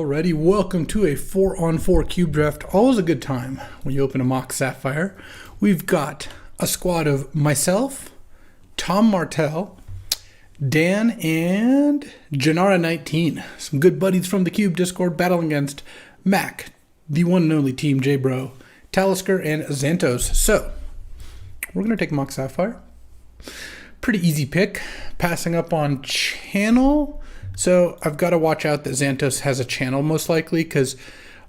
Alrighty, welcome to a 4-on-4 cube draft. Always a good time when you open a mock Sapphire. We've got a squad of myself, Tom Martell, Dan, and Janara19. Some good buddies from the Cube Discord battling against Mac, the one and only Team J-Bro, Talisker, and Xantos. So, we're going to take mock Sapphire. Pretty easy pick. Passing up on channel. So I've got to watch out that Xantos has a channel most likely, because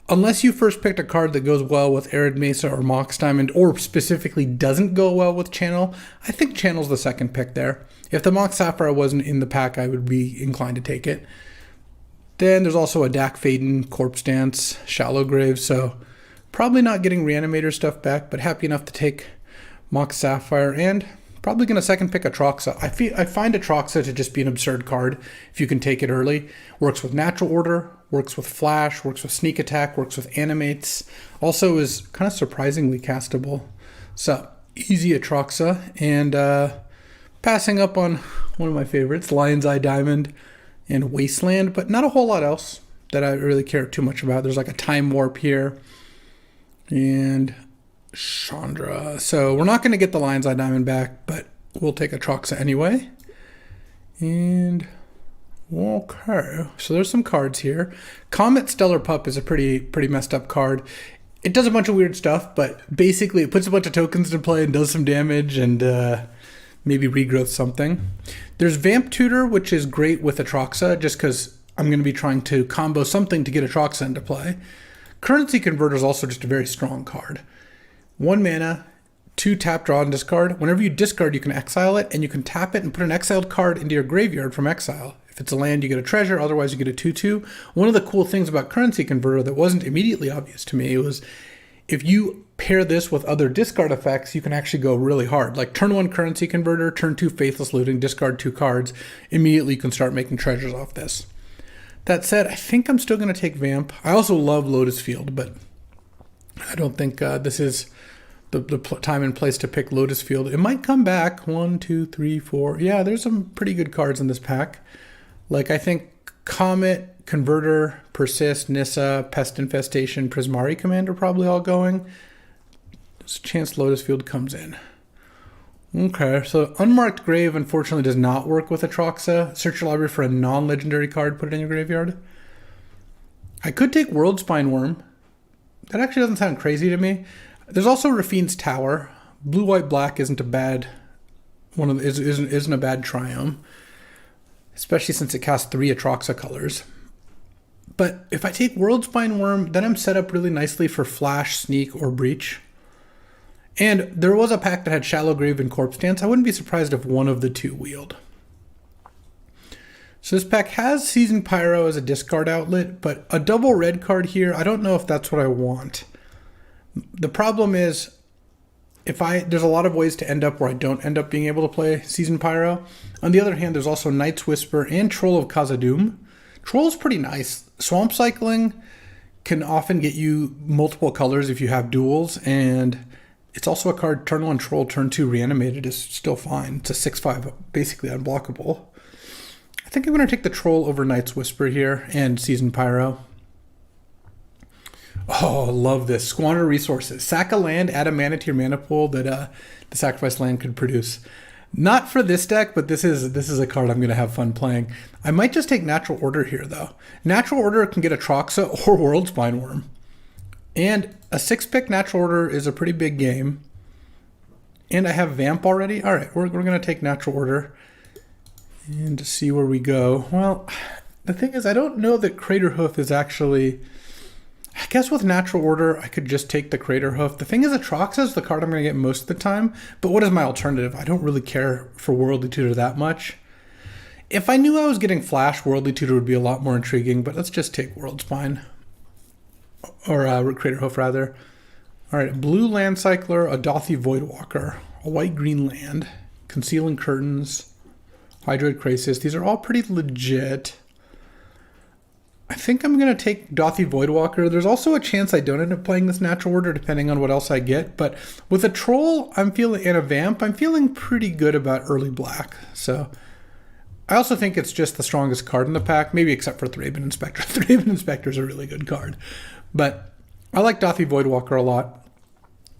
unless you first picked a card that goes well with Arid Mesa or Mox Diamond, or specifically doesn't go well with channel, I think channel's the second pick there. If the Mox Sapphire wasn't in the pack, I would be inclined to take it. Then there's also a Dak Faden, Corpse Dance, Shallow Grave, so probably not getting Reanimator stuff back, but happy enough to take Mox Sapphire, and probably going to second pick Atroxa. I find Atroxa to just be an absurd card if you can take it early. Works with Natural Order, works with Flash, works with Sneak Attack, works with Animates. Also is kind of surprisingly castable. So, easy Atroxa. And passing up on one of my favorites, Lion's Eye Diamond and Wasteland, but not a whole lot else that I really care too much about. There's like a Time Warp here. And Chandra. So we're not going to get the Lion's Eye Diamond back, but we'll take a Atroxa anyway. And okay, so there's some cards here. Comet Stellar Pup is a pretty messed up card. It does a bunch of weird stuff, but basically it puts a bunch of tokens into play and does some damage and maybe regrowth something. There's Vamp Tutor, which is great with Atroxa, just because I'm going to be trying to combo something to get Atroxa into play. Currency Converter is also just a very strong card. 1 mana, 2 tap, draw, and discard. Whenever you discard, you can exile it, and you can tap it and put an exiled card into your graveyard from exile. If it's a land, you get a treasure, otherwise you get a 2/2. One of the cool things about Currency Converter that wasn't immediately obvious to me was if you pair this with other discard effects, you can actually go really hard. Like turn 1 Currency Converter, turn 2 Faithless Looting, discard 2 cards. Immediately you can start making treasures off this. That said, I think I'm still going to take Vamp. I also love Lotus Field, but I don't think this is the time and place to pick Lotus Field. It might come back. 1, 2, 3, 4. Yeah, there's some pretty good cards in this pack. Like, I think Comet, Converter, Persist, Nissa, Pest Infestation, Prismari Command are probably all going. There's a chance Lotus Field comes in. Okay, so Unmarked Grave unfortunately does not work with Atroxa. Search your library for a non-legendary card, put it in your graveyard. I could take World Spine Worm. That actually doesn't sound crazy to me. There's also Rafine's Tower. Blue, white, black isn't a bad isn't a bad triome, especially since it casts 3 Atroxa colors. But if I take World Spine Worm, then I'm set up really nicely for Flash, Sneak, or Breach. And there was a pack that had Shallow Grave and Corpse Dance. I wouldn't be surprised if one of the two wheeled. So this pack has Seasoned Pyro as a discard outlet, but a double red card here, I don't know if that's what I want. The problem is, there's a lot of ways to end up where I don't end up being able to play Seasoned Pyro. On the other hand, there's also Night's Whisper and Troll of Khazad-dûm. Troll's pretty nice. Swamp Cycling can often get you multiple colors if you have duels, and it's also a card, turn 1 Troll, turn 2 Reanimated is still fine. It's a 6/5, basically unblockable. I think I'm going to take the Troll over Night's Whisper here and Seasoned Pyro. Oh, love this. Squander Resources. Sack a land, add a mana to your mana pool that the sacrifice land could produce. Not for this deck, but this is a card I'm going to have fun playing. I might just take Natural Order here, though. Natural Order can get Atroxa or World Spine Worm. And a 6-pick Natural Order is a pretty big game. And I have Vamp already. All right, we're going to take Natural Order and see where we go. Well, the thing is, I don't know that Crater Hoof is actually... I guess with Natural Order, I could just take the Crater Hoof. The thing is, Atroxa is the card I'm going to get most of the time, but what is my alternative? I don't really care for Worldly Tutor that much. If I knew I was getting Flash, Worldly Tutor would be a lot more intriguing, but let's just take World Spine. Or Crater Hoof, rather. Alright, Blue Land Cycler, a Dothy Voidwalker, a white-green land, Concealing Curtains, Hydroid Krasis. These are all pretty legit. I think I'm going to take Dothy Voidwalker. There's also a chance I don't end up playing this Natural Order depending on what else I get. But with a Troll and a Vamp, I'm feeling pretty good about early black. So I also think it's just the strongest card in the pack, maybe except for Thraben Inspector. Thraben Inspector is a really good card. But I like Dothy Voidwalker a lot.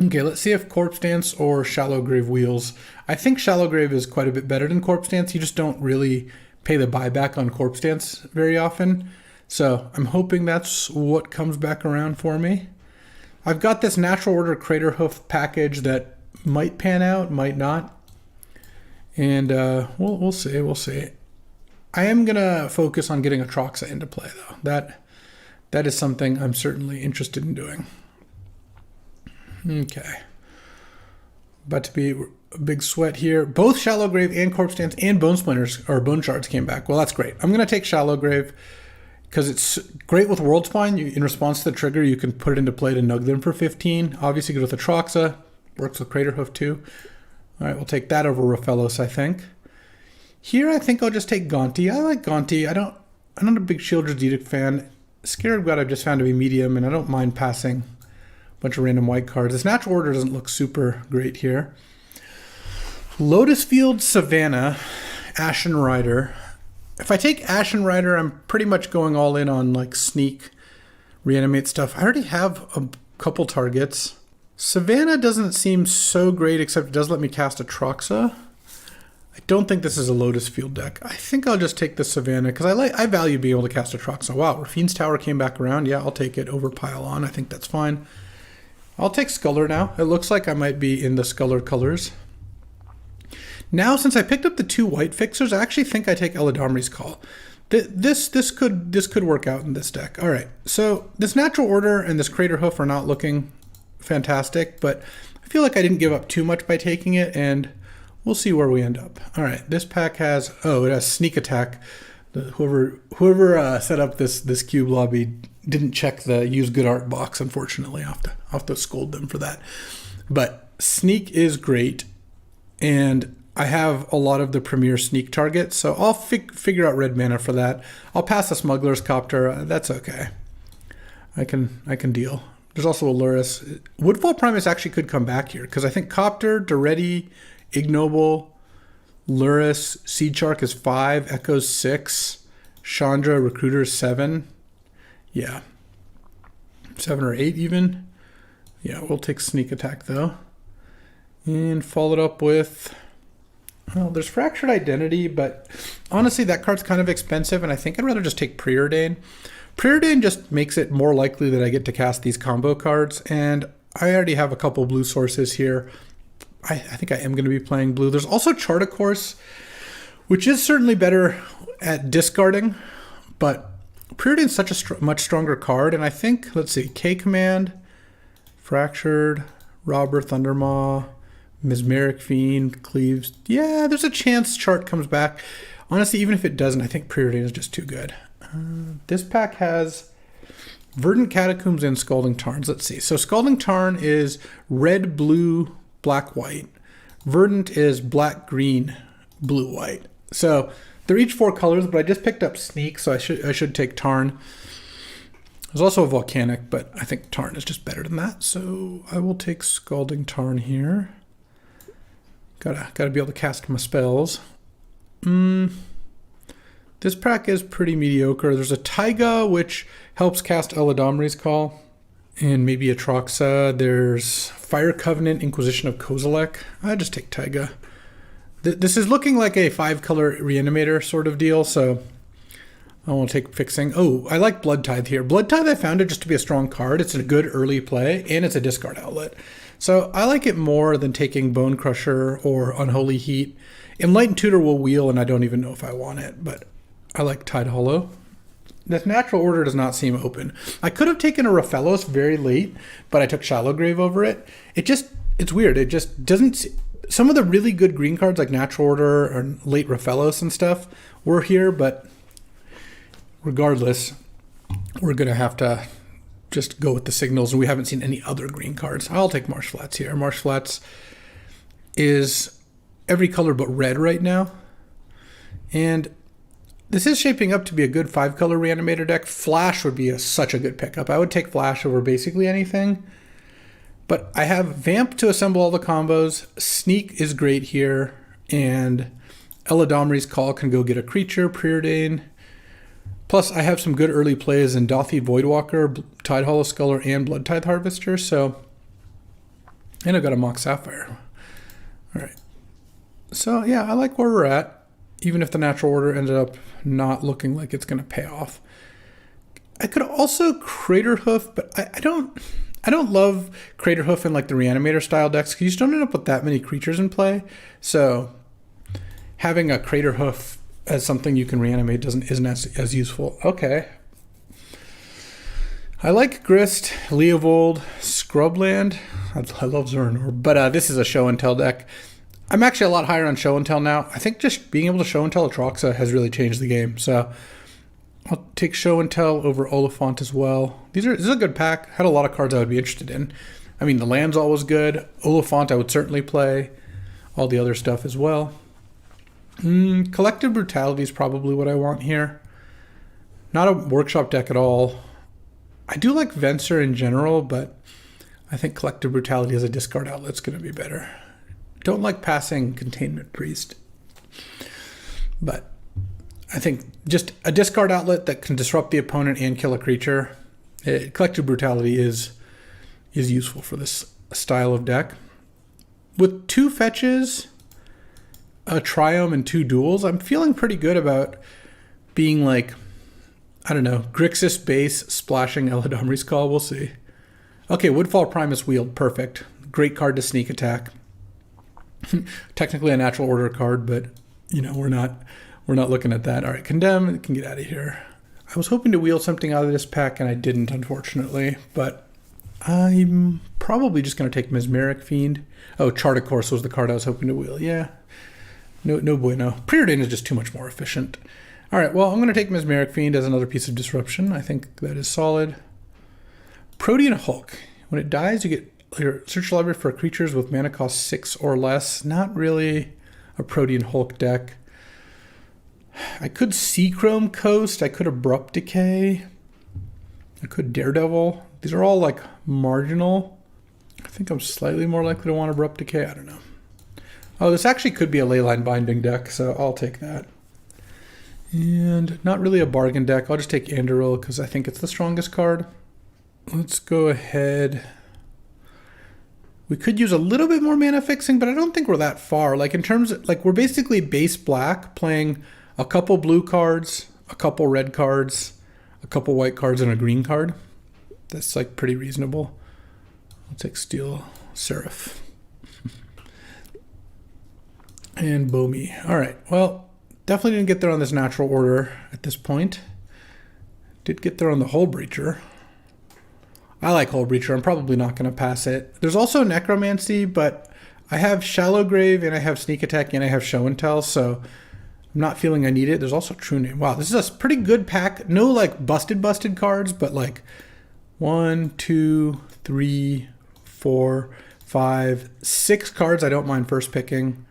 Okay, let's see if Corpse Dance or Shallow Grave Wheels. I think Shallow Grave is quite a bit better than Corpse Dance. You just don't really pay the buyback on Corpse Dance very often. So I'm hoping that's what comes back around for me. I've got this Natural Order Crater Hoof package that might pan out, might not. And we'll see, we'll see. I am going to focus on getting Atroxa into play, though. That is something I'm certainly interested in doing. Okay. About to be a big sweat here. Both Shallow Grave and Corpse Dance and Bone Splinters, or Bone Shards, came back. Well, that's great. I'm going to take Shallow Grave because it's great with World Spine. In response to the trigger, you can put it into play to nug them for 15. Obviously good with Atroxa. Works with Crater Hoof too. All right, we'll take that over Raphaelos, I think. Here, I think I'll just take Gonti. I like Gonti. I'm not a big Shieldred's Edict fan. Scarab God I've just found to be medium, and I don't mind passing a bunch of random white cards. This Natural Order doesn't look super great here. Lotus Field, Savannah, Ashen Rider. If I take Ashen Rider, I'm pretty much going all in on like sneak, reanimate stuff. I already have a couple targets. Savannah doesn't seem so great, except it does let me cast Atroxa. I don't think this is a Lotus Field deck. I think I'll just take the Savannah, because I value being able to cast Atroxa. Wow, Rafine's Tower came back around. Yeah, I'll take it over Pile-On. I think that's fine. I'll take Sculler now. It looks like I might be in the Sculler colors. Now, since I picked up the 2 white fixers, I actually think I take Eladamri's Call. This could work out in this deck. All right, so this Natural Order and this Crater Hoof are not looking fantastic, but I feel like I didn't give up too much by taking it, and we'll see where we end up. All right, this pack has, it has Sneak Attack. Whoever set up this cube lobby didn't check the Use Good Art box, unfortunately. I'll have to scold them for that. But Sneak is great, and I have a lot of the premier Sneak targets, so I'll figure out red mana for that. I'll pass the Smuggler's Copter. That's okay. I can deal. There's also Aluris. Woodfall Primus actually could come back here, because I think Copter, Duretti, Ignoble, Luris, Seed Shark is 5, Echo's 6, Chandra, Recruiter is 7. Yeah. 7 or 8 even. Yeah, we'll take Sneak Attack though. And follow it up with, well, there's Fractured Identity, but honestly that card's kind of expensive, and I think I'd rather just take Preordain. Preordain just makes it more likely that I get to cast these combo cards, and I already have a couple blue sources here. I think I am going to be playing blue. There's also Chart a Course, which is certainly better at discarding, but Preordain's such a much stronger card, and I think, let's see, K-Command, Fractured, Robber, Thundermaw, Mesmeric Fiend, Cleaves. Yeah, there's a chance Chart comes back. Honestly, even if it doesn't, I think Preordain is just too good. This pack has Verdant Catacombs and Scalding Tarns. Let's see. So Scalding Tarn is red, blue, black, white. Verdant is black, green, blue, white. So they're each 4 colors, but I just picked up Sneak, so I should take Tarn. There's also a Volcanic, but I think Tarn is just better than that. So I will take Scalding Tarn here. Gotta be able to cast my spells. This pack is pretty mediocre. There's a Taiga, which helps cast Eladamri's Call, and maybe Atroxa. There's Fire Covenant, Inquisition of Kozilek. I just take Taiga. This is looking like a 5-color Reanimator sort of deal, so I won't take Fixing. Oh, I like Blood Tithe here. Blood Tithe I found it just to be a strong card. It's a good early play, and it's a discard outlet. So I like it more than taking Bone Crusher or Unholy Heat. Enlightened Tutor will wheel, and I don't even know if I want it, but I like Tide Hollow. This Natural Order does not seem open. I could have taken a Raphaelos very late, but I took Shallow Grave over it. It's weird. It just doesn't... Some of the really good green cards like Natural Order or late Raphaelos and stuff were here, but regardless, we're going to have to just go with the signals, and we haven't seen any other green cards. I'll take Marsh Flats here. Marsh Flats is every color but red right now, and this is shaping up to be a good 5-color Reanimator deck. Flash would be such a good pickup. I would take Flash over basically anything. But I have Vamp to assemble all the combos. Sneak is great here. And Eladomri's Call can go get a creature, Preordain. Plus, I have some good early plays in Dothi Voidwalker, Tide Hollow Sculler, and Blood Tithe Harvester, so... And I've got a Mox Sapphire. Alright. So, yeah, I like where we're at, even if the natural order ended up not looking like it's going to pay off. I could also Crater Hoof, but I don't love Crater Hoof in like the Reanimator style decks, because you just don't end up with that many creatures in play, so having a Crater Hoof as something you can reanimate isn't as useful. Okay. I like Grist, Leovold, Scrubland. I love Zernor, but this is a Show and Tell deck. I'm actually a lot higher on Show and Tell now. I think just being able to Show and Tell Atraxa has really changed the game. So I'll take Show and Tell over Oliphant as well. This is a good pack. Had a lot of cards I would be interested in. I mean, the land's always good. Oliphant I would certainly play. All the other stuff as well. Collective Brutality is probably what I want here. Not a workshop deck at all. I do like Venser in general, but I think Collective Brutality as a discard outlet is going to be better. Don't like passing Containment Priest. But I think just a discard outlet that can disrupt the opponent and kill a creature. Collective Brutality is useful for this style of deck. With 2 fetches, a Triome, and 2 duels, I'm feeling pretty good about being like, I don't know, Grixis base splashing Eladomri's Call. We'll see. Okay, Woodfall Primus Wield, perfect. Great card to sneak attack. Technically a natural order card, but you know we're not looking at that. All right, Condemn, it can get out of here. I was hoping to wheel something out of this pack, and I didn't, unfortunately. But I'm probably just going to take Mesmeric Fiend. Oh, Chart of Course was the card I was hoping to wheel. Yeah. No bueno. Preordain is just too much more efficient. All right, well, I'm going to take Mesmeric Fiend as another piece of disruption. I think that is solid. Protean Hulk. When it dies, you get your search library for creatures with mana cost 6 or less. Not really a Protean Hulk deck. I could Seachrome Coast. I could Abrupt Decay. I could Daredevil. These are all like marginal. I think I'm slightly more likely to want Abrupt Decay. I don't know. Oh, this actually could be a Leyline Binding deck, so I'll take that. And not really a bargain deck. I'll just take Anduril because I think it's the strongest card. Let's go ahead. We could use a little bit more mana fixing, but I don't think we're that far. Like in terms of, like we're basically base black, playing a couple blue cards, a couple red cards, a couple white cards, and a green card. That's like pretty reasonable. I'll take Steel Seraph. And Bomi. All right, well, definitely didn't get there on this natural order at this point. Did get there on the Hull Breacher. I like Hull Breacher. I'm probably not going to pass it. There's also Necromancy, but I have Shallow Grave, and I have Sneak Attack, and I have Show and Tell, so I'm not feeling I need it. There's also True Name. Wow, this is a pretty good pack. No, like, busted cards, but, like, 1, 2, 3, 4, 5, 6 cards I don't mind first picking.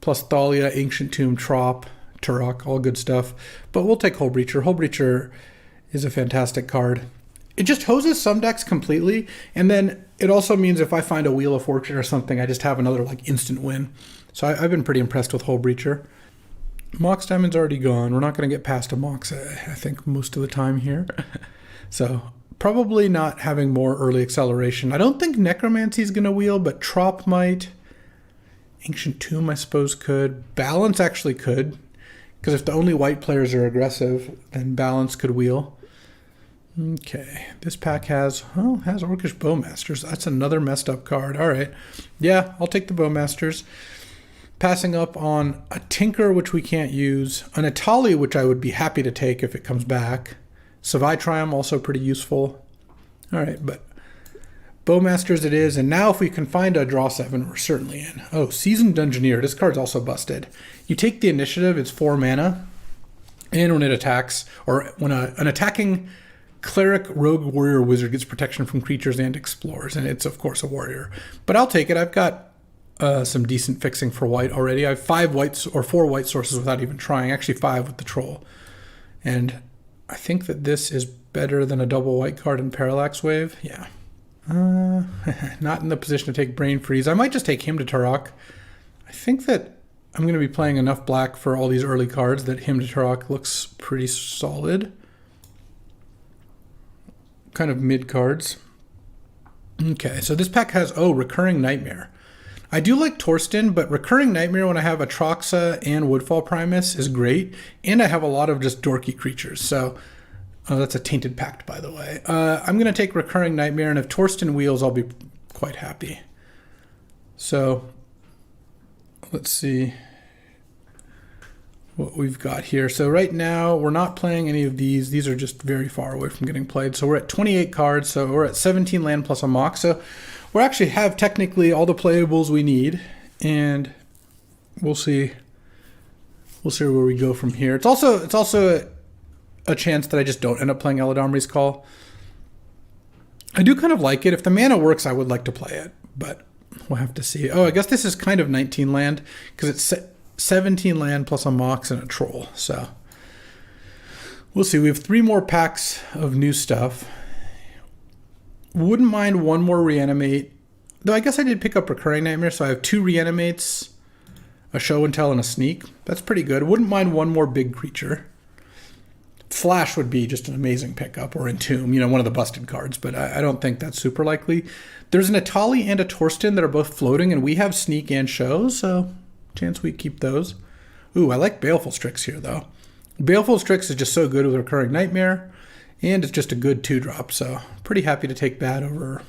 Plus Thalia, Ancient Tomb, Trop, Turok, all good stuff. But we'll take Hull Breacher. Hull Breacher is a fantastic card. It just hoses some decks completely, and then it also means if I find a Wheel of Fortune or something, I just have another like instant win. So I've been pretty impressed with Hull Breacher. Mox Diamond's already gone. We're not going to get past a Mox, I think, most of the time here. So probably not having more early acceleration. I don't think Necromancy is going to wheel, but Trop might. Ancient Tomb, I suppose, could. Balance actually could, because if the only white players are aggressive, then Balance could wheel. Okay, this pack has Orcish Bowmasters. That's another messed up card. All right, yeah, I'll take the Bowmasters. Passing up on a Tinker, which we can't use. An Atali, which I would be happy to take if it comes back. Savai Triumph, also pretty useful. All right, but Bowmasters it is, and now if we can find a draw 7, we're certainly in. Oh, Seasoned Dungeoneer. This card's also busted. You take the initiative, it's 4 mana, and when it attacks, or when an attacking Cleric, Rogue, Warrior, Wizard gets protection from creatures and explores, and it's of course a warrior. But I'll take it. I've got some decent fixing for white already. I have 4 white sources without even trying. Actually 5 with the Troll. And I think that this is better than a double white card in Parallax Wave. Yeah. Not in the position to take Brain Freeze. I might just take him to Turok. I think that I'm going to be playing enough black for all these early cards that Hymn to Turok looks pretty solid. Kind of mid cards. Okay, so this pack has, Recurring Nightmare. I do like Torsten, but Recurring Nightmare when I have Atraxa and Woodfall Primus is great, and I have a lot of just dorky creatures. So that's a Tainted Pact, by the way. I'm going to take Recurring Nightmare, and if Torsten wheels, I'll be quite happy. So let's see what we've got here. So right now, we're not playing any of these. These are just very far away from getting played. So we're at 28 cards, so we're at 17 land plus a mock. So we actually have technically all the playables we need, and we'll see where we go from here. It's also a chance that I just don't end up playing Eladamri's Call. I do kind of like it. If the mana works, I would like to play it, but we'll have to see. I guess this is kind of 19 land because it's 17 land plus a Mox and a Troll. So we'll see. We have 3 more packs of new stuff. Wouldn't mind one more Reanimate. Though I guess I did pick up Recurring Nightmare, so I have 2 Reanimates, a Show and Tell, and a Sneak. That's pretty good. Wouldn't mind one more big creature. Flash would be just an amazing pickup, or Entomb, one of the busted cards, but I don't think that's super likely. There's an Atali and a Torsten that are both floating, and we have Sneak and Show, so chance we keep those. Ooh, I like Baleful Strix here, though. Baleful Strix is just so good with Recurring Nightmare, and it's just a good 2-drop, so pretty happy to take that over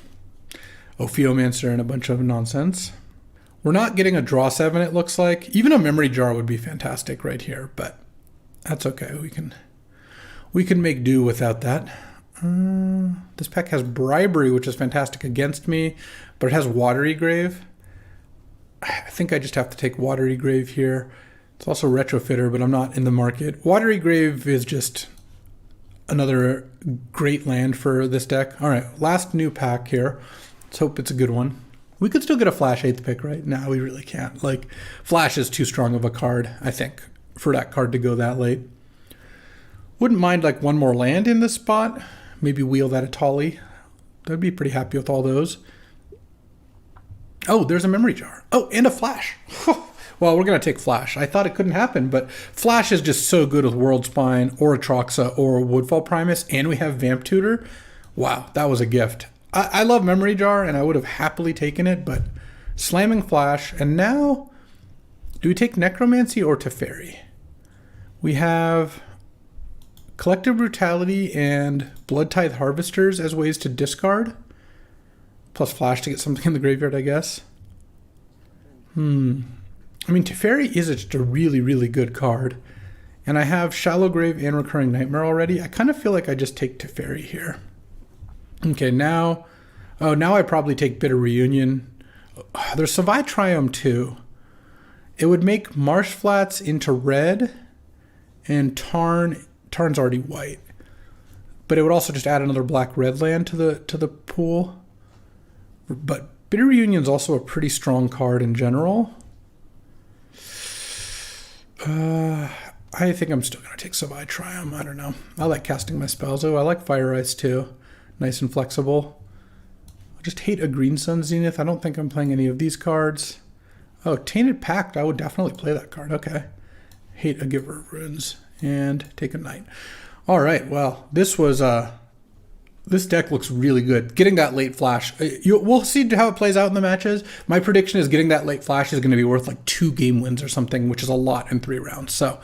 Ophiomancer and a bunch of nonsense. We're not getting a draw 7, it looks like. Even a Memory Jar would be fantastic right here, but that's okay. We can make do without that. This pack has Bribery, which is fantastic against me, but it has Watery Grave. I think I just have to take Watery Grave here. It's also Retrofitter, but I'm not in the market. Watery Grave is just another great land for this deck. All right, last new pack here. Let's hope it's a good one. We could still get a Flash 8th pick, right? No, we really can't. Flash is too strong of a card, I think, for that card to go that late. Wouldn't mind one more land in this spot. Maybe wheel that Atali. I'd be pretty happy with all those. Oh, there's a Memory Jar. Oh, and a Flash. Well, we're going to take Flash. I thought it couldn't happen, but Flash is just so good with World Spine or Atraxa or Woodfall Primus, and we have Vamp Tutor. Wow, that was a gift. I love Memory Jar, and I would have happily taken it, but slamming Flash. And now, do we take Necromancy or Teferi? We have Collective Brutality and Blood Tithe Harvesters as ways to discard. Plus Flash to get something in the graveyard, I guess. I mean, Teferi is just a really, really good card. And I have Shallow Grave and Recurring Nightmare already. I kind of feel like I just take Teferi here. Okay, now I probably take Bitter Reunion. There's Savai Triumph too. It would make Marsh Flats into red, and Tarn's already white. But it would also just add another black-red land to the pool. But Bitter Reunion is also a pretty strong card in general. I think I'm still going to take Savai Triumph. I don't know. I like casting my spells. I like Fire Ice too. Nice and flexible. I just hate a Green Sun Zenith. I don't think I'm playing any of these cards. Oh, Tainted Pact. I would definitely play that card. Okay. Hate a Giver of Runes. And take a Knight. All right. Well, this deck looks really good. Getting that late Flash. We'll see how it plays out in the matches. My prediction is getting that late Flash is going to be worth 2 game wins or something, which is a lot in 3 rounds. So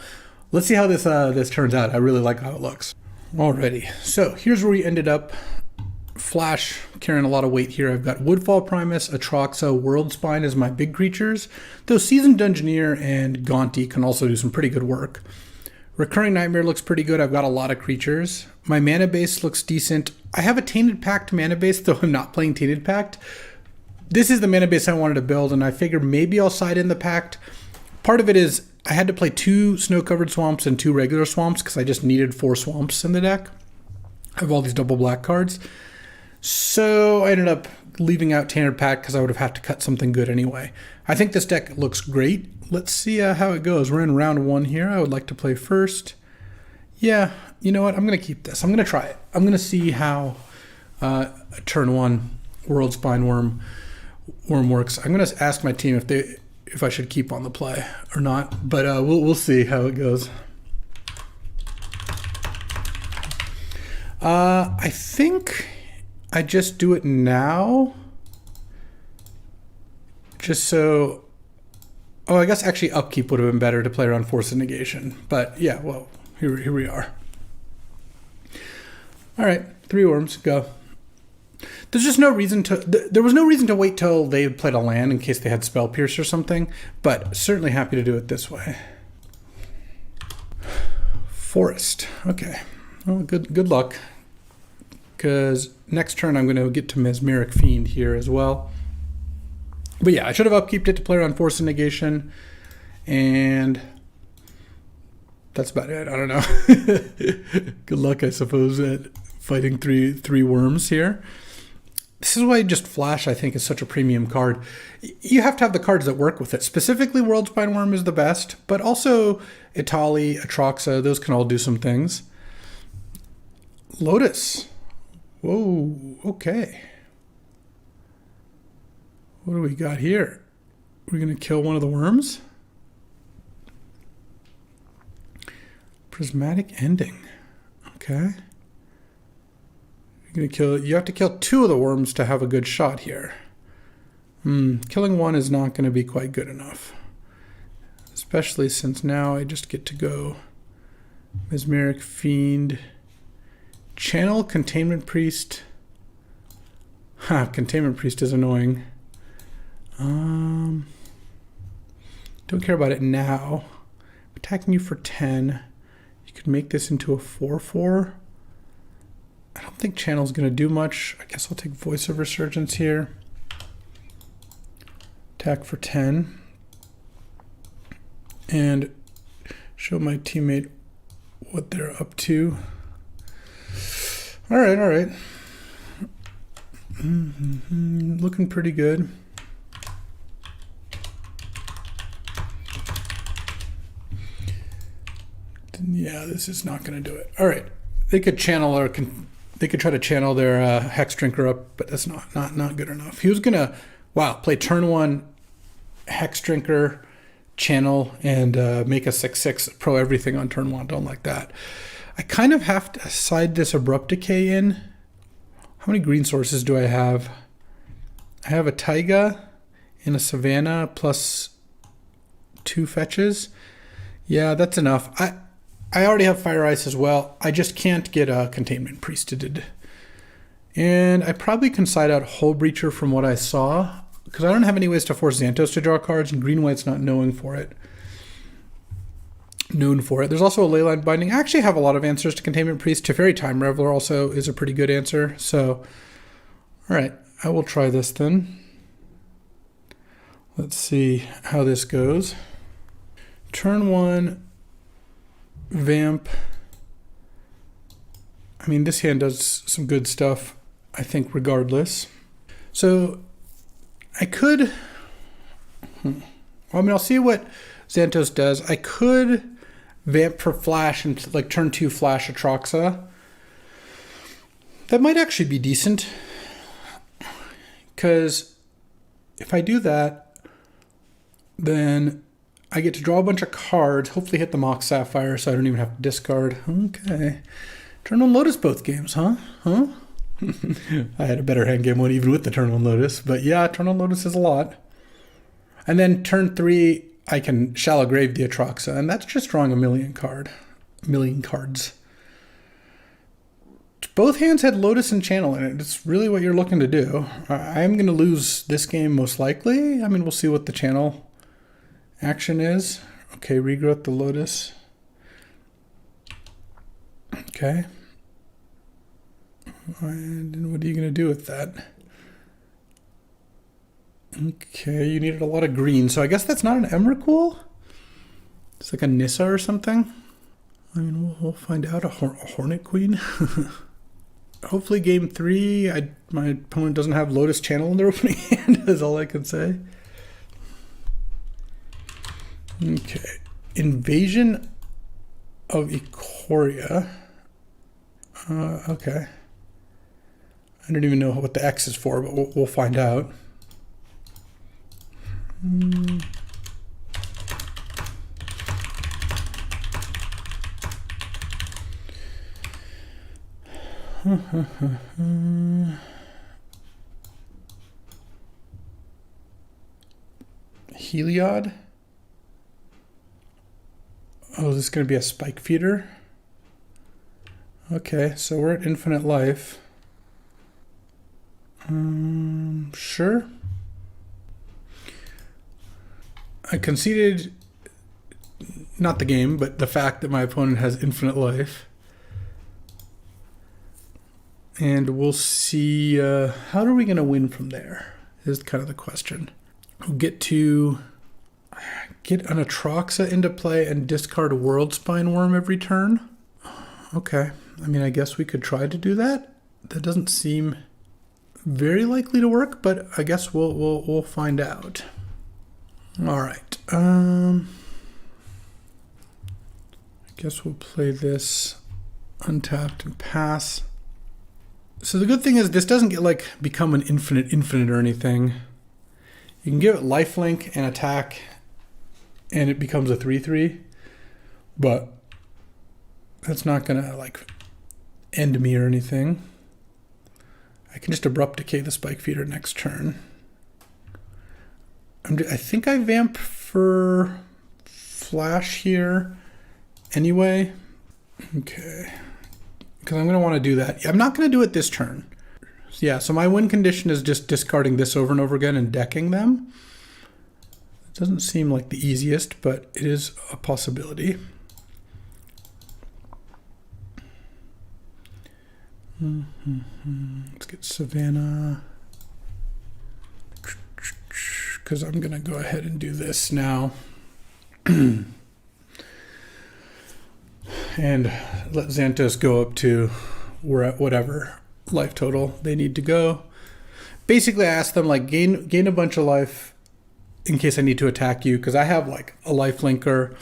let's see how this turns out. I really like how it looks. Alrighty. So here's where we ended up. Flash carrying a lot of weight here. I've got Woodfall Primus, Atraxa, World Spine as my big creatures, though Seasoned Dungeoneer and Gaunty can also do some pretty good work. Recurring Nightmare looks pretty good. I've got a lot of creatures. My mana base looks decent. I have a Tainted Pact mana base, though I'm not playing Tainted Pact. This is the mana base I wanted to build, and I figured maybe I'll side in the Pact. Part of it is I had to play 2 Snow-Covered Swamps and 2 regular Swamps because I just needed 4 Swamps in the deck. I have all these double black cards. So I ended up leaving out Tainted Pact because I would have had to cut something good anyway. I think this deck looks great. Let's see how it goes. We're in round 1 here. I would like to play first. Yeah, you know what? I'm going to keep this. I'm going to try it. I'm going to see how turn 1 World Spine Worm works. I'm going to ask my team if if I should keep on the play or not, but we'll see how it goes. I think I just do it now, just so. Oh, I guess actually upkeep would have been better to play around force and negation, but yeah, well, here we are. All right, 3 worms, go. There's just no reason to. There was no reason to wait till they had played a land in case they had Spell Pierce or something, but certainly happy to do it this way. Forest. Okay. Well, good luck. Because next turn I'm going to get to Mesmeric Fiend here as well. But yeah, I should have upkeeped it to play around Force and Negation, and that's about it. I don't know. Good luck, I suppose, at fighting three worms here. This is why just Flash, I think, is such a premium card. You have to have the cards that work with it. Specifically, World Spine Worm is the best, but also Itali, Atraxa, those can all do some things. Lotus. Whoa, okay. What do we got here? We're going to kill one of the worms? Prismatic Ending. Okay. You're gonna kill. You have to kill 2 of the worms to have a good shot here. Killing 1 is not going to be quite good enough. Especially since now I just get to go Mesmeric Fiend, Channel Containment Priest. Containment Priest is annoying. Don't care about it now. Attacking you for 10. You could make this into a 4/4. I don't think Channel's going to do much. I guess I'll take Voice of Resurgence here. Attack for 10. And show my teammate what they're up to. All right. Looking pretty good. Yeah, this is not going to do it. All right. They could channel or they could try to channel their Hex Drinker up, but that's not good enough. He was going to, play turn 1 Hex Drinker, channel, and make a 6/6 pro everything on turn 1. Don't like that. I kind of have to side this Abrupt Decay in. How many green sources do I have? I have a Taiga and a Savannah plus 2 fetches. Yeah, that's enough. I already have Fire Ice as well. I just can't get a Containment Priested. And I probably can side out Hull Breacher from what I saw, because I don't have any ways to force Xantos to draw cards, and Green-White's not known for it. There's also a Leyline Binding. I actually have a lot of answers to Containment Priest. Teferi Time Reveler also is a pretty good answer. So, all right, I will try this then. Let's see how this goes. Turn 1, Vamp. I mean, this hand does some good stuff, I think, regardless. So I could, I'll see what Xantos does. I could Vamp for Flash and like turn 2 Flash Atraxa. That might actually be decent, because if I do that, then I get to draw a bunch of cards, hopefully hit the Mox Sapphire so I don't even have to discard. Okay. Turn 1 Lotus both games, huh? I had a better hand game one even with the turn 1 Lotus, but yeah, turn 1 Lotus is a lot. And then turn 3, I can Shallow Grave the Atraxa, and that's just drawing a million cards. Both hands had Lotus and Channel in it. It's really what you're looking to do. I'm going to lose this game most likely. I mean, we'll see what the Channel action is. Okay, Regrowth the Lotus. Okay. And what are you going to do with that? Okay, you needed a lot of green, so I guess that's not an Emrakul? It's like a Nissa or something? I mean, we'll find out. A Hornet Queen? Hopefully game 3, my opponent doesn't have Lotus Channel in their opening hand, is all I can say. Okay. Invasion of Ikoria. Okay. I don't even know what the X is for, but we'll find out. Heliod. Oh, this is going to be a spike feeder. Okay, so we're at infinite life. Sure. I conceded, not the game, but the fact that my opponent has infinite life. And we'll see, how are we going to win from there is kind of the question. We'll get to get an Atroxa into play and discard a World Spine Worm every turn. Okay, I mean, I guess we could try to do that. That doesn't seem very likely to work, but I guess we'll find out. All right. I guess we'll play this untapped and pass. So the good thing is this doesn't get like become an infinite or anything. You can give it lifelink and attack, and it becomes a 3/3, but that's not gonna like end me or anything. I can just abrupt decay the spike feeder next turn. I think I vamp for flash here anyway. Okay, because I'm going to want to do that. I'm not going to do it this turn. Yeah, so my win condition is just discarding this over and over again and decking them. It doesn't seem like the easiest, but it is a possibility. Let's get Savannah. Because I'm going to go ahead and do this now. And let Xantos go up to whatever life total they need to go. Basically, I asked them, like, gain a bunch of life in case I need to attack you, because I have, like, a life linker.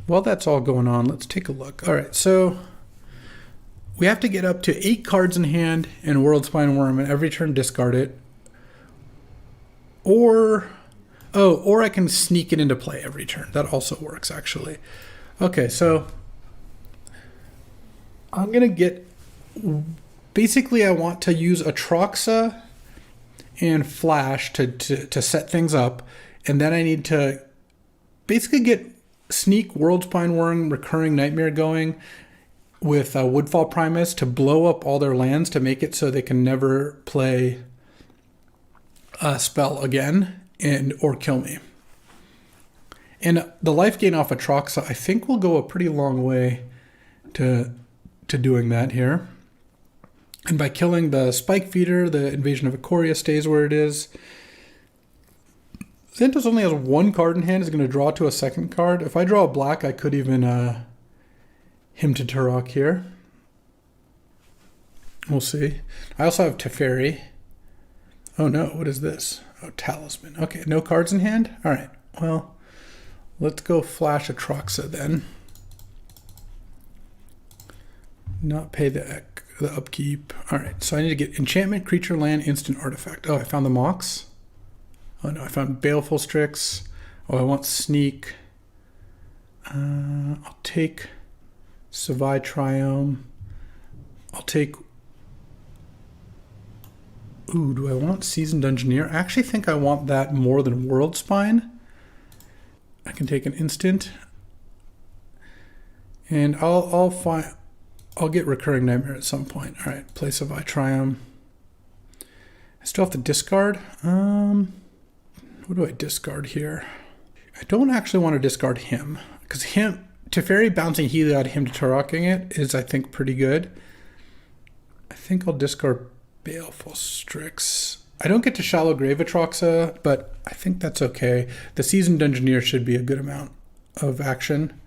While that's all going on, let's take a look. All right, so we have to get up to 8 cards in hand and World Spine Worm, and every turn discard it. Or I can sneak it into play every turn. That also works, actually. Okay, so I'm going to get... Basically, I want to use Atroxa and Flash to set things up. And then I need to basically get Sneak, World Spine Worm, Recurring Nightmare going with Woodfall Primus to blow up all their lands to make it so they can never play a spell again or kill me. And the life gain off Atroxa, I think, will go a pretty long way to doing that here. And by killing the Spike Feeder, the Invasion of Ikoria stays where it is. Xantos only has 1 card in hand, is going to draw to a second card. If I draw a black, I could even him to Turok here. We'll see. I also have Teferi. Oh no, what is this? Oh, Talisman. Okay, no cards in hand? All right, well, let's go flash Atroxa then. Not pay the upkeep. All right, so I need to get enchantment, creature, land, instant, artifact. Oh, I found the Mox. Oh no, I found Baleful Strix. Oh, I want Sneak. I'll take Savai Triome. I'll take... Ooh, do I want Seasoned Engineer? I actually think I want that more than World Spine. I can take an instant. And I'll get Recurring Nightmare at some point. All right, play Savai Triome. I still have to discard. What do I discard here? I don't actually want to discard him, because Teferi bouncing Heliod, him to Turok-ing it is, I think, pretty good. I think I'll discard Baleful Strix. I don't get to Shallow Grave Atroxa, but I think that's okay. The Seasoned Engineer should be a good amount of action.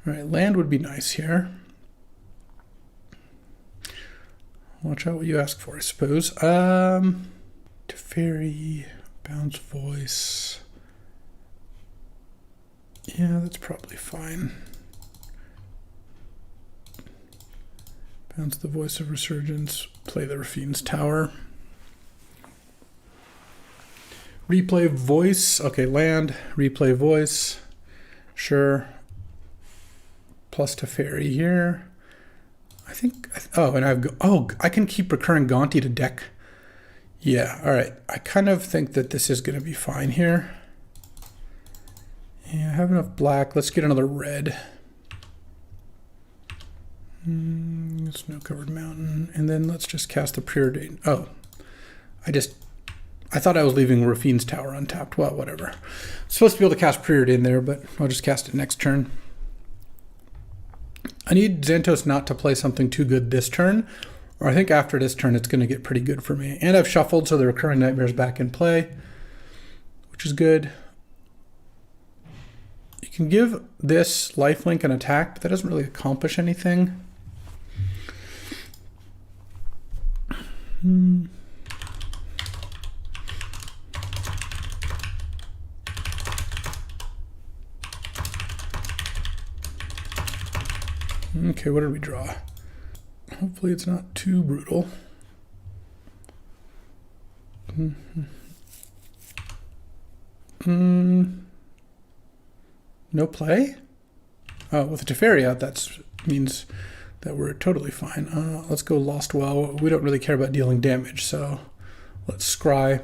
All right, land would be nice here. Watch out what you ask for, I suppose. Teferi, Bounce Voice. Yeah, that's probably fine. Bounce the Voice of Resurgence. Play the Rafine's Tower. Replay Voice. Okay, land. Replay Voice. Sure. Plus Teferi here. I think, oh, and I can keep recurring Gonti to deck. Yeah, all right. I kind of think that this is going to be fine here. Yeah, I have enough black. Let's get another red. Snow-covered mountain. And then let's just cast the Preordained. Oh, I thought I was leaving Rafine's Tower untapped. Well, whatever. I'm supposed to be able to cast Preordained there, but I'll just cast it next turn. I need Xantos not to play something too good this turn, or I think after this turn it's going to get pretty good for me. And I've shuffled, so the Recurring Nightmare's back in play, which is good. You can give this lifelink an attack, but that doesn't really accomplish anything. Okay, what did we draw? Hopefully it's not too brutal. No play? Oh, with the Teferi out, that means that we're totally fine. Let's go Lost Well. We don't really care about dealing damage, so let's scry.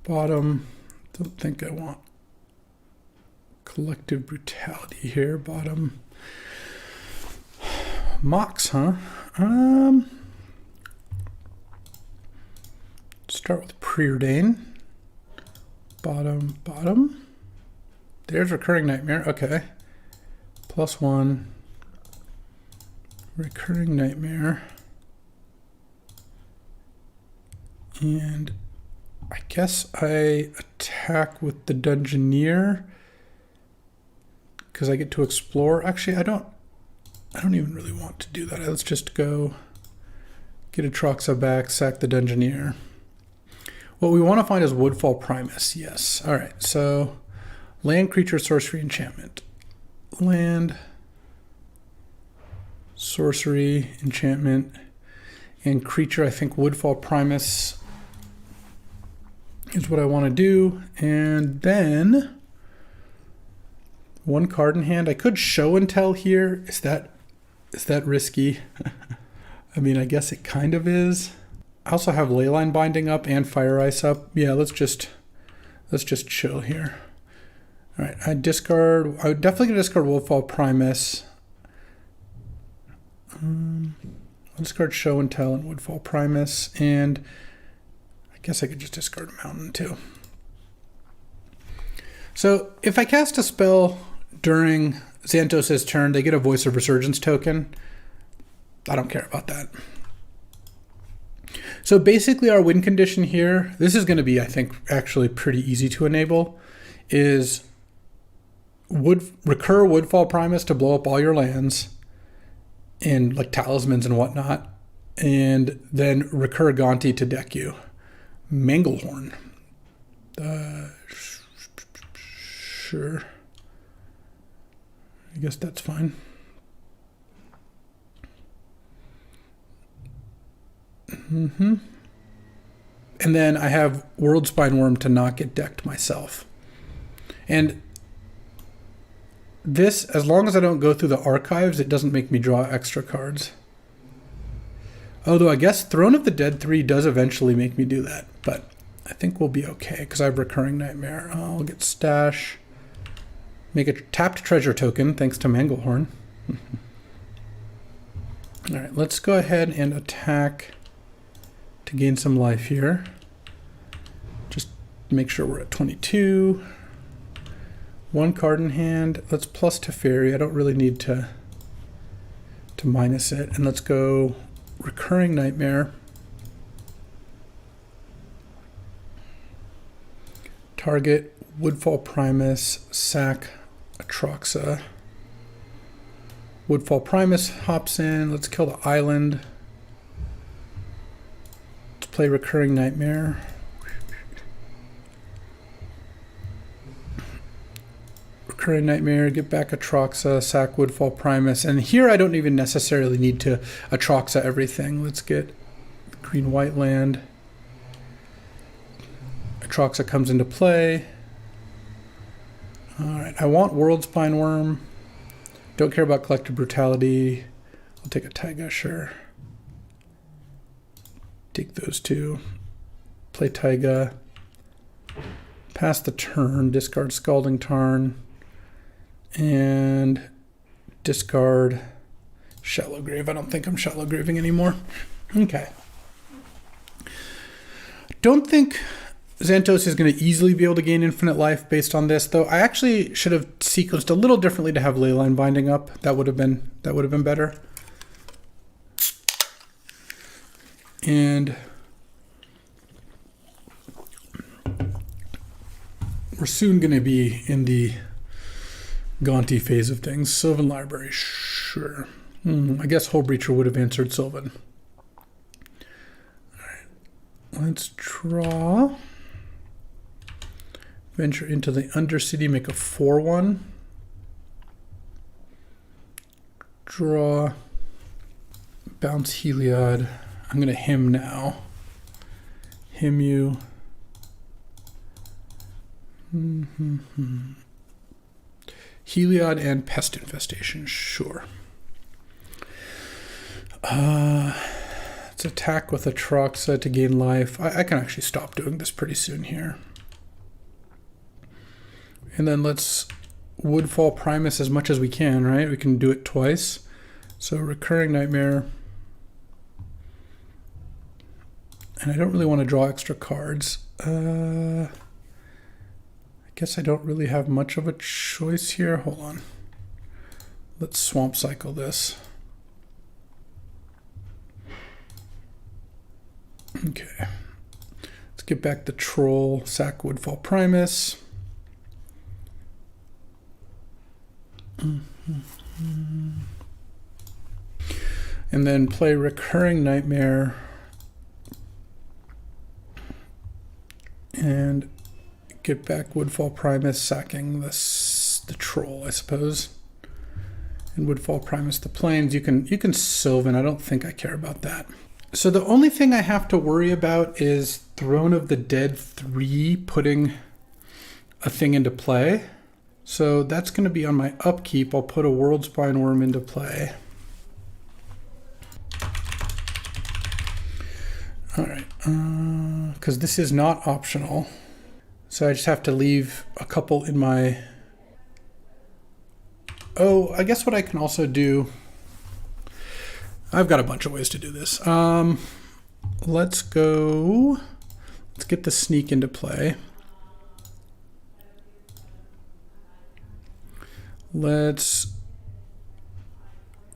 Bottom, don't think I want Collective Brutality here. Bottom. Mox, huh? Start with Preordain. Bottom. There's Recurring Nightmare. Okay. +1. Recurring Nightmare. And I guess I attack with the Dungeoneer because I get to explore. Actually, I don't even really want to do that. Let's just go get Atraxa back, sack the Dungeoneer. What we want to find is Woodfall Primus. Yes. All right. So land, creature, sorcery, enchantment. Land, sorcery, enchantment, and creature. I think Woodfall Primus is what I want to do. And then one card in hand. I could show and tell here. Is that risky? I mean, I guess it kind of is. I also have Leyline Binding up and Fire Ice up. Yeah, let's just chill here. All right, I'm definitely gonna discard Woodfall Primus. I'll discard Show and Tell and Woodfall Primus, and I guess I could just discard Mountain too. So if I cast a spell during Xantos' turn, they get a Voice of Resurgence token. I don't care about that. So basically our win condition here, this is going to be, I think, actually pretty easy to enable, is recur Woodfall Primus to blow up all your lands and like talismans and whatnot, and then recur Gonti to deck you. Manglehorn. Sure. I guess that's fine. And then I have World Spineworm to not get decked myself. And this, as long as I don't go through the archives, it doesn't make me draw extra cards. Although I guess Throne of the Dead 3 does eventually make me do that. But I think we'll be okay because I have Recurring Nightmare. I'll get Stash. Make a tapped treasure token thanks to Manglehorn. All right, let's go ahead and attack to gain some life here. Just make sure we're at 22. One card in hand. Let's plus Teferi. I don't really need to minus it. And let's go Recurring Nightmare. Target Woodfall Primus, sack Atraxa. Woodfall Primus hops in. Let's kill the island. Let's play Recurring Nightmare. Recurring Nightmare, get back Atraxa, sack Woodfall Primus. And here I don't even necessarily need to Atraxa everything. Let's get green-white land. Atraxa comes into play. All right, I want World Spineworm. Don't care about Collective Brutality. I'll take a Taiga, sure. Take those two. Play Taiga. Pass the turn. Discard Scalding Tarn. And discard Shallow Grave. I don't think I'm Shallow Graving anymore. Okay. Don't think Xantos is going to easily be able to gain infinite life based on this, though. I actually should have sequenced a little differently to have Leyline Binding up. That would have been better. And we're soon going to be in the Gonti phase of things. Sylvan Library, sure. I guess Hull Breacher would have answered Sylvan. All right, let's draw. Venture into the Undercity, make a 4/1. Draw. Bounce Heliod. I'm going to him now. Him you. Heliod and Pest Infestation, sure. Let's attack with Atroxa to gain life. I can actually stop doing this pretty soon here. And then let's Woodfall Primus as much as we can, right? We can do it twice. So Recurring Nightmare. And I don't really want to draw extra cards. I guess I don't really have much of a choice here. Hold on. Let's Swamp Cycle this. Okay. Let's get back the Troll, sack Woodfall Primus. And then play Recurring Nightmare. And get back Woodfall Primus, sacking the Troll, I suppose. And Woodfall Primus the Plains. You can Sylvan. I don't think I care about that. So the only thing I have to worry about is Throne of the Dead 3 putting a thing into play. So that's going to be on my upkeep. I'll put a Worldspine Worm into play. All right, because this is not optional. So I just have to leave a couple in my... Oh, I guess what I can also do... I've got a bunch of ways to do this. Let's get the Sneak into play. Let's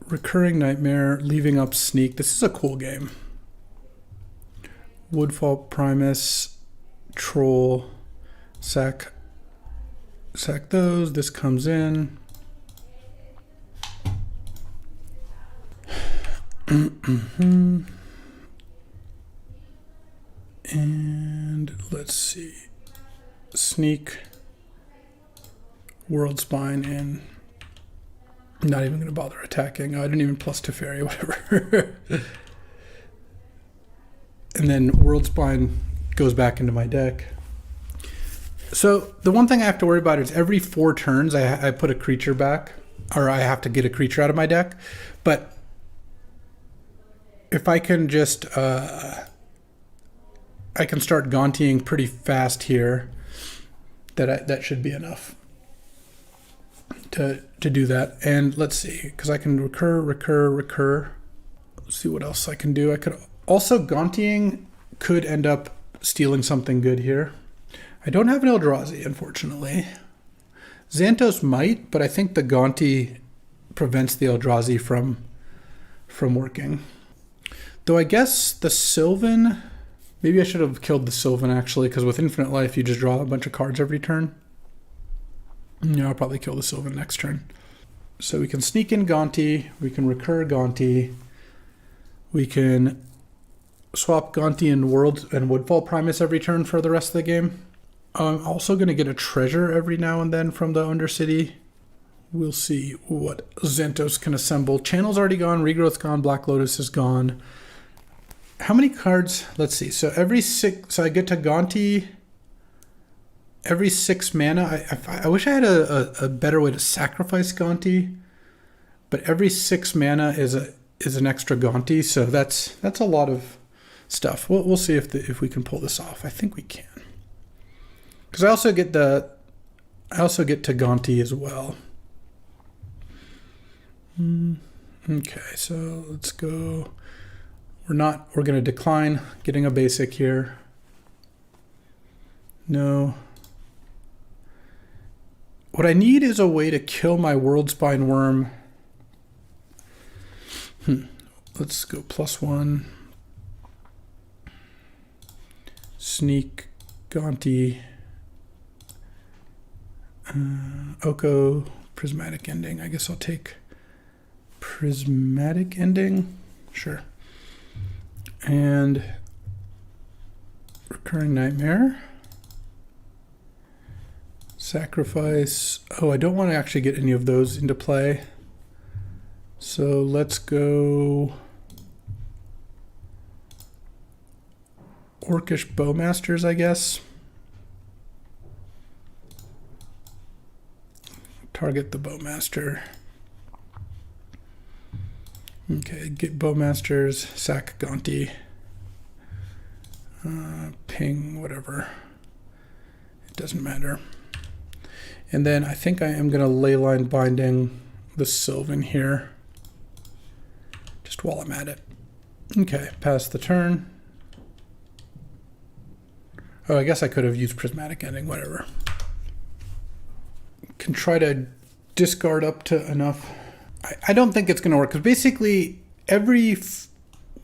Recurring Nightmare, leaving up Sneak. This is a cool game. Woodfall Primus, Troll, sack those. This comes in. And let's see. Sneak, Worldspine, and I'm not even going to bother attacking. I didn't even plus Teferi, whatever. And then Worldspine goes back into my deck. So the one thing I have to worry about is every 4 turns I put a creature back, or I have to get a creature out of my deck. But if I can just, I can start Gontiing pretty fast here. That should be enough to do that. And let's see, because I can recur. Let's see what else I can do. I could also Gontiing could end up stealing something good here. I don't have an Eldrazi, unfortunately. Xantos might, but I think the Gonti prevents the Eldrazi from working. Though I guess the Sylvan, maybe I should have killed the Sylvan actually, because with Infinite Life you just draw a bunch of cards every turn. Yeah, I'll probably kill the Sylvan next turn. So we can sneak in Gonti, we can recur Gonti, we can swap Gonti and Woodfall Primus every turn for the rest of the game. I'm also going to get a treasure every now and then from the Undercity. We'll see what Xantos can assemble. Channel's already gone, Regrowth's gone, Black Lotus is gone. How many cards? Let's see. So I get to Gonti every 6 mana. I wish I had a better way to sacrifice Gonti. but every 6 mana is an extra Gonti, so that's a lot of stuff. We'll see if we can pull this off. I think we can, because I also get to Gonti as well. Okay, so let's go. We're going to decline getting a basic here. No. What I need is a way to kill my Worldspine Worm. Let's go +1. Sneak, Gonti, Oko, Prismatic Ending. I guess I'll take Prismatic Ending. Sure. And Recurring Nightmare. Sacrifice. Oh, I don't want to actually get any of those into play. So let's go Orcish Bowmasters, I guess. Target the Bowmaster. Okay, get Bowmasters, sack Gonti, ping, whatever. It doesn't matter. And then I think I am going to Leyline Binding the Sylvan here, just while I'm at it. Okay, pass the turn. Oh, I guess I could have used Prismatic Ending, whatever. Can try to discard up to enough. I don't think it's going to work, because basically every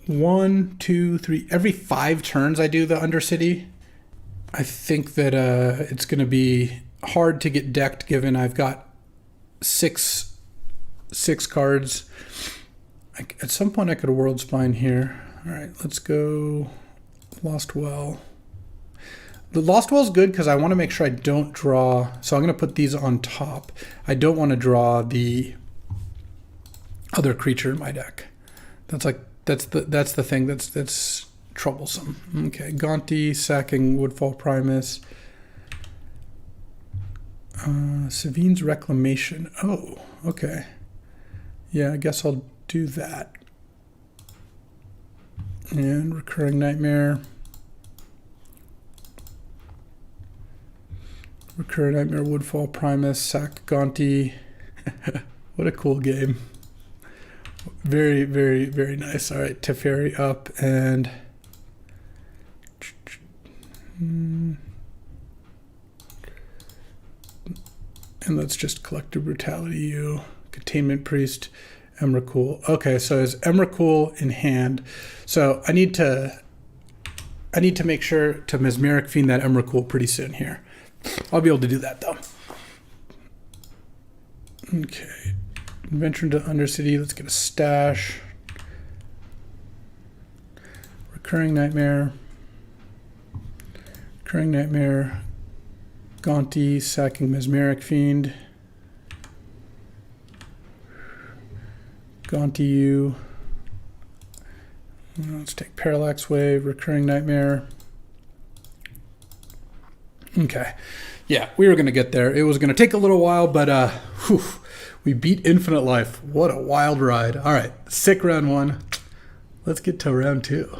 1, 2, 3, every 5 turns I do the Undercity, I think that it's going to be hard to get decked, given I've got six cards. At some point I could have Worldspine here. All right, let's go Lost Well. The Lost Well is good because I want to make sure I don't draw. So I'm going to put these on top. I don't want to draw the other creature in my deck. That's the thing that's troublesome. Okay, Gonti, sacking Woodfall Primus. Savine's Reclamation. Oh, okay. Yeah, I guess I'll do that. And Recurring Nightmare. Recurring Nightmare, Woodfall Primus, sack Gonti. What a cool game. Very, very, very nice. All right, Teferi up and... And let's just Collective Brutality you. Containment Priest, Emrakul. Okay, so is Emrakul in hand. So I need to make sure to Mesmeric Fiend that Emrakul pretty soon here. I'll be able to do that though. Okay. Venture into Undercity. Let's get a stash. Recurring Nightmare. Recurring Nightmare. Gonti, sacking Mesmeric Fiend. Gonti you. Let's take Parallax Wave, Recurring Nightmare. Okay. Yeah, we were going to get there. It was going to take a little while, but whew, we beat Infinite Life. What a wild ride. All right, sick round 1. Let's get to round 2.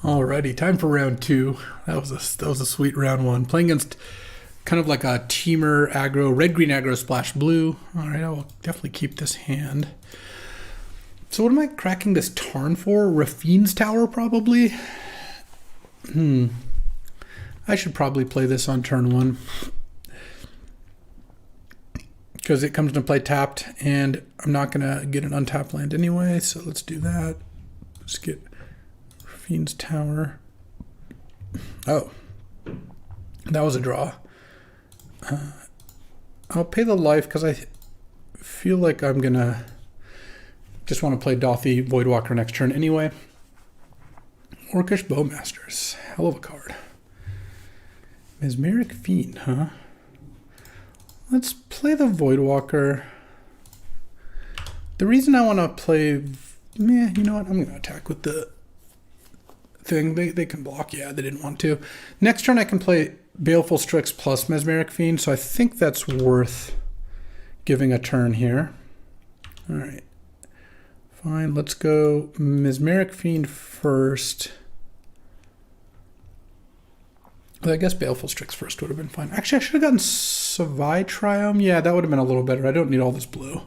Alrighty, time for round 2. That was a sweet round 1. Playing against kind of like a teamer aggro, red-green aggro splash blue. All right, I will definitely keep this hand. So what am I cracking this Tarn for? Rafine's Tower, probably? I should probably play this on turn 1. Because it comes into play tapped, and I'm not going to get an untapped land anyway, so let's do that. Let's get Rafine's Tower. Oh. That was a draw. I'll pay the life because I feel like I'm going to just want to play Dothy Voidwalker next turn anyway. Orcish Bowmasters. Hell of a card. Mesmeric Fiend, huh? Let's play the Voidwalker. The reason I want to play... you know what? I'm going to attack with the thing. They can block. Yeah, they didn't want to. Next turn I can play Baleful Strix plus Mesmeric Fiend, so I think that's worth giving a turn here. All right. Fine, let's go Mesmeric Fiend first. I guess Baleful Strix first would have been fine. Actually, I should have gotten Savai Triome. Yeah, that would have been a little better. I don't need all this blue.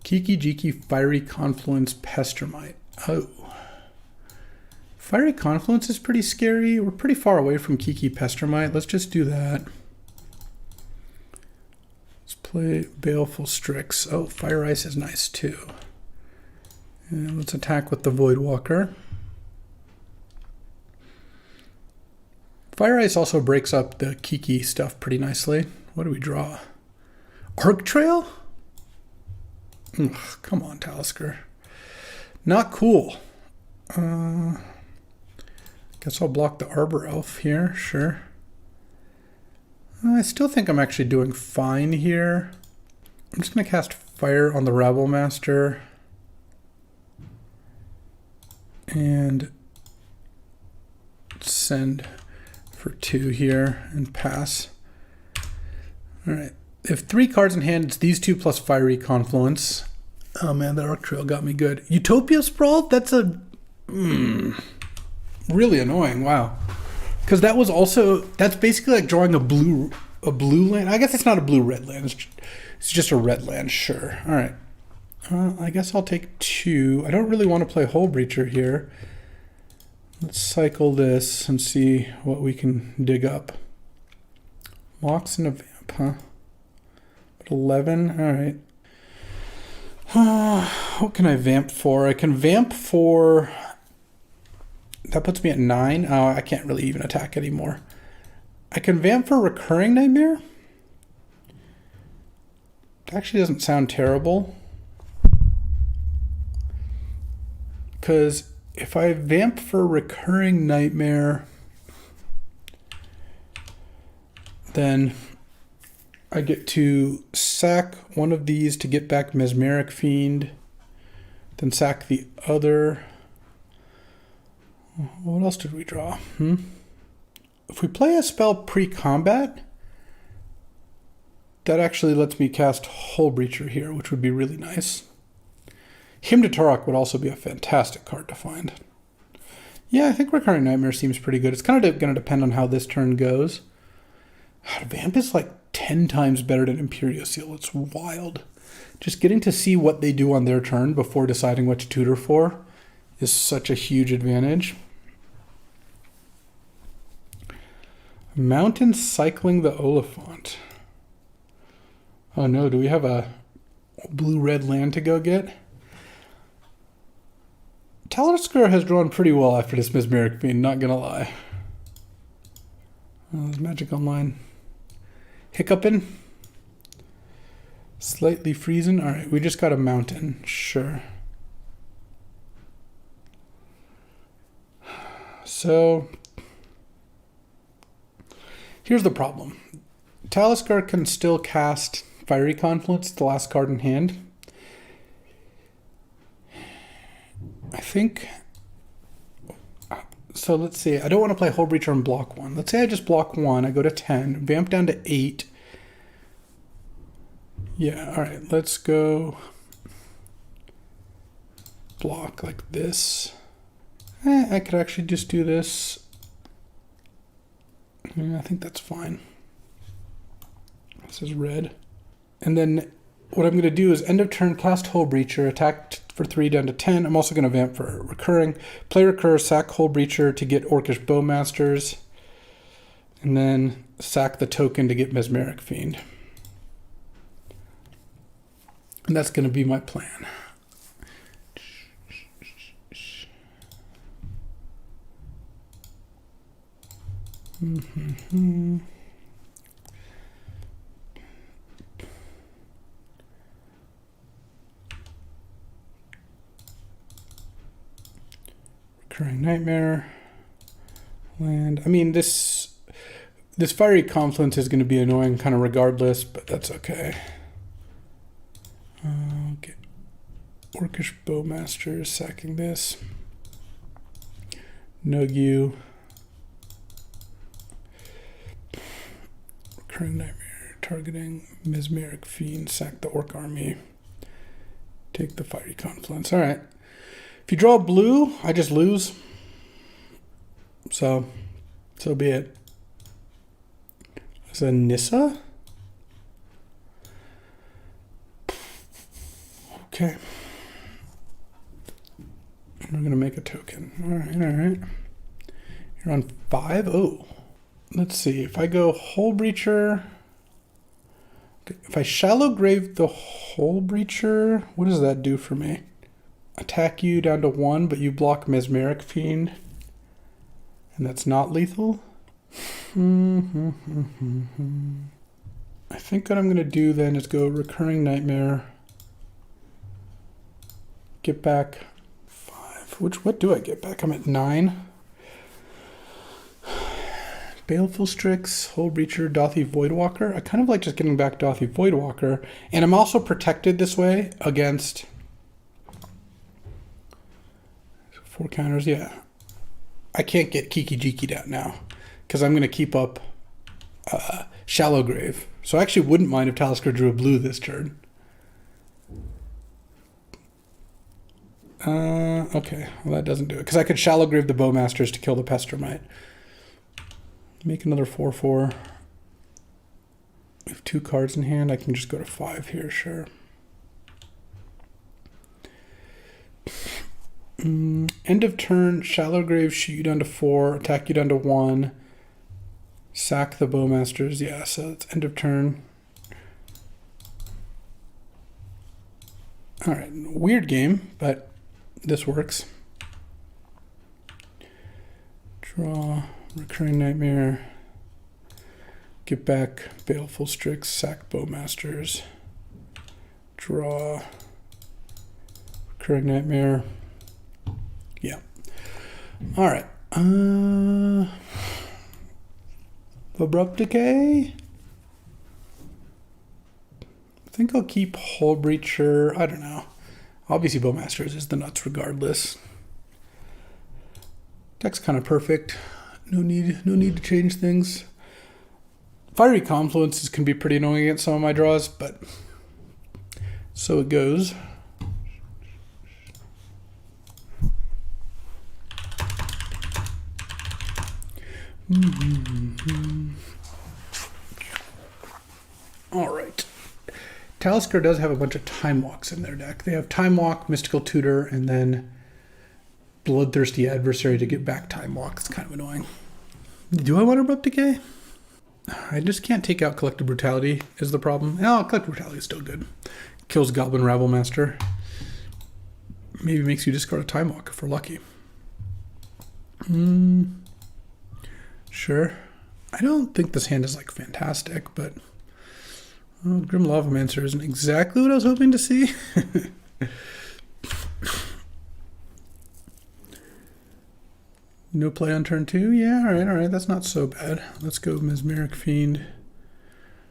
Kiki Jiki, Fiery Confluence, Pestermite. Oh. Fiery Confluence is pretty scary. We're pretty far away from Kiki Pestermite. Let's just do that. Let's play Baleful Strix. Oh, Fire Ice is nice too. And let's attack with the Voidwalker. Fire Ice also breaks up the Kiki stuff pretty nicely. What do we draw? Arc Trail? Ugh, come on, Talisker. Not cool. Guess I'll block the Arbor Elf here, sure. I still think I'm actually doing fine here. I'm just going to cast Fire on the Rabble Master. And send for 2 here and pass. All right. If 3 cards in hand, it's these 2 plus Fiery Confluence. Oh man, that Arc Trail got me good. Utopia Sprawl? That's a... really annoying, wow. Because that was also... That's basically like drawing a blue land. I guess it's not a blue-red land. It's just a red land, sure. All right. I guess I'll take 2. I don't really want to play Hull Breacher here. Let's cycle this and see what we can dig up. Mox and a Vamp, huh? But 11, all right. What can I Vamp for? I can Vamp for... That puts me at 9. Oh, I can't really even attack anymore. I can Vamp for Recurring Nightmare. That actually doesn't sound terrible. Because if I Vamp for Recurring Nightmare, then I get to sack one of these to get back Mesmeric Fiend, then sack the other. What else did we draw? If we play a spell pre-combat, that actually lets me cast Hull Breacher here, which would be really nice. Hymn to Turok would also be a fantastic card to find. Yeah, I think Recurring Nightmare seems pretty good. It's kind of going to depend on how this turn goes. Vamp is like 10 times better than Imperio Seal. It's wild. Just getting to see what they do on their turn before deciding what to tutor for is such a huge advantage. Mountain Cycling the Oliphant. Oh no, do we have a blue-red land to go get? Talisker has drawn pretty well after this Mesmeric Fiend, not gonna lie. There's Magic Online. Hiccupin. Slightly freezing. Alright, we just got a mountain. Sure. So, here's the problem. Talisker can still cast Fiery Confluence, the last card in hand. I think... So let's see. I don't want to play Hull Breacher and block 1. Let's say I just block 1. I go to 10. Vamp down to 8. Yeah, alright. Let's go block like this. I could actually just do this. Yeah, I think that's fine. This is red. And then what I'm going to do is end of turn, cast Hull Breacher, attack for 3 down to 10. I'm also going to Vamp for Recurring. Play Recur, sack Hull Breacher to get Orcish Bowmasters. And then sack the token to get Mesmeric Fiend. And that's going to be my plan. Recurring Nightmare. Land. I mean, this Fiery Confluence is going to be annoying kind of regardless, but that's okay. Okay. Orcish Bowmaster, sacking this. Nugyu. Recurring Nightmare, targeting Mesmeric Fiend, sack the Orc Army. Take the Fiery Confluence. All right. If you draw blue, I just lose. So be it. Is it Nissa? Okay. We're going to make a token. All right. You're on 5. Oh. Let's see. If I go Hole Breacher... If I Shallow Grave the Hole Breacher, what does that do for me? Attack you down to 1, but you block Mesmeric Fiend. And that's not lethal? I think what I'm going to do then is go Recurring Nightmare. Get back 5. What do I get back? I'm at 9. Baleful Strix, Hole Breacher, Dothy Voidwalker. I kind of like just getting back Dothy Voidwalker. And I'm also protected this way against 4 counters. Yeah. I can't get Kiki Jiki'd out now because I'm going to keep up Shallow Grave. So I actually wouldn't mind if Talisker drew a blue this turn. Okay. Well, that doesn't do it because I could Shallow Grave the Bowmasters to kill the Pestermite. Make another 4/4. We have 2 cards in hand. I can just go to 5 here, sure. End of turn, Shallow Grave, shoot you down to 4, attack you down to 1, sack the Bowmasters. Yeah, so it's end of turn. All right, weird game, but this works. Draw. Recurring Nightmare, get back Baleful Strix, sack Bowmasters, draw, Recurring Nightmare. Yeah. All right. Abrupt Decay. I think I'll keep Hole Breacher. I don't know. Obviously, Bowmasters is the nuts regardless. Deck's kind of perfect. No need to change things. Fiery Confluences can be pretty annoying against some of my draws, but so it goes. All right. Talisker does have a bunch of Time Walks in their deck. They have Time Walk, Mystical Tutor, and then Bloodthirsty Adversary to get back Time Walk. It's kind of annoying. Do I want Abrupt Decay? I just can't take out Collective Brutality is the problem. Oh, Collective Brutality is still good. Kills Goblin Rabblemaster. Maybe makes you discard a Time Walk if we're lucky. Sure. I don't think this hand is like fantastic, but Grim Lavamancer isn't exactly what I was hoping to see. No play on turn 2? Yeah, all right. That's not so bad. Let's go Mesmeric Fiend.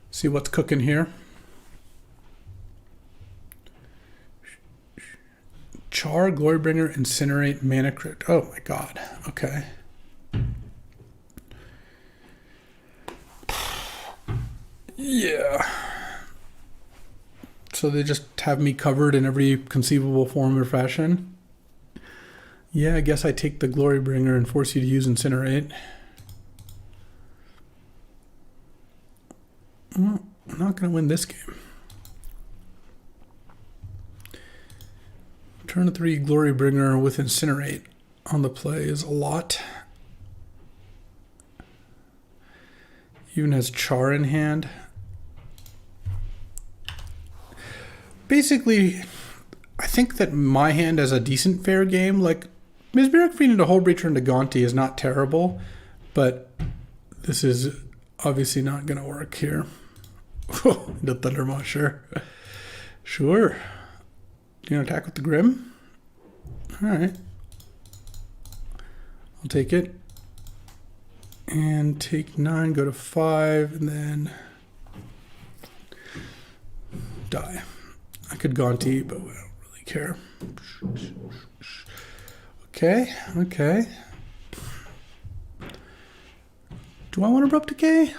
See what's cooking here. Char, Glorybringer, Incinerate, Mana Crypt. Oh my god. Okay. Yeah. So they just have me covered in every conceivable form or fashion. Yeah, I guess I take the Glorybringer and force you to use Incinerate. Well, I'm not going to win this game. Turn 3 Glorybringer with Incinerate on the play is a lot. Even has Char in hand. Basically, I think that my hand has a decent fair game. Like, Mesmeric Fiend into Hole Breacher into Gaunty is not terrible, but this is obviously not going to work here. The Thundermaw, sure. Sure. You want to attack with the Grim? All right. I'll take it. And take 9, go to 5, and then die. I could Gaunty, but I don't really care. Okay. Do I want Abrupt Decay?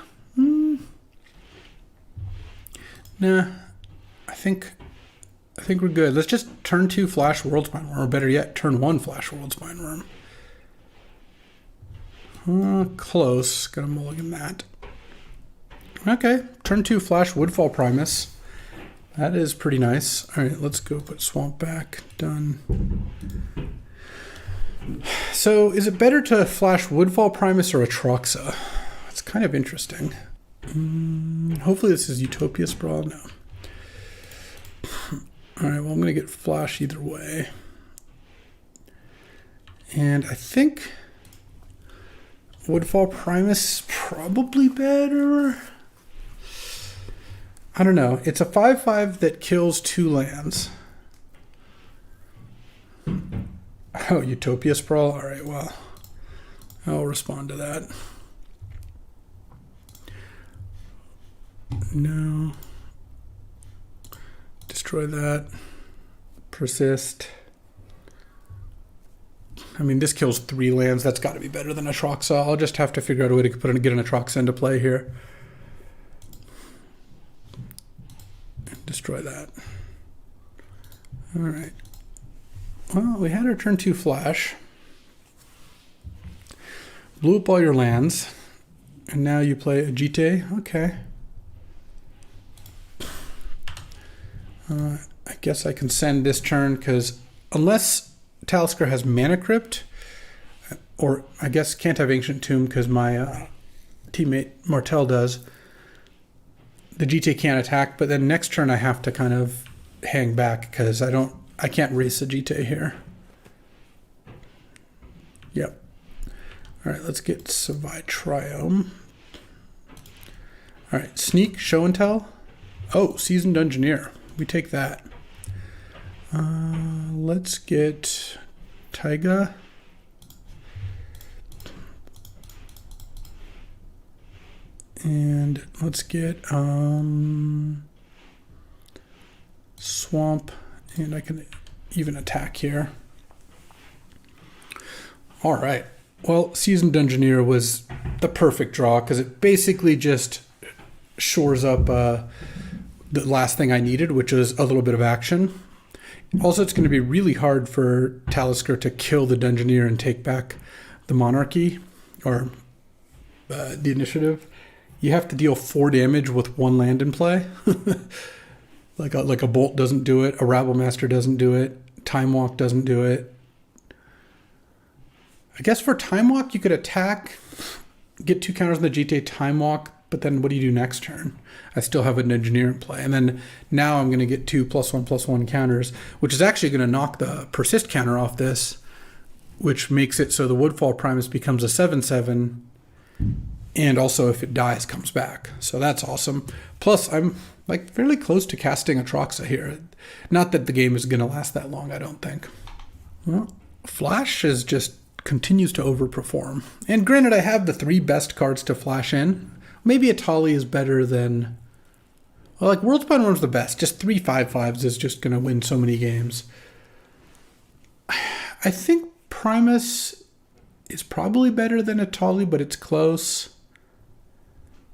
Nah. I think think we're good. Let's just turn 2 flash Worldspine Worm, or better yet, turn 1 flash Worldspine Worm. Close. Gonna mulligan that. Okay, turn 2 flash Woodfall Primus. That is pretty nice. All right, let's go put Swamp back. Done. So is it better to flash Woodfall Primus or Atroxa? It's kind of interesting. Hopefully this is Utopia Sprawl. No. All right, well, I'm going to get flash either way. And I think Woodfall Primus is probably better. I don't know. It's a 5/5 that kills 2 lands. Oh, Utopia Sprawl? All right, well, I'll respond to that. No. Destroy that. Persist. I mean, this kills 3 lands. That's got to be better than Atroxa. I'll just have to figure out a way to get an Atroxa into play here. Destroy that. All right. Well, we had our turn 2 flash. Blew up all your lands. And now you play Ajite. Okay. I guess I can send this turn because unless Talisker has Mana Crypt, or I guess can't have Ancient Tomb because my teammate Martel does, the GT can't attack, but then next turn I have to kind of hang back because I can't race a GT here. Yep. All right, let's get Savai Triome. All right, Sneak, Show and Tell. Oh, Seasoned Engineer. We take that. Let's get Taiga. And let's get Swamp, and I can even attack here. All right. Well, Seasoned Engineer was the perfect draw because it basically just shores up the last thing I needed, which was a little bit of action. Also, it's going to be really hard for Talisker to kill the Dungeoneer and take back the Monarchy or the Initiative. You have to deal 4 damage with 1 land in play. like a Bolt doesn't do it, a Rabblemaster doesn't do it, Time Walk doesn't do it. I guess for Time Walk, you could attack, get 2 counters on the GTA Time Walk, but then what do you do next turn? I still have an Engineer in play. And then now I'm going to get 2 +1/+1 counters, which is actually going to knock the Persist counter off this, which makes it so the Woodfall Primus becomes a 7/7. And also, if it dies, comes back. So that's awesome. Plus, I'm like fairly close to casting Atroxa here. Not that the game is going to last that long, I don't think. Well, Flash is just continues to overperform. And granted, I have the 3 best cards to flash in. Maybe Atali is better than... Well, like Worldspine Worm's the best. Just 3 5/5s is just going to win so many games. I think Primus is probably better than Atali, but it's close.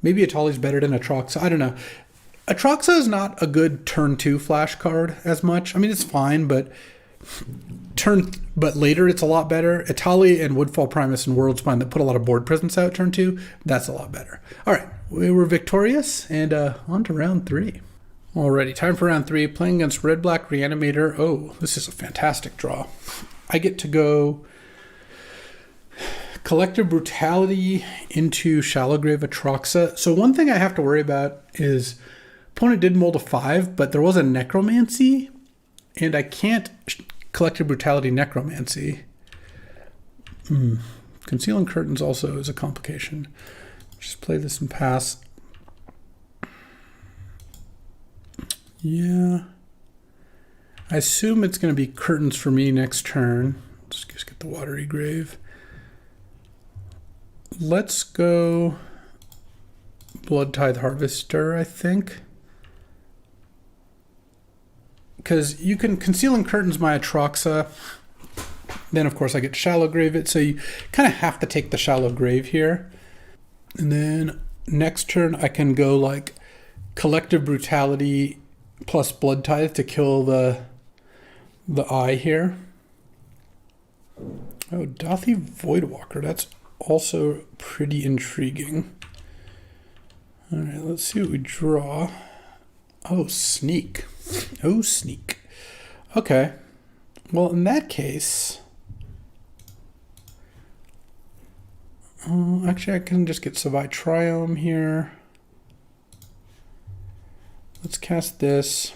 Maybe Atali's better than Atroxa. I don't know. Atroxa is not a good turn 2 flash card as much. I mean, it's fine, but later it's a lot better. Atali and Woodfall Primus and Worldspine that put a lot of board presence out turn 2, that's a lot better. All right, we were victorious, and on to round 3. Alrighty, time for round 3. Playing against Red Black Reanimator. Oh, this is a fantastic draw. I get to go Collective Brutality into Shallowgrave Atroxa. So one thing I have to worry about is opponent did mold a 5, but there was a Necromancy, and I can't Collective Brutality Necromancy. Concealing Curtains also is a complication. Just play this and pass. Yeah. I assume it's going to be Curtains for me next turn. Let's just get the Watery Grave. Let's go Blood Tithe Harvester, I think. Because you can Concealing Curtains my Atroxa. Then, of course, I get Shallow Grave it. So you kind of have to take the Shallow Grave here. And then next turn, I can go like Collective Brutality plus Blood Tithe to kill the eye here. Oh, Dothy Voidwalker. That's also pretty intriguing. All right, let's see what we draw. Oh, Sneak. Oh, Sneak. Okay. Well, in that case... actually, I can just get Savai Triome here. Let's cast this.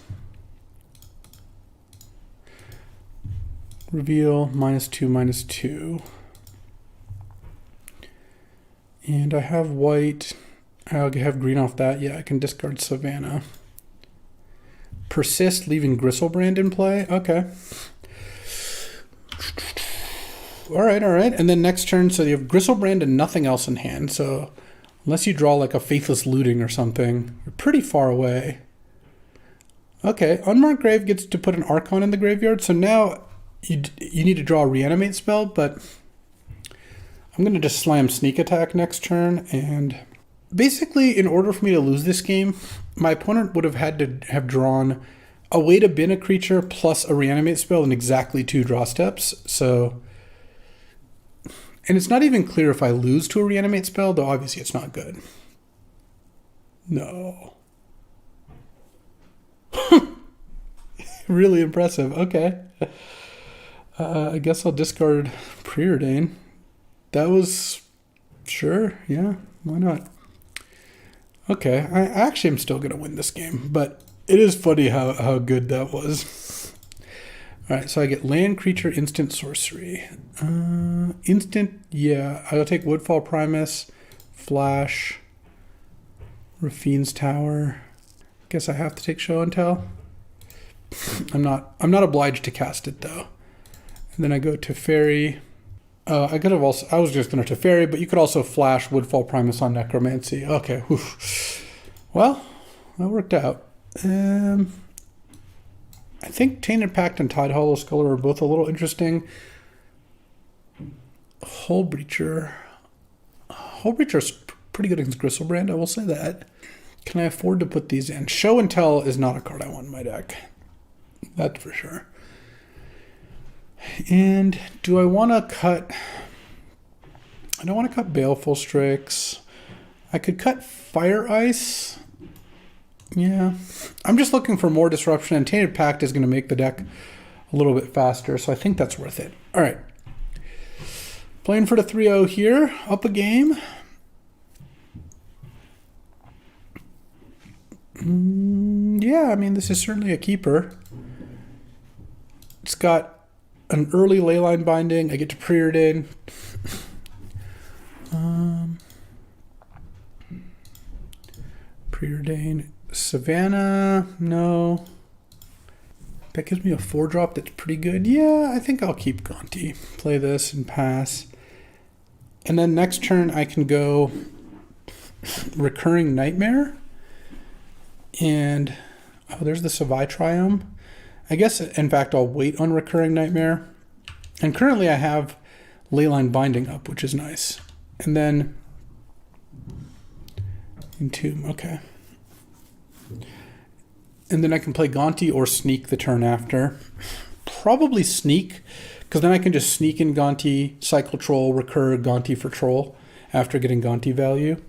Reveal -2/-2. And I have white. I'll have green off that. Yeah, I can discard Savannah. Persist, leaving Gristlebrand in play. Okay. All right. And then next turn, so you have Gristlebrand and nothing else in hand. So unless you draw like a Faithless Looting or something, you're pretty far away. Okay, Unmarked Grave gets to put an Archon in the graveyard. So now you need to draw a Reanimate spell, but I'm going to just slam Sneak Attack next turn. And basically, in order for me to lose this game, my opponent would have had to have drawn a way to bin a creature plus a Reanimate spell in exactly 2 draw steps. So, and it's not even clear if I lose to a Reanimate spell, though obviously it's not good. No. Really impressive. Okay. I guess I'll discard Preordain. That was... Sure, yeah, why not? Okay, I actually am still going to win this game, but it is funny how good that was. All right, so I get land, creature, instant, sorcery. Instant, yeah, I'll take Woodfall Primus, Flash, Rafine's Tower. Guess I have to take Show and Tell. I'm not obliged to cast it though. And then I go to Teferi. I could have also, I was just going to Teferi, but you could also flash Woodfall Primus on Necromancy. Okay, whew. Well, that worked out. I think Tainted Pact and Tide Hollow Sculler are both a little interesting. Hullbreacher. Hullbreacher's pretty good against Gristlebrand, I will say that. Can I afford to put these in? Show and Tell is not a card I want in my deck. That's for sure. And do I want to cut... I don't want to cut Baleful Strix. I could cut Fire Ice. Yeah. I'm just looking for more disruption, and Tainted Pact is going to make the deck a little bit faster, so I think that's worth it. All right. Playing for the 3-0 here. Up a game. Yeah, I mean, this is certainly a keeper. It's got an early Leyline Binding. I get to Preordain. Preordain. Savannah, no. That gives me a 4-drop that's pretty good. Yeah, I think I'll keep Gonti. Play this and pass. And then next turn I can go Recurring Nightmare. And, oh, there's the Savai Triome. I guess, in fact, I'll wait on Recurring Nightmare. And currently I have Leyline Binding up, which is nice. And then Entomb, okay. And then I can play Gonti or Sneak the turn after. Probably Sneak, because then I can just sneak in Gonti, cycle Troll, recur Gonti for Troll after getting Gonti value.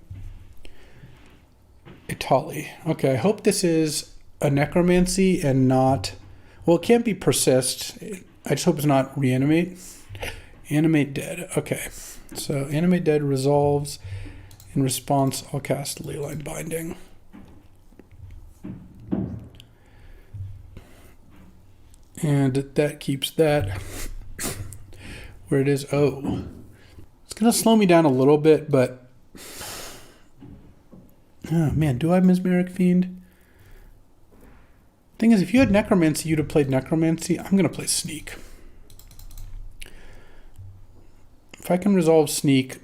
Itali. Okay, I hope this is a Necromancy and not... Well, it can't be Persist. I just hope it's not Reanimate. Animate Dead. Okay, so Animate Dead resolves. In response, I'll cast Leyline Binding. And that keeps that where it is. Oh, it's going to slow me down a little bit, but... Oh, man, do I have Mesmeric Fiend? Thing is, if you had Necromancy, you'd have played Necromancy. I'm going to play Sneak. If I can resolve Sneak,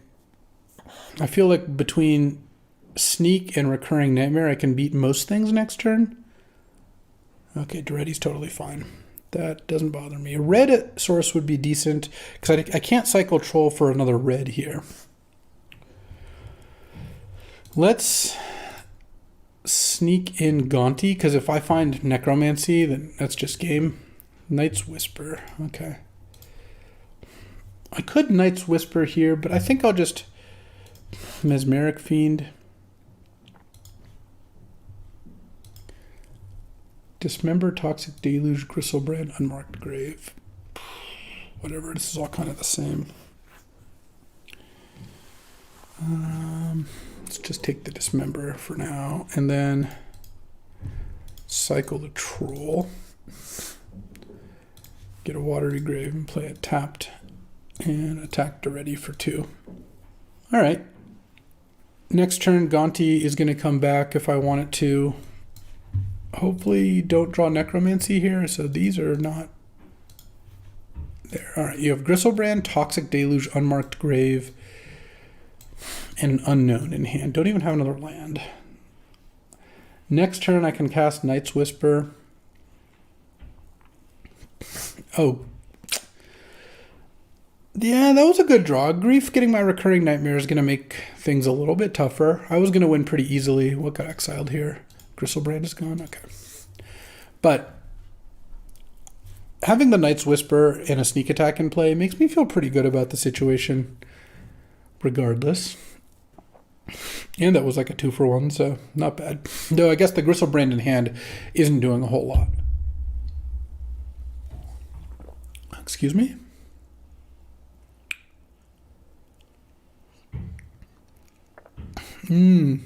I feel like between Sneak and Recurring Nightmare, I can beat most things next turn. Okay, Duretti's totally fine. That doesn't bother me. A red source would be decent, because I can't cycle Troll for another red here. Let's sneak in Gaunty, because if I find Necromancy, then that's just game. Night's Whisper. Okay. I could Night's Whisper here, but I think I'll just Mesmeric Fiend. Dismember, Toxic Deluge, Gristlebrand, Unmarked Grave. Whatever, this is all kind of the same. Let's just take the Dismember for now, and then cycle the Troll. Get a Watery Grave and play it tapped, and attack to ready for 2. All right. Next turn, Gaunty is going to come back if I want it to. Hopefully don't draw Necromancy here, so these are not there. All right, you have Gristlebrand, Toxic Deluge, Unmarked Grave, and an Unknown in hand. Don't even have another land. Next turn, I can cast Night's Whisper. Oh. Yeah, that was a good draw. Grief getting my Recurring Nightmare is going to make things a little bit tougher. I was going to win pretty easily. What got exiled here? Gristlebrand is gone? Okay. But having the Night's Whisper and a sneak attack in play makes me feel pretty good about the situation regardless. And that was like a 2-for-1, so not bad. Though I guess the Gristlebrand in hand isn't doing a whole lot. Excuse me?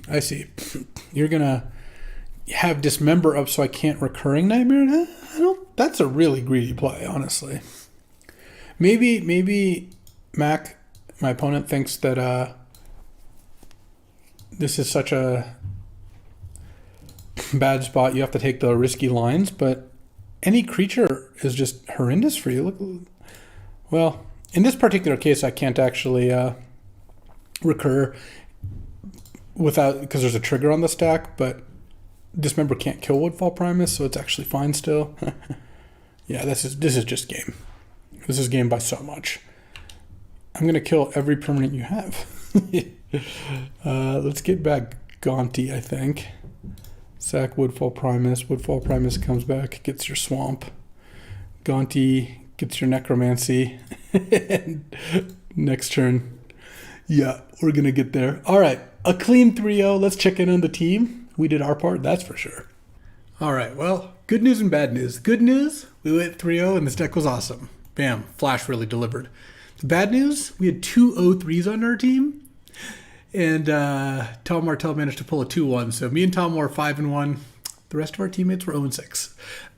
I see. You're going to have Dismember up so I can't Recurring Nightmare? That's a really greedy play, honestly. Maybe Mac, my opponent, thinks that this is such a bad spot. You have to take the risky lines, but any creature is just horrendous for you. Look, well, in this particular case, I can't actually recur without, because there's a trigger on the stack, but Dismember can't kill Woodfall Primus, so it's actually fine still. Yeah, this is just game. This is game by so much. I'm going to kill every permanent you have. Let's get back Gaunty, I think. Sack Woodfall Primus. Woodfall Primus comes back, gets your Swamp. Gaunty gets your Necromancy. Next turn. Yeah, we're going to get there. All right, a clean 3-0. Let's check in on the team. We did our part, that's for sure. All right, well, good news and bad news. Good news, we went 3-0 and this deck was awesome. Bam, Flash really delivered. The bad news, we had 2 0-3s on our team. And Tom Martell managed to pull a 2-1. So me and Tom were 5-1. The rest of our teammates were 0-6.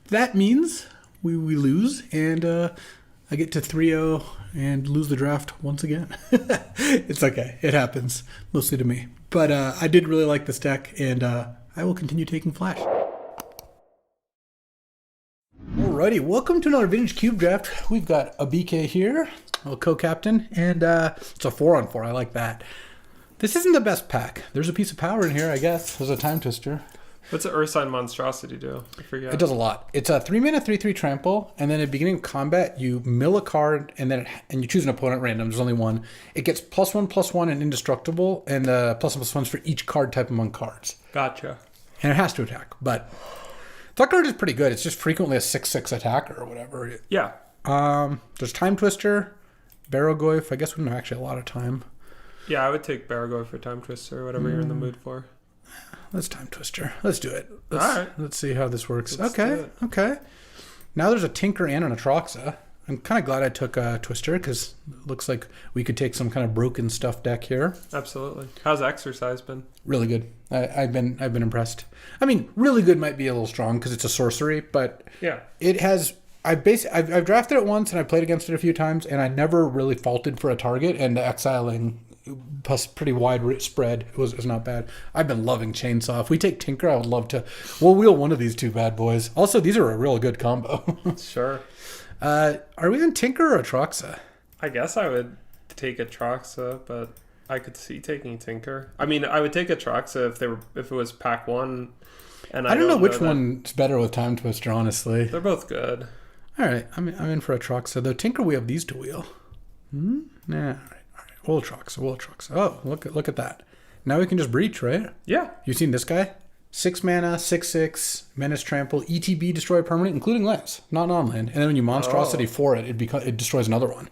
That means we lose, and I get to 3-0 and lose the draft once again. It's okay. It happens, mostly to me. But I did really like this deck, and I will continue taking Flash. Alrighty, welcome to another Vintage Cube Draft. We've got a BK here, a co-captain, and it's a 4-on-4. I like that. This isn't the best pack. There's a piece of power in here, I guess. There's a Time Twister. What's an Ursine Monstrosity do? I forget. It does a lot. It's a 3-mana 3/3 trample, and then at the beginning of combat, you mill a card, and you choose an opponent at random. There's only one. It gets +1/+1 and indestructible, and +1/+1s for each card type among cards. Gotcha. And it has to attack, but that card is pretty good. It's just frequently a 6/6 attacker or whatever. Yeah. There's Time Twister, Barrogoyf. I guess we don't have actually a lot of time. Yeah, I would take Barragoy for Time Twister or whatever you're in the mood for. Let's Time Twister. Let's do it. All right. Let's see how this works. Let's do it. Okay. Now there's a Tinker and an Atraxa. I'm kind of glad I took a Twister because it looks like we could take some kind of broken stuff deck here. Absolutely. How's Exercise been? Really good. I've been impressed. I mean, really good might be a little strong because it's a sorcery, but yeah, it has. I've drafted it once and I played against it a few times, and I never really faulted for a target, and the exiling plus pretty wide spread was not bad. I've been loving Chainsaw. If we take Tinker, I would love to. We'll wheel one of these two bad boys. Also, these are a real good combo. Sure. Are we in Tinker or Atraxa? I guess I would take Atraxa, but I could see taking Tinker. I mean, I would take Atraxa if it was pack 1. And I don't know which one's better with Time Twister, honestly. They're both good. All right, I'm in for Atraxa. Though Tinker, we have these to wheel. Nah, all right. We'll Atraxa. Oh, look at that. Now we can just breach, right? Yeah. You seen this guy? 6 mana, 6/6, Menace Trample, ETB, destroy a permanent, including lands, not non-land. And then when you Monstrosity for it, it destroys another one.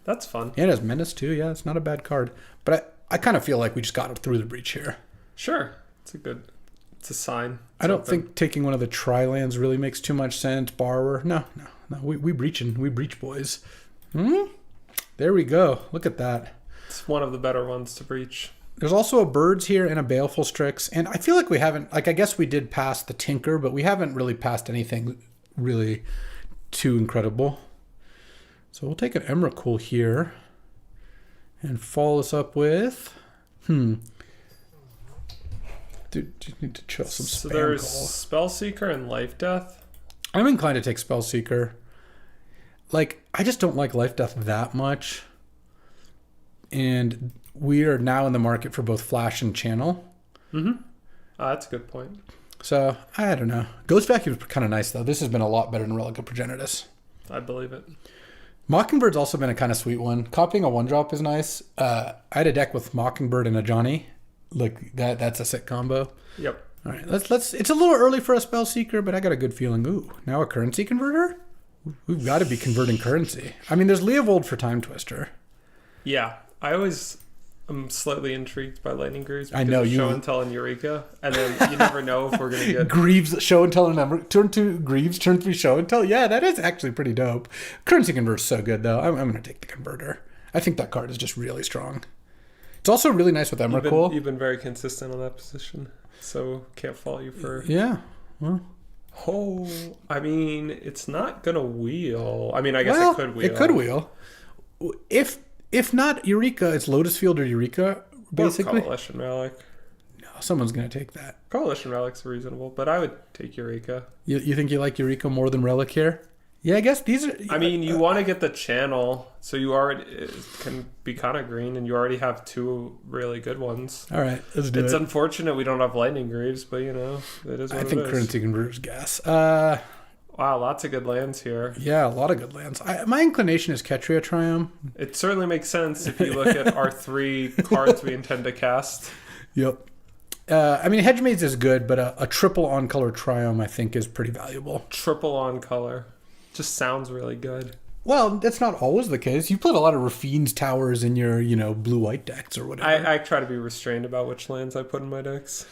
That's fun. Yeah, it has Menace too. Yeah, it's not a bad card. But I kind of feel like we just got through the breach here. Sure. It's a sign. I don't think taking one of the tri-lands really makes too much sense. Borrower. No. We breach, boys. There we go. Look at that. It's one of the better ones to breach. There's also a Birds here and a Baleful Strix. And I feel like we haven't, like, I guess we did pass the Tinker, but we haven't really passed anything really too incredible. So we'll take an Emrakul here and follow this up with, Dude, you need to chill some spam. So there's Spellseeker and Life Death. I'm inclined to take Spellseeker. Like, I just don't like Life Death that much. And we are now in the market for both Flash and Channel. That's a good point. So, I don't know. Ghost Vacuum is kind of nice, though. This has been a lot better than Relic of Progenitus. I believe it. Mockingbird's also been a kind of sweet one. Copying a 1-drop is nice. I had a deck with Mockingbird and a Johnny. Like, that's a sick combo. Yep. All right, let's. It's a little early for a Spellseeker, but I got a good feeling. Ooh, now a currency converter? We've got to be converting currency. I mean, there's Leovold for Time Twister. Yeah, I'm slightly intrigued by Lightning Greaves. I know you. you. Show and Tell and Eureka, and then you never know if we're gonna get Greaves, Show and Tell, and turn 2 Greaves, turn 3 Show and Tell. Yeah, that is actually pretty dope. Currency converter's so good though. I'm gonna take the converter. I think that card is just really strong. It's also really nice with Emrakul. You've been very consistent on that position, so can't fault you for. Yeah. Well. Oh, I mean, it's not gonna wheel. I mean, I guess it could wheel. It could wheel. If not Eureka, it's Lotus Field or Eureka, basically. Or Coalition Relic. No, someone's gonna take that. Coalition Relic's reasonable, but I would take Eureka. You think you like Eureka more than Relic here? Yeah, I guess these are... I mean, you want to get the channel, so you already can be kind of green, and you already have 2 really good ones. All right, let's do it. It's unfortunate we don't have Lightning Greaves, but, you know, it is what it is. I think Currency Converter's gas. Wow, lots of good lands here. Yeah, a lot of good lands. My inclination is Ketria Triumph. It certainly makes sense if you look at our 3 cards we intend to cast. Yep. I mean, Hedgemaids is good, but a triple on-color Triumph, I think, is pretty valuable. Triple on-color. Just sounds really good. Well, that's not always the case. You played a lot of Rafine's Towers in your, blue-white decks or whatever. I try to be restrained about which lands I put in my decks.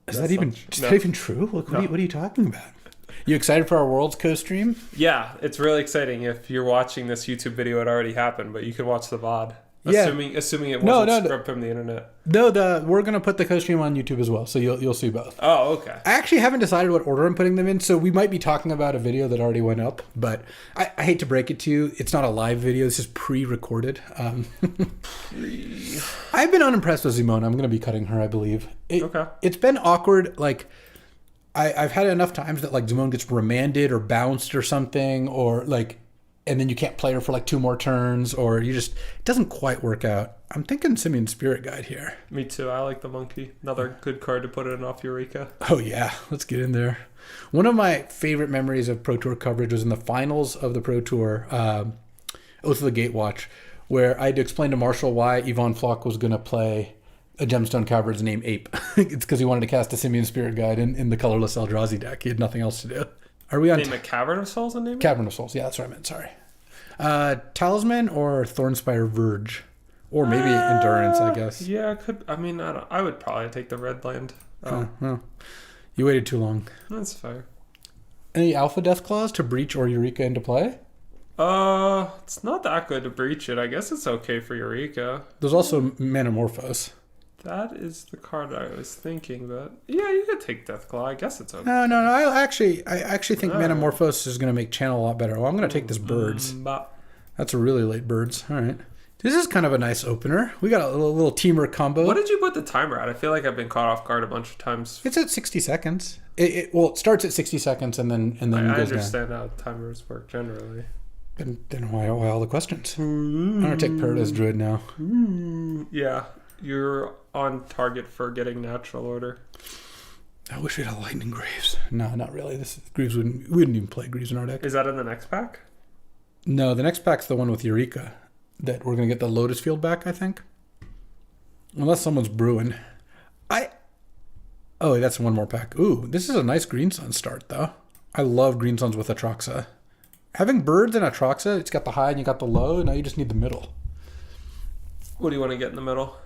Is that even true? Look, what are you talking about? You excited for our Worlds co-stream? Yeah, it's really exciting. If you're watching this YouTube video, it already happened, but you can watch the VOD. Yeah. Assuming it wasn't scrubbed from the internet. No, we're gonna put the co-stream on YouTube as well, so you'll see both. Oh, okay. I actually haven't decided what order I'm putting them in, so we might be talking about a video that already went up. But I hate to break it to you, it's not a live video. This is pre-recorded. I've been unimpressed with Zimona. I'm gonna be cutting her, I believe. Okay. It's been awkward. Like I've had enough times that like Zimona gets remanded or bounced or something, or like. And then you can't play her for like 2 more turns, or it doesn't quite work out. I'm thinking Simian Spirit Guide here. Me too. I like the monkey. Another good card to put in off Eureka. Oh yeah, let's get in there. One of my favorite memories of Pro Tour coverage was in the finals of the Pro Tour, Oath of the Gatewatch, where I had to explain to Marshall why Yvonne Flock was going to play a Gemstone Cavern's named Ape. It's because he wanted to cast a Simian Spirit Guide in the colorless Eldrazi deck. He had nothing else to do. Are we on name a Cavern of Souls and name it? Cavern of Souls? Yeah, that's what I meant. Sorry. Talisman or Thornspire Verge, or maybe Endurance, I guess. Yeah, it could. I mean, I would probably take the red land. You waited too long. That's fair. Any Alpha Death Claws to breach or Eureka into play? It's not that good to breach it. I guess it's okay for Eureka. There's also Manamorphose. That is the card I was thinking, but yeah, you could take Deathclaw. I guess it's okay. No. I actually think Manamorphose is going to make Channel a lot better. Well, I'm going to take this Birds. That's a really late Birds. All right. This is kind of a nice opener. We got a little teamer combo. What did you put the timer at? I feel like I've been caught off guard a bunch of times. It's at 60 seconds. It starts at 60 seconds and then goes down. I understand how timers work generally. Then why all the questions? I'm going to take Paradise Druid now. Yeah. You're on target for getting Natural Order. I wish we had a Lightning Greaves. No, not really. We wouldn't even play Greaves in our deck. Is that in the next pack? No, the next pack's the one with Eureka. That we're going to get the Lotus Field back, I think. Unless someone's brewing. Oh, that's one more pack. Ooh, this is a nice Green Sun start, though. I love Green Suns with Atroxa. Having birds in Atroxa, it's got the high and you got the low. Now you just need the middle. What do you want to get in the middle?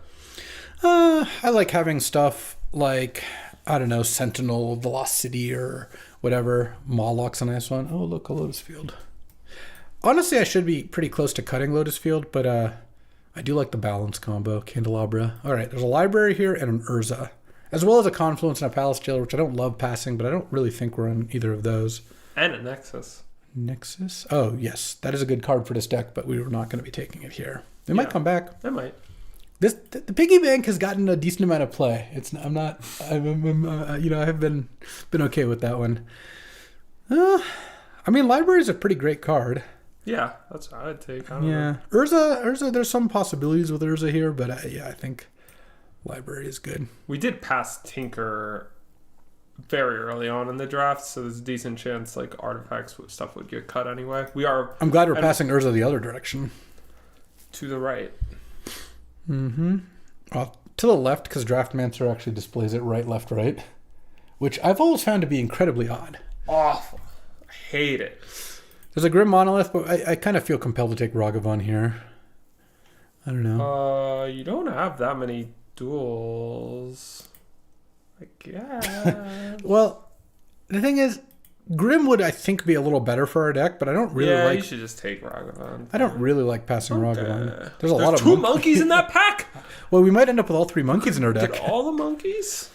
I like having stuff like, I don't know, Sentinel, Velocity, or whatever. Moloch's a nice one. Oh, look, a Lotus Field. Honestly, I should be pretty close to cutting Lotus Field, but I do like the balance combo. Candelabra. All right, there's a library here and an Urza, as well as a Confluence and a Palace Jailer, which I don't love passing, but I don't really think we're on either of those. And a Nexus. Nexus? Oh, yes. That is a good card for this deck, but we were not going to be taking it here. They might come back. They might. The piggy bank has gotten a decent amount of play. I have been okay with that one. I mean, Library is a pretty great card. Yeah, that's what I would take. I don't know. Urza, there's some possibilities with Urza here, but I think Library is good. We did pass Tinker very early on in the draft, so there's a decent chance like artifacts stuff would get cut anyway. I'm glad we're passing Urza the other direction. To the right. Mm-hmm. Well, to the left, because Draftmancer actually displays it right, left, right, which I've always found to be incredibly odd. Awful. I hate it. There's a Grim Monolith, but I kind of feel compelled to take Ragavan here. I don't know. You don't have that many duels, I guess. Well, the thing is, Grim would, I think, be a little better for our deck, but I don't really like... you should just take Ragavan. I don't really like passing Ragavan. There's a lot of two monkeys in that pack! Well, we might end up with all three monkeys in our deck. Get all the monkeys?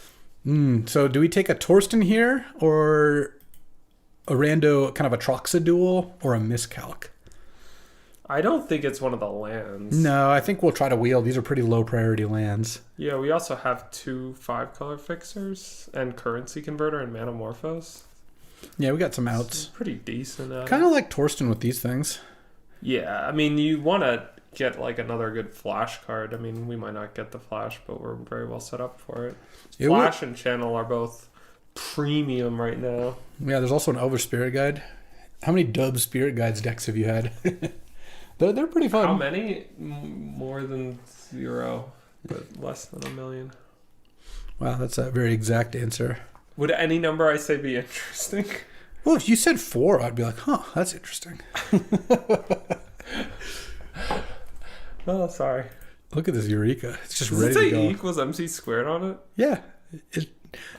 So do we take a Torsten here, or a rando kind of a Troxa duel, or a Miscalc? I don't think it's one of the lands. No, I think we'll try to wheel. These are pretty low priority lands. Yeah, we also have 2 5-color fixers, and Currency Converter, and Manamorphose. Yeah, we got some outs. It's pretty decent. Kind of like Torsten with these things. Yeah, I mean, you want to get like another good flash card. I mean, we might not get the flash, but we're very well set up for it. Flash and Channel are both premium right now. Yeah, there's also an Elvish Spirit Guide. How many Dub Spirit Guides decks have you had? they're pretty fun. How many? More than 0, but less than 1 million. Wow, that's a very exact answer. Would any number I say be interesting? Well, if you said 4, I'd be like, huh, that's interesting. Oh, sorry. Look at this Eureka. It's just Does ready it say to go. E equals MC squared on it? Yeah.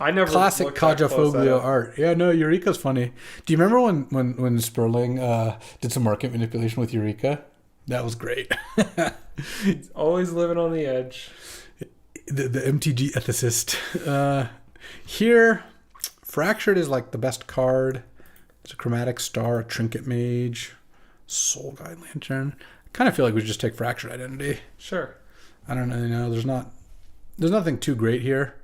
I never classic Kajafoglio art. Yeah, no, Eureka's funny. Do you remember when Sperling did some market manipulation with Eureka? That was great. He's always living on the edge. The MTG ethicist. Here, Fractured is like the best card. There's a Chromatic Star, a Trinket Mage, Soul Guide Lantern. I kind of feel like we should just take Fractured Identity. Sure. I don't really know. There's nothing too great here.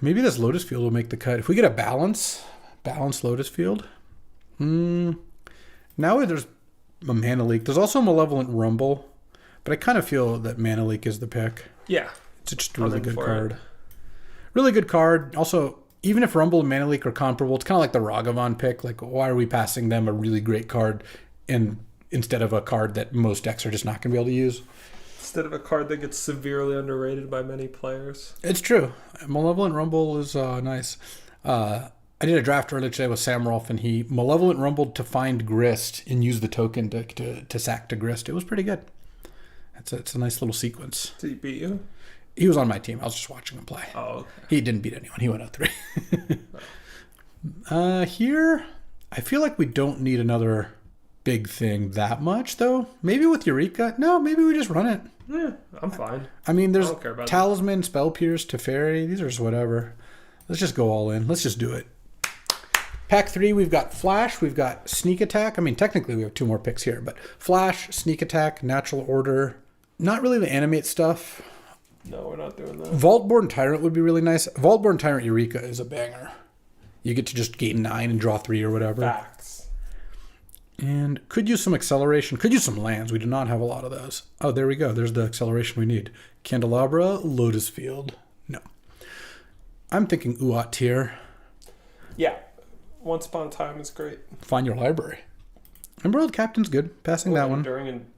Maybe this Lotus Field will make the cut. If we get a balanced Lotus Field. Now there's a Mana Leak. There's also a Malevolent Rumble. But I kind of feel that Mana Leak is the pick. Yeah. It's just a really good card. Really good card. Also, even if Rumble and Mana Leak are comparable, it's kind of like the Ragavan pick. Like, why are we passing them a really great card instead of a card that most decks are just not going to be able to use? Instead of a card that gets severely underrated by many players. It's true. Malevolent Rumble is nice. I did a draft earlier today with Samrolf, and he Malevolent Rumbled to find Grist and use the token to sack to Grist. It was pretty good. It's a nice little sequence. Did he beat you? He was on my team. I was just watching him play. Oh, okay. He didn't beat anyone. He went out 3. Here, I feel like we don't need another big thing that much, though. Maybe with Eureka. No, maybe we just run it. Yeah, I'm fine. I mean, there's don't care about Talisman, Spell Pierce, Teferi. These are just whatever. Let's just go all in. Let's just do it. Pack 3, we've got Flash. We've got Sneak Attack. I mean, technically we have 2 more picks here, but Flash, Sneak Attack, Natural Order. Not really the animate stuff. No, we're not doing that. Vaultborn Tyrant would be really nice. Vaultborn Tyrant Eureka is a banger. You get to just gain 9 and draw 3 or whatever. Facts. And could use some acceleration. Could use some lands. We do not have a lot of those. Oh, there we go. There's the acceleration we need. Candelabra, Lotus Field. No. I'm thinking Uat here. Yeah. Once Upon a Time is great. Find your library. Emerald Captain's good. Passing that one.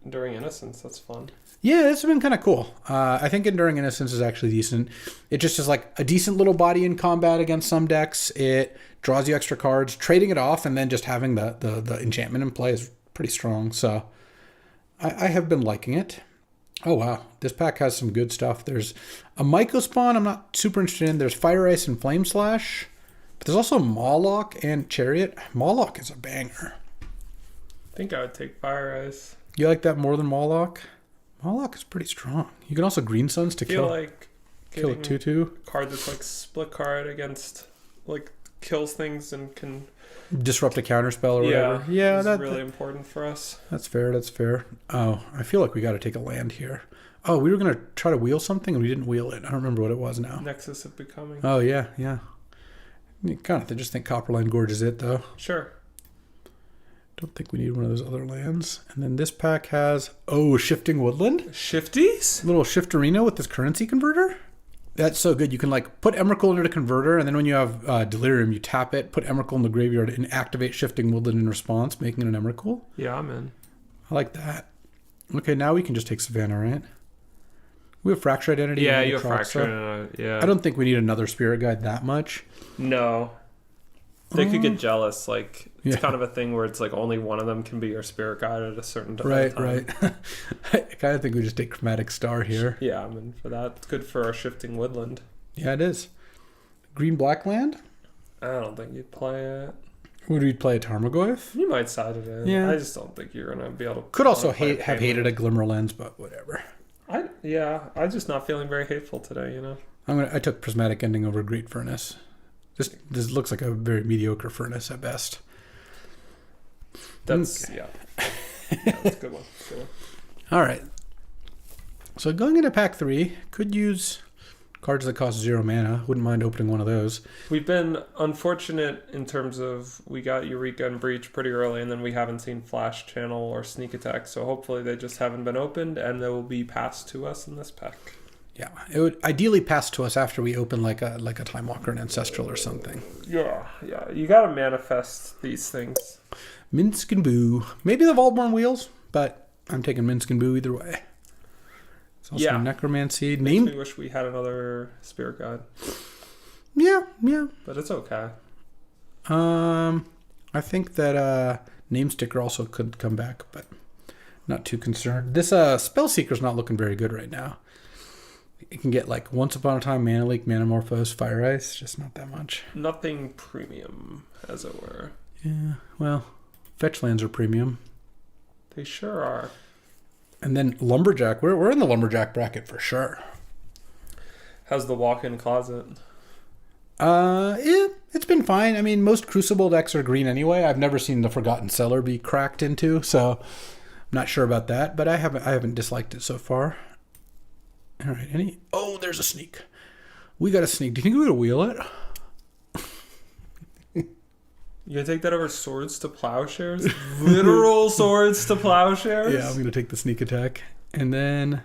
Enduring Innocence, that's fun. Yeah, this has been kind of cool. I think Enduring Innocence is actually decent. It just is like a decent little body in combat against some decks. It draws you extra cards. Trading it off and then just having the enchantment in play is pretty strong. So I have been liking it. Oh, wow. This pack has some good stuff. There's a Myco Spawn I'm not super interested in. There's Fire Ice and Flame Slash. But there's also Mawlock and Chariot. Mawlock is a banger. I think I would take Fire Ice. You like that more than Mawlock? Mawlock is pretty strong. You can also Green Suns to kill a 2/2. Card that's like split card against, like, kills things and can disrupt a counterspell or whatever. Yeah, that's really important for us. That's fair. Oh, I feel like we got to take a land here. Oh, we were going to try to wheel something and we didn't wheel it. I don't remember what it was now. Nexus of Becoming. Oh, yeah. You kind of just think Copperline Gorge is it, though. Sure. Don't think we need one of those other lands. And then this pack has, Shifting Woodland. Shifties? Little Shifterino with this currency converter. That's so good. You can like put Emrakul into the converter, and then when you have Delirium, you tap it, put Emrakul in the graveyard, and activate Shifting Woodland in response, making it an Emrakul. Yeah, I'm in. I like that. Okay, now we can just take Savannah, right? We have Fracture Identity. Yeah, you have Fracture. Yeah. I don't think we need another Spirit Guide that much. No. They could get jealous. Like, it's kind of a thing where it's like only one of them can be your Spirit Guide at a certain time. Right. I kind of think we just take Chromatic Star here. Yeah, I'm in for that. It's good for our Shifting Woodland. Yeah, it is. Green-black land? I don't think you'd play it. Would we play a Tarmogoyf? You might side it in. Yeah. I just don't think you're going to be able to... Could also have hated a Glimmer Lens, but whatever. I'm just not feeling very hateful today, you know? I took Prismatic Ending over Great Furnace. This looks like a very mediocre furnace at best. That's yeah, that's a good one. All right. So going into pack 3, could use cards that cost 0 mana. Wouldn't mind opening one of those. We've been unfortunate in terms of we got Eureka and Breach pretty early, and then we haven't seen Flash Channel or Sneak Attack. So hopefully they just haven't been opened, and they will be passed to us in this pack. Yeah, it would ideally pass to us after we open like a Time Walker and Ancestral or something. Yeah. You gotta manifest these things. Minsk and Boo. Maybe the Vaultborn Wheels, but I'm taking Minsk and Boo either way. It's also Necromancy. Makes me wish we had another Spirit Guide. Yeah. But it's okay. I think that Name Sticker also could come back, but not too concerned. This Spellseeker's not looking very good right now. It can get like Once Upon a Time, Mana Leak, Manamorphose, Fire Ice, just not that much. Nothing premium, as it were. Yeah, well, fetch lands are premium. They sure are. And then Lumberjack, we're in the Lumberjack bracket for sure. How's the walk-in closet? It's been fine. I mean, most Crucible decks are green anyway. I've never seen the Forgotten Cellar be cracked into, so I'm not sure about that. But I haven't disliked it so far. All right, there's a sneak. We got a sneak. Do you think we would wheel it? You gonna take that over Swords to Plowshares? Literal Swords to Plowshares? Yeah, I'm gonna take the sneak attack. And then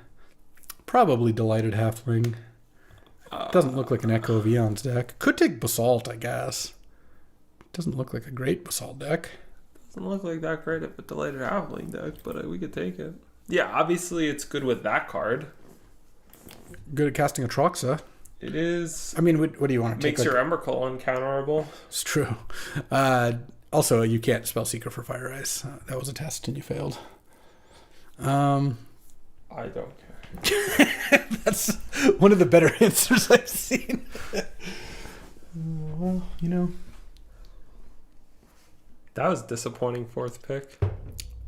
probably Delighted Halfling. Doesn't look like an Echo of Eon's deck. Could take Basalt, I guess. Doesn't look like a great Basalt deck. Doesn't look like that great of a Delighted Halfling deck, but we could take it. Yeah, obviously it's good with that card. Good at casting Atroxa. It is. I mean, what do you want to take? Makes your Emrakul uncounterable. It's true. Also, you can't Spellseeker for Fire Ice. That was a test and you failed. I don't care. That's one of the better answers I've seen. Well, That was disappointing fourth pick.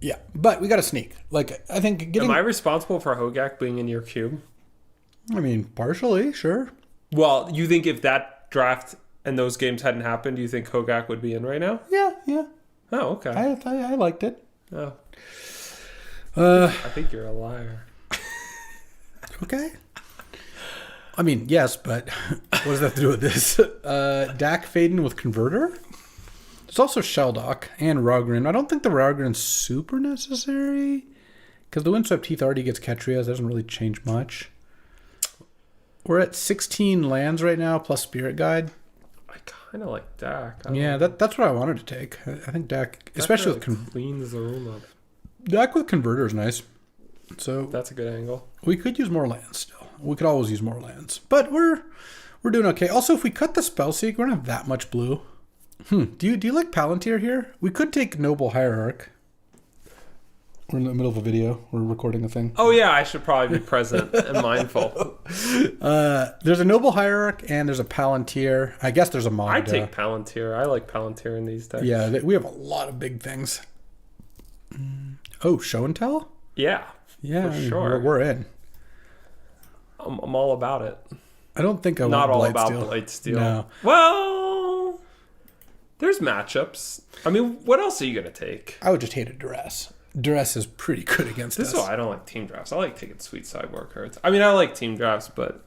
Yeah, but we got a sneak. Like, I think getting... Am I responsible for Hogak being in your cube? I mean, partially, sure. Well, you think if that draft and those games hadn't happened, do you think Hogak would be in right now? Yeah. Oh, okay. I liked it. Oh. I think you're a liar. Okay. I mean, yes, but what does that have to do with this? Dak Faden with Converter. There's also Sheldock and Rogrin. I don't think the Rogrin's super necessary because the Windswept Heath already gets Ketria. It doesn't really change much. We're at 16 lands right now plus Spirit Guide. I kind of like Dak. Yeah, that's what I wanted to take. I think Dak, especially with cleans the room up. Dak with converter is nice. So that's a good angle. We could use more lands still. We could always use more lands, but we're doing okay. Also, if we cut the Spellseek, we don't have that much blue. Do you like Palantir here? We could take Noble Hierarch. We're in the middle of a video. We're recording a thing. Oh yeah, I should probably be present and mindful. There's a Noble Hierarch and there's a Palantir. I guess there's a Magda. I take Palantir. I like Palantir in these decks. Yeah, we have a lot of big things. Oh, Show and Tell? Yeah. Yeah, for sure. We're in. I'm all about it. I don't think I not want all about Blightsteel. Blightsteel. No. Well, there's matchups. I mean, what else are you gonna take? I would just hate a Duress. Duress is pretty good against us. This is why I don't like team drafts. I like taking sweet sideboard cards. I mean, I like team drafts, but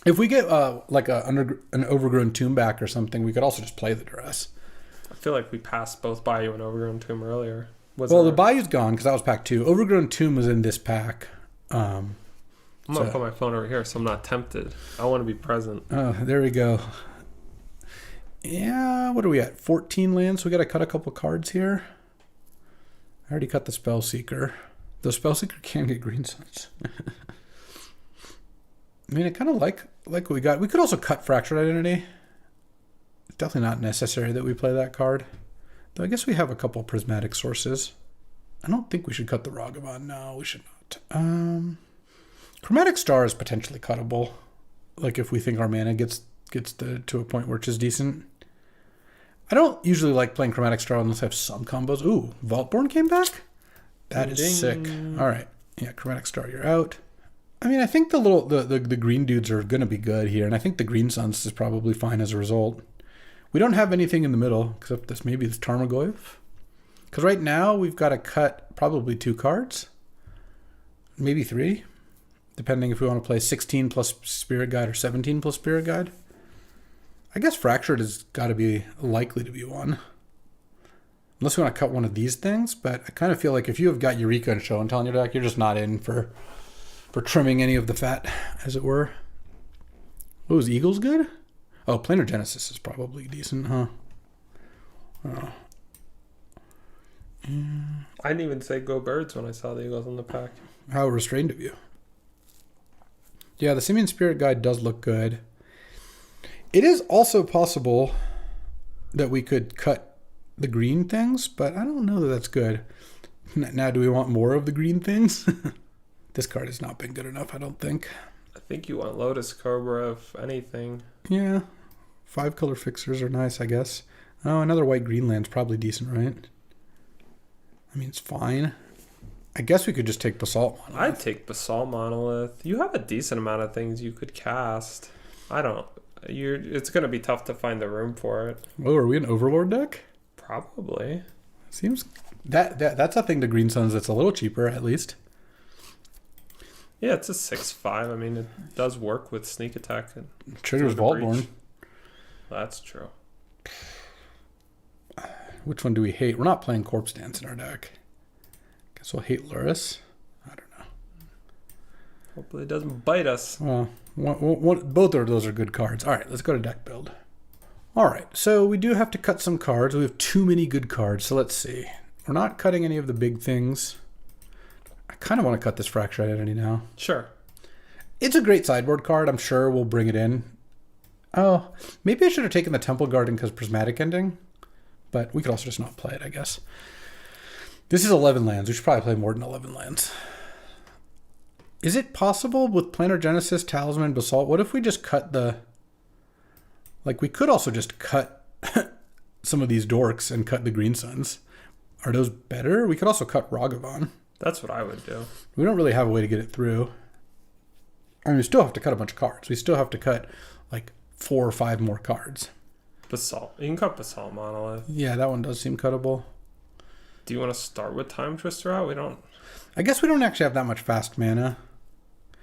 if we get like an Overgrown Tomb back or something, we could also just play the Duress. I feel like we passed both Bayou and Overgrown Tomb earlier. The Bayou's gone because that was pack 2. Overgrown Tomb was in this pack. I'm going to put my phone over here so I'm not tempted. I want to be present. Oh, there we go. Yeah, what are we at? 14 lands. So we got to cut a couple cards here. I already cut the Spellseeker. The Spellseeker can get green suns. I mean, I kind of like what we got. We could also cut Fractured Identity. It's definitely not necessary that we play that card. Though I guess we have a couple prismatic sources. I don't think we should cut the Ragavan. No, we should not. Chromatic Star is potentially cuttable. Like if we think our mana gets to a point where it's just decent. I don't usually like playing Chromatic Star unless I have some combos. Ooh, Vaultborn came back? That is sick. All right. Yeah, Chromatic Star, you're out. I mean, I think the green dudes are going to be good here, and I think the Green Suns is probably fine as a result. We don't have anything in the middle, except this Tarmogoyf. Because right now, we've got to cut probably 2 cards. Maybe 3. Depending if we want to play 16 plus Spirit Guide or 17 plus Spirit Guide. I guess Fractured has got to be likely to be one. Unless we want to cut one of these things. But I kind of feel like if you have got Eureka and Show and Tell in your deck, you're just not in for trimming any of the fat, as it were. Oh, is Eagles good? Oh, Planar Genesis is probably decent, huh? Oh. I didn't even say go Birds when I saw the Eagles in the pack. How restrained of you. Yeah, the Simian Spirit Guide does look good. It is also possible that we could cut the green things, but I don't know that that's good. Now, do we want more of the green things? This card has not been good enough, I don't think. I think you want Lotus Cobra, if anything. Yeah. 5 color fixers are nice, I guess. Oh, another white-green land's probably decent, right? I mean, it's fine. I guess we could just take Basalt Monolith. I'd take Basalt Monolith. You have a decent amount of things you could cast. I don't... It's going to be tough to find the room for it. Oh, are we an Overlord deck? Probably. Seems... That's a thing to Green Suns that's a little cheaper, at least. Yeah, it's a 6/5. I mean, it does work with Sneak Attack. And triggers Vaultborn. That's true. Which one do we hate? We're not playing Corpse Dance in our deck. Guess we'll hate Luris. I don't know. Hopefully it doesn't bite us. Well, both of those are good cards. All right, let's go to deck build. All right, so we do have to cut some cards. We have too many good cards, so let's see. We're not cutting any of the big things. I kind of want to cut this Fracture Identity now. Sure. It's a great sideboard card. I'm sure we'll bring it in. Oh, maybe I should have taken the Temple Garden because Prismatic Ending. But we could also just not play it, I guess. This is 11 lands. We should probably play more than 11 lands. Is it possible with Planar Genesis, Talisman, Basalt? What if we just cut the... Like, we could also just cut some of these dorks and cut the Green Suns. Are those better? We could also cut Ragavan. That's what I would do. We don't really have a way to get it through. I mean, we still have to cut a bunch of cards. We still have to cut, like, 4 or 5 more cards. Basalt. You can cut Basalt Monolith. Yeah, that one does seem cuttable. Do you want to start with Time Twister out? We don't... I guess we don't actually have that much fast mana.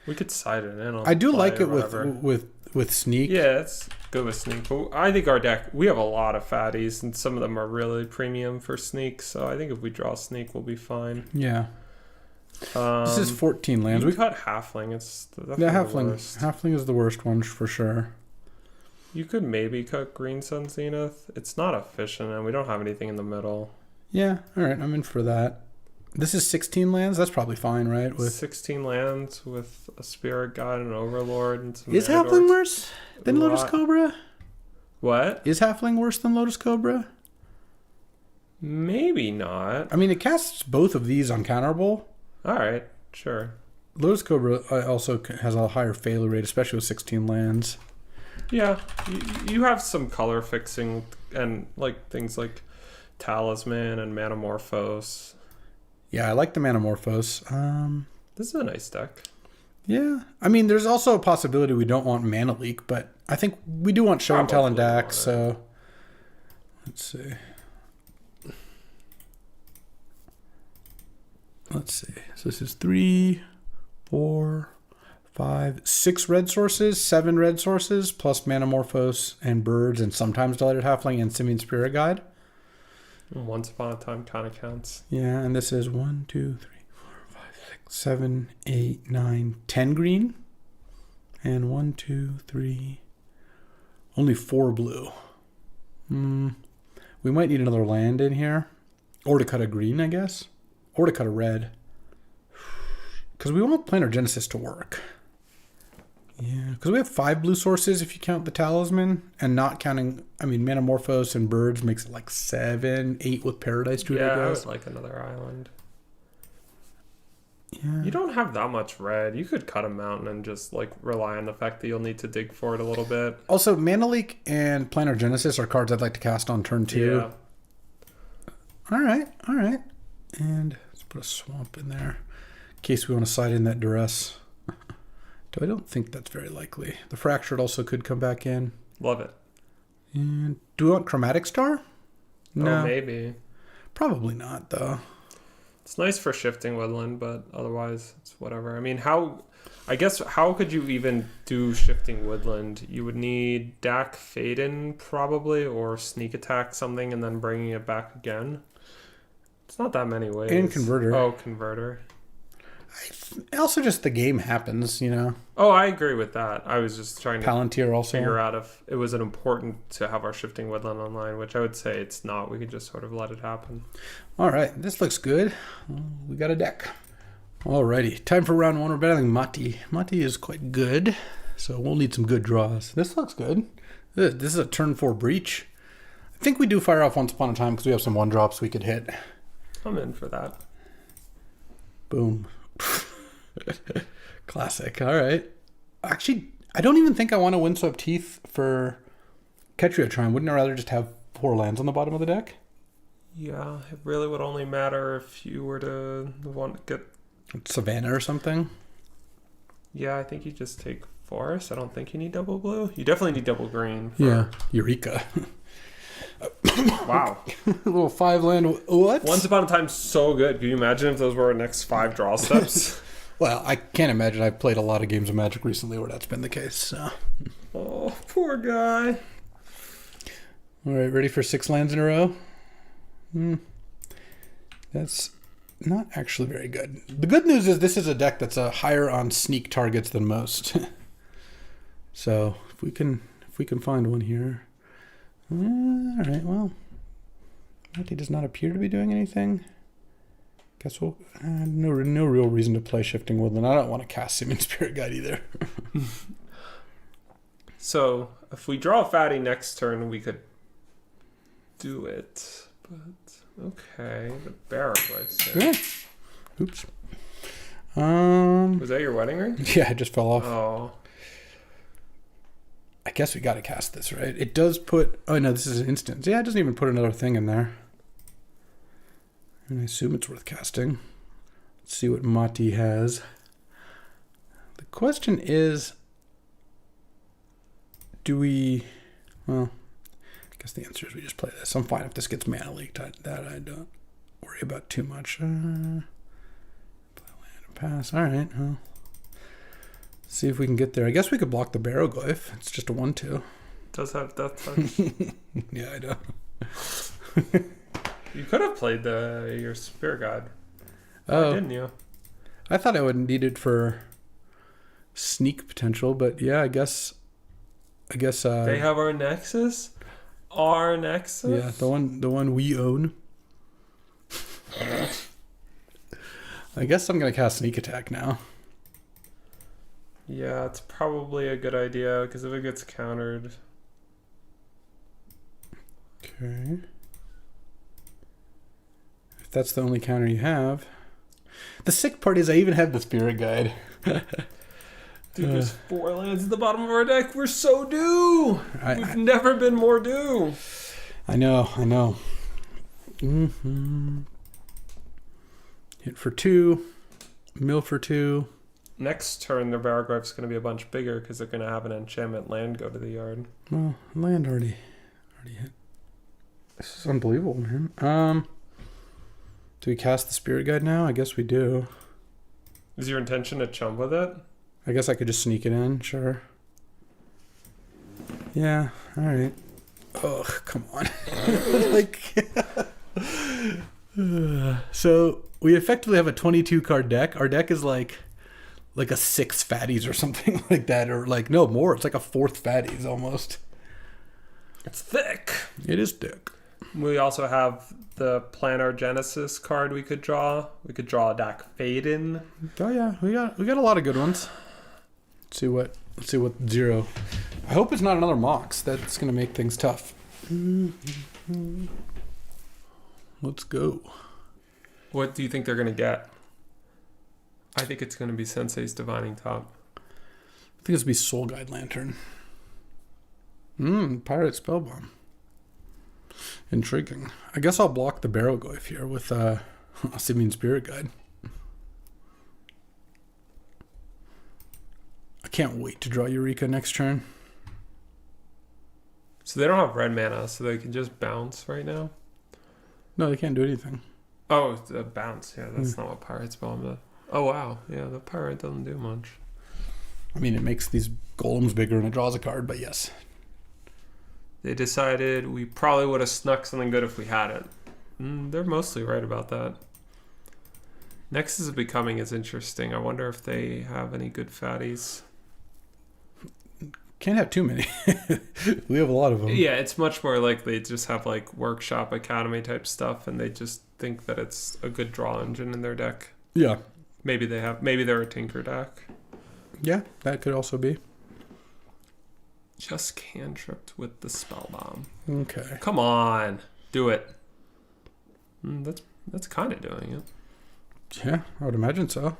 We could side it in. I do like it with Sneak. Yeah, it's good with Sneak. But I think our deck, we have a lot of fatties, and some of them are really premium for Sneak. So I think if we draw Sneak, we'll be fine. Yeah. This is 14 lands. We cut Halfling. It's the Halfling. Halfling is the worst one for sure. You could maybe cut Green Sun Zenith. It's not efficient, and we don't have anything in the middle. Yeah, all right, I'm in for that. This is 16 lands? That's probably fine, right? With 16 lands with a Spirit Guide and an Overlord and some... Is Halfling worse than Lotus Cobra? What? Is Halfling worse than Lotus Cobra? Maybe not. I mean, it casts both of these uncounterable. All right, sure. Lotus Cobra also has a higher failure rate, especially with 16 lands. Yeah, you have some color fixing and like things like Talisman and Manamorphose. Yeah, I like the Manamorphose. This is a nice deck. Yeah, I mean, there's also a possibility we don't want Mana Leak, but I think we do want Show and Tell and Dax. So let's see. So this is 3, 4, 5, 6 red sources, 7 red sources, plus Manamorphose and Birds, and sometimes Delighted Halfling and Simian Spirit Guide. Once Upon a Time kind of counts. Yeah, and this is 1, 2, 3, 4, 5, 6, 7, 8, 9, 10 green. And 1, 2, 3, only 4 blue. We might need another land in here. Or to cut a green, I guess. Or to cut a red. Because we want Planar Genesis to work. Yeah, because we have 5 blue sources if you count the Talisman. And not counting, I mean, Manamorphose and Birds makes it like 7, 8 with Paradise Druid, I I guess. would like another island. Yeah. You don't have that much red. You could cut a mountain and just like rely on the fact that you'll need to dig for it a little bit. Also, Mana Leak and Planar Genesis are cards I'd like to cast on turn 2. Yeah. All right. And let's put a swamp in there in case we want to side in that Duress. Though I don't think that's very likely. The Fractured also could come back in. Love it. And do we want Chromatic Star? No. Oh, maybe. Probably not, though. It's nice for shifting woodland, but otherwise it's whatever. I mean, how could you even do shifting woodland? You would need Dak Faden probably, or sneak attack something and then bringing it back again. It's not that many ways. And Converter. Oh, Converter. Also, just the game happens, you know. Oh, I agree with that. I was just trying to Palantir also. figure out if it was an important to have our shifting woodland online, which I would say it's not. We could just sort of let it happen. All right, this looks good. We got a deck. Alrighty, time for round 1. We're battling Mati. Mati is quite good, so we'll need some good draws. This looks good. This is a turn 4 breach. I think we do fire off Once Upon a Time because we have some 1-drops we could hit. I'm in for that. Boom. Classic. All right. Actually, I don't even think I want to Windswept Teeth for Ketria Trine. Wouldn't I rather just have 4 lands on the bottom of the deck? Yeah, it really would only matter if you were to want to get Savannah or something. Yeah, I think you just take Forest. I don't think you need double blue. You definitely need double green. Yeah. Eureka. Wow. A little 5-land. What? Once Upon a Time, so good. Can you imagine if those were our next 5 draw steps? Well, I can't imagine. I've played a lot of games of Magic recently where that's been the case. So. Oh, poor guy. All right, ready for 6 lands in a row? That's not actually very good. The good news is this is a deck that's higher on sneak targets than most. So if we can find one here. All right, well, Matty does not appear to be doing anything. Guess we'll no real reason to play Shifting Woodland. I don't want to cast Simian Spirit Guide either. So if we draw a fatty next turn, we could do it. But okay, the barrel place. Yeah. Oops. Was that your wedding ring? Yeah, it just fell off. Oh. I guess we got to cast this, right? It does put... Oh, no, this is an instance. Yeah, it doesn't even put another thing in there. And I assume it's worth casting. Let's see what Mati has. The question is... Do we... Well, I guess the answer is we just play this. I'm fine if this gets mana leaked. That I don't worry about too much. Play land and pass. All right, well... See if we can get there. I guess we could block the Barrowglyph. It's just a 1/2. Does have death touch. Yeah, I know. You could have played your Spirit Guide. Oh, didn't you? I thought I would need it for sneak potential, but yeah, I guess I guess they have our Nexus. Our Nexus. Yeah, the one we own. I guess I'm gonna cast Sneak Attack now. Yeah, it's probably a good idea because if it gets countered. Okay. If that's the only counter you have. The sick part is I even have the Spirit Guide. Dude, there's 4 lands at the bottom of our deck. We're so due. We've never been more due. I know. Mm-hmm. Hit for 2. Mill for 2. Next turn, their Barrowgriff's going to be a bunch bigger because they're going to have an enchantment land go to the yard. Well, land already hit. This is unbelievable, man. Do we cast the Spirit Guide now? I guess we do. Is your intention to chump with it? I guess I could just sneak it in, sure. Yeah, alright. Ugh, come on. So, we effectively have a 22 card deck. Our deck is like a 6 fatties or something like that. Or no, more. It's like a 4th fatties almost. It's thick. It is thick. We also have the Planar Genesis card we could draw. We could draw a Dak Faden. Oh yeah, we got a lot of good ones. Let's see what 0. I hope it's not another Mox. That's gonna make things tough. Let's go. What do you think they're gonna get? I think it's gonna be Sensei's Divining Top. I think it's gonna be Soul Guide Lantern. Pirate Spellbomb. Intriguing. I guess I'll block the Barrowglyph here with Simian Spirit Guide. I can't wait to draw Eureka next turn. So they don't have red mana, so they can just bounce right now? No, they can't do anything. Oh, the bounce. Yeah, that's not what Pirate Spellbomb does. Oh, wow. Yeah, the Pirate doesn't do much. I mean, it makes these golems bigger and it draws a card, but yes. They decided we probably would have snuck something good if we had it. They're mostly right about that. Nexus of Becoming is interesting. I wonder if they have any good fatties. Can't have too many. We have a lot of them. Yeah, it's much more likely to just have Workshop Academy type stuff and they just think that it's a good draw engine in their deck. Yeah. Maybe they're a Tinker deck. Yeah, that could also be. Just cantripped with the Spellbomb. Okay. Come on. Do it. That's kind of doing it. Yeah, I would imagine so.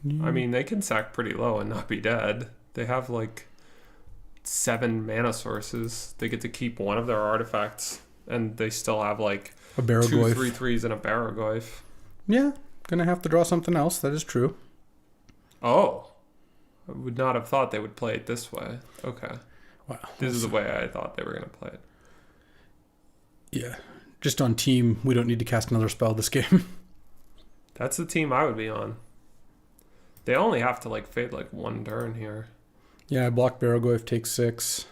I mean, they can sack pretty low and not be dead. They have 7 mana sources. They get to keep one of their artifacts, and they still have a Barrowglyph. 2 3/3s and a Barrowglyph. Yeah, gonna have to draw something else. That is true. Oh, I would not have thought they would play it this way. Okay. Wow. This is the way I thought they were gonna play it. Yeah, just on team, we don't need to cast another spell this game. That's the team I would be on. They only have to fade 1 turn here. Yeah, I block Barrowglyph, take 6.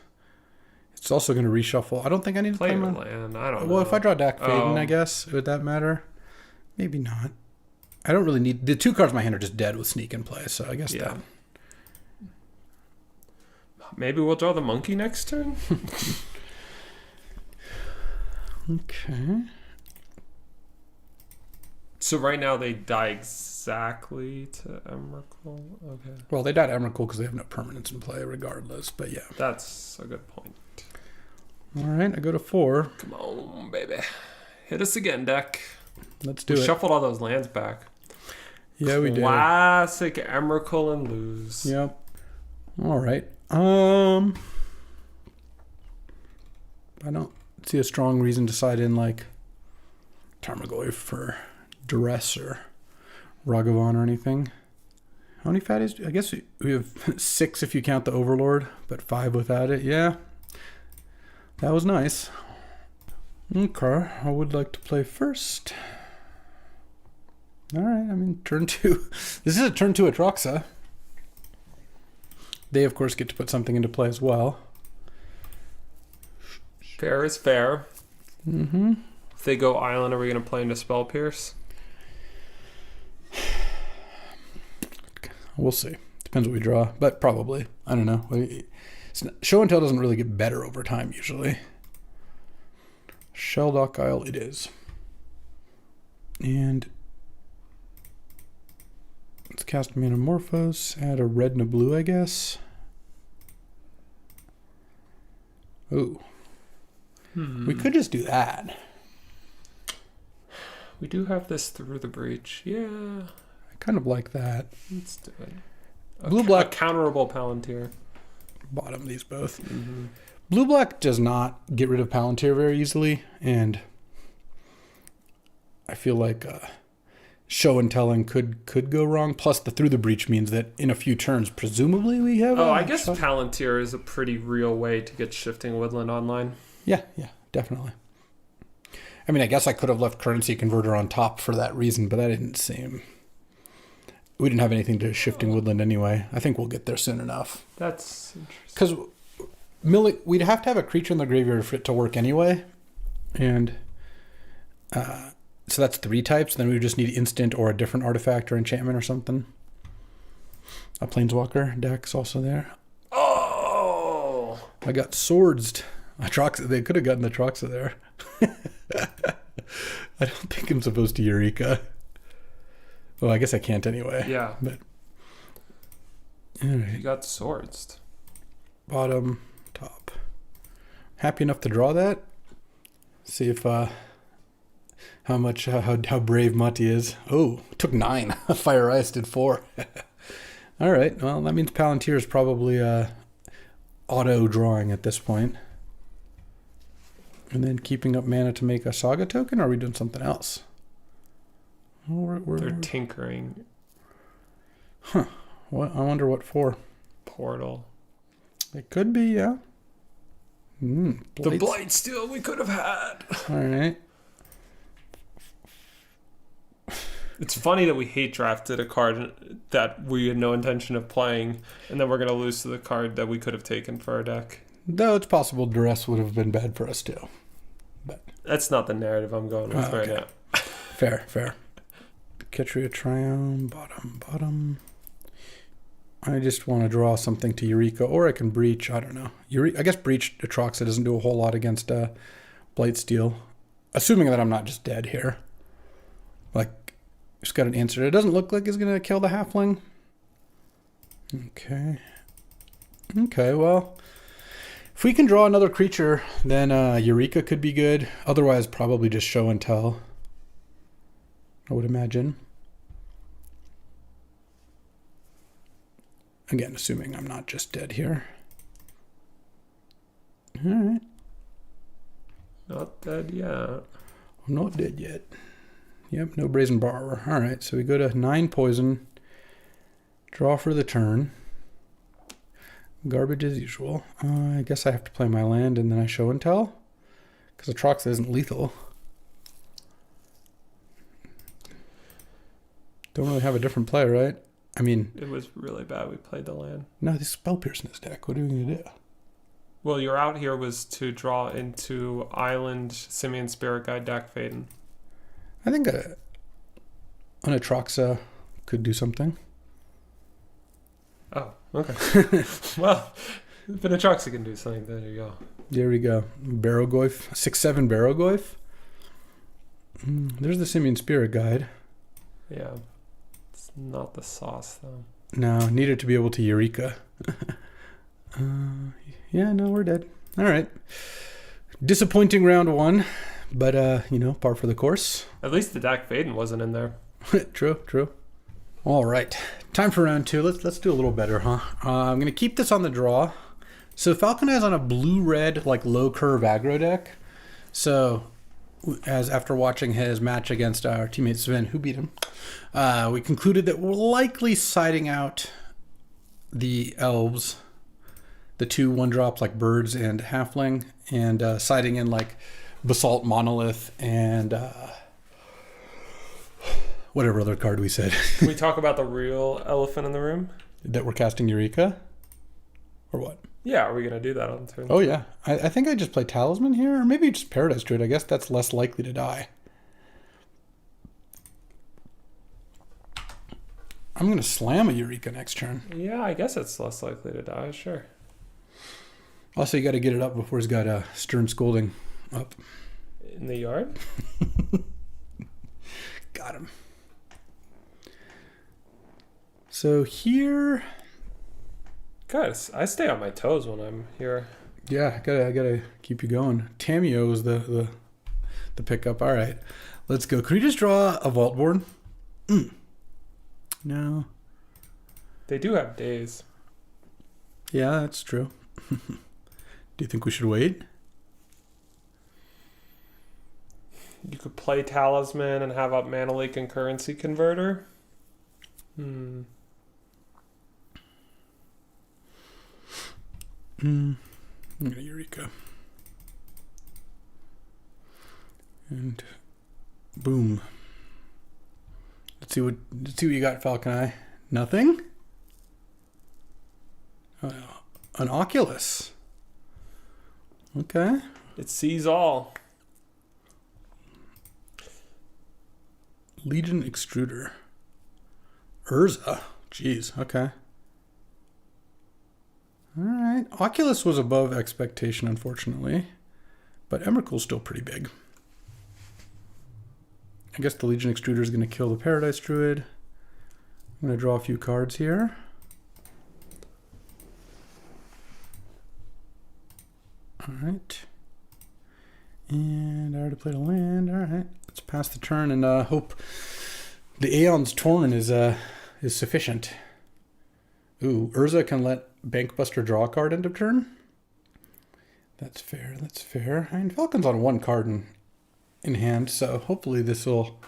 It's also going to reshuffle. I don't think I need to play my land. I don't know. Well, if I draw Dak Faden, I guess, would that matter? Maybe not. I don't really need... The 2 cards in my hand are just dead with Sneak in play, so I guess that... Maybe we'll draw the monkey next turn? Okay. So right now they die exactly to Emrakul? Okay. Well, they died Emrakul because they have no permanence in play regardless, but yeah. That's a good point. All right, I go to 4. Come on, baby. Hit us again, deck. Let's do it. Shuffled all those lands back. Yeah, we did. Classic Emrakul and lose. Yep. All right. I don't see a strong reason to side in Tarmogoyf for Duress or Ragavan or anything. How many fatties? I guess we have 6 if you count the Overlord, but 5 without it. Yeah. That was nice. Okay, I would like to play first. All right, I mean, turn 2. This is a turn 2 Atroxa. They, of course, get to put something into play as well. Fair is fair. Mm-hmm. If they go Island, are we going to play into Spell Pierce? We'll see. Depends what we draw, but probably. I don't know. Show and tell doesn't really get better over time usually. Shelldock Isle it is. And let's cast Metamorphose. Add a red and a blue, I guess. Ooh. We could just do that. We do have this Through the Breach. Yeah. I kind of like that. Let's do it. Blue-black. A counterable Palantir. Bottom these both. Mm-hmm. Blue-black does not get rid of Palantir very easily, and I feel like show and telling could go wrong. Plus, the Through the Breach means that in a few turns, presumably, we have. I guess Palantir is a pretty real way to get Shifting Woodland online. Yeah, definitely. I mean, I guess I could have left Currency Converter on top for that reason, but that didn't seem. We didn't have anything to Shifting Woodland anyway. I think we'll get there soon enough. That's interesting. Because we'd have to have a creature in the graveyard for it to work anyway, and so that's 3 types. Then we would just need instant or a different artifact or enchantment or something. A Planeswalker deck's also there. Oh! I got swords. They could have gotten the Troxa there. I don't think I'm supposed to Eureka. Well, I guess I can't anyway. Yeah. But all right. You got swords. Bottom, top. Happy enough to draw that. See if how brave Mutty is. Oh, took 9. Fire Ice did 4. All right. Well, that means Palantir is probably auto drawing at this point. And then keeping up mana to make a Saga token, or are we doing something else? They're tinkering. Huh. What? I wonder what for. Portal. It could be, yeah. The Blightsteel we could have had. All right. It's funny that we hate drafted a card that we had no intention of playing, and then we're going to lose to the card that we could have taken for our deck. Though it's possible Duress would have been bad for us too. But that's not the narrative I'm going with right now. Fair. Ketria Triumph, bottom. I just want to draw something to Eureka, or I can Breach. I don't know. I guess Breach Atroxa doesn't do a whole lot against Blightsteel. Assuming that I'm not just dead here. Like, just got an answer. It doesn't look like it's going to kill the halfling. Okay, well, if we can draw another creature, then Eureka could be good. Otherwise, probably just show and tell, I would imagine. Again, assuming I'm not just dead here. All right. Not dead yet. I'm not dead yet. Yep, no Brazen Borrower. All right, so we go to 9 poison. Draw for the turn. Garbage as usual. I guess I have to play my land and then I show and tell. Because Atroxa isn't lethal. Don't really have a different play, right? I mean... It was really bad we played the land. No, this Spell Pierce in this deck. What are we going to do? Well, your out here was to draw into Island, Simian Spirit Guide, Dak Faden. I think an Atroxa could do something. Oh, okay. Well, if an Atroxa can do something, there you go. There we go. Barrogoyf. 6/7 Barrogoyf. There's the Simian Spirit Guide. Yeah. It's not the sauce, though. No, needed to be able to Eureka. Yeah, no, we're dead. All right. Disappointing round 1, but, par for the course. At least the Dak Faden wasn't in there. True. All right. Time for round 2. Let's do a little better, huh? I'm going to keep this on the draw. So Falcon is on a blue-red, like, low-curve aggro deck. So, after watching his match against our teammate Sven, who beat him, we concluded that we're likely siding out the elves, the 2 1-drops like birds and halfling, and siding in like Basalt Monolith and whatever other card we said. Can we talk about the real elephant in the room? That we're casting Eureka? Or what? Yeah, are we going to do that on turn? Oh, yeah. I think I just play Talisman here, or maybe just Paradise Druid. I guess that's less likely to die. I'm going to slam a Eureka next turn. Yeah, I guess it's less likely to die, sure. Also, you got to get it up before he's got a stern scolding up. In the yard? Got him. So here... Guys, I stay on my toes when I'm here. Yeah, I gotta keep you going. Tamio is the pickup. All right, let's go. Can we just draw a vault board? No. They do have days. Yeah, that's true. Do you think we should wait? You could play Talisman and have up Mana Leak and Currency Converter. Eureka. And boom. Let's see what you got, Falcon Eye. Nothing? An Oculus. Okay. It sees all. Legion Extruder. Urza. Jeez, okay. Alright. Oculus was above expectation, unfortunately. But Emrakul's still pretty big. I guess the Legion Extruder is going to kill the Paradise Druid. I'm going to draw a few cards here. Alright. And I already played a land. Alright. Let's pass the turn and hope the Aeon's Torn is sufficient. Ooh, Urza can let Bankbuster draw a card end of turn. That's fair, that's fair. And Falcon's on one card in hand, so hopefully this will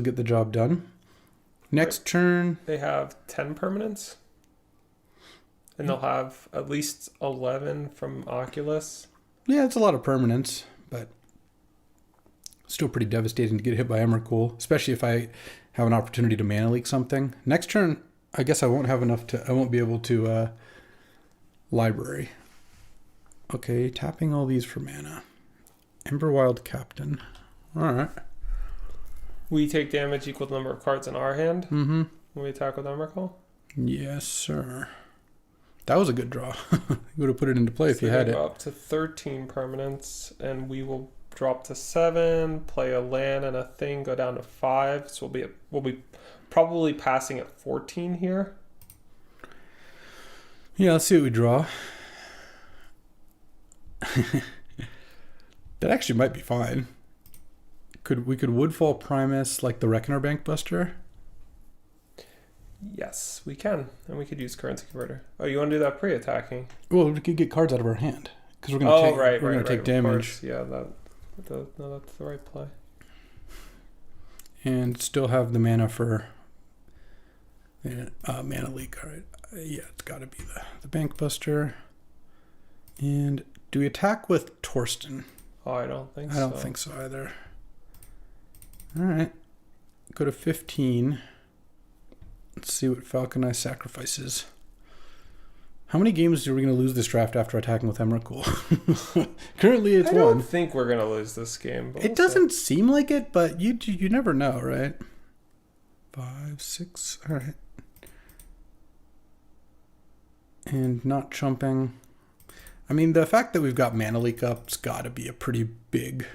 get the job done. Next turn. They have 10 permanents. And they'll have at least 11 from Oculus. Yeah, it's a lot of permanents, but still pretty devastating to get hit by Emrakul, especially if I have an opportunity to mana leak something. Next turn, I guess I won't have enough I won't be able to library. Okay, tapping all these for mana. Emberwild Captain. Alright. We take damage equal to the number of cards in our hand when we attack with Emrakul? Yes, sir. That was a good draw. You would have put it into play if you had it. Go up to 13 permanents, and we will drop to 7, play a land and a thing, go down to 5. So we'll be probably passing at 14 here. Yeah, let's see what we draw. That actually might be fine. We could Woodfall Primus like the Reckoner Bankbuster? Yes, we can. And we could use Currency Converter. Oh, you want to do that pre-attacking? Well, we could get cards out of our hand. Because we're going to take damage. Yeah, that's the right play. And still have the mana for mana leak. All right. Yeah, it's got to be the Bankbuster. And do we attack with Torsten? Oh, I don't think so. I don't think so either. All right. Go to 15. Let's see what Falcon Eye sacrifices. How many games are we going to lose this draft after attacking with Emrakul? Currently, it's one. I don't think we're going to lose this game. But it doesn't seem like it, but you never know, right? 5, 6. All right. And not chumping. I mean, the fact that we've got mana leak up's got to be a pretty big...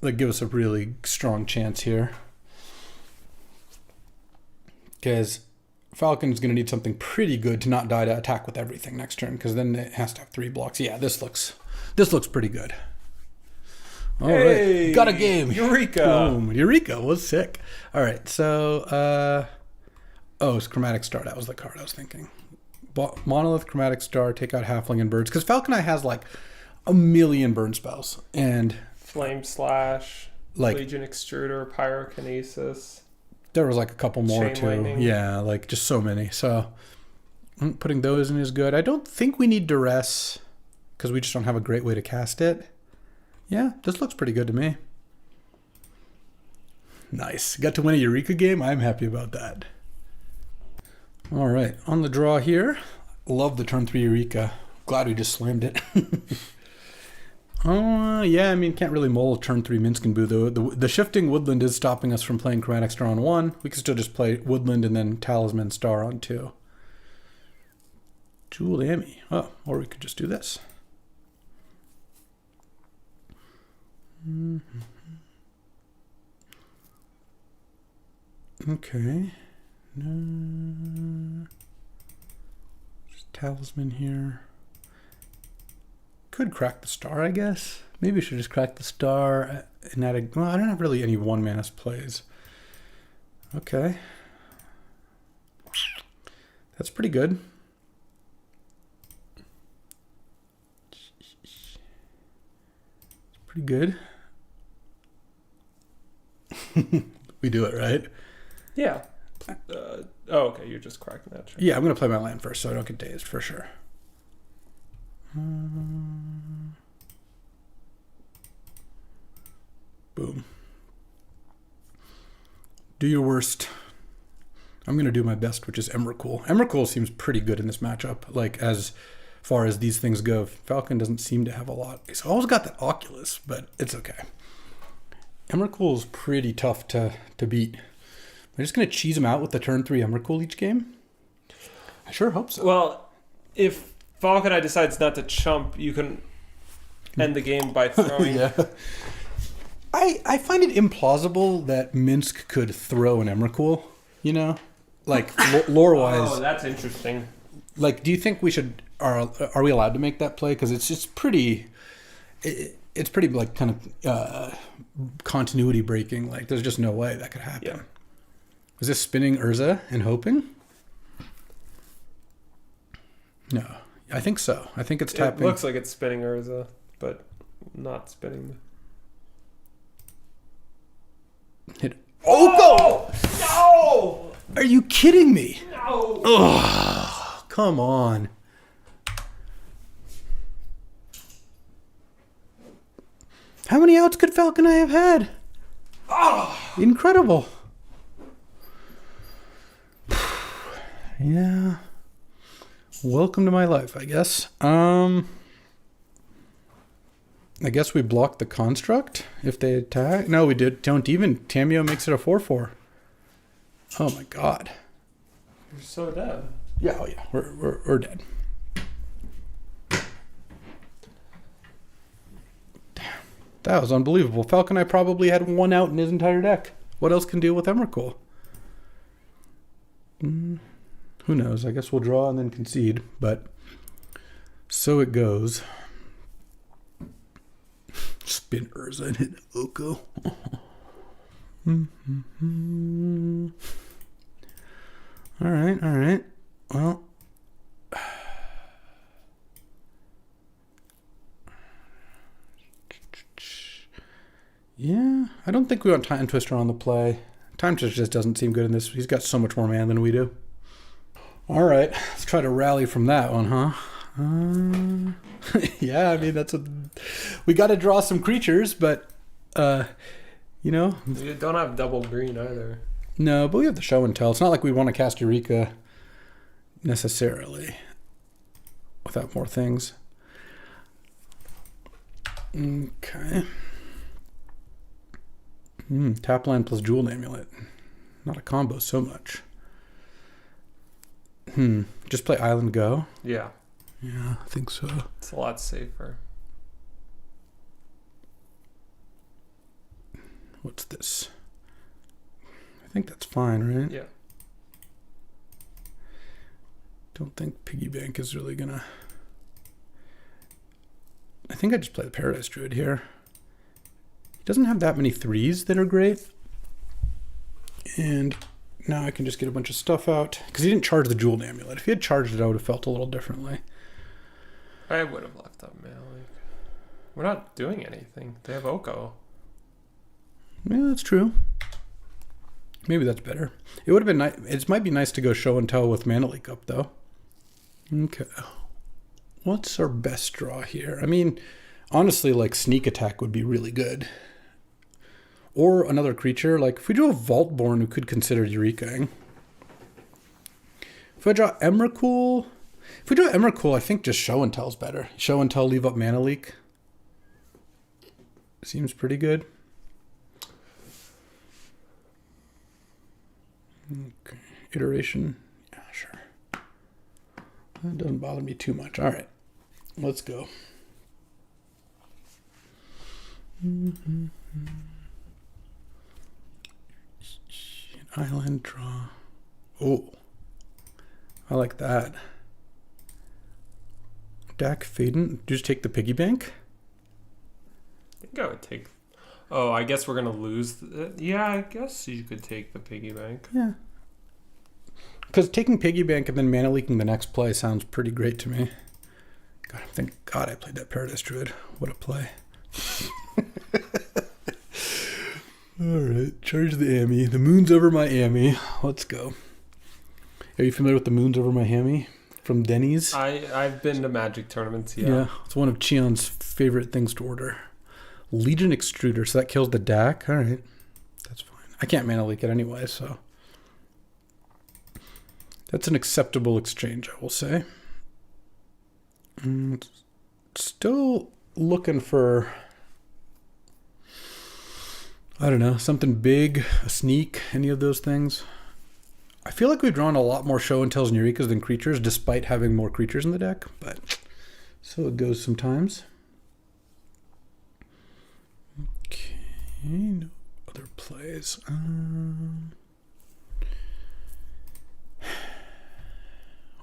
give us a really strong chance here. Because Falcon's going to need something pretty good to not die to attack with everything next turn, because then it has to have 3 blocks. Yeah, this looks pretty good. All right, got a game. Eureka! Boom. Eureka was sick. All right, so it's Chromatic Star. That was the card I was thinking. Monolith, Chromatic Star, take out Halfling and Birds, because Falcon Eye has like a million burn spells and Flame Slash, Legion Extruder, Pyrokinesis. There was like a couple more Chain too. Lightning. Yeah, like just so many. So putting those in is good. I don't think we need Duress because we just don't have a great way to cast it. Yeah, this looks pretty good to me. Nice. Got to win a Eureka game. I'm happy about that. All right, on the draw here. Love the turn 3 Eureka. Glad we just slammed it. Yeah, I mean, can't really mull turn 3 Minsk and Boo, though. The shifting Woodland is stopping us from playing Chromatic Star on 1. We can still just play Woodland and then Talisman Star on 2. Jeweled Amy. Oh, or we could just do this. Okay. Just Talisman here. Could crack the star, I guess. Maybe we should just crack the star and add a... Well, I don't have really any 1-mana plays. Okay. That's pretty good. It's pretty good. We do it, right? Yeah. Okay, you're just cracking that. Sure. Yeah, I'm going to play my land first so I don't get dazed, for sure. Boom. Do your worst. I'm going to do my best, which is Emrakul. Emrakul seems pretty good in this matchup, like as far as these things go. Falcon doesn't seem to have a lot. He's always got that Oculus, but it's okay. Emrakul is pretty tough to beat. I'm just going to cheese him out with the turn 3 Emrakul each game. I sure hope so. Well, if Falcon Eye decides not to chump, you can end the game by throwing. Yeah. I find it implausible that Minsk could throw an Emrakul, you know? Like, lore-wise. Oh, that's interesting. Like, do you think we should... Are we allowed to make that play? Because it's just pretty... It's pretty, like, kind of continuity breaking. Like, there's just no way that could happen. Yeah. Is this spinning Urza and hoping? No. I think so. I think it's tapping... It looks like it's spinning Urza, but not spinning... Hit. Oh, go! No! Are you kidding me? No! Oh, come on. How many outs could Falcon Eye have had? Oh! Incredible. Yeah. Welcome to my life, I guess. I guess we blocked the construct if they attack. No, we don't even. Tamio makes it a 4/4. Oh my god. You're so dead. Yeah, oh yeah. We're dead. Damn. That was unbelievable. Falcon Eye probably had 1 out in his entire deck. What else can deal with Emrakul? Who knows? I guess we'll draw and then concede, but so it goes. Spin Urza and hit Oko. All right. Well, yeah, I don't think we want Time Twister on the play. Time Twister just doesn't seem good in this. He's got so much more mana than we do. All right, let's try to rally from that one, huh? Yeah, I mean, we got to draw some creatures, but, you know. You don't have double green either. No, but we have the show and tell. It's not like we want to cast Eureka necessarily without more things. Okay. Tap land plus Jeweled Amulet. Not a combo so much. Just play Island Go? Yeah. Yeah, I think so. It's a lot safer. What's this? I think that's fine, right? Yeah. Don't think Piggy Bank is really gonna... I think I just play the Paradise Druid here. He doesn't have that many 3s that are great. And now I can just get a bunch of stuff out. Because he didn't charge the Jeweled Amulet. If he had charged it, I would have felt a little differently. I would have left up Malik. We're not doing anything. They have Oko. Yeah, that's true. Maybe that's better. It would have been nice. It might be nice to go show and tell with Mana Leak up, though. Okay. What's our best draw here? I mean, honestly, like Sneak Attack would be really good. Or another creature. Like, if we drew a Vaultborn, we could consider Eurekaing. If I draw Emrakul... If we draw Emrakul, I think just show and tell is better. Show and tell, leave up Mana Leak. Seems pretty good. Okay. Iteration. Yeah, sure. That doesn't bother me too much. All right. Let's go. Island draw. Oh. I like that. Dak Faden. Just take the piggy bank? I think I would take... Oh, I guess we're going to lose... Yeah, I guess you could take the piggy bank. Yeah. Because taking piggy bank and then mana leaking the next play sounds pretty great to me. God, thank God I played that Paradise Druid. What a play. Alright, charge the Ami. The moon's over Miami. Let's go. Are you familiar with the moon's over Miami from Denny's? I've been to Magic tournaments, yeah. Yeah, it's one of Cheon's favorite things to order. Legion Extruder, so that kills the DAC. Alright, that's fine. I can't mana leak it anyway, so... That's an acceptable exchange, I will say. Still looking for... I don't know, something big, a sneak, any of those things. I feel like we've drawn a lot more Show and Tells and Eurekas than creatures, despite having more creatures in the deck, but so it goes sometimes. Okay, no other plays.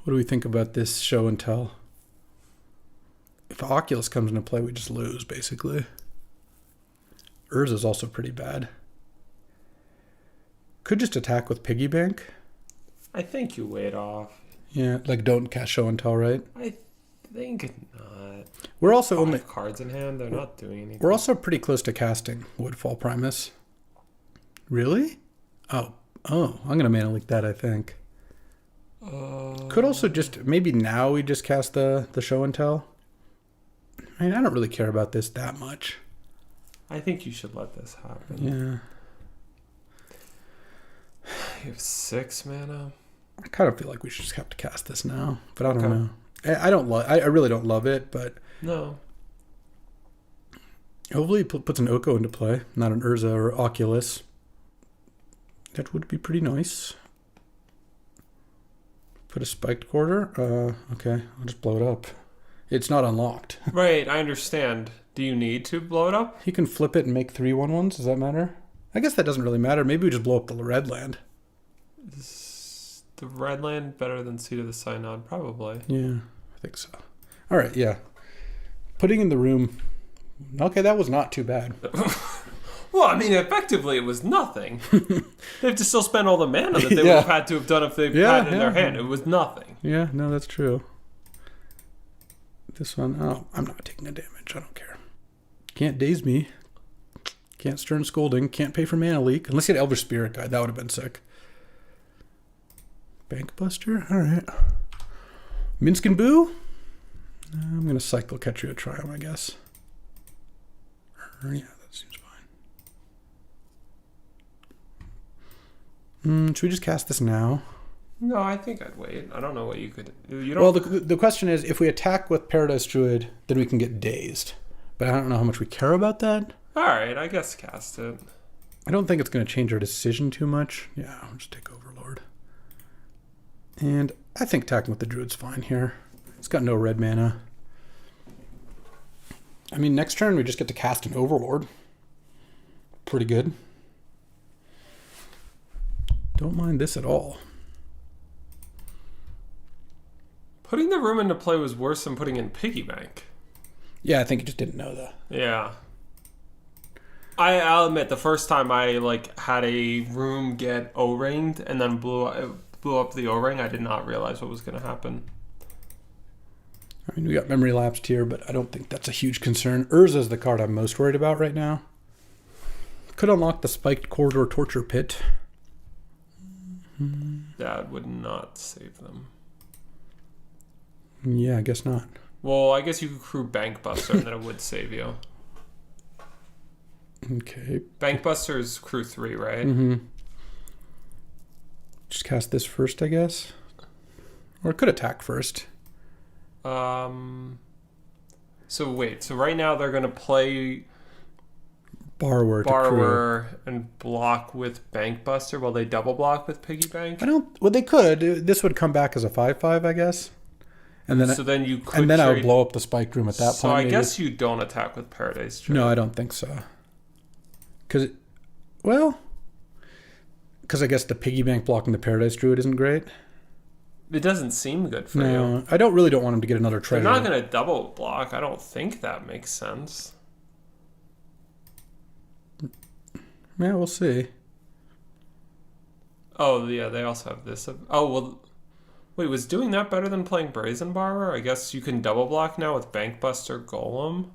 What do we think about this Show and Tell? If Oculus comes into play, we just lose, basically. Urza's also pretty bad. Could just attack with Piggy Bank. I think you wait off. Yeah, like don't cast Show and Tell, right? I think not. We're also Five only cards in hand. They're not doing anything. We're also pretty close to casting Woodfall Primus. Really? Oh, I'm gonna mana leak that. I think. Could also just maybe now we just cast the Show and Tell. I mean, I don't really care about this that much. I think you should let this happen. Yeah. You have 6 mana. I kind of feel like we should just have to cast this now, but I don't know. I really don't love it, but no. Hopefully it puts an Oko into play, not an Urza or Oculus. That would be pretty nice. Put a spiked quarter. Okay, I'll just blow it up. It's not unlocked. Right, I understand. Do you need to blow it up? He can flip it and make 3/1/1s. Does that matter? I guess that doesn't really matter. Maybe we just blow up the red land. Is the red land better than Seat of the Synod? Probably. Yeah, I think so. All right, yeah. Putting in the room. Okay, that was not too bad. Well, I mean, effectively, it was nothing. They have to still spend all the mana that they would have had to have done if they had it in their hand. It was nothing. Yeah, no, that's true. This one, I'm not taking a damage. I don't care. Can't daze me. Can't Stern Scolding. Can't pay for mana leak. Unless you had Elvish Spirit Guide. That would have been sick. Bank Buster? Alright. Minsk and Boo? I'm going to cycle Ketria Triumph, I guess. Yeah, that seems fine. Should we just cast this now? No, I think I'd wait. I don't know what you could... You don't... Well, the question is, if we attack with Paradise Druid, then we can get dazed. But I don't know how much we care about that. Alright, I guess cast it. I don't think it's going to change our decision too much. Yeah, I'll just take Overlord. And I think attacking with the Druid's fine here. It's got no red mana. I mean, next turn we just get to cast an Overlord. Pretty good. Don't mind this at all. Putting the room into play was worse than putting in Piggy Bank. Yeah, I think you just didn't know that. Yeah. I'll admit, the first time I had a room get O-ringed and then blew up the O-ring, I did not realize what was going to happen. I mean, we got memory lapsed here, but I don't think that's a huge concern. Urza is the card I'm most worried about right now. Could unlock the Spiked Corridor Torture Pit. That would not save them. Yeah, I guess not. Well, I guess you could crew Bank Buster and then it would save you. Okay. Bank Buster is crew 3, right? Mm-hmm. Just cast this first, I guess. Or it could attack first. So wait. So right now they're going to play Borrower to crew. Borrower and block with Bankbuster. Will they double block with Piggy Bank? Well, they could. This would come back as a 5/5, I guess. And then you could. And then I would blow up the spiked room at that point. So I guess you don't attack with Paradise Druid. No, I don't think so. Because I guess the Piggy Bank blocking the Paradise Druid isn't great. It doesn't seem good for you. No, I don't want him to get another treasure. They're not going to double block. I don't think that makes sense. Yeah, we'll see. Oh, yeah, they also have this. Oh, well, wait, was doing that better than playing Brazen Borrower? I guess you can double block now with Bankbuster Golem.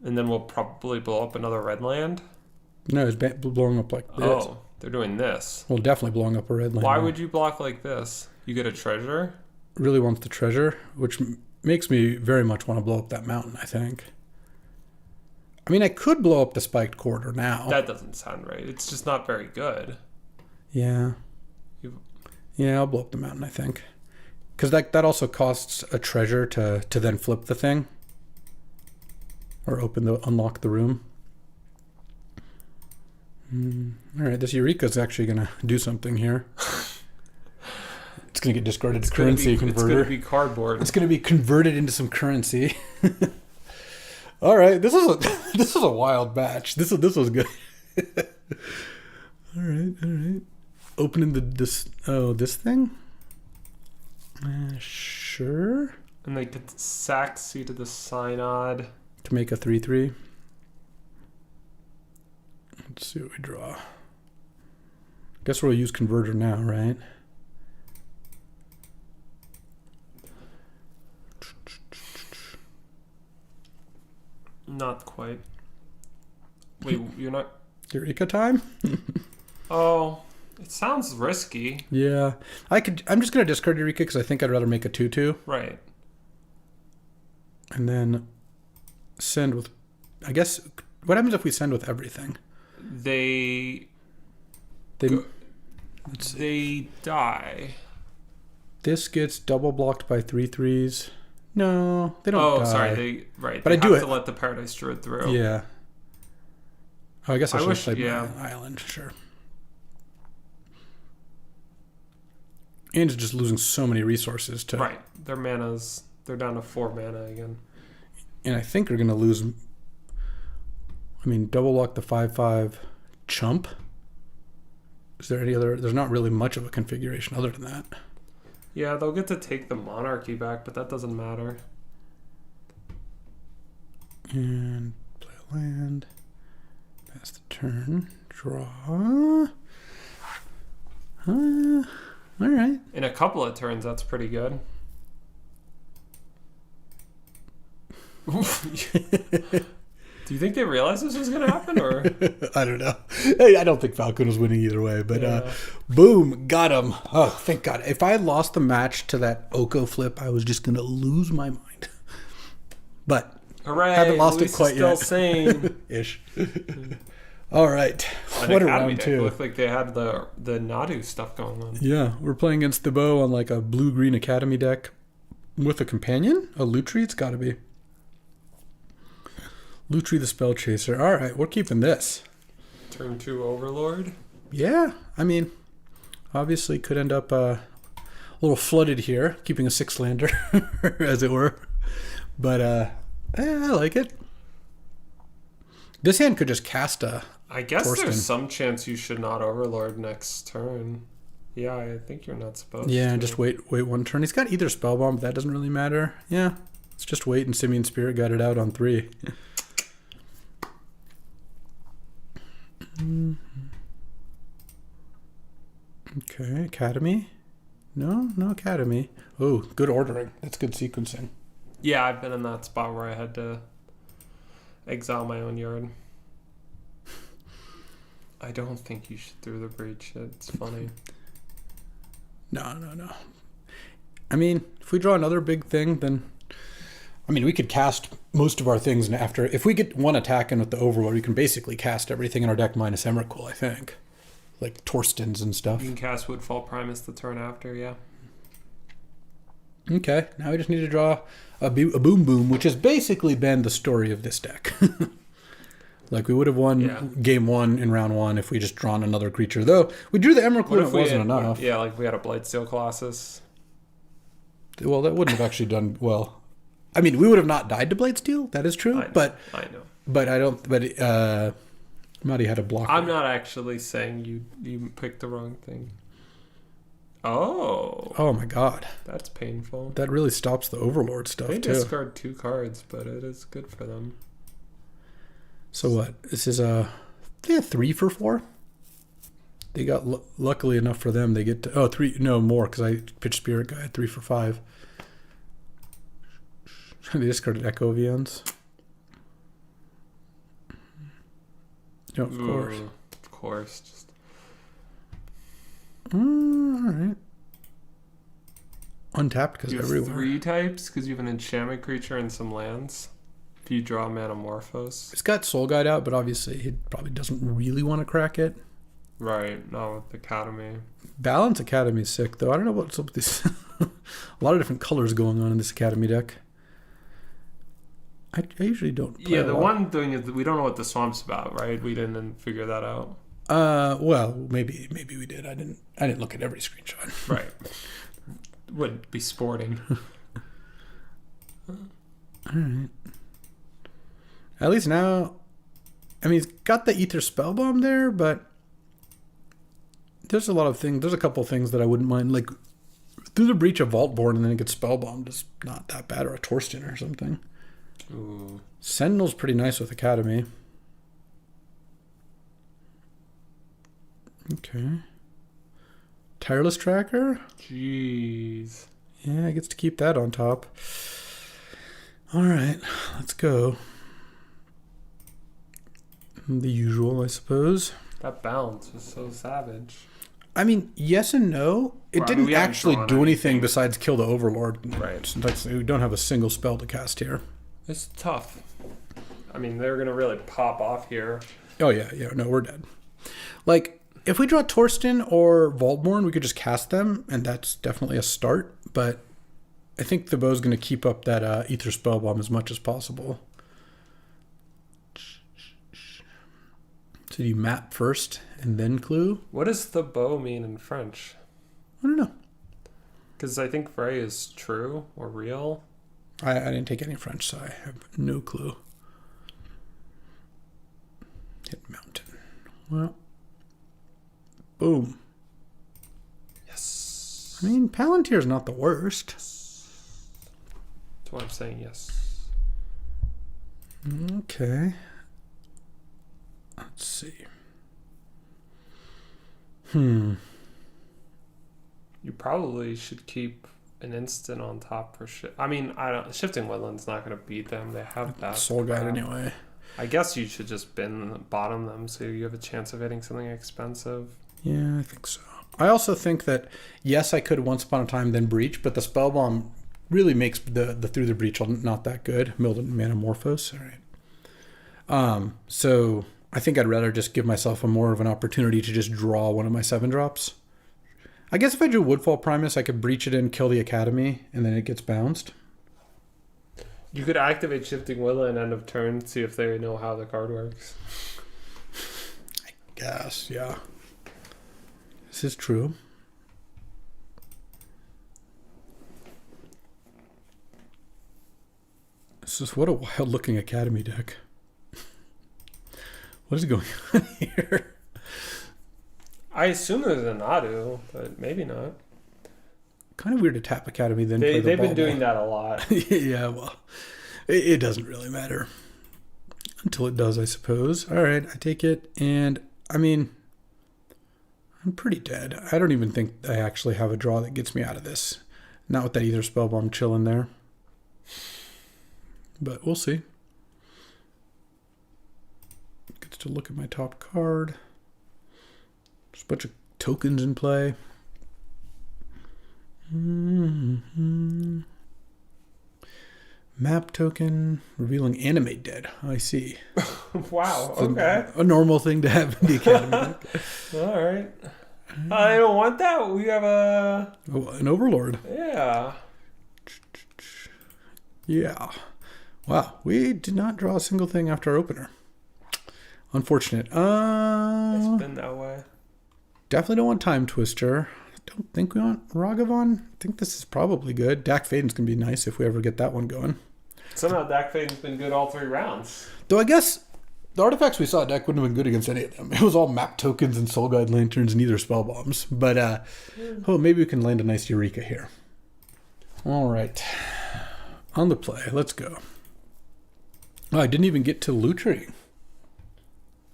And then we'll probably blow up another red land. No, it's blowing up like this. Oh, they're doing this. Well, definitely blowing up a red land. Why would you block like this? You get a treasure? Really wants the treasure, which makes me very much want to blow up that mountain, I think. I mean, I could blow up the spiked corridor now. That doesn't sound right. It's just not very good. Yeah. Yeah, I'll blow up the mountain, I think. Because that also costs a treasure to then flip the thing. Or unlock the room. Alright, this Eureka's actually going to do something here. It's going to get discarded to currency converter. It's going to be cardboard. It's going to be converted into some currency. All right, this is a wild batch. This was good. All right. Opening this thing. Sure. And they could sack Seat of the Synod to make a 3/3. Let's see what we draw. Guess we'll use converter now, right? Not quite. Wait, you're not... Eureka time? Oh, it sounds risky. Yeah. I'm just going to discard Eureka because I think I'd rather make a 2/2. Right. And then send with... I guess... What happens if we send with everything? They die. This gets double blocked by 3/3s. No, they don't die. Oh, sorry. But I do have to let the Paradise Druid through. Yeah. Oh, I guess I should have played yeah. my island. Sure. And it's just losing so many resources to... Right. Their mana's... They're down to 4 mana again. And I think they're going to lose... I mean, double block the 5/5 chump. Is there any other... There's not really much of a configuration other than that. Yeah, they'll get to take the monarchy back, but that doesn't matter. And play a land. Pass the turn. Draw. All right. In a couple of turns, that's pretty good. Do you think they realized this was going to happen, or? I don't know. I don't think Falcon was winning either way, but boom, got him. Oh, thank God. If I had lost the match to that Oko flip, I was just going to lose my mind. But hooray, haven't lost Luis it quite still yet. Sane. Ish. All right. What a round two. It looked like they had the Nadu stuff going on. Yeah, we're playing against the bow on like a blue-green Academy deck with a companion? A Lutri? It's got to be. Lutri the Spell Chaser. All right, we're keeping this. Turn 2 Overlord. Yeah, I mean, obviously could end up a little flooded here, keeping a 6-lander, as it were. But I like it. This hand could just cast a I guess Torsten. There's some chance you should not Overlord next turn. Yeah, I think you're not supposed to. Yeah, just wait one turn. He's got either Spellbomb, but that doesn't really matter. Yeah, let's just wait, and Simian Spirit got it out on 3. Okay, Academy. No Academy. Oh, good ordering. That's good sequencing. Yeah, I've been in that spot where I had to exile my own yard. I don't think you should through the breach. It's funny. No. I mean, if we draw another big thing, then... I mean, we could cast most of our things, and after... If we get one attack in with the Overlord, we can basically cast everything in our deck minus Emrakul, I think. Like Torstens and stuff. You can cast Woodfall Primus the turn after, yeah. Okay, now we just need to draw a Boom Boom, which has basically been the story of this deck. Like, we would have won game 1 in round 1 if we just drawn another creature. Though, we drew the Emerald Clue and it wasn't enough. Yeah, like we had a Blightsteel Colossus. Well, that wouldn't have actually done well. I mean, we would have not died to Blightsteel. That is true. I know. But I don't... But Marty had a blocker. I'm not actually saying you picked the wrong thing. Oh my god, that's painful. That really stops the Overlord stuff. They discard 2 cards, but it is good for them. So what? This is a 3 for 4. They got luckily enough for them. They get to 3. No more because I pitched Spirit Guy at 3 for 5. They discarded Echo Vians. No, of course. Of course. Just all right. Untapped because everywhere. 3 types because you have an enchantment creature and some lands. If you draw Manamorphose. It's got Soul Guide out, but obviously he probably doesn't really want to crack it. Right, not with Academy. Balance Academy is sick, though. I don't know what's up with this. A lot of different colors going on in this Academy deck. I usually don't play the one thing is that we don't know what the swamp's about, right? We didn't figure that out. Well, maybe we did. I didn't look at every screenshot. Right. Wouldn't be sporting. All right. At least now, I mean, he's got the Ether Spellbomb there, but there's a lot of things. There's a couple things that I wouldn't mind, like through the Breach of Vaultborn and then it gets Spellbombed is not that bad, or a Torsten or something. Ooh. Sentinel's pretty nice with Academy. Okay. Tireless Tracker? Jeez. Yeah, it gets to keep that on top. All right, let's go. The usual, I suppose. That bounce was so savage. I mean, yes and no. It didn't actually do anything besides kill the Overlord. Right. We don't have a single spell to cast here. It's tough. I mean, they're going to really pop off here. Oh, yeah. No, we're dead. Like, if we draw Torsten or Vaultborn, we could just cast them, and that's definitely a start. But I think the bow's going to keep up that Ether Spellbomb as much as possible. So do you map first and then clue? What does the bow mean in French? I don't know. Because I think Frey is true or real. I didn't take any French, so I have no clue. Hit mountain. Well, boom. Yes. I mean, Palantir's not the worst. That's why I'm saying yes. Okay. Let's see. You probably should keep an instant on top for shit. I mean, Shifting Woodland's not going to beat them. They have that Soul Guide anyway. I guess you should just bottom them so you have a chance of hitting something expensive. Yeah, I think so. I also think that, yes, I could Once Upon a Time then Breach, but the Spellbomb really makes the Through the Breach not that good. Milden Manamorphose. All right. So I think I'd rather just give myself more of an opportunity to just draw one of my 7-drops. I guess if I drew Woodfall Primus, I could Breach it in, kill the Academy, and then it gets bounced. You could activate Shifting Woodland end of turn, see if they know how the card works. I guess, yeah. This is true. This is what a wild-looking Academy deck. What is going on here? I assume there's a Nadu, but maybe not. Kind of weird to tap Academy then play the They've been ball. doing that a lot. Yeah, well, it doesn't really matter. Until it does, I suppose. All right, I take it, and, I mean, I'm pretty dead. I don't even think I actually have a draw that gets me out of this. Not with that Ether Spellbomb chilling there. But we'll see. Gets to look at my top card. There's a bunch of tokens in play. Map token revealing Animate Dead. I see. Wow, okay. A normal thing to have in the Academy. All right. I don't want that. We have an Overlord. Yeah. Yeah. Wow, we did not draw a single thing after our opener. Unfortunate. It's been that way. Definitely don't want Time Twister. Don't think we want Ragavan. I think this is probably good. Dak Faden's going to be nice if we ever get that one going. Somehow Dak Faden's been good all 3 rounds. Though I guess the artifacts we saw, deck wouldn't have been good against any of them. It was all map tokens and Soul Guide Lanterns and either spell bombs. But, maybe we can land a nice Eureka here. All right. On the play. Let's go. Oh, I didn't even get to Lutri.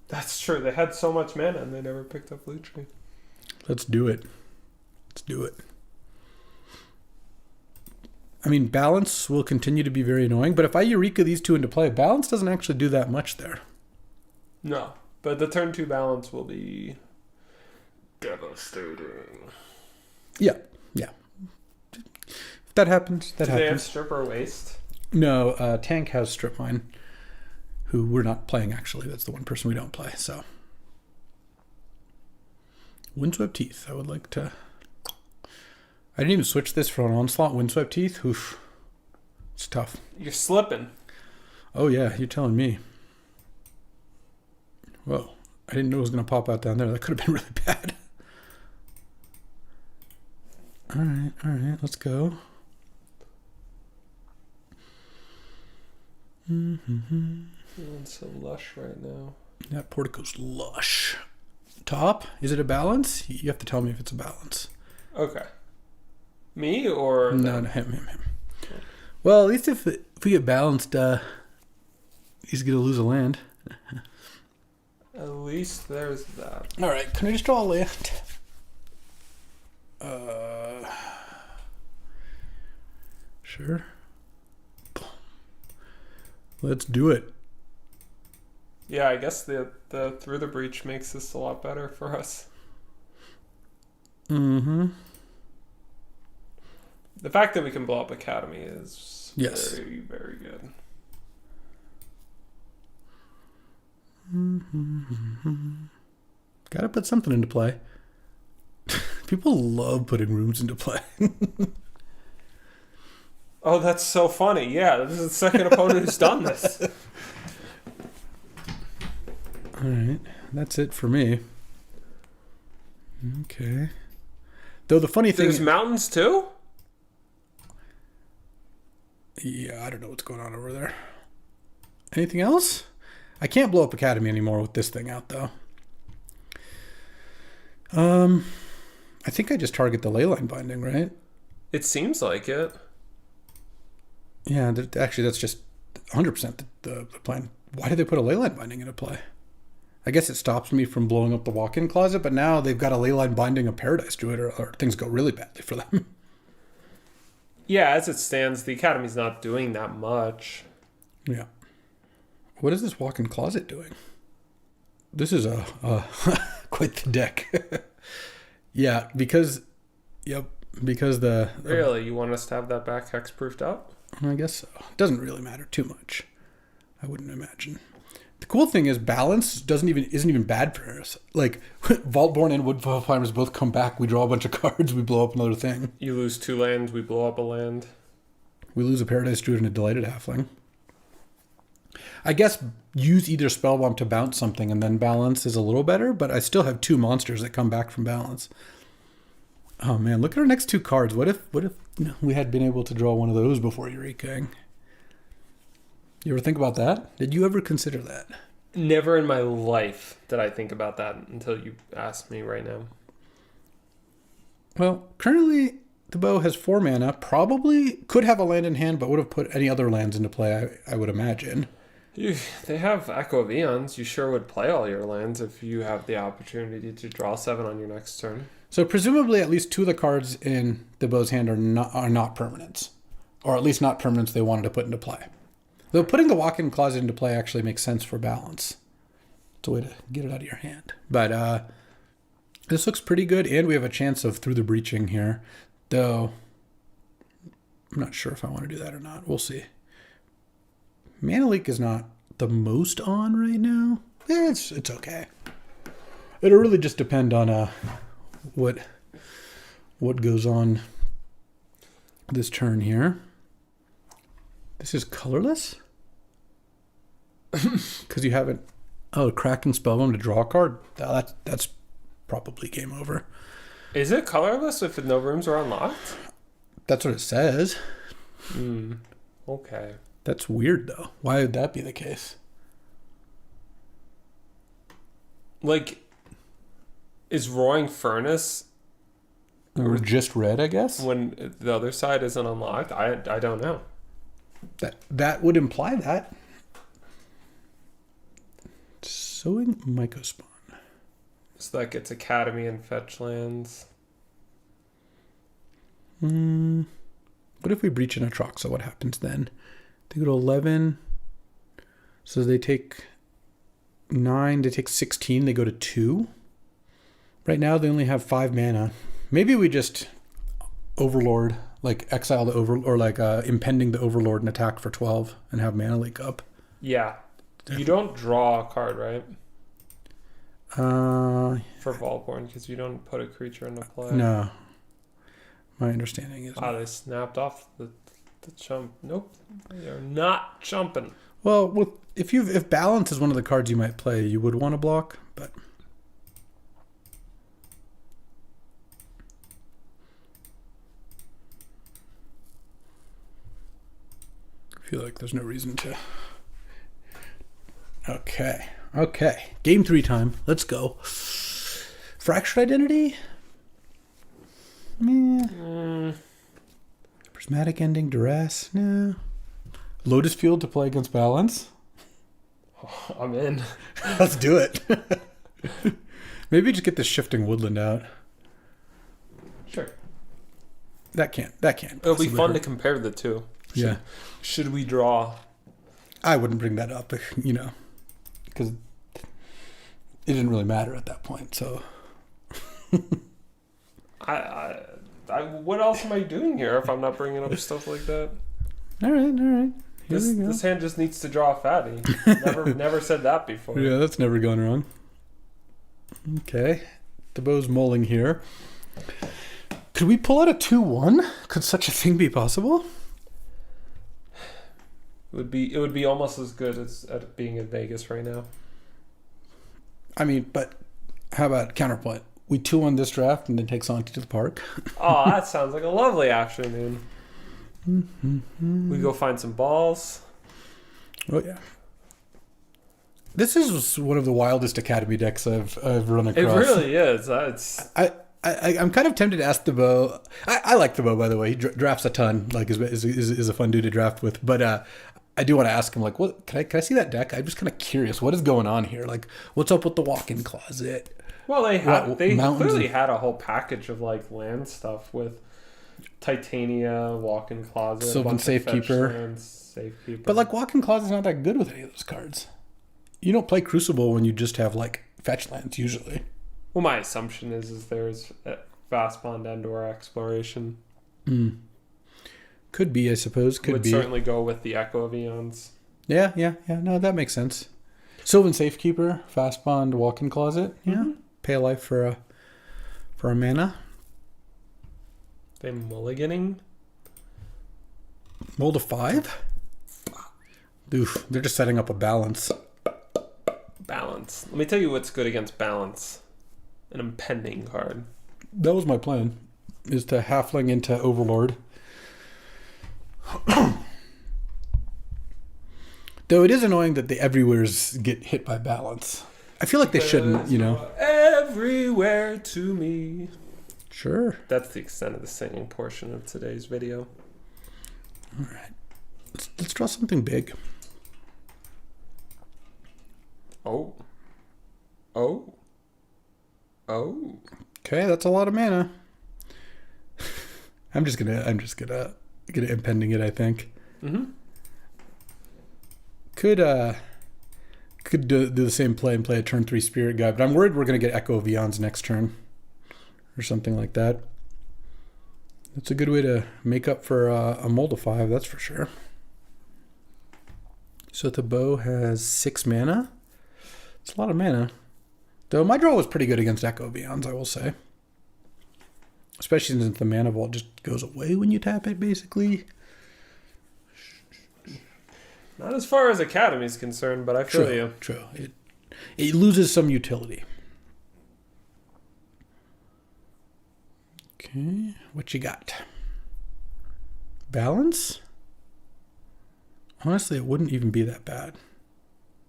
That's true. They had so much mana and they never picked up Lutri. Let's do it. Let's do it. I mean, balance will continue to be very annoying, but if I Eureka these two into play, balance doesn't actually do that much there. No, but the turn 2 balance will be devastating. Yeah. If that happens, that happens. Do they have Strip or Waste? No, Tank has Strip Mine, who we're not playing, actually. That's the one person we don't play, so. Windswept Teeth, I would like to... I didn't even switch this for an Onslaught. Windswept Teeth, oof. It's tough. You're slipping. Oh, yeah, you're telling me. Whoa, I didn't know it was going to pop out down there. That could have been really bad. All right, let's go. Feeling so lush right now. That Portico's lush. Top, is it a balance? You have to tell me if it's a balance. Okay. Me or... No, him. Well, at least if we get balanced, he's going to lose a land. At least there's that. All right, can I just draw a land? Sure. Let's do it. Yeah, I guess the Through the Breach makes this a lot better for us. Mm-hmm. The fact that we can blow up Academy is yes. very, very good. Mm-hmm. Gotta put something into play. People love putting rooms into play. Oh, that's so funny. Yeah, this is the second opponent who's done this. All right, that's it for me. Okay. Though the funny thing... There's mountains too? Yeah, I don't know what's going on over there. Anything else? I can't blow up Academy anymore with this thing out, though. I think I just target the Leyline Binding, right? It seems like it. Yeah, actually, that's just 100% the plan. Why did they put a Leyline Binding into play? I guess it stops me from blowing up the walk-in closet, but now they've got a Leyline Binding of Paradise Druid, or things go really badly for them. Yeah, as it stands, the Academy's not doing that much. Yeah. What is this walk-in closet doing? This is a quite the deck. Yeah, because the... Really? You want us to have that back hex-proofed up? I guess so. It doesn't really matter too much. I wouldn't imagine. The cool thing is balance isn't even bad for us. Like, Vaultborn and Woodfall Climbers both come back, we draw a bunch of cards, we blow up another thing. You lose 2 lands, we blow up a land. We lose a Paradise Druid and a Delighted Halfling. I guess use either Spellbomb to bounce something and then balance is a little better, but I still have 2 monsters that come back from balance. Oh man, look at our next 2 cards. What if we had been able to draw one of those before Eureka? You ever think about that? Did you ever consider that? Never in my life did I think about that until you asked me right now. Well, currently the bow has 4 mana. Probably could have a land in hand, but would have put any other lands into play, I would imagine. They have Echo of Eons. You sure would play all your lands if you have the opportunity to draw 7 on your next turn. So presumably at least 2 of the cards in the bow's hand are not permanents. Or at least not permanents they wanted to put into play. Though putting the walk-in closet into play actually makes sense for balance. It's a way to get it out of your hand. But this looks pretty good, and we have a chance of Through the Breaching here. Though, I'm not sure if I want to do that or not. We'll see. Mana Leak is not the most on right now. Yeah, it's okay. It'll really just depend on what goes on this turn here. This is colorless? Because you haven't Oh, Kraken Spellbomb to draw a card. That's probably game over. Is it colorless if no rooms are unlocked? That's what it says. Okay. That's weird, though. Why would that be the case? Like, is Roaring Furnace... Or just red, I guess? When the other side isn't unlocked? I don't know. That would imply that. Sowing Mycospawn. So that gets Academy and Fetch lands. What if we breach an Atroxa? What happens then? They go to 11. So they take 9. They take 16. They go to 2. Right now they only have 5 mana. Maybe we just Overlord, like exile the Overlord, or like impending the Overlord and attack for 12 and have mana leak up. Yeah. You don't draw a card, right? For Volborn, because you don't put a creature into play. No. My understanding is... they snapped off the chump. Nope. They are not chumping. Well, if balance is one of the cards you might play, you would want to block, but... I feel like there's no reason to... Okay. Game 3 time. Let's go. Fractured Identity? Prismatic Ending, Duress? No. Lotus Field to play against balance? I'm in. Let's do it. Maybe just get this Shifting Woodland out. Sure. That can't. It'll be fun to compare the two. Yeah. Should we draw? I wouldn't bring that up, because it didn't really matter at that point. So, I what else am I doing here if I'm not bringing up stuff like that? All right. This hand just needs to draw a fatty. Never said that before. Yeah, that's never gone wrong. Okay, DeBo's mulling here. Could we pull out a 2-1? Could such a thing be possible? It would be almost as good as at being in Vegas right now. I mean, but how about counterpoint? We 2-1 this draft and then take Santi to the park. Oh, that sounds like a lovely afternoon. We go find some balls. Oh yeah. This is one of the wildest Academy decks I've run across. It really is. I'm kind of tempted to ask DeBo. I like DeBo, by the way. He drafts a ton. Like is a fun dude to draft with. But I do want to ask him, like, what can I see that deck? I'm just kind of curious. What is going on here? Like, what's up with the walk-in closet? Well, they clearly had a whole package of like land stuff with Titania, walk-in closet, Sylvan Safekeeper. Safekeeper. But like walk-in closet's not that good with any of those cards. You don't play Crucible when you just have like fetch lands usually. Well, my assumption is there's Vast Pond and/or Exploration. Could be, I suppose. Could be. Would certainly go with the Echo of Eons. Yeah. No, that makes sense. Sylvan Safekeeper, Fast Bond, Walk-in Closet. Yeah. Pay a life for a mana. They mulliganing? Roll to 5? Oof, they're just setting up a balance. Balance. Let me tell you what's good against balance. An impending card. That was my plan, is to halfling into Overlord. Though it is annoying that the everywheres get hit by balance. I feel like they shouldn't, Everywhere to me. Sure. That's the extent of the singing portion of today's video. All right. Let's draw something big. Oh. Okay, that's a lot of mana. I'm just gonna impending it, I think. Could do the same play and play a turn 3 Spirit Guide, but I'm worried we're gonna get Echo of Eons next turn or something like that. That's a good way to make up for a Mold of 5, that's for sure. So the bow has 6 mana. It's a lot of mana. Though my draw was pretty good against Echo of Eons, I will say. Especially since the mana vault just goes away when you tap it, basically. Not as far as Academy is concerned, but I feel you. True. it loses some utility. Okay, what you got? Balance? Honestly, it wouldn't even be that bad.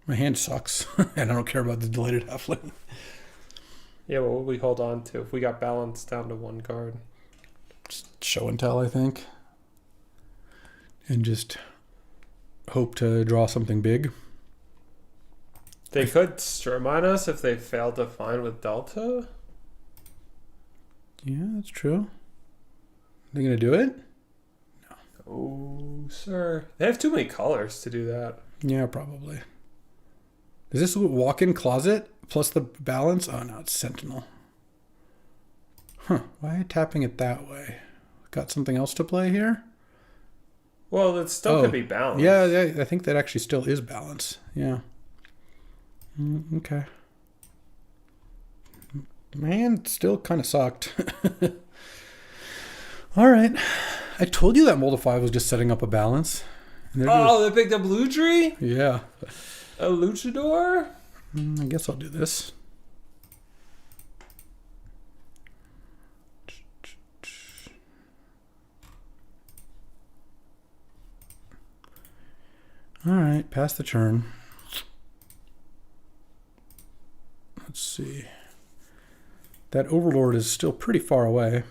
My hand sucks, and I don't care about the deleted halfling. Yeah, what would we hold on to if we got balance down to one card? Just show and tell, I think. And just hope to draw something big. They could Sturmine us if they fail to find with Delta. Yeah, that's true. They gonna do it? No. Oh, sir. They have too many colors to do that. Yeah, probably. Is this walk-in closet plus the balance? Oh, no, it's Sentinel. Huh. Why are you tapping it that way? Got something else to play here? Well, it still could be balance. Yeah, I think that actually still is balance. Yeah. Okay. Man, still kind of sucked. All right. I told you that Mold of 5 was just setting up a balance. They picked up Ludri? Yeah. A luchador? I guess I'll do this. All right, pass the turn. Let's see. That Overlord is still pretty far away.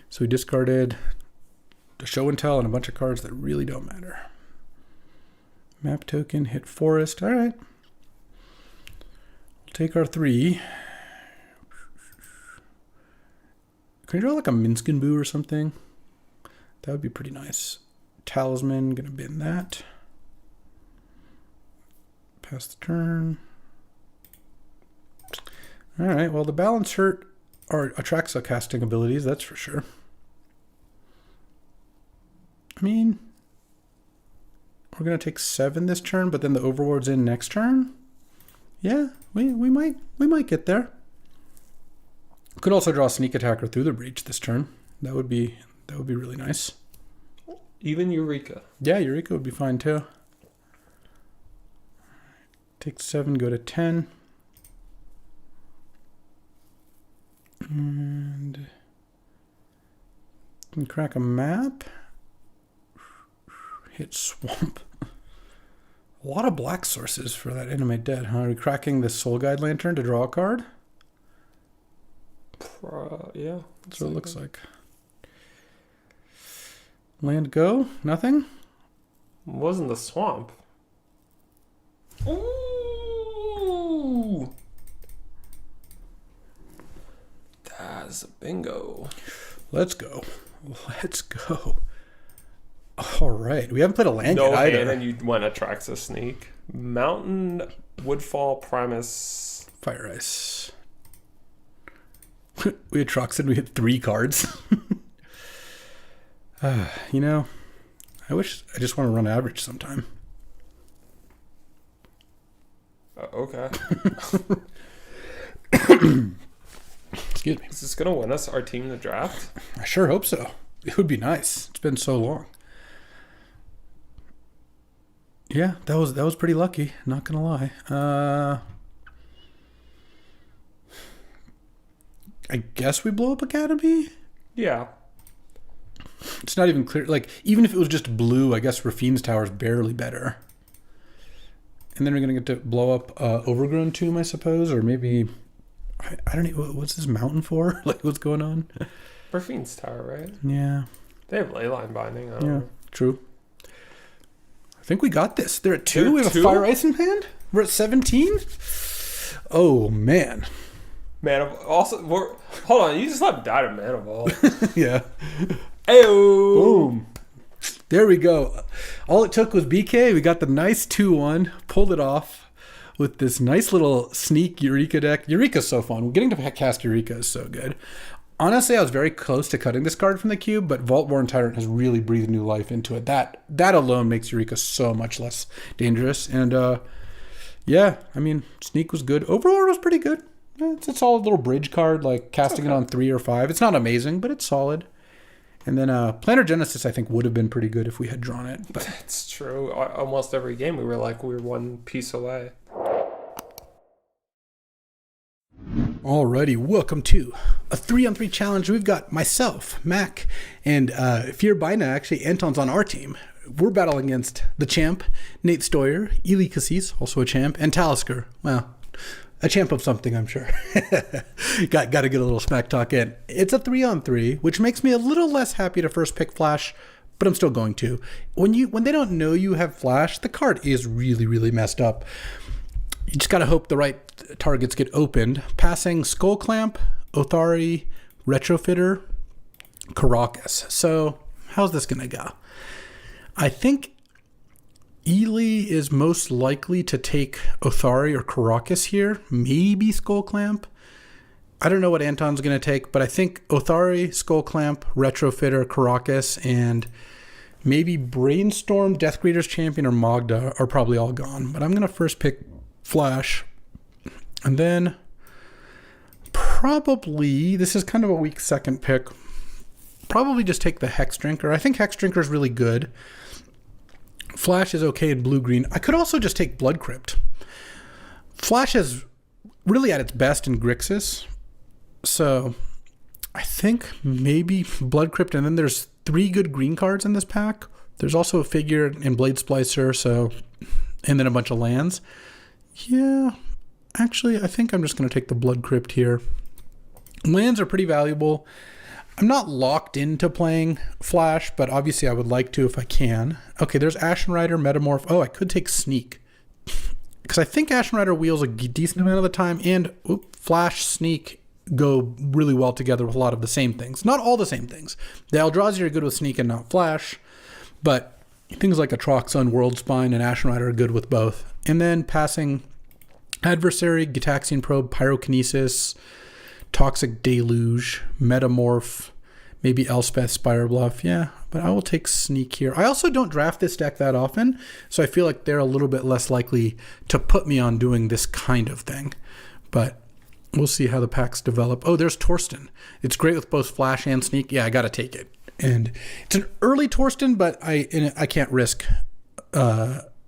So we discarded the show and tell and a bunch of cards that really don't matter. Map token, hit forest. All right. We'll take our 3. Can we draw like a Minskin Boo or something? That would be pretty nice. Talisman, gonna bin that. Pass the turn. All right, well, the balance hurt our Atraxa casting abilities, that's for sure. I mean, we're going to take 7 this turn, but then the Overlord's in next turn. Yeah, we might get there. Could also draw a Sneak Attacker through the Breach this turn. That would be really nice. Even Eureka. Yeah, Eureka would be fine too. Take 7, go to 10. And can crack a map. Hit swamp. A lot of black sources for that Animate Dead, huh? Are we cracking the Soul Guide Lantern to draw a card? Yeah. That's what it looks like. Land go? Nothing? It wasn't the swamp. Ooh! That's a bingo. Let's go. Let's go. All right. We haven't played a land no yet either. And then you went Atraxa Sneak. Mountain, Woodfall, Primus. Fire Ice. We had trucks and we hit 3 cards. You know, I just want to run average sometime. Okay. Excuse me. Is this going to win us our team in the draft? I sure hope so. It would be nice. It's been so long. Yeah, that was pretty lucky. Not gonna lie. I guess we blow up Academy. Yeah. It's not even clear. Like, even if it was just blue, I guess Rafine's Tower is barely better. And then we're gonna get to blow up Overgrown Tomb, I suppose, or maybe I don't know. What's this mountain for? Like, what's going on? Rafine's Tower, right? Yeah. They have Leyline Binding. I don't know. True. I think we got this. They're at 2. We have 2? a Fire Ice in hand. We're at 17. Oh man. Hold on. You just let him die to Mana Ball. Yeah. Ayo. Boom. There we go. All it took was BK. We got the nice 2-1. Pulled it off with this nice little sneak Eureka deck. Eureka's so fun. Getting to cast Eureka is so good. Honestly, I was very close to cutting this card from the cube, but Vault-Born Tyrant has really breathed new life into it. That alone makes Eureka so much less dangerous. And yeah, I mean, Sneak was good. Overlord was pretty good. It's a solid little bridge card, like casting it on 3 or 5. It's not amazing, but it's solid. And then Planar Genesis, I think, would have been pretty good if we had drawn it. But That's true. Almost every game we were one piece away. Alrighty, welcome to a 3-on-3 challenge. We've got myself, Mac, and if you're by now, actually, Anton's on our team. We're battling against the champ, Nate Stoyer, Ely Cassis, also a champ, and Talisker. Well, a champ of something, I'm sure. got to get a little smack talk in. It's a 3-on-3, which makes me a little less happy to first pick Flash, but I'm still going to. When they don't know you have Flash, the card is really, really messed up. You just got to hope the right targets get opened. Passing Skull Clamp, Othari, Retrofitter, Caracas. So how's this going to go? I think Ely is most likely to take Othari or Caracas here. Maybe Skull Clamp. I don't know what Anton's going to take, but I think Othari, Skull Clamp, Retrofitter, Caracas, and maybe Brainstorm, Death Greeter's Champion, or Magda are probably all gone. But I'm going to first pick Flash, and then probably, this is kind of a weak second pick, probably just take the Hex Drinker. I think Hex Drinker is really good. Flash is okay in blue-green. I could also just take Blood Crypt. Flash is really at its best in Grixis, so I think maybe Blood Crypt, and then there's 3 good green cards in this pack. There's also a figure in Blade Splicer, so, and then a bunch of lands. Yeah, actually, I think I'm just going to take the Blood Crypt here. Lands are pretty valuable. I'm not locked into playing Flash, but obviously I would like to if I can. Okay, there's Ashen Rider, Metamorph. Oh, I could take Sneak, because I think Ashen Rider wheels a decent amount of the time, and Flash, Sneak go really well together with a lot of the same things. Not all the same things. The Eldrazi are good with Sneak and not Flash, but things like Atroxa, World Spine, and Ashen Rider are good with both. And then passing Adversary, Gitaxian Probe, Pyrokinesis, Toxic Deluge, Metamorph, maybe Elspeth, Spire Bluff. Yeah, but I will take Sneak here. I also don't draft this deck that often, so I feel like they're a little bit less likely to put me on doing this kind of thing. But we'll see how the packs develop. Oh, there's Torsten. It's great with both Flash and Sneak. Yeah, I got to take it. And it's an early Torsten, but I can't risk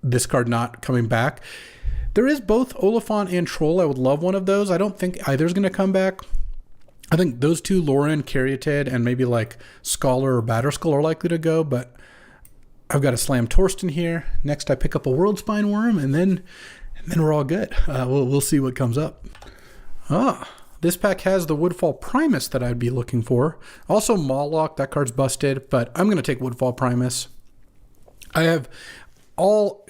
this card not coming back. There is both Oliphant and Troll. I would love one of those. I don't think either's going to come back. I think those two, Lauren, Caryatid, and maybe like Scholar or Batterskull are likely to go, but I've got to slam Torsten here. Next, I pick up a World Spine Worm, and then we're all good. We'll see what comes up. This pack has the Woodfall Primus that I'd be looking for. Also, Mawlock, that card's busted, but I'm going to take Woodfall Primus. I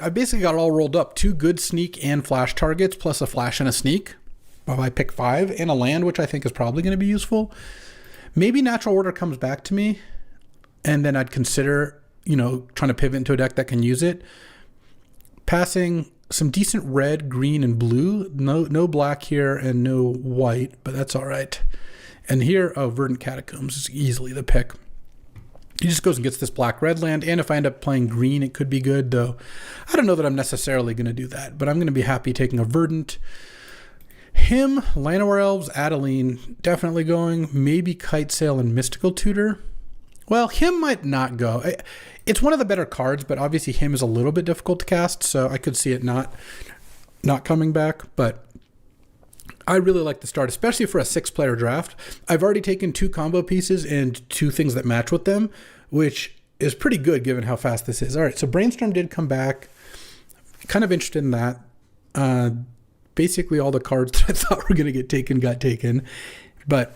basically got it all rolled up. 2 good Sneak and Flash targets, plus a Flash and a Sneak. Well, I pick 5, and a land, which I think is probably going to be useful. Maybe Natural Order comes back to me, and then I'd consider, trying to pivot into a deck that can use it. Passing some decent red, green, and blue. No black here and no white, but that's all right. And here, Verdant Catacombs is easily the pick. He just goes and gets this black-red land, and if I end up playing green, it could be good, though I don't know that I'm necessarily going to do that, but I'm going to be happy taking a Verdant. Him, Llanowar Elves, Adeline, definitely going. Maybe Kite Sail and Mystical Tutor. Well, him might not go. It's one of the better cards, but obviously him is a little bit difficult to cast, so I could see it not coming back, but I really like the start, especially for a 6-player draft. I've already taken 2 combo pieces and 2 things that match with them, which is pretty good given how fast this is. All right, so Brainstorm did come back. Kind of interested in that. Basically all the cards that I thought were going to get taken got taken, but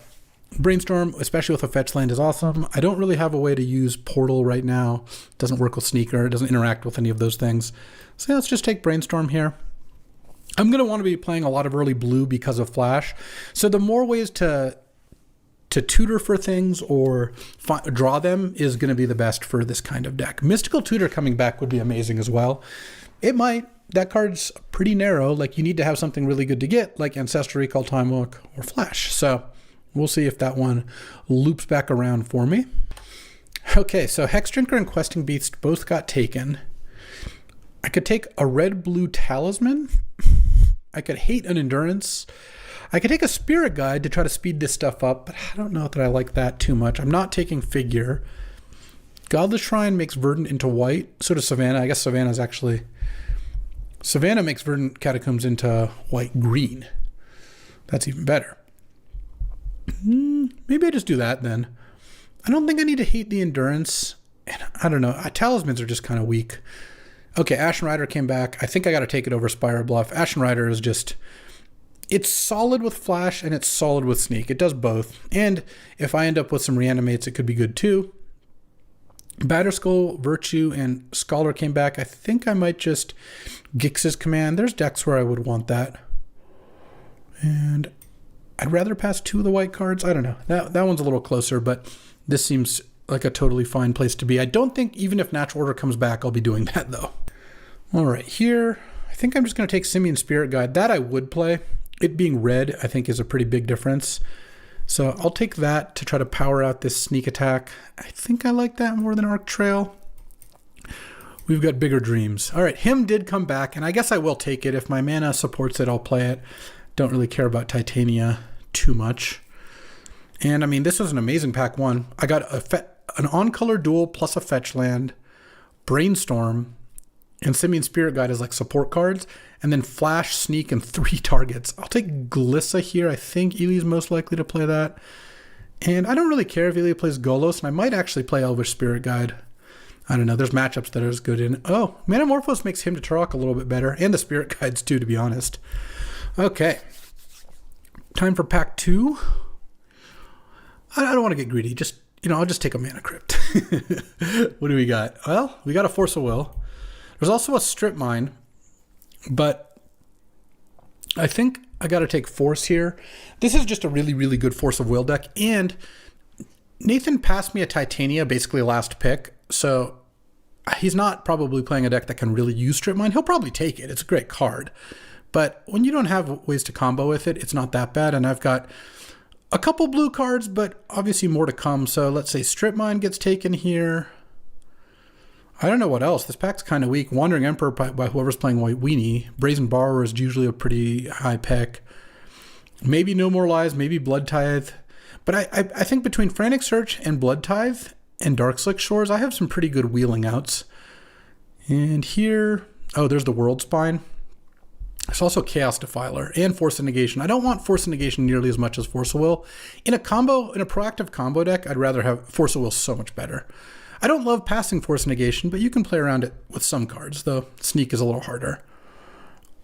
Brainstorm, especially with a fetch land, is awesome. I don't really have a way to use Portal right now. It doesn't work with Sneaker. It doesn't interact with any of those things. So let's just take Brainstorm here. I'm going to want to be playing a lot of early blue because of Flash. So the more ways to tutor for things or draw them is going to be the best for this kind of deck. Mystical Tutor coming back would be amazing as well. It might. That card's pretty narrow. Like, you need to have something really good to get, like Ancestral Recall, Time Walk, or Flash. So we'll see if that one loops back around for me. Okay, so Hex Drinker and Questing Beast both got taken. I could take a red-blue Talisman. I could hate an Endurance. I could take a Spirit Guide to try to speed this stuff up, but I don't know that I like that too much. I'm not taking Figure. Godless Shrine makes Verdant into white. So does Savannah. I guess Savannah makes Verdant Catacombs into white-green. That's even better. Maybe I just do that then. I don't think I need to hate the Endurance. And I don't know. Talismans are just kind of weak. Okay, Ashen Rider came back. I think I got to take it over Spire Bluff. Ashen Rider is just... It's solid with Flash and it's solid with Sneak. It does both. And if I end up with some Reanimates, it could be good too. Batterskull, Virtue, and Scholar came back. I think I might just Gix's Command. There's decks where I would want that. And I'd rather pass 2 of the white cards. I don't know. That one's a little closer, but this seems like a totally fine place to be. I don't think even if Natural Order comes back, I'll be doing that though. All right, here, I think I'm just going to take Simian Spirit Guide. That I would play. It being red, I think, is a pretty big difference. So I'll take that to try to power out this sneak attack. I think I like that more than Arc Trail. We've got bigger dreams. All right, him did come back, and I guess I will take it. If my mana supports it, I'll play it. Don't really care about Titania too much. And I mean, this was an amazing pack 1. I got an on-color duel plus a fetch land, Brainstorm, and Simian Spirit Guide as like support cards, and then Flash, Sneak, and 3 targets. I'll take Glissa here. I think Eli's most likely to play that. And I don't really care if Eli plays Golos, and I might actually play Elvish Spirit Guide. I don't know. There's matchups that are as good in. Oh, Manamorphose makes him to Turok a little bit better, and the Spirit Guides too, to be honest. Okay. Time for pack 2. I don't want to get greedy. Just, I'll just take a Mana Crypt. What do we got? Well, we got a Force of Will. There's also a Strip Mine, but I think I got to take Force here. This is just a really, really good Force of Will deck, and Nathan passed me a Titania, basically last pick, so he's not probably playing a deck that can really use Strip Mine. He'll probably take it. It's a great card, but when you don't have ways to combo with it, it's not that bad, and I've got a couple blue cards, but obviously more to come, so let's say Strip Mine gets taken here. I don't know what else. This pack's kind of weak. Wandering Emperor by whoever's playing White Weenie. Brazen Borrower is usually a pretty high pick. Maybe No More Lies, maybe Blood Tithe. But I think between Frantic Search and Blood Tithe and Dark Slick Shores, I have some pretty good wheeling outs. And here, there's the World Spine. There's also Chaos Defiler and Force of Negation. I don't want Force of Negation nearly as much as Force of Will. In a proactive combo deck, I'd rather have Force of Will so much better. I don't love passing Force Negation, but you can play around it with some cards, though Sneak is a little harder.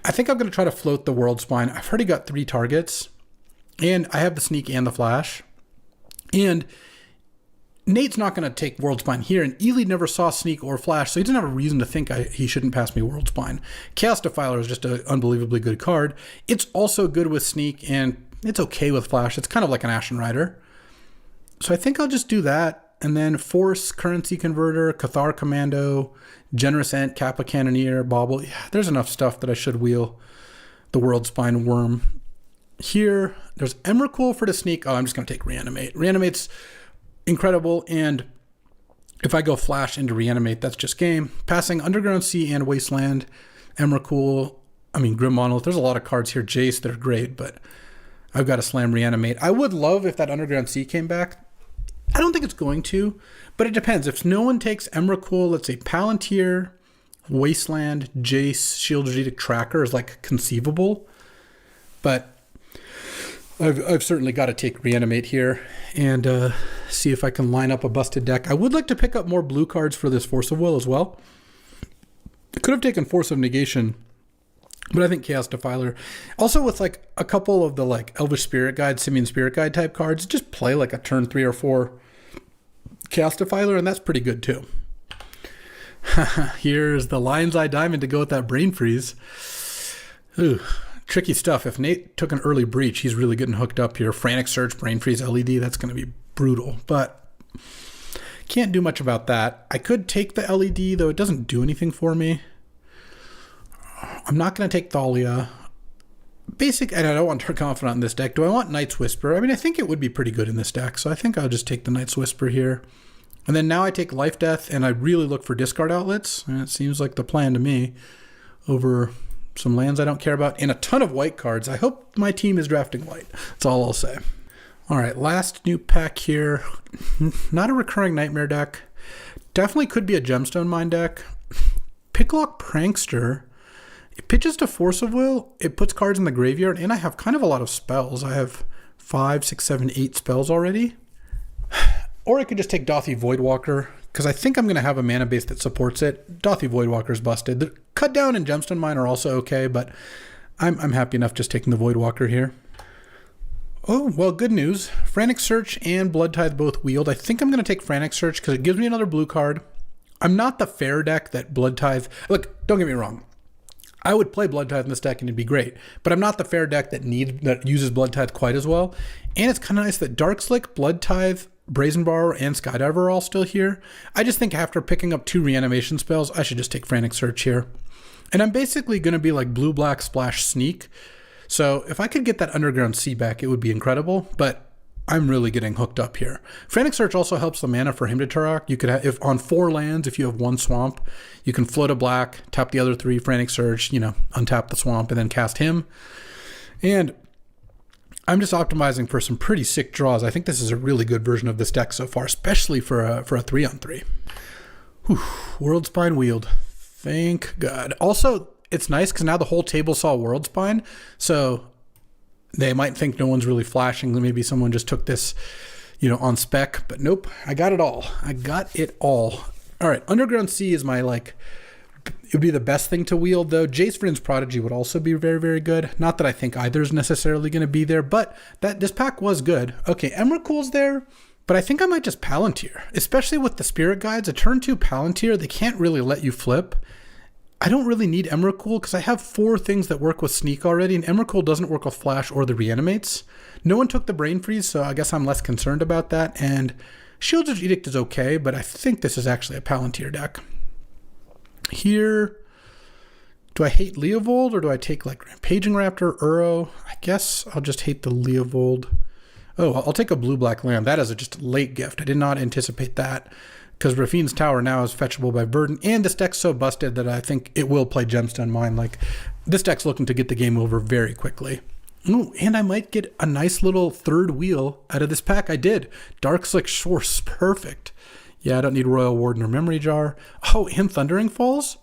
I think I'm going to try to float the World Spine. I've already got 3 targets, and I have the Sneak and the Flash. And Nate's not going to take World Spine here, and Ely never saw Sneak or Flash, so he doesn't have a reason to think he shouldn't pass me World Spine. Chaos Defiler is just an unbelievably good card. It's also good with Sneak, and it's okay with Flash. It's kind of like an Ashen Rider. So I think I'll just do that. And then Force, Currency Converter, Cathar Commando, Generous Ent, Kappa Cannoneer, Bauble. Yeah, there's enough stuff that I should wheel the World Spine Worm. Here, there's Emrakul for the Sneak. I'm just going to take Reanimate. Reanimate's incredible, and if I go Flash into Reanimate, that's just game. Passing Underground Sea and Wasteland, Emrakul, Grim Monolith. There's a lot of cards here. Jace, they're great, but I've got to slam Reanimate. I would love if that Underground Sea came back. I don't think it's going to, but it depends. If no one takes Emrakul, let's say Palantir, Wasteland, Jace, Shield Strategic Tracker is like conceivable, but I've certainly got to take Reanimate here and see if I can line up a busted deck. I would like to pick up more blue cards for this Force of Will as well. I could have taken Force of Negation, but I think Chaos Defiler. Also with like a couple of the like Elvish Spirit Guide, Simian Spirit Guide type cards, just play like a turn 3 or 4 Chaos Defiler, and that's pretty good too. Here's the Lion's Eye Diamond to go with that Brain Freeze. Ooh, tricky stuff. If Nate took an early breach, he's really getting hooked up here. Frantic Search, Brain Freeze, LED, that's going to be brutal, but can't do much about that. I could take the LED, though it doesn't do anything for me. I'm not going to take Thalia. And I don't want to turn confident in this deck. Do I want Knight's Whisper? I think it would be pretty good in this deck, so I think I'll just take the Knight's Whisper here. And then now I take Life Death, and I really look for discard outlets, and it seems like the plan to me over some lands I don't care about, and a ton of white cards. I hope my team is drafting white. That's all I'll say. All right, last new pack here. Not a recurring Nightmare deck. Definitely could be a Gemstone Mine deck. Picklock Prankster. It pitches to Force of Will. It puts cards in the graveyard, and I have kind of a lot of spells. I have 5, 6, 7, 8 spells already. Or I could just take Dothy Voidwalker, because I think I'm going to have a mana base that supports it. Dothy Voidwalker's busted. The Cut Down and Gemstone Mine are also okay, but I'm happy enough just taking the Voidwalker here. Oh, well, good news. Frantic Search and Blood Tithe both wheeled. I think I'm going to take Frantic Search because it gives me another blue card. I'm not the fair deck that Blood Tithe... Look, don't get me wrong. I would play Blood Tithe in this deck and it'd be great, but I'm not the fair deck that uses Blood Tithe quite as well. And it's kind of nice that Darkslick, Blood Tithe, Brazen Borrower, and Skydiver are all still here. I just think after picking up 2 reanimation spells, I should just take Frantic Search here. And I'm basically going to be like blue-black splash sneak. So if I could get that Underground Sea back, it would be incredible, but I'm really getting hooked up here. Frantic Search also helps the mana for him to Turok. You could have, if on 4 lands, if you have 1 swamp, you can float a black, tap the other 3, Frantic Search, untap the swamp, and then cast him. And I'm just optimizing for some pretty sick draws. I think this is a really good version of this deck so far, especially for a 3-on-3. Whew, World Spine wheeled. Thank God. Also, it's nice because now the whole table saw World Spine, so they might think no one's really flashing. Maybe someone just took this, on spec, but nope. I got it all. All right, Underground Sea is my, it would be the best thing to wield, though. Jace Vryn's Prodigy would also be very, very good. Not that I think either is necessarily going to be there, but this pack was good. Okay, Emrakul's there, but I think I might just Palantir, especially with the Spirit Guides. A turn 2 Palantir, they can't really let you flip. I don't really need Emrakul because I have 4 things that work with Sneak already, and Emrakul doesn't work with Flash or the Reanimates. No one took the Brain Freeze, so I guess I'm less concerned about that, and Shield's Edict is okay, but I think this is actually a Palantir deck. Here, do I hate Leovold, or do I take Paging Raptor, Uro? I guess I'll just hate the Leovold. Oh, I'll take a blue-black land. That is just a late gift. I did not anticipate that, because Rafine's Tower now is fetchable by Verdant, and this deck's so busted that I think it will play Gemstone Mine. This deck's looking to get the game over very quickly. Ooh, and I might get a nice little 3rd wheel out of this pack. I did. Darkslick Source, perfect. Yeah, I don't need Royal Warden or Memory Jar. Oh, and Thundering Falls?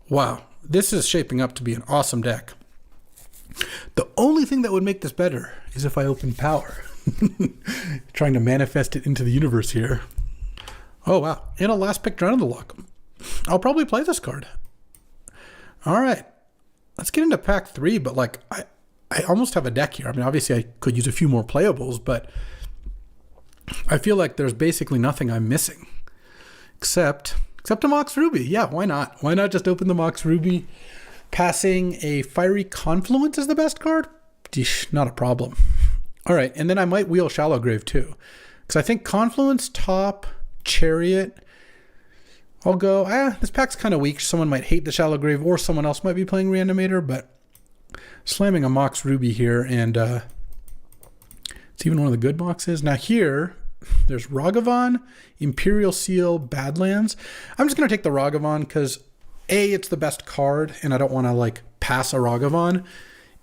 Wow, this is shaping up to be an awesome deck. The only thing that would make this better is if I open Power. Trying to manifest it into the universe here. Oh, wow. And a last pick Drown of the Luck. I'll probably play this card. All right. Let's get into pack 3, but I almost have a deck here. I mean, obviously I could use a few more playables, but I feel like there's basically nothing I'm missing. Except a Mox Ruby. Yeah, why not? Why not just open the Mox Ruby? Passing a Fiery Confluence is the best card? Not a problem. All right, and then I might wheel Shallow Grave too. Because I think Confluence, top, Chariot. I'll go, this pack's kind of weak. Someone might hate the Shallow Grave, or someone else might be playing Reanimator, but slamming a Mox Ruby here, and it's even one of the good boxes. Now here, there's Ragavan, Imperial Seal, Badlands. I'm just going to take the Ragavan because A, it's the best card, and I don't want to pass a Ragavan.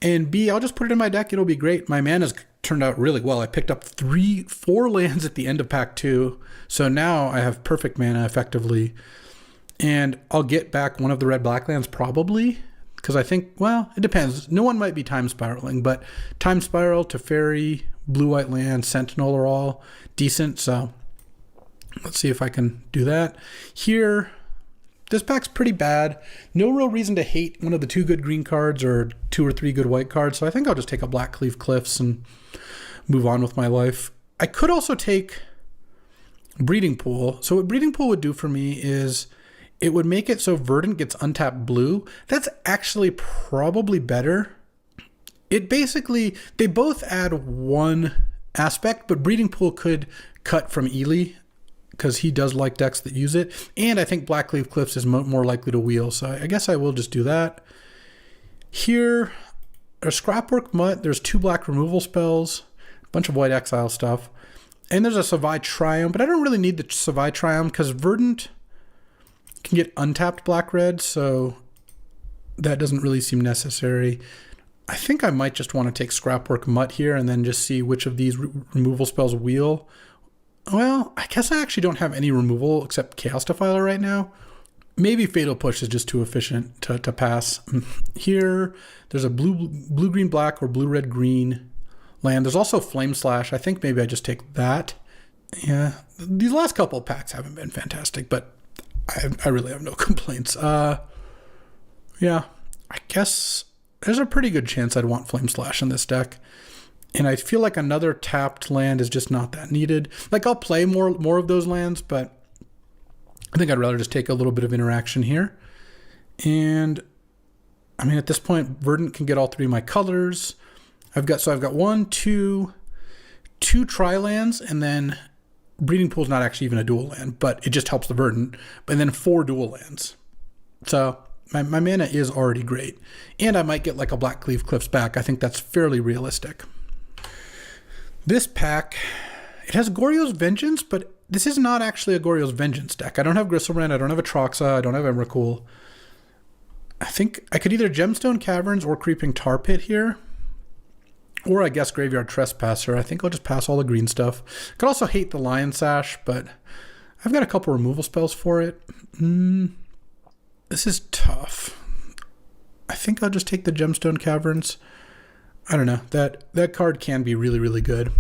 And B, I'll just put it in my deck. It'll be great. My mana's turned out really well. I picked up 4 lands at the end of pack 2. So now I have perfect mana effectively. And I'll get back one of the red-black lands probably. Because I think, well, it depends. No one might be Time Spiraling, but Time Spiral, Teferi, blue-white land, Sentinel are all decent. So let's see if I can do that. Here, this pack's pretty bad. No real reason to hate one of the 2 good green cards or 2 or 3 good white cards. So I think I'll just take a Blackcleave Cliffs and move on with my life. I could also take Breeding Pool. So what Breeding Pool would do for me is it would make it so Verdant gets untapped blue. That's actually probably better. It basically, they both add 1 aspect, but Breeding Pool could cut from Ely because he does like decks that use it. And I think Blackcleave Cliffs is more likely to wheel. So I guess I will just do that. Here, there's Scrapwork Mutt. There's 2 black removal spells, a bunch of white exile stuff. And there's a Savai Triumph, but I don't really need the Savai Triumph because Verdant can get untapped black-red. So that doesn't really seem necessary. I think I might just want to take Scrapwork Mutt here and then just see which of these removal spells wheel. Well, I guess I actually don't have any removal except Chaos Defiler right now. Maybe Fatal Push is just too efficient to pass. Here, there's a blue-green-black or blue-red-green land. There's also Flame Slash. I think maybe I just take that. Yeah, these last couple of packs haven't been fantastic, but I really have no complaints. Yeah, I guess there's a pretty good chance I'd want Flame Slash in this deck. And I feel like another tapped land is just not that needed. Like, I'll play more of those lands, but I think I'd rather just take a little bit of interaction here. And, I mean, at this point, Verdant can get all three of my colors. I've got two tri-lands, and then Breeding Pool's not actually even a dual land, but it just helps the Verdant. And then 4 dual lands. So my mana is already great. And I might get like a Black Cleave Cliffs back. I think that's fairly realistic. This pack, it has Goryo's Vengeance, but this is not actually a Goryo's Vengeance deck. I don't have Griselbrand, I don't have Atraxa, I don't have Emrakul. I think I could either Gemstone Caverns or Creeping Tar Pit here. Or I guess Graveyard Trespasser. I think I'll just pass all the green stuff. Could also hate the Lion Sash, but I've got a couple removal spells for it. This is tough. I think I'll just take the Gemstone Caverns. I don't know. That card can be really, really good.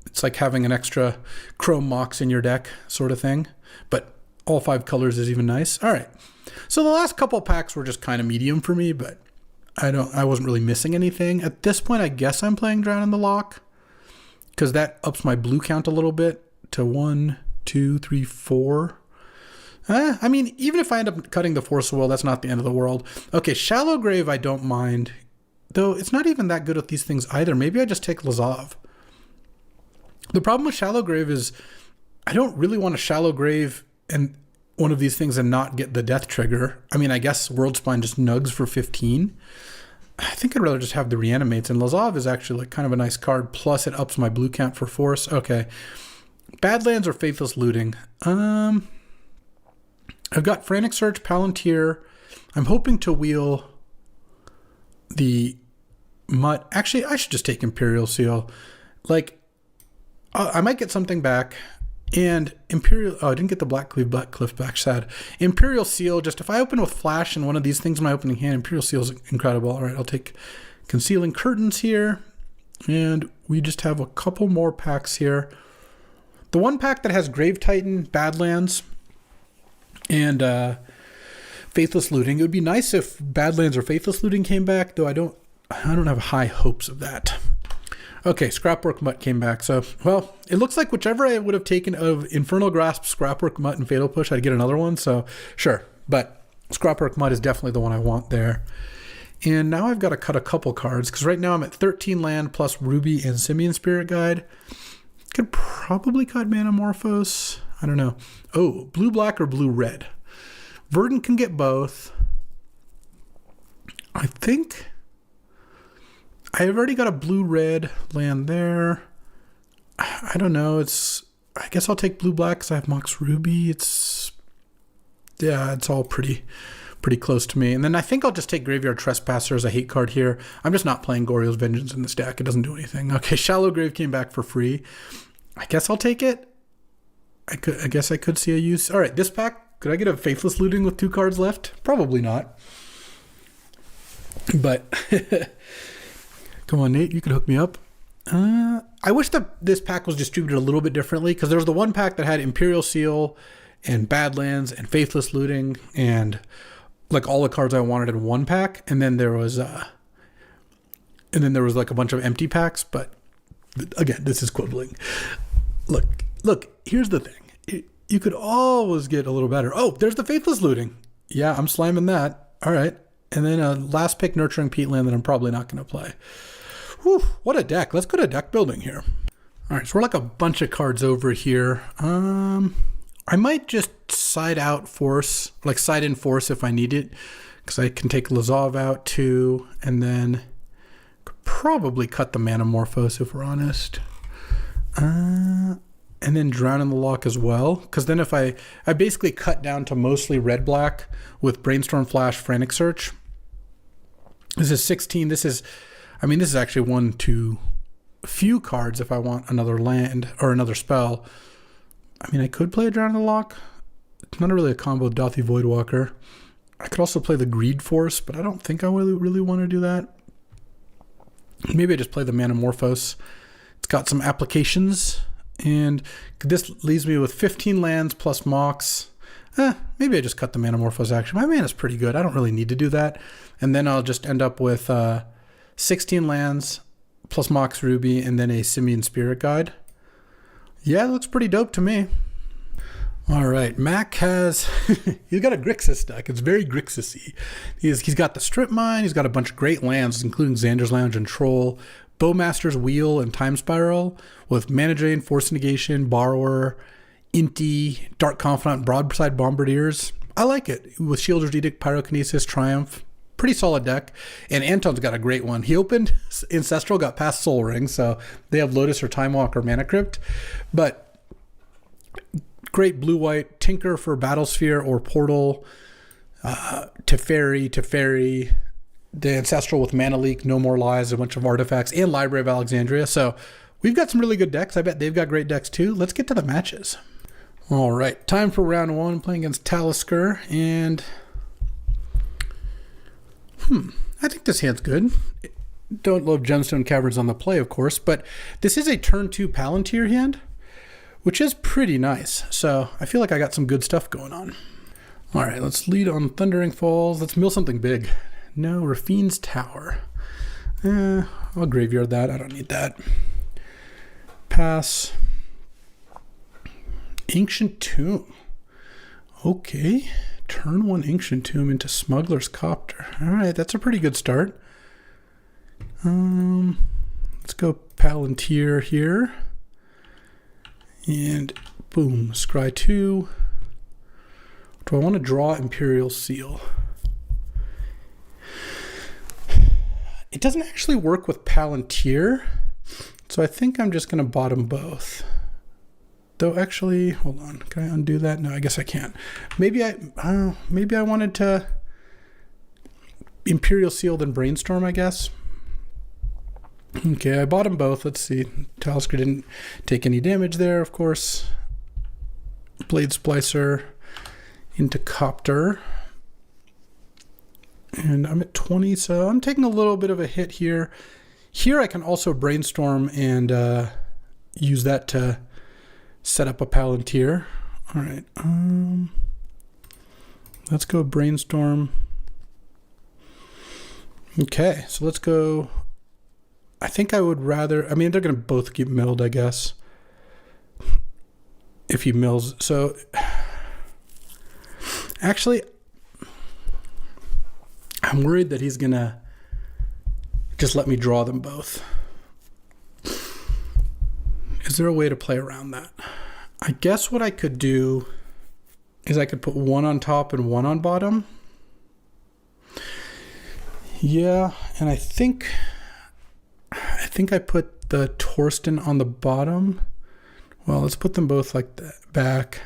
It's like having an extra Chrome Mox in your deck sort of thing. But all 5 colors is even nice. All right. So the last couple packs were just kind of medium for me, but I wasn't really missing anything. At this point, I guess I'm playing Drown in the Loch, because that ups my blue count a little bit to 1, 2, 3, 4. I mean, even if I end up cutting the Force of Will, that's not the end of the world. Okay, Shallow Grave I don't mind, though it's not even that good with these things either. Maybe I just take Lazav. The problem with Shallow Grave is I don't really want to Shallow Grave and one of these things and not get the death trigger. I mean, I guess World Spine just nugs for 15. I think I'd rather just have the Reanimates, and Lazav is actually like kind of a nice card, plus it ups my blue count for Force. Okay. Badlands or Faithless Looting? I've got Frantic Search, Palantir. I'm hoping to wheel the Mutt. Actually, I should just take Imperial Seal. Like, I might get something back. And Imperial... Oh, I didn't get the Black Cliff back. Sad. Imperial Seal. Just if I open with Flash and one of these things in my opening hand, Imperial Seal is incredible. All right, I'll take Concealing Curtains here. And we just have a couple more packs here. The one pack that has Grave Titan, Badlands, and Faithless Looting. It would be nice if Badlands or Faithless Looting came back, though I don't have high hopes of that. Okay, Scrapwork Mutt came back. So, well, it looks like whichever I would have taken of Infernal Grasp, Scrapwork Mutt, and Fatal Push, I'd get another one. So, sure. But Scrapwork Mutt is definitely the one I want there. And now I've got to cut a couple cards, because right now I'm at 13 land plus Ruby and Simian Spirit Guide. Could probably cut Manamorphose. I don't know. Oh, blue-black or blue-red? Verdant can get both. I think I've already got a blue-red land there. I don't know. I guess I'll take blue-black because I have Mox Ruby. It's all pretty close to me. And then I think I'll just take Graveyard Trespasser as a hate card here. I'm just not playing Goryo's Vengeance in this deck. It doesn't do anything. Okay, Shallow Grave came back for free. I guess I'll take it. I guess I could see a use. All right, this pack, could I get a Faithless Looting with 2 cards left? Probably not. But come on, Nate, you could hook me up. I wish that this pack was distributed a little bit differently, because there was the one pack that had Imperial Seal and Badlands and Faithless Looting and like all the cards I wanted in one pack, and then there was like a bunch of empty packs. But again, this is quibbling. Look, here's the thing. You could always get a little better. Oh, there's the Faithless Looting. Yeah, I'm slamming that. All right. And then a last pick Nurturing Peatland that I'm probably not going to play. Whew, what a deck. Let's go to deck building here. All right, so we're like a bunch of cards over here. I might just side in Force if I need it, because I can take Lazav out too, and then could probably cut the Manamorphose if we're honest. And then Drown in the Loch as well, because then if I basically cut down to mostly red-black with Brainstorm Flash, Frantic Search. This is 16. This is actually one too few cards if I want another land or another spell. I mean, I could play a Drown in the Loch. It's not really a combo with Dothy Voidwalker. I could also play the Greed Force, but I don't think I really want to do that. Maybe I just play the Manamorphose. It's got some applications, and this leaves me with 15 lands plus Mox. Maybe I just cut the Manamorphose action. My mana's pretty good. I don't really need to do that. And then I'll just end up with 16 lands plus Mox Ruby and then a Simian Spirit Guide. Yeah, it looks pretty dope to me. All right, Mac has, he's got a Grixis deck. It's very Grixis-y. He's got the Strip Mine. He's got a bunch of great lands, including Xander's Lounge and Troll, Bowmaster's Wheel and Time Spiral, with Mana Drain, Force Negation, Borrower, Inti, Dark Confidant, Broadside Bombardiers. I like it. With Shielder's Edict, Pyrokinesis, Triumph. Pretty solid deck. And Anton's got a great one. He opened Ancestral, got past Soul Ring, so they have Lotus or Time Walk or Mana Crypt. But great blue-white Tinker for Battlesphere or Portal, Teferi, the Ancestral with Mana Leak, No More Lies, a bunch of artifacts, and Library of Alexandria. So we've got some really good decks. I bet they've got great decks too. Let's get to the matches. All right, time for round one, playing against Talisker, and I think this hand's good. Don't love Gemstone Caverns on the play, of course, but this is a turn 2 Palantir hand, which is pretty nice. So I feel like I got some good stuff going on. All right, let's lead on Thundering Falls. Let's mill something big. No, Rafine's Tower. I'll graveyard that. I don't need that. Pass. Ancient Tomb. Okay. Turn 1 Ancient Tomb into Smuggler's Copter. All right, that's a pretty good start. Let's go Palantir here. And boom, scry 2. Do I want to draw Imperial Seal? It doesn't actually work with Palantir, so I think I'm just going to bottom both. Though actually, hold on, can I undo that? No, I guess I can't. Maybe I wanted to Imperial Seal then Brainstorm, I guess. Okay, I bought them both. Let's see. Talisker didn't take any damage there, of course. Blade Splicer into Copter. And I'm at 20, so I'm taking a little bit of a hit here. Here I can also Brainstorm and use that to set up a Palantir. All right. Let's go Brainstorm. Okay, so let's go. I think I would rather, I mean, they're going to both get milled, I guess. If he mills. So, actually, I'm worried that he's going to just let me draw them both. Is there a way to play around that? I guess what I could do is I could put one on top and one on bottom. Yeah, and I think I put the Torsten on the bottom. Well, let's put them both like that back.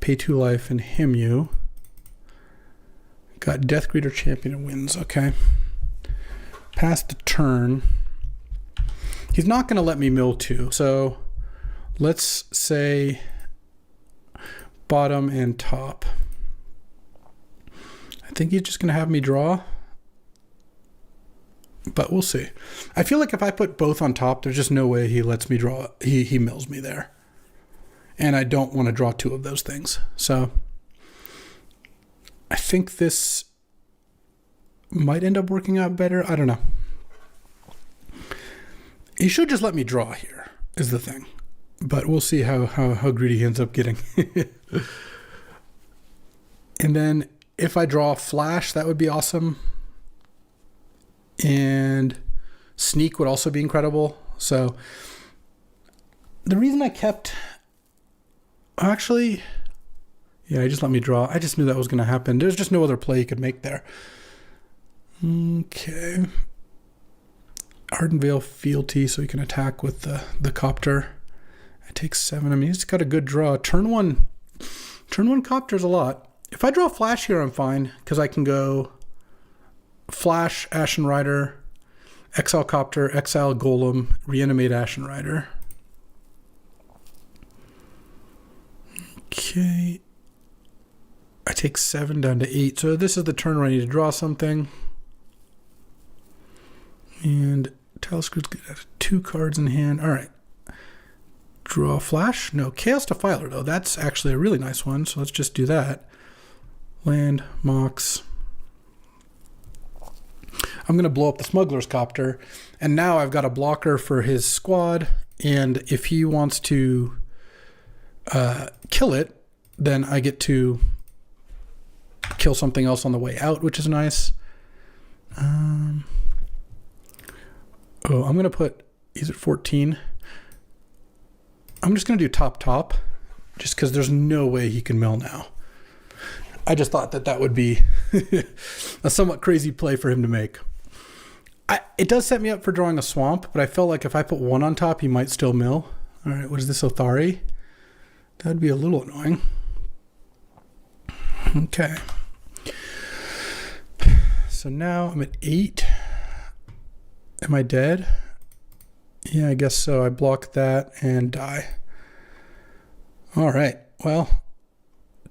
Pay 2 life and Himyu. Got Deathgreeter Champion and wins. Okay. Pass the turn. He's not going to let me mill 2. So let's say bottom and top. I think he's just going to have me draw. But we'll see. I feel like if I put both on top, there's just no way he lets me draw. He mills me there. And I don't want to draw 2 of those things. So I think this might end up working out better. I don't know. He should just let me draw here, is the thing. But we'll see how greedy he ends up getting. And then if I draw Flash, that would be awesome. And Sneak would also be incredible. So the reason I kept... Actually, yeah, he just let me draw. I just knew that was going to happen. There's just no other play you could make there. Okay. Arden Vale Fealty, so he can attack with the Copter. It takes 7. I mean, he's got a good draw. Turn one Copter's a lot. If I draw Flash here, I'm fine, because I can go Flash, Ashen Rider, Exile Copter, Exile Golem, Reanimate Ashen Rider. Okay. I take 7 down to 8. So this is the turn where I need to draw something. And Talisker's got 2 cards in hand. All right. Draw a Flash. No, Chaos Defiler, though. That's actually a really nice one. So let's just do that. Land, Mox. I'm going to blow up the Smuggler's Copter. And now I've got a blocker for his squad. And if he wants to kill it, then I get to kill something else on the way out, which is nice. I'm going to put, he's at 14. I'm just going to do top, just because there's no way he can mill now. I just thought that would be a somewhat crazy play for him to make. It does set me up for drawing a swamp, but I felt like if I put 1 on top, he might still mill. All right, what is this, Othari? That'd be a little annoying. Okay. So now I'm at 8. Am I dead? Yeah, I guess so. I block that and die. All right. Well,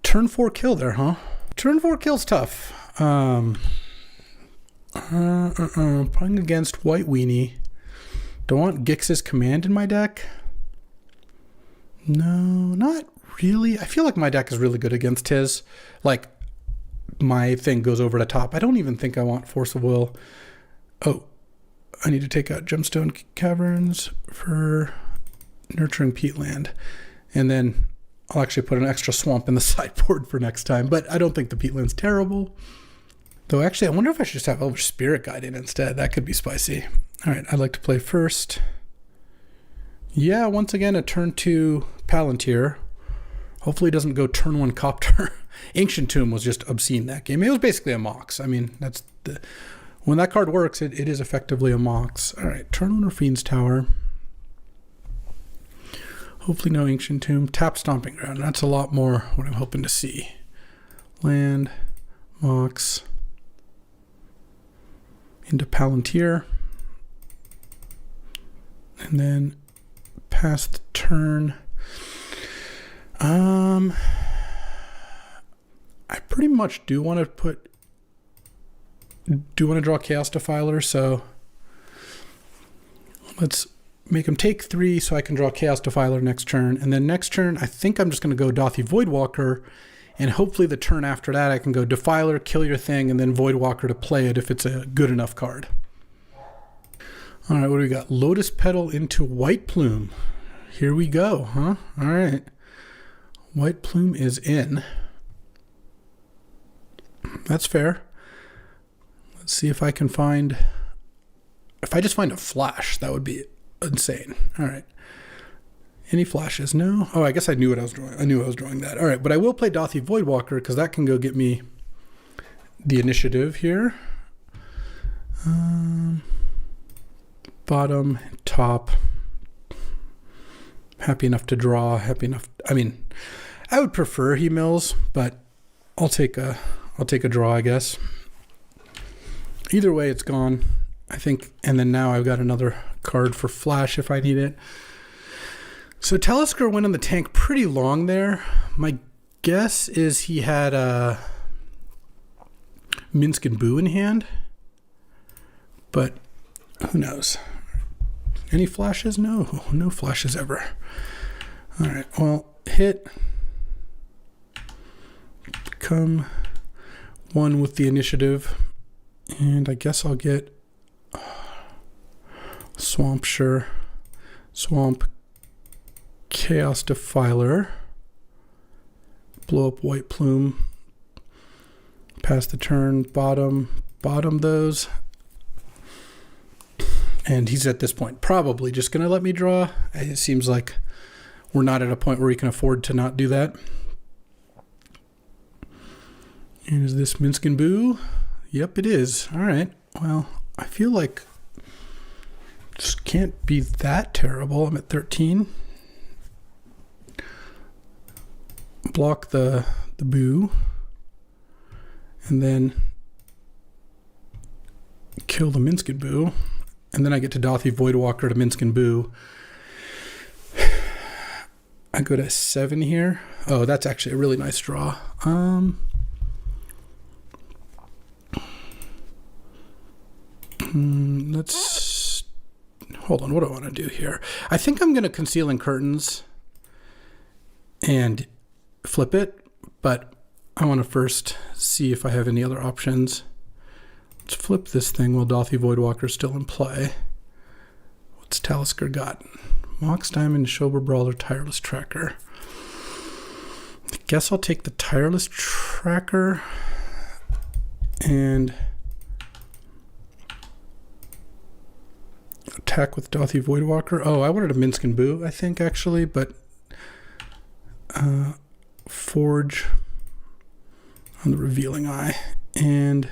turn 4 kill there, huh? Turn 4 kill's tough. Playing against White Weenie. Do I want Gix's Command in my deck? No, not really. I feel like my deck is really good against his. Like, my thing goes over the top. I don't even think I want Force of Will. Oh, I need to take out Gemstone Caverns for Nurturing Peatland. And then I'll actually put an extra swamp in the sideboard for next time. But I don't think the Peatland's terrible. Though, actually, I wonder if I should just have Elvish Spirit Guide in instead. That could be spicy. All right, I'd like to play first. Yeah, once again, a turn 2 Palantir. Hopefully it doesn't go turn 1 Copter. Ancient Tomb was just obscene that game. It was basically a Mox. I mean, that's the... When that card works, it is effectively a Mox. All right, turn 1 Fiend's Tower. Hopefully no Ancient Tomb. Tap Stomping Ground. That's a lot more what I'm hoping to see. Land, Mox. Into Palantir. And then pass the turn. I pretty much do want to draw Chaos Defiler, so let's make him take 3 so I can draw Chaos Defiler next turn. And then next turn, I think I'm just going to go Dothy Voidwalker, and hopefully the turn after that I can go Defiler, kill your thing, and then Voidwalker to play it if it's a good enough card. All right, what do we got? Lotus Petal into White Plume. Here we go, huh? All right. White Plume is in. That's fair. Let's see if I can find... If I just find a flash, that would be insane. All right. Any flashes? No? Oh, I guess I knew what I was drawing. I knew I was drawing that. All right, but I will play Dothy Voidwalker because that can go get me the initiative here. Bottom, top. Happy enough to draw. Happy enough. I mean, I would prefer he mills, but I'll take a draw, I guess. Either way, it's gone, I think. And then now I've got another card for flash if I need it. So Talisker went in the tank pretty long there. My guess is he had a Minsk and Boo in hand, but who knows? Any flashes? No, no flashes ever. All right, well, hit. Come 1 with the initiative, and I guess I'll get Swamp, sure. Swamp, Chaos Defiler, blow up White Plume, pass the turn, bottom those. And he's at this point probably just going to let me draw. It seems like we're not at a point where he can afford to not do that. And is this Minsk and Boo? Yep, it is. All right. Well, I feel like this can't be that terrible. I'm at 13. Block the Boo. And then kill the Minsk and Boo. And then I get to Dothy Voidwalker to Minsk and Boo. I go to 7 here. Oh, that's actually a really nice draw. Let's hold on. What do I want to do here? I think I'm going to Concealing Curtains and flip it, but I want to first see if I have any other options. Let's flip this thing while Dothy Voidwalker's still in play. What's Talisker got? Mox Diamond, Shober Brawler, Tireless Tracker. I guess I'll take the Tireless Tracker and attack with Dothy Voidwalker. Oh, I wanted a Minsk and Boo, I think, actually, but Forge on the Revealing Eye. And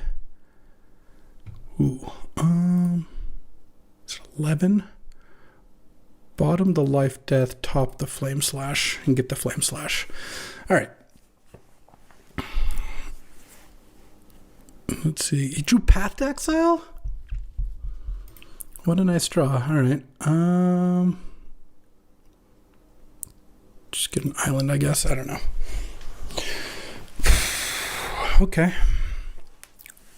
it's 11. Bottom the Life Death, top the Flame Slash, and get the Flame Slash. All right. Let's see. He drew Path to Exile? What a nice draw. All right. Just get an island, I guess. I don't know. Okay.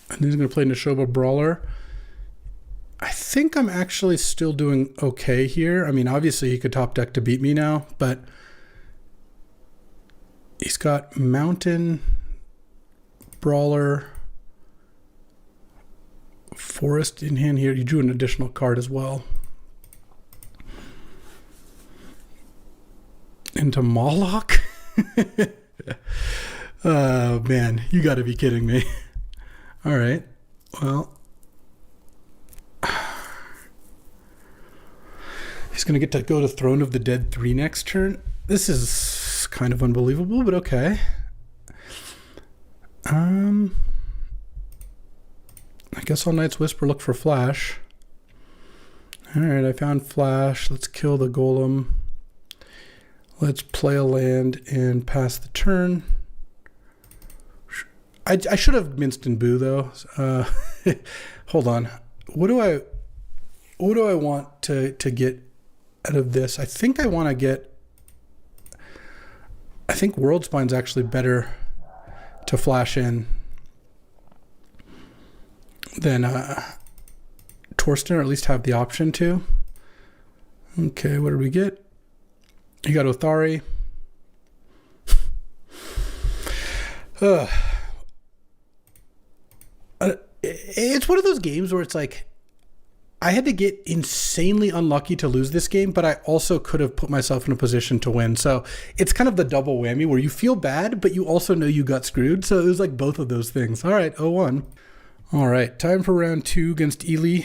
And he's going to play Neshoba Brawler. I think I'm actually still doing okay here. I mean, obviously he could top deck to beat me now, but he's got Mountain, Brawler, Forest in hand here. You drew an additional card as well. Into Moloch? Oh, man. You got to be kidding me. All right. Well, he's going to get to go to Throne of the Dead 3 next turn. This is kind of unbelievable, but okay. I guess I'll Night's Whisper look for Flash. All right, I found Flash. Let's kill the Golem. Let's play a land and pass the turn. I should have Minsk and Boo though. Hold on. What do I want to get out of this? I think I want to get. I think Worldspine's actually better to flash in than Torsten, or at least have the option to. Okay, what did we get? You got Othari. It's one of those games where it's like, I had to get insanely unlucky to lose this game, but I also could have put myself in a position to win. So it's kind of the double whammy where you feel bad, but you also know you got screwed. So it was like both of those things. All right, 0-1. All right, time for round 2 against Ely.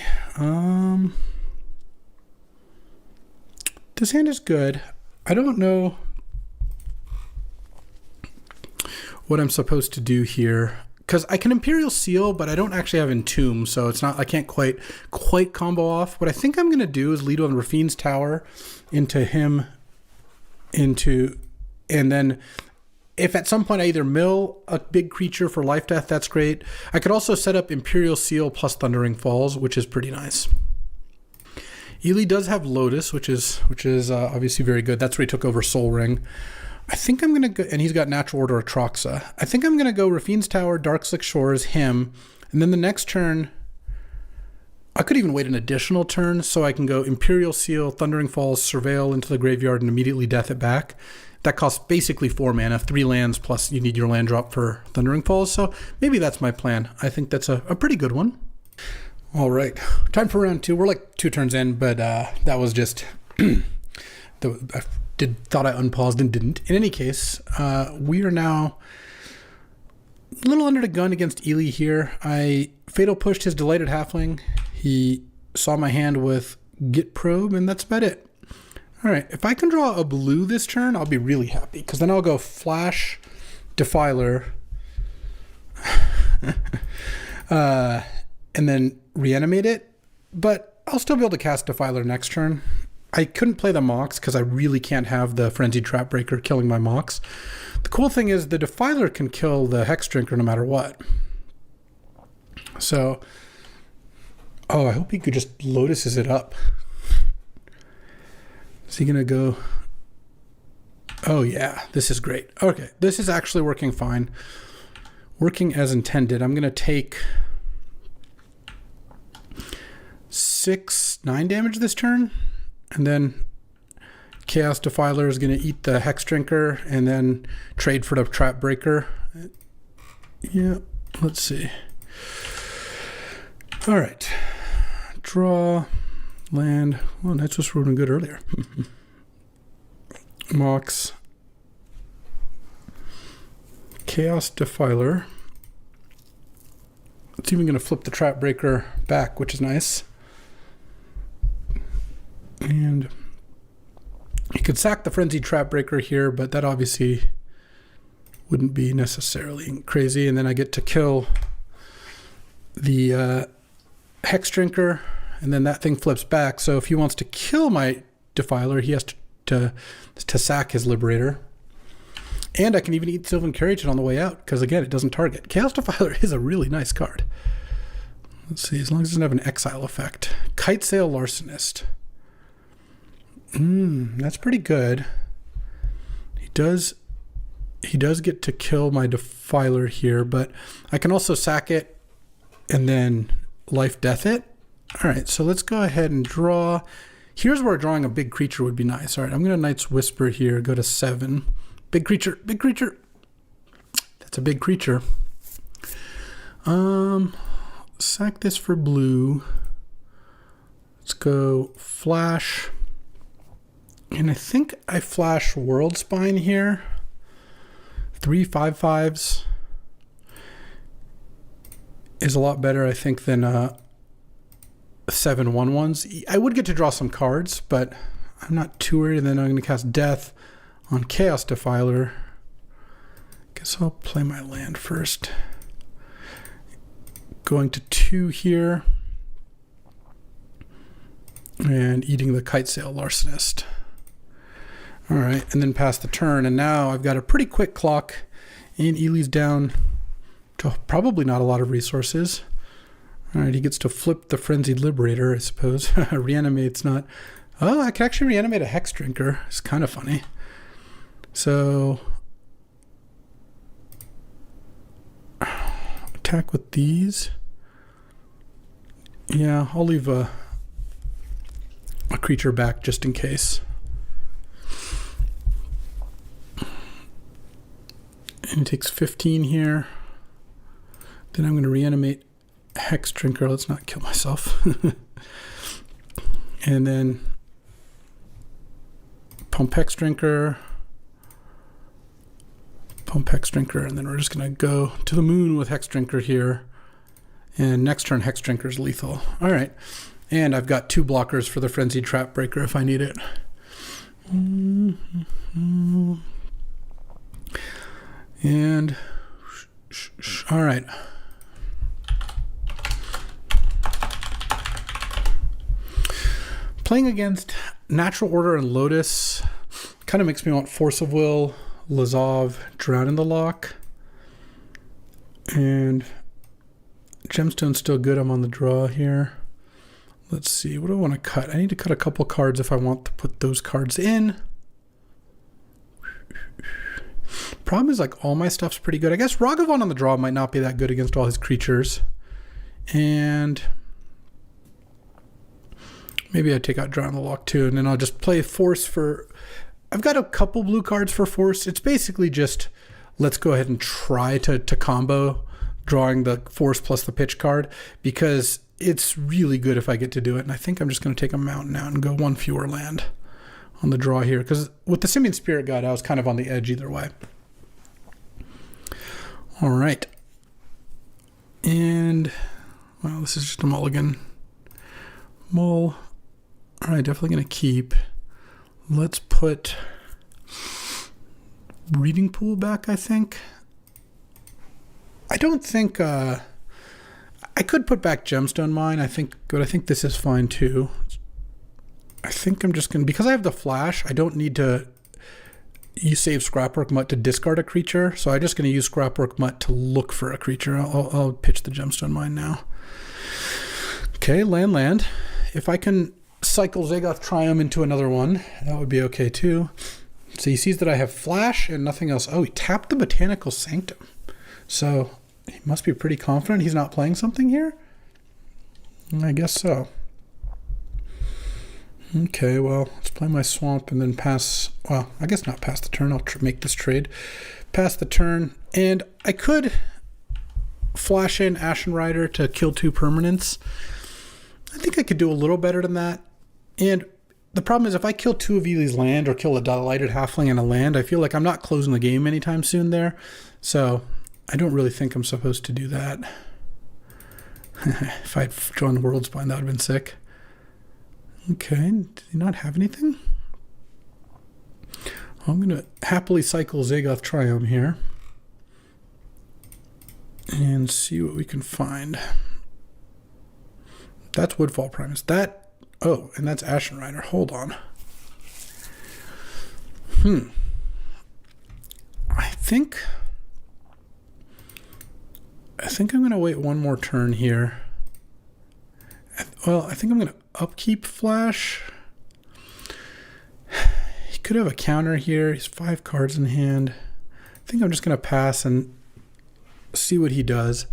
This hand is good. I don't know what I'm supposed to do here, because I can Imperial Seal, but I don't actually have Entomb, so it's not. I can't quite combo off. What I think I'm going to do is lead on Rafine's Tower into him, and then if at some point I either mill a big creature for life death, that's great. I could also set up Imperial Seal plus Thundering Falls, which is pretty nice. Ely does have Lotus, which is obviously very good. That's where he took over Soul Ring. I think I'm going to go, and he's got Natural Order Atroxa. I think I'm going to go Rafine's Tower, Darkslick Shores, him, and then the next turn, I could even wait an additional turn so I can go Imperial Seal, Thundering Falls, Surveil into the graveyard, and immediately death it back. That costs basically 4 mana, 3 lands, plus you need your land drop for Thundering Falls, so maybe that's my plan. I think that's a pretty good one. All right, time for round 2. We're like 2 turns in, but that was just... thought I unpaused and didn't. In any case, we are now a little under the gun against Ely here. I Fatal Pushed his Delighted Halfling. He saw my hand with Git Probe, and that's about it. All right, if I can draw a blue this turn, I'll be really happy, because then I'll go Flash, Defiler, and then reanimate it. But I'll still be able to cast Defiler next turn. I couldn't play the Mox because I really can't have the Frenzied Trapbreaker killing my Mox. The cool thing is the Defiler can kill the Hex Drinker no matter what. So Oh, I hope he could just Lotuses it up. Is he going to go? Oh, yeah. This is great. Okay. This is actually working fine. Working as intended. I'm going to take 9 damage this turn. And then Chaos Defiler is going to eat the Hex Drinker and then trade for the Trap Breaker. Yeah. Let's see. All right. Draw. Land. Well, that's what's rolling good earlier. Mox. Chaos Defiler. It's even going to flip the Trap Breaker back, which is nice. And you could sack the Frenzied Trap Breaker here, but that obviously wouldn't be necessarily crazy. And then I get to kill the Hex Drinker, and then that thing flips back. So if he wants to kill my Defiler, he has to sack his Liberator. And I can even eat Sylvan Caryatid on the way out, because again, it doesn't target. Chaos Defiler is a really nice card. Let's see, as long as it doesn't have an exile effect. Kite Sail Larcenist. That's pretty good. He does get to kill my Defiler here, but I can also sack it and then life death it. All right, so let's go ahead and draw. Here's where drawing a big creature would be nice. All right, I'm going to Knight's Whisper here, go to 7. Big creature, big creature. That's a big creature. Sack this for blue. Let's go flash. And I think I flash World Spine here. 3 5/5s is a lot better, I think, than 7 1/1s. I would get to draw some cards, but I'm not too worried. And then I'm going to cast Death on Chaos Defiler. Guess I'll play my land first. Going to 2 here. And eating the Kite Sail Larcenist. All right, and then pass the turn. And now I've got a pretty quick clock. And Ely's down to probably not a lot of resources. All right, he gets to flip the Frenzied Liberator, I suppose. Reanimate's not... Oh, I can actually reanimate a Hex Drinker. It's kind of funny. So... attack with these. Yeah, I'll leave a creature back just in case. And it takes 15 here. Then I'm going to reanimate Hex Drinker. Let's not kill myself. And then pump Hex Drinker. Pump Hex Drinker. And then we're just going to go to the moon with Hex Drinker here. And next turn, Hex Drinker is lethal. All right. And I've got 2 blockers for the Frenzied Trap Breaker if I need it. And all right. Playing against Natural Order and Lotus kind of makes me want Force of Will, Lazov, Drown in the Lock. And Gemstone's still good. I'm on the draw here. Let's see. What do I want to cut? I need to cut a couple cards if I want to put those cards in. Problem is, like, all my stuff's pretty good. I guess Ragavan on the draw might not be that good against all his creatures. And maybe I take out Drown in the Lock too, and then I'll just play Force for... I've got a couple blue cards for Force. It's basically just, let's go ahead and try to combo drawing the Force plus the pitch card, because it's really good if I get to do it. And I think I'm just going to take a mountain out and go 1 fewer land on the draw here, because with the Simian Spirit Guide, I was kind of on the edge either way. All right. And, well, this is just a mulligan. Mull. All right, definitely going to keep. Let's put Reading Pool back, I think. I don't think... I could put back Gemstone Mine, but I think this is fine too. I think I'm just going to... Because I have the Flash, I don't need to save Scrapwork Mutt to discard a creature, so I'm just going to use Scrapwork Mutt to look for a creature. I'll pitch the Gemstone Mine now. Okay, land. If I can cycle Zagoth Triumph into another one, that would be okay too. So he sees that I have flash and nothing else. Oh, he tapped the Botanical Sanctum. So he must be pretty confident he's not playing something here? I guess so. Okay, well, let's play my swamp and then pass. Well, I guess not pass the turn. I'll make this trade. Pass the turn. And I could flash in Ashen Rider to kill 2 permanents. I think I could do a little better than that. And the problem is if I kill 2 of Ely's land or kill a Delighted Halfling and a land, I feel like I'm not closing the game anytime soon there. So I don't really think I'm supposed to do that. If I'd drawn the World's Bind, that would have been sick. Okay, did he not have anything? I'm going to happily cycle Zagoth Triumph here and see what we can find. That's Woodfall Primus. Oh, and that's Ashen Rider. Hold on. I think I'm going to wait one more turn here. Well, I think I'm going to upkeep Flash. He could have a counter here. He's 5 cards in hand. I think I'm just going to pass and see what he does.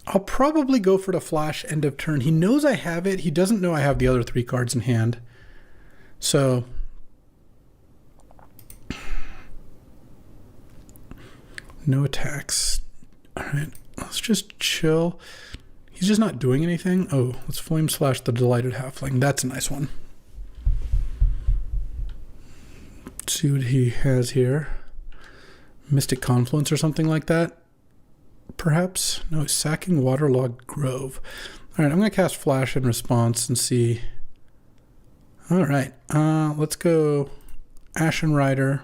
I'll probably go for the Flash end of turn. He knows I have it. He doesn't know I have the other 3 cards in hand. So no attacks. All right, let's just chill. He's just not doing anything. Oh, let's Flame Slash the Delighted Halfling. That's a nice one. Let's see what he has here. Mystic Confluence or something like that. Perhaps? No, he's sacking Waterlogged Grove. All right, I'm going to cast Flash in response and see. All right, let's go Ashen Rider.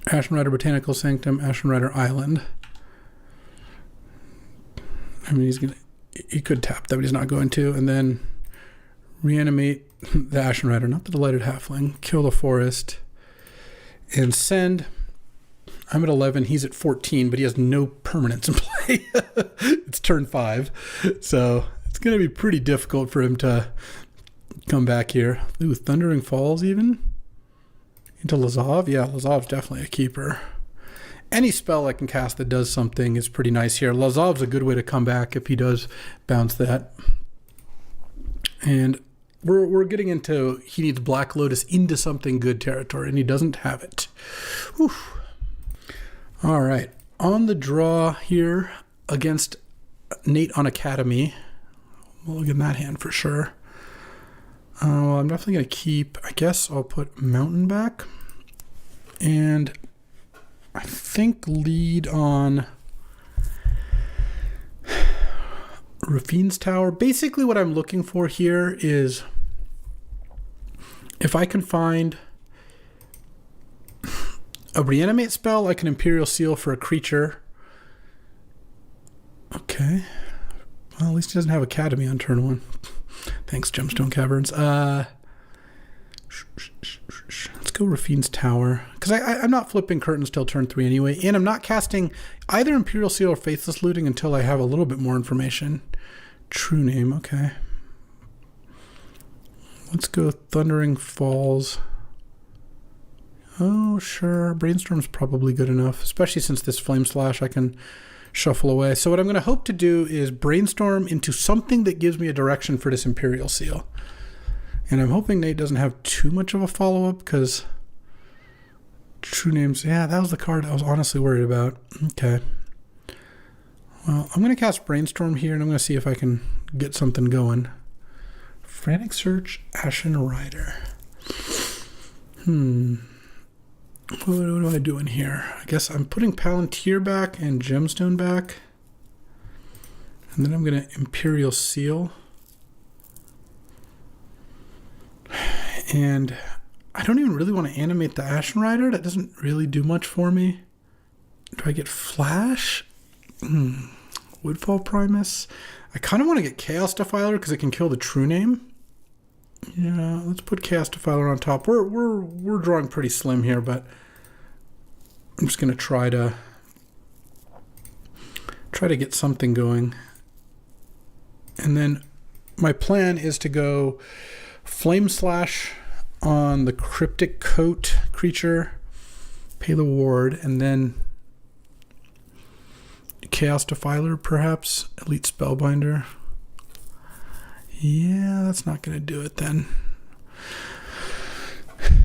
Ashen Rider Botanical Sanctum, Ashen Rider Island. I mean, he could tap that, but he's not going to. And then reanimate the Ashen Rider, not the Delighted Halfling. Kill the forest. And send. I'm at 11. He's at 14, but he has no permanents in play. It's turn 5. So it's going to be pretty difficult for him to come back here. Ooh, Thundering Falls even? Into Lazov? Yeah, Lazov's definitely a keeper. Any spell I can cast that does something is pretty nice here. Lazov's a good way to come back if he does bounce that. And we're getting into he needs Black Lotus into something good territory, and he doesn't have it. Whew. All right. On the draw here against Nate on Academy. We'll get in that hand for sure. Well, I'm definitely going to keep, I guess I'll put Mountain back. And I think lead on Rafine's Tower. Basically what I'm looking for here is if I can find a reanimate spell, like an Imperial Seal for a creature. Okay. Well, at least he doesn't have Academy on turn 1. Thanks, Gemstone Caverns. Let's go Rafine's Tower. Because I'm not flipping curtains till turn 3 anyway. And I'm not casting either Imperial Seal or Faithless Looting until I have a little bit more information. True Name, okay. Let's go Thundering Falls. Oh, sure. Brainstorm's probably good enough. Especially since this Flame Slash I can shuffle away. So what I'm going to hope to do is brainstorm into something that gives me a direction for this Imperial Seal. And I'm hoping Nate doesn't have too much of a follow-up because True Names, yeah, that was the card I was honestly worried about. Okay. Well, I'm going to cast Brainstorm here and I'm going to see if I can get something going. Frantic Search, Ashen Rider. What am I doing here? I guess I'm putting Palantir back and Gemstone back. And then I'm going to Imperial Seal. And I don't even really want to animate the Ashen Rider. That doesn't really do much for me. Do I get Flash? Woodfall Primus. I kind of want to get Chaos Defiler because it can kill the True Name. Yeah, let's put Chaos Defiler on top. We're drawing pretty slim here, but I'm just gonna try to get something going. And then my plan is to go Flame Slash on the Cryptic Coat creature, pay the ward, and then Chaos Defiler, perhaps, Elite Spellbinder. Yeah, that's not going to do it then.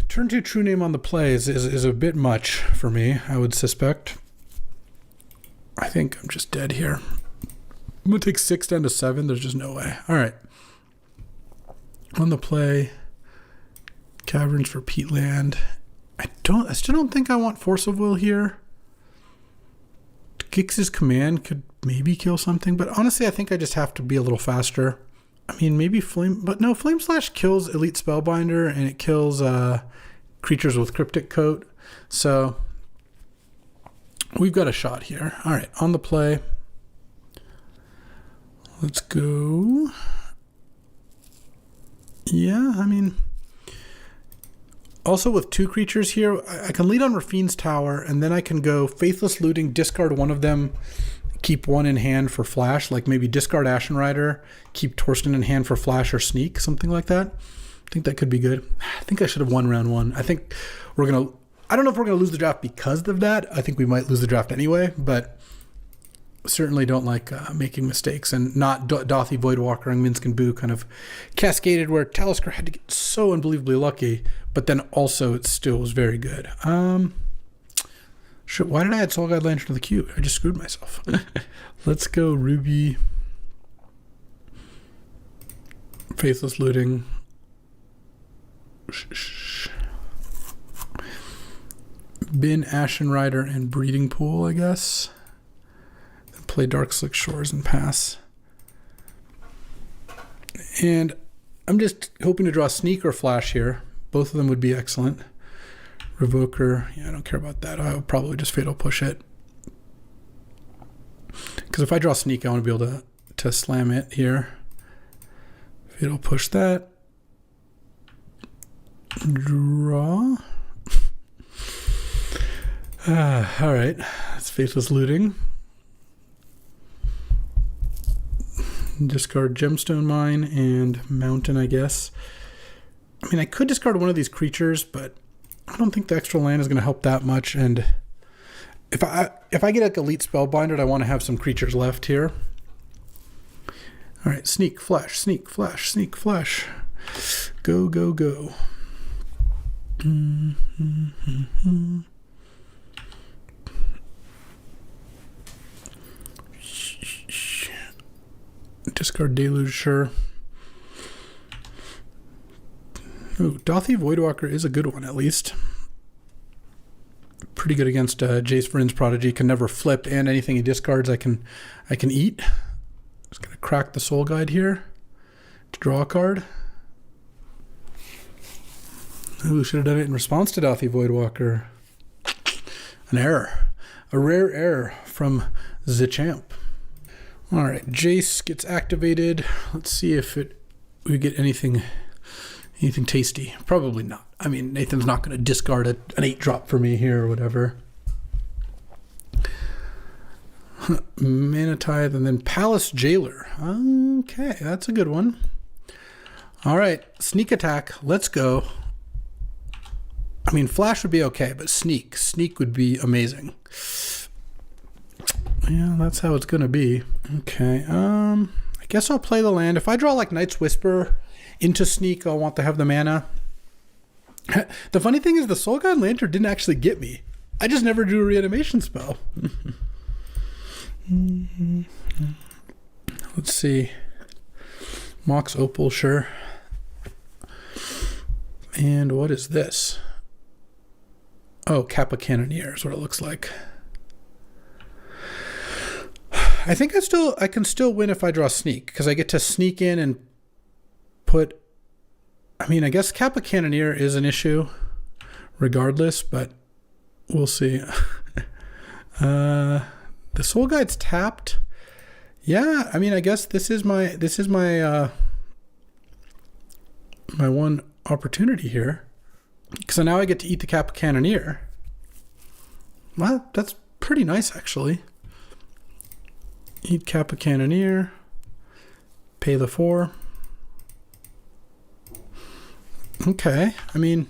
Turn 2 True Name on the play is a bit much for me, I would suspect. I think I'm just dead here. I'm going to take 6 down to 7. There's just no way. All right. On the play, Caverns for Peatland. I still don't think I want Force of Will here. Gix's Command could maybe kill something, but honestly, I think I just have to be a little faster. I mean, maybe Flame Slash kills Elite Spellbinder, and it kills creatures with Cryptic Coat. So we've got a shot here. All right, on the play. Let's go. Yeah, I mean, also with 2 creatures here, I can lead on Rafine's Tower, and then I can go Faithless Looting, discard one of them, keep 1 in hand for flash, like maybe discard Ashen Rider, keep Torsten in hand for flash or sneak, something like that. I think that could be good. I think I should have won round 1. I think I don't know if we're going to lose the draft because of that. I think we might lose the draft anyway, but certainly don't like making mistakes, and not Dothy, Voidwalker, and Minsk and Boo kind of cascaded where Talisker had to get so unbelievably lucky, but then also it still was very good. Shit, why did I add Soul Guide Lantern to the queue? I just screwed myself. Let's go Ruby. Faithless Looting. Bin, Ashen Rider, and Breeding Pool, I guess. Then play Dark Slick Shores and pass. And I'm just hoping to draw Sneak or Flash here. Both of them would be excellent. Revoker, yeah, I don't care about that. I'll probably just Fatal Push it. Because if I draw Sneak, I want to be able to slam it here. Fatal Push that. Draw. All right, that's Faithless Looting. Discard Gemstone Mine and Mountain, I guess. I mean, I could discard one of these creatures, but I don't think the extra land is going to help that much. And if I get like Elite Spellbinder, I want to have some creatures left here. All right, Sneak, Flash, Sneak, Flash, Sneak, Flash. Go, go, go. Discard Deluge, sure. Oh, Dothy Voidwalker is a good one, at least. Pretty good against Jace Vryn's Prodigy. Can never flip, and anything he discards I can eat. Just gonna crack the Soul Guide here to draw a card. Ooh, should have done it in response to Dothy Voidwalker. An error. A rare error from the champ. Alright, Jace gets activated. Let's see if we get anything tasty. Probably not. I mean, Nathan's not going to discard an 8-drop for me here or whatever. Mana Tithe and then Palace Jailer. Okay, that's a good one. Alright, Sneak Attack. Let's go. I mean, Flash would be okay, but Sneak would be amazing. Yeah, that's how it's gonna be. Okay, I guess I'll play the land. If I draw like Night's Whisper into Sneak, I'll want to have the mana. The funny thing is the Soul Guide Lantern didn't actually get me. I just never drew a reanimation spell. Let's see. Mox Opal, sure. And what is this? Oh, Kappa Cannoneer is what it looks like. I think I can still win if I draw Sneak, because I get to sneak in and put... I mean, I guess Kappa Cannoneer is an issue regardless, but we'll see. The Soul Guide's tapped. Yeah, I mean, I guess this is my my one opportunity here. So now I get to eat the Kappa Cannoneer. Well, that's pretty nice, actually. Eat Kappa Cannoneer. pay the 4. Okay, I mean,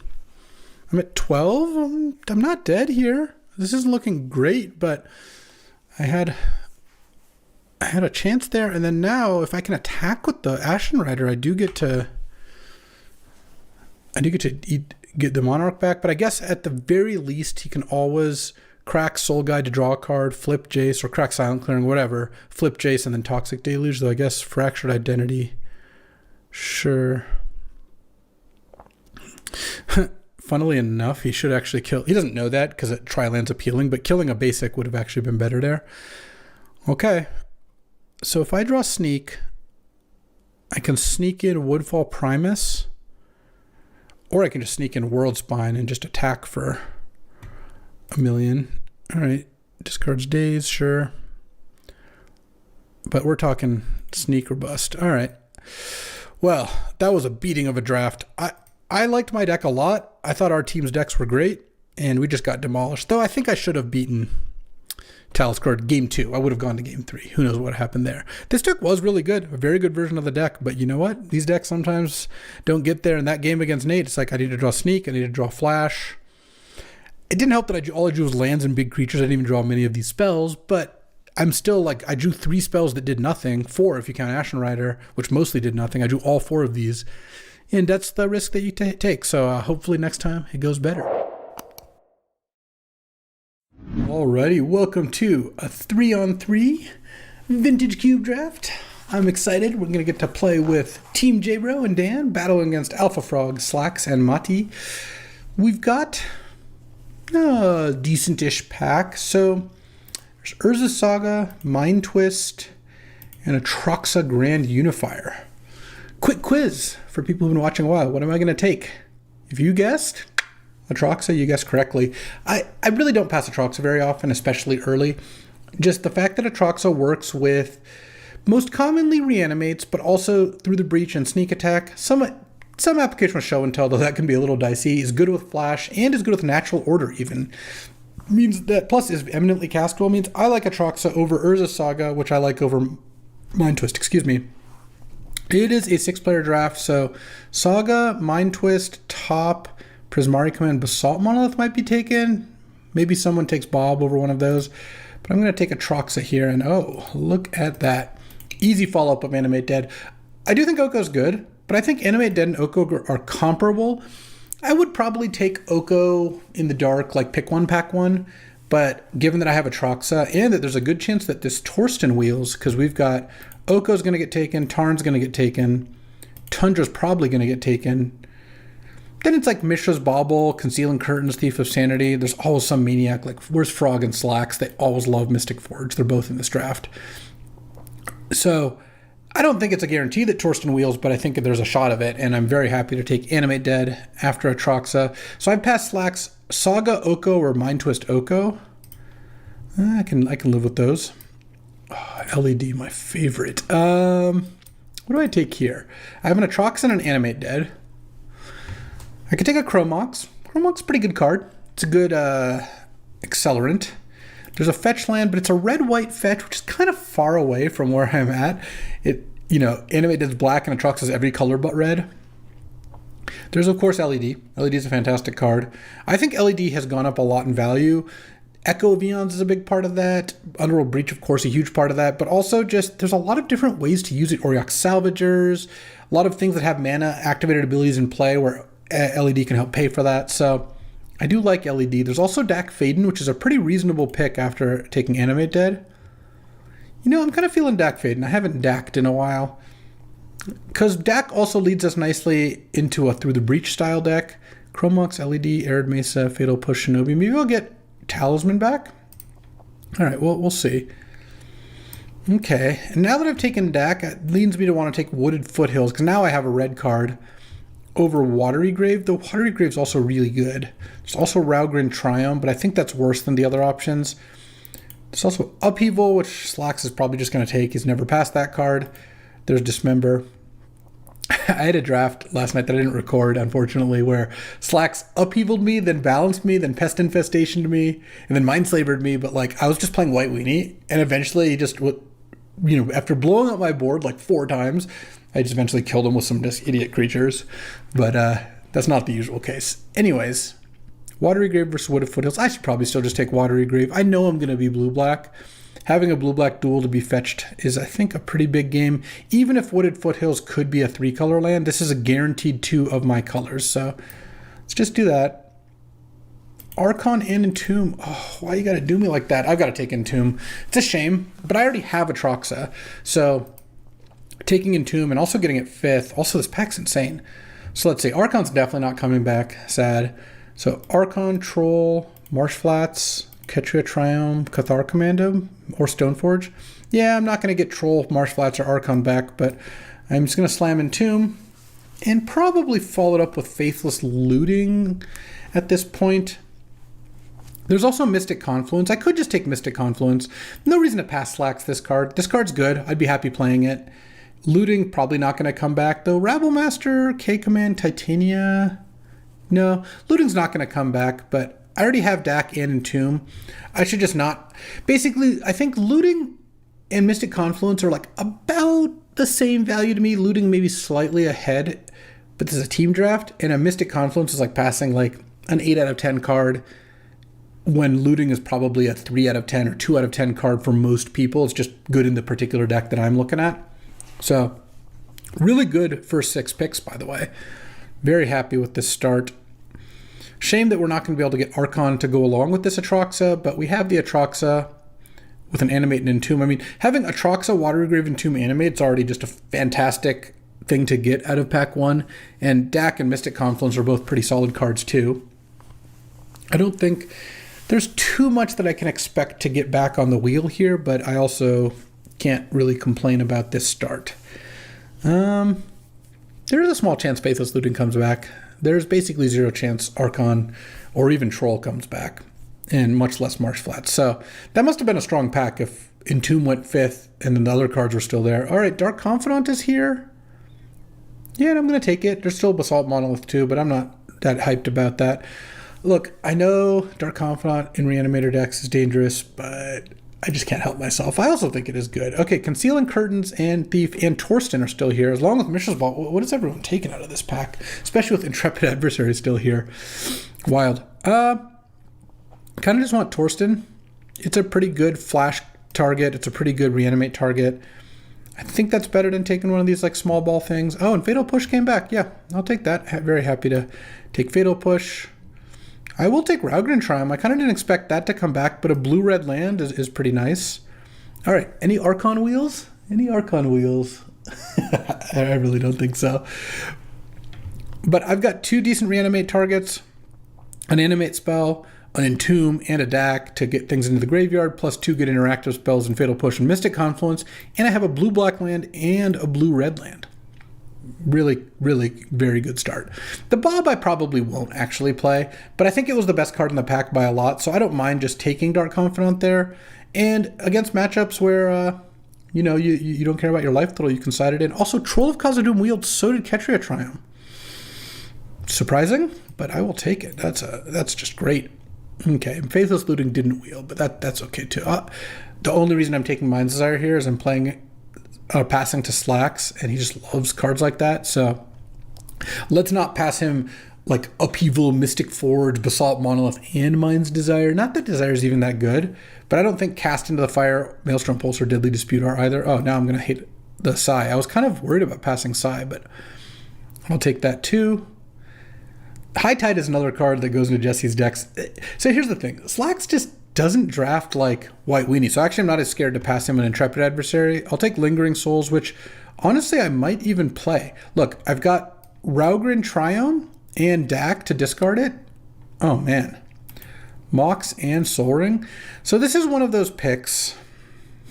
I'm at 12. I'm not dead here. This isn't looking great, but I had a chance there, and then now if I can attack with the Ashen Rider, I do get to get the Monarch back. But I guess at the very least, he can always crack Soul Guide to draw a card, flip Jace, or crack Silent Clearing, whatever. Flip Jace and then Toxic Deluge. Though I guess Fractured Identity, sure. Funnily enough, he should actually kill. He doesn't know that because Tri-Land's appealing, but killing a basic would have actually been better there. Okay. So if I draw Sneak, I can sneak in Woodfall Primus, or I can just sneak in World Spine and just attack for 1,000,000. All right. Discards Daze, sure. But we're talking Sneak or bust. All right. Well, that was a beating of a draft. I liked my deck a lot. I thought our team's decks were great, and we just got demolished. Though I think I should have beaten Taliscard game 2. I would have gone to game 3. Who knows what happened there. This deck was really good. A very good version of the deck. But you know what? These decks sometimes don't get there. In that game against Nate, it's like I need to draw Sneak. I need to draw Flash. It didn't help that all I drew was lands and big creatures. I didn't even draw many of these spells. But I'm still like, I drew 3 spells that did nothing. 4 if you count Ashen Rider, which mostly did nothing. I drew all 4 of these. And that's the risk that you take. So hopefully next time it goes better. Alrighty, welcome to a 3-on-3 Vintage Cube Draft. I'm excited. We're going to get to play with Team J-Bro and Dan, battling against Alpha Frog, Slacks, and Mati. We've got a decent-ish pack. So there's Urza Saga, Mind Twist, and Atraxa Grand Unifier. Quick quiz for people who've been watching a while. What am I going to take? If you guessed Atraxa, you guessed correctly. I really don't pass Atraxa very often, especially early. Just the fact that Atraxa works with most commonly reanimates, but also through the breach and sneak attack. Some application with show and tell, though that can be a little dicey. Is good with flash and is good with natural order even. Means that plus is eminently castable. Means I like Atraxa over Urza Saga, which I like over Mind Twist. Excuse me. It is a 6-player draft, so Saga, Mind Twist, Top, Prismari Command, Basalt Monolith might be taken. Maybe someone takes Bob over one of those. But I'm going to take Atraxa here, and oh, look at that. Easy follow-up of Animate Dead. I do think Oko's good, but I think Animate Dead and Oko are comparable. I would probably take Oko in the dark, like pick one, pack one. But given that I have Atraxa, and that there's a good chance that this Torsten wheels, because we've got Oko's going to get taken, Tarn's going to get taken, Tundra's probably going to get taken. Then it's like Mishra's Bauble, Concealing Curtains, Thief of Sanity. There's always some maniac, like where's Frog and Slacks? They always love Mystic Forge. They're both in this draft. So I don't think it's a guarantee that Torsten wheels, but I think there's a shot of it, and I'm very happy to take Animate Dead after Atraxa. So I've passed Slacks, Saga Oko or Mind Twist Oko. I can live with those. Oh, LED, my favorite. What do I take here? I have an Atraxa and an Animate Dead. I could take a Chromox. Chromox is a pretty good card. It's a good accelerant. There's a fetch land, but it's a red-white fetch, which is kind of far away from where I'm at. Animate Dead's black and Atraxa's every color but red. There's, of course, LED. LED is a fantastic card. I think LED has gone up a lot in value. Echo of Eons is a big part of that. Underworld Breach, of course, a huge part of that. But also just there's a lot of different ways to use it. Auriok Salvagers, a lot of things that have mana activated abilities in play where LED can help pay for that. So I do like LED. There's also Dak Faden, which is a pretty reasonable pick after taking Animate Dead. I'm kind of feeling Dak Faden. I haven't Dacked in a while. Because Dak also leads us nicely into a Through the Breach style deck. Chromox, LED, Arid Mesa, Fatal Push, Shinobi. Maybe I'll get Talisman back? All right, well, we'll see. Okay, and now that I've taken Dak, it leads me to want to take Wooded Foothills, because now I have a red card over Watery Grave. The Watery Grave's also really good. There's also Raugrin Triumph, but I think that's worse than the other options. There's also Upheaval, which Slacks is probably just going to take. He's never passed that card. There's Dismember. I had a draft last night that I didn't record, unfortunately, where Slacks upheavaled me, then balanced me, then Pest Infestationed me, and then Mindslavered me, but I was just playing White Weenie, and eventually he just after blowing up my board like 4 times, I just eventually killed him with some just idiot creatures. But that's not the usual case. Anyways, Watery Grave versus Wooded Foothills. I should probably still just take Watery Grave. I know I'm going to be blue-black. Having a blue-black duel to be fetched is, I think, a pretty big game. Even if Wooded Foothills could be a 3-color land, this is a guaranteed 2 of my colors. So let's just do that. Archon and Entomb. Oh, why you got to do me like that? I've got to take Entomb. It's a shame, but I already have Atraxa. So taking Entomb and also getting it 5th. Also, this pack's insane. So let's see. Archon's definitely not coming back. Sad. So Archon, Troll, Marsh Flats, Ketria Triome, Cathar Commando, or Stoneforge. Yeah, I'm not going to get Troll, Marsh Flats, or Archon back, but I'm just going to slam Entomb and probably follow it up with Faithless Looting at this point. There's also Mystic Confluence. I could just take Mystic Confluence. No reason to pass Slacks this card. This card's good. I'd be happy playing it. Looting, probably not going to come back, though. Rabble Master, K-Command, Titania. No, Looting's not going to come back, but I already have Dak and Entomb. I should just not. Basically, I think Looting and Mystic Confluence are like about the same value to me. Looting maybe slightly ahead, but this is a team draft, and a Mystic Confluence is like passing like an 8 out of 10 card when Looting is probably a 3 out of 10 or 2 out of 10 card for most people. It's just good in the particular deck that I'm looking at. So really good first 6 picks, by the way. Very happy with this start. Shame that we're not going to be able to get Archon to go along with this Atraxa, but we have the Atraxa with an Animate and Entomb. I mean, having Atraxa, Watery Grave, Entomb, Animate, it's already just a fantastic thing to get out of pack 1. And Dak and Mystic Confluence are both pretty solid cards too. I don't think there's too much that I can expect to get back on the wheel here, but I also can't really complain about this start. There is a small chance Faithless Looting comes back. There's basically 0 chance Archon or even Troll comes back, and much less Marsh Flats. So that must have been a strong pack if Entomb went 5th and then the other cards were still there. All right, Dark Confidant is here. Yeah, and I'm going to take it. There's still Basalt Monolith too, but I'm not that hyped about that. Look, I know Dark Confidant in Reanimator decks is dangerous, but I just can't help myself. I also think it is good. Okay, Concealing Curtains and Thief and Torsten are still here, along with Mishra's Vault. What is everyone taking out of this pack? Especially with Intrepid Adversary still here. Wild. Kind of just want Torsten. It's a pretty good flash target. It's a pretty good reanimate target. I think that's better than taking one of these like small ball things. Oh, and Fatal Push came back. Yeah, I'll take that. Very happy to take Fatal Push. I will take Raugrin Triumph. I kind of didn't expect that to come back, but a blue-red land is pretty nice. All right, any Archon wheels? Any Archon wheels? I really don't think so. But I've got 2 decent reanimate targets, an animate spell, an Entomb, and a Dak to get things into the graveyard, plus 2 good interactive spells and Fatal Push and Mystic Confluence, and I have a blue-black land and a blue-red land. Really, really very good start. The Bob I probably won't actually play, but I think it was the best card in the pack by a lot, so I don't mind just taking Dark Confidant there. And against matchups where, you don't care about your life total, you can side it in. Also, Troll of Khazad-dûm wield, so did Ketria Triumph. Surprising, but I will take it. That's just great. Okay, Faithless Looting didn't wield, but that's okay too. The only reason I'm taking Mind's Desire here is I'm playing passing to Slacks, and he just loves cards like that. So let's not pass him like Upheaval, Mystic Forge, Basalt Monolith, and Mind's Desire. Not that Desire is even that good, but I don't think Cast into the Fire, Maelstrom Pulse, or Deadly Dispute are either. Oh, now I'm going to hit the Sai. I was kind of worried about passing Sai, but I'll take that too. High Tide is another card that goes into Jesse's decks. So here's the thing. Slacks just doesn't draft like White Weenie. So actually I'm not as scared to pass him an Intrepid Adversary. I'll take Lingering Souls, which honestly I might even play. Look, I've got Raugrin Triumph and Dak to discard it. Oh man. Mox and Soul Ring. So this is one of those picks.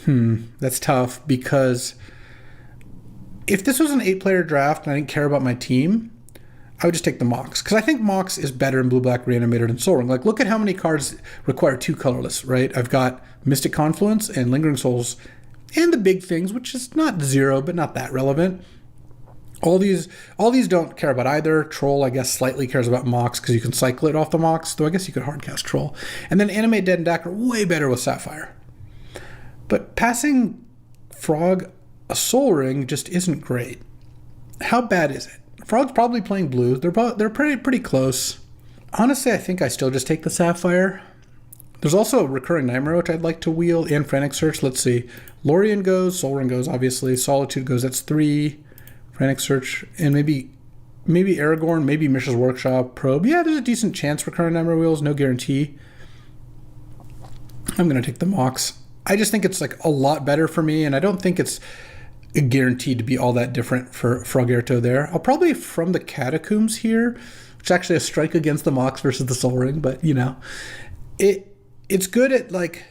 That's tough because if this was an 8-player draft and I didn't care about my team, I would just take the Mox, because I think Mox is better in Blue-Black Reanimator than Soul Ring. Like, look at how many cards require 2 colorless, right? I've got Mystic Confluence and Lingering Souls and the big things, which is not 0, but not that relevant. All these don't care about either. Troll, I guess, slightly cares about Mox because you can cycle it off the Mox, though I guess you could hardcast Troll. And then Animate, Dead, and Dak are way better with Sapphire. But passing Frog, a Soul Ring just isn't great. How bad is it? Frog's probably playing blue. They're pretty close. Honestly, I think I still just take the Sapphire. There's also a Recurring Nightmare, which I'd like to wheel, and Frantic Search. Let's see. Lorien goes, Soul Ring goes, obviously. Solitude goes, that's 3. Frantic Search, and maybe Aragorn, maybe Mishra's Workshop, Probe. Yeah, there's a decent chance Recurring Nightmare wheels, no guarantee. I'm going to take the Mox. I just think it's like a lot better for me, and I don't think it's guaranteed to be all that different for Frogerto there. I'll probably from the Catacombs here, which is actually a strike against the Mox versus the Soul Ring, but you know, it's good at like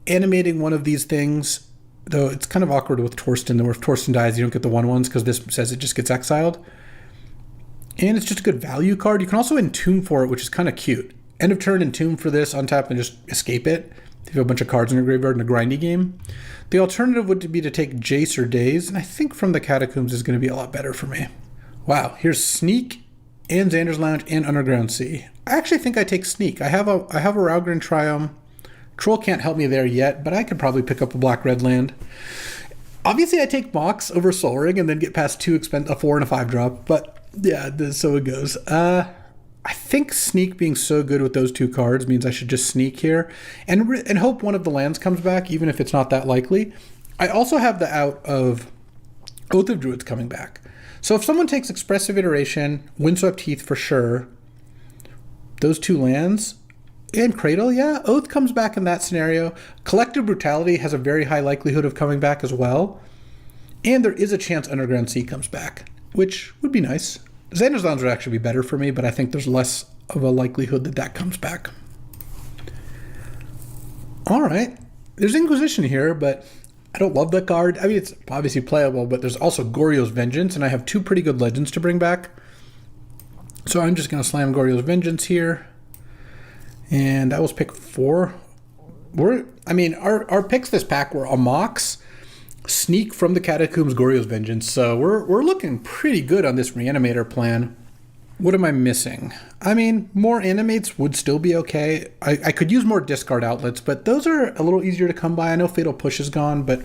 animating one of these things, though it's kind of awkward with Torsten, where if Torsten dies, you don't get the 1/1s because this says it just gets exiled. And it's just a good value card. You can also entomb for it, which is kind of cute. End of turn entomb for this, untap and just escape it. If you have a bunch of cards in your graveyard in a grindy game. The alternative would be to take Jace or Daze, and I think from the Catacombs is going to be a lot better for me. Wow, here's Sneak and Xander's Lounge and Underground Sea. I actually think I take Sneak. I have a Raugrin Triumph. Troll can't help me there yet, but I could probably pick up a black-red land. Obviously, I take Mox over Soul Ring and then get past a 4 and a 5 drop, but yeah, so it goes. I think Sneak being so good with those 2 cards means I should just sneak here and hope one of the lands comes back, even if it's not that likely. I also have the out of Oath of Druids coming back. So if someone takes Expressive Iteration, Windswept Heath for sure, those 2 lands, and Cradle, yeah, Oath comes back in that scenario. Collective Brutality has a very high likelihood of coming back as well. And there is a chance Underground Sea comes back, which would be nice. Xander's Lounge would actually be better for me, but I think there's less of a likelihood that comes back. All right. There's Inquisition here, but I don't love that card. I mean, it's obviously playable, but there's also Goryo's Vengeance, and I have 2 pretty good legends to bring back. So I'm just going to slam Goryo's Vengeance here. And I will pick 4. Our picks this pack were a Mox, Sneak from the Catacombs, Goryo's Vengeance. So we're looking pretty good on this Reanimator plan. What am I missing? I mean, more Animates would still be okay. I could use more discard outlets, but those are a little easier to come by. I know Fatal Push is gone, but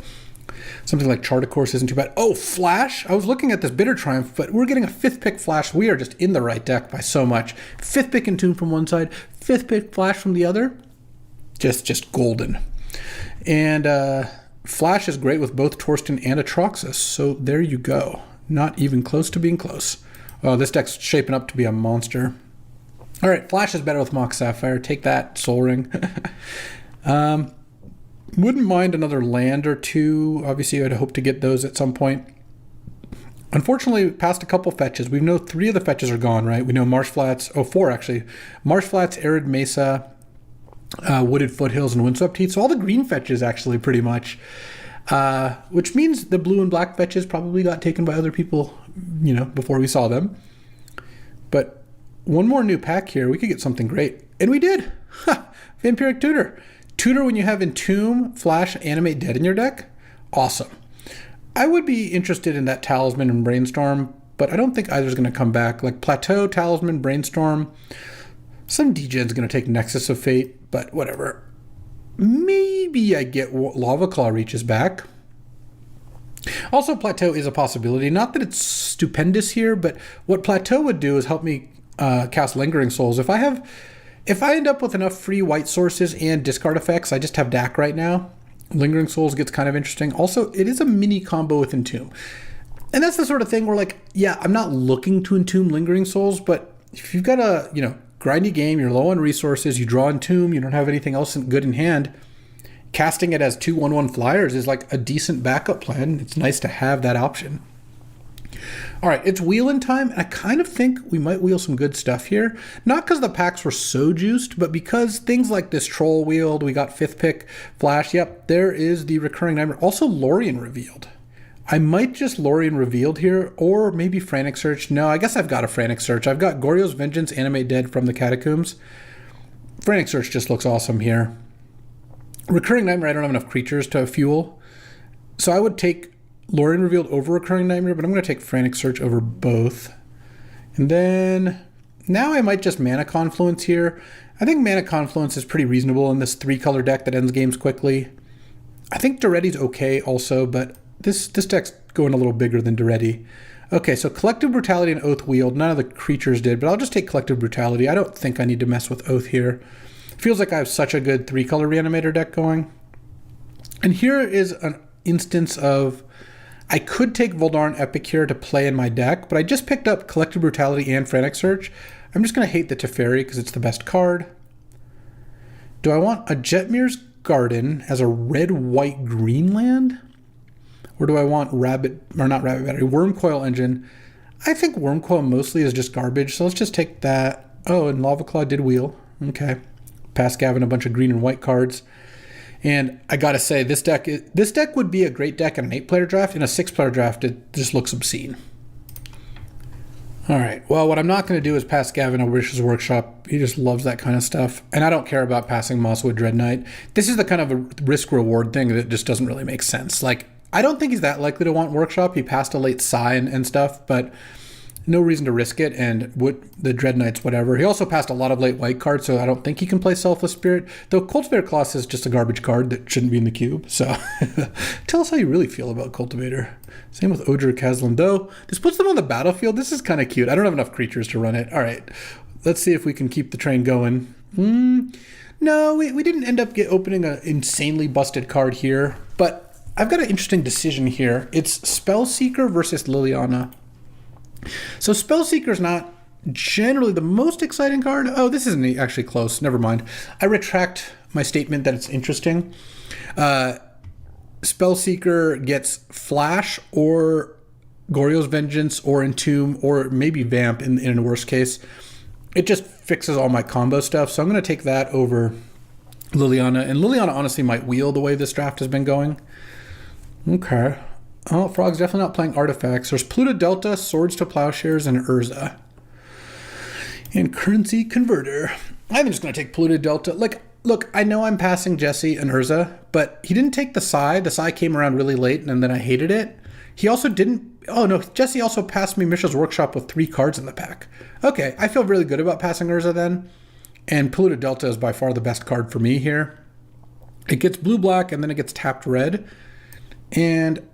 something like Chart of Course isn't too bad. Oh, Flash! I was looking at this Bitter Triumph, but we're getting a 5th pick Flash. We are just in the right deck by so much. 5th pick Entomb from one side, 5th pick Flash from the other. Just golden. And Flash is great with both Torsten and Atraxas, so there you go. Not even close to being close. Oh, this deck's shaping up to be a monster. All right, Flash is better with Mox Sapphire. Take that, Soul Ring. Wouldn't mind another land or 2. Obviously, I'd hope to get those at some point. Unfortunately, past a couple fetches. We know 3 of the fetches are gone, right? We know Marsh Flats. 4 actually. Marsh Flats, Arid Mesa, Wooded Foothills, and Windswept Heath. So all the green fetches, actually, pretty much. Which means the blue and black fetches probably got taken by other people, before we saw them. But one more new pack here. We could get something great. And we did. Vampiric Tutor. Tutor when you have Entomb, Flash, Animate, Dead in your deck. Awesome. I would be interested in that Talisman and Brainstorm, but I don't think either's going to come back. Like Plateau, Talisman, Brainstorm. Some DGen's going to take Nexus of Fate, but whatever. Maybe I get Lava Claw reaches back. Also, Plateau is a possibility. Not that it's stupendous here, but what Plateau would do is help me cast Lingering Souls. If I end up with enough free white sources and discard effects, I just have DAC right now. Lingering Souls gets kind of interesting. Also, it is a mini combo with Entomb. And that's the sort of thing where, like, yeah, I'm not looking to Entomb Lingering Souls, but if you've got a, grindy game, you're low on resources, you draw Entomb, you don't have anything else good in hand, casting it as 2 1/1 flyers is like a decent backup plan. It's nice to have that option. All right, it's wheeling time. I kind of think we might wheel some good stuff here. Not because the packs were so juiced, but because things like this Troll wheeled, we got 5th pick Flash. Yep, there is the Recurring Nightmare. Also Lorien revealed. I might just Lorien revealed here, or maybe Frantic Search. No, I guess I've got a Frantic Search. I've got Goryo's Vengeance, Animate Dead from the Catacombs. Frantic Search just looks awesome here. Recurring Nightmare, I don't have enough creatures to fuel. So I would take Lorien revealed over Recurring Nightmare, but I'm going to take Frantic Search over both. And then now I might just Mana Confluence here. I think Mana Confluence is pretty reasonable in this 3-color deck that ends games quickly. I think Duretti's okay also, but this deck's going a little bigger than Duretti. Okay, so Collective Brutality and Oath Wield. None of the creatures did, but I'll just take Collective Brutality. I don't think I need to mess with Oath here. It feels like I have such a good 3-color Reanimator deck going. And here is an instance of, I could take Voldaren Epic here to play in my deck, but I just picked up Collective Brutality and Frantic Search. I'm just going to hate the Teferi because it's the best card. Do I want a Jetmir's Garden as a red, white, green land? Or do I want Wormcoil Engine? I think Wormcoil mostly is just garbage, so let's just take that. Oh, and Lava Claw did wheel. Okay. Pass Gavin a bunch of green and white cards. And I gotta say, this deck would be a great deck in an 8-player draft. In a 6-player draft, it just looks obscene. All right, well, what I'm not going to do is pass Gavin a Wish's Workshop. He just loves that kind of stuff. And I don't care about passing Mosswood Dread Knight. This is the kind of a risk-reward thing that just doesn't really make sense. Like, I don't think he's that likely to want Workshop. He passed a late Psy and stuff, but no reason to risk it. And the Dread Knights, whatever. He also passed a lot of late white cards, so I don't think he can play Selfless Spirit. Though Cultivator Colossus is just a garbage card that shouldn't be in the cube. So tell us how you really feel about Cultivator. Same with Odra Kazlan. Though this puts them on the battlefield. This is kind of cute. I don't have enough creatures to run it. All right, let's see if we can keep the train going. No, we didn't end up opening an insanely busted card here, but I've got an interesting decision here. It's Spellseeker versus Liliana. So Spellseeker's not generally the most exciting card. Oh, this isn't actually close. Never mind. I retract my statement that it's interesting. Spellseeker gets Flash or Goryo's Vengeance or Entomb or maybe Vamp in a worst case. It just fixes all my combo stuff. So I'm going to take that over Liliana. And Liliana honestly might wheel the way this draft has been going. Okay. Oh, Frog's definitely not playing artifacts. There's Pluto Delta, Swords to Plowshares, and Urza. And Currency Converter. I'm just going to take Pluto Delta. Look, I know I'm passing Jesse and Urza, but he didn't take the Psy. The Psy came around really late, and then I hated it. He also didn't... Oh, no, Jesse also passed me Mishra's Workshop with 3 cards in the pack. Okay, I feel really good about passing Urza then. And Pluto Delta is by far the best card for me here. It gets blue-black, and then it gets tapped red. And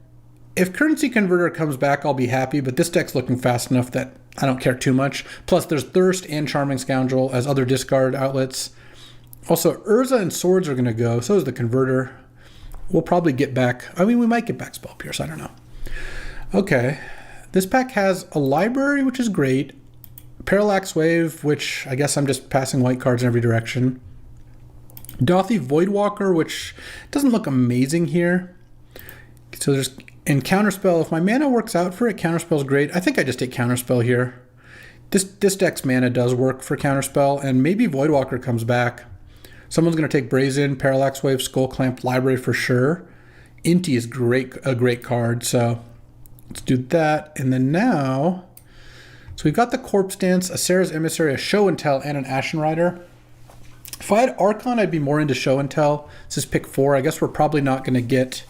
if Currency Converter comes back, I'll be happy, but this deck's looking fast enough that I don't care too much. Plus, there's Thirst and Charming Scoundrel as other discard outlets. Also, Urza and Swords are going to go. So is the Converter. We'll probably get back... I mean, we might get back Spell Pierce. I don't know. Okay. This pack has a Library, which is great. Parallax Wave, which I guess I'm just passing white cards in every direction. Dothy Voidwalker, which doesn't look amazing here. So there's... And Counterspell, if my mana works out for it, Counterspell's great. I think I just take Counterspell here. This deck's mana does work for Counterspell, and maybe Voidwalker comes back. Someone's going to take Brazen, Parallax Wave, Skull Clamp, Library for sure. Inti is a great card, so let's do that. And then now, so we've got the Corpse Dance, a Sarah's Emissary, a Show and Tell, and an Ashen Rider. If I had Archon, I'd be more into Show and Tell. This is pick 4. I guess we're probably not going to get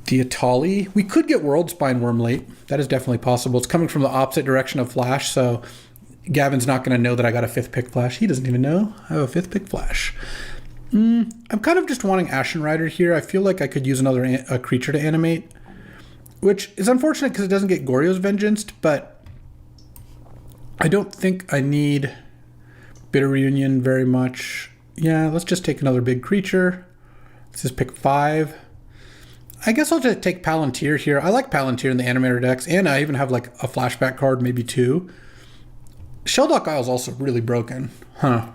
the Atali. We could get World Spine Worm late. That is definitely possible. It's coming from the opposite direction of Flash, so Gavin's not going to know that I got a 5th pick Flash. He doesn't even know I have a 5th pick Flash. I'm kind of just wanting Ashen Rider here. I feel like I could use another creature to animate, which is unfortunate because it doesn't get Goryo's Vengeanced, but I don't think I need Bitter Reunion very much. Yeah, let's just take another big creature. Let's just pick 5. I guess I'll just take Palantir here. I like Palantir in the Animator decks, and I even have like a flashback card, maybe 2. Sheldock Isle is also really broken. Huh.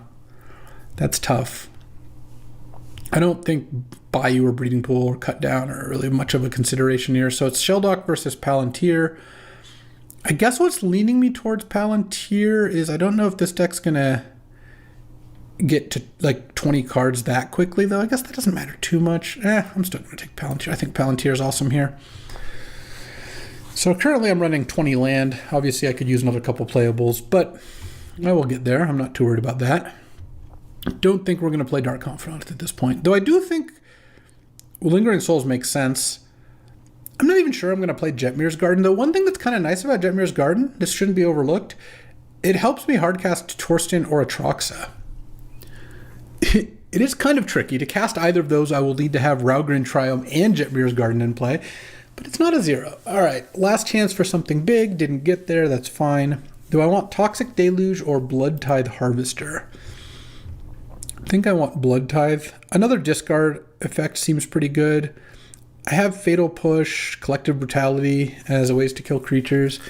That's tough. I don't think Bayou or Breeding Pool or Cut Down are really much of a consideration here. So it's Sheldock versus Palantir. I guess what's leaning me towards Palantir is I don't know if this deck's going to get to like 20 cards that quickly, though. I guess that doesn't matter too much. I'm still going to take Palantir. I think Palantir is awesome here. So currently I'm running 20 land. Obviously I could use another couple playables, but I will get there. I'm not too worried about that. Don't think we're going to play Dark Confidant at this point, though I do think Lingering Souls makes sense. I'm not even sure I'm going to play Jetmir's Garden, though. One thing that's kind of nice about Jetmir's Garden, this shouldn't be overlooked, it helps me hardcast Torsten or Atraxa. it is kind of tricky. To cast either of those, I will need to have Raugrin Triome and Jetmir's Garden in play, but it's not a 0. All right, last chance for something big. Didn't get there. That's fine. Do I want Toxic Deluge or Blood Tithe Harvester? I think I want Blood Tithe. Another discard effect seems pretty good. I have Fatal Push, Collective Brutality as ways to kill creatures.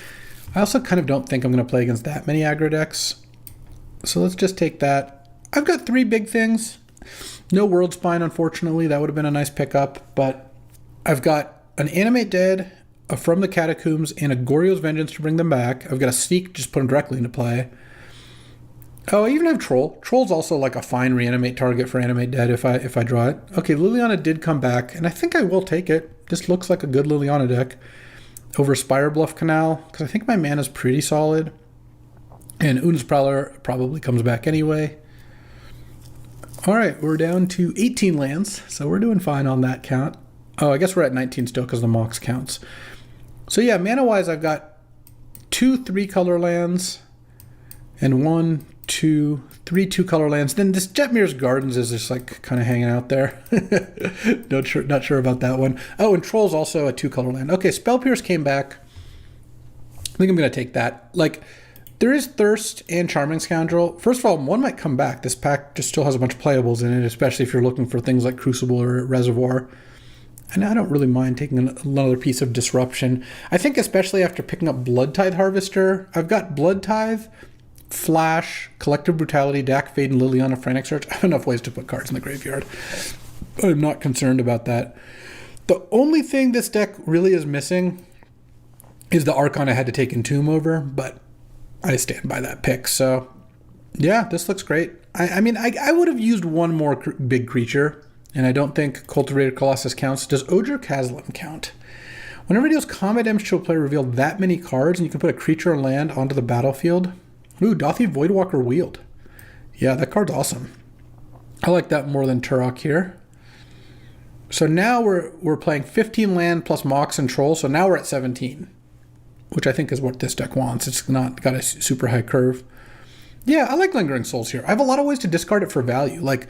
I also kind of don't think I'm going to play against that many aggro decks. So let's just take that. I've got 3 big things. No World Spine, unfortunately. That would have been a nice pickup. But I've got an Animate Dead, a From the Catacombs, and a Goryo's Vengeance to bring them back. I've got a Sneak, just put them directly into play. Oh, I even have Troll. Troll's also like a fine reanimate target for Animate Dead if I draw it. Okay, Liliana did come back, and I think I will take it. This looks like a good Liliana deck over Spire Bluff Canal, because I think my mana's pretty solid. And Una's Prowler probably comes back anyway. All right, we're down to 18 lands, so we're doing fine on that count. Oh, I guess we're at 19 still because the Mox counts. So yeah, mana-wise, I've got 2 3-color lands and 1, 2, 3 2-color lands. Then this Jetmir's Gardens is just like kind of hanging out there. Not sure about that one. Oh, and Troll's also a 2-color land. Okay, Spell Pierce came back. I think I'm going to take that. Like, there is Thirst and Charming Scoundrel. First of all, one might come back. This pack just still has a bunch of playables in it, especially if you're looking for things like Crucible or Reservoir. And I don't really mind taking another piece of Disruption. I think especially after picking up Blood Tithe Harvester, I've got Blood Tithe, Flash, Collective Brutality, Dak Fade, and Liliana Frantic Search. I have enough ways to put cards in the graveyard. I'm not concerned about that. The only thing this deck really is missing is the Archon I had to take Entomb over, but I stand by that pick. So, yeah, this looks great. I mean, I would have used one more big creature, and I don't think Cultivated Colossus counts. Does Odger Chasm count? Whenever it deals combat damage to a player, reveal that many cards, and you can put a creature or land onto the battlefield. Ooh, Dothi Voidwalker Wield. Yeah, that card's awesome. I like that more than Turok here. So now we're playing 15 land plus Mox and Troll, so now we're at 17, which I think is what this deck wants. It's not got a super high curve. Yeah, I like Lingering Souls here. I have a lot of ways to discard it for value. Like,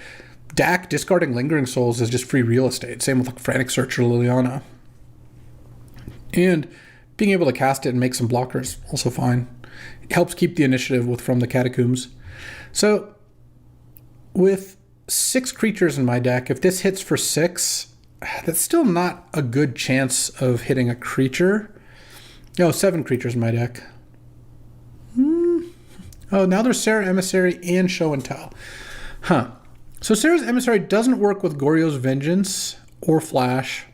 Dak discarding Lingering Souls is just free real estate. Same with like Frantic Search or Liliana. And being able to cast it and make some blockers, also fine. It helps keep the initiative with From the Catacombs. So, with 6 creatures in my deck, if this hits for 6, that's still not a good chance of hitting a creature. No, 7 creatures in my deck. Oh, now there's Serra Emissary and Show and Tell. Huh. So Serra's Emissary doesn't work with Goryo's Vengeance or Flash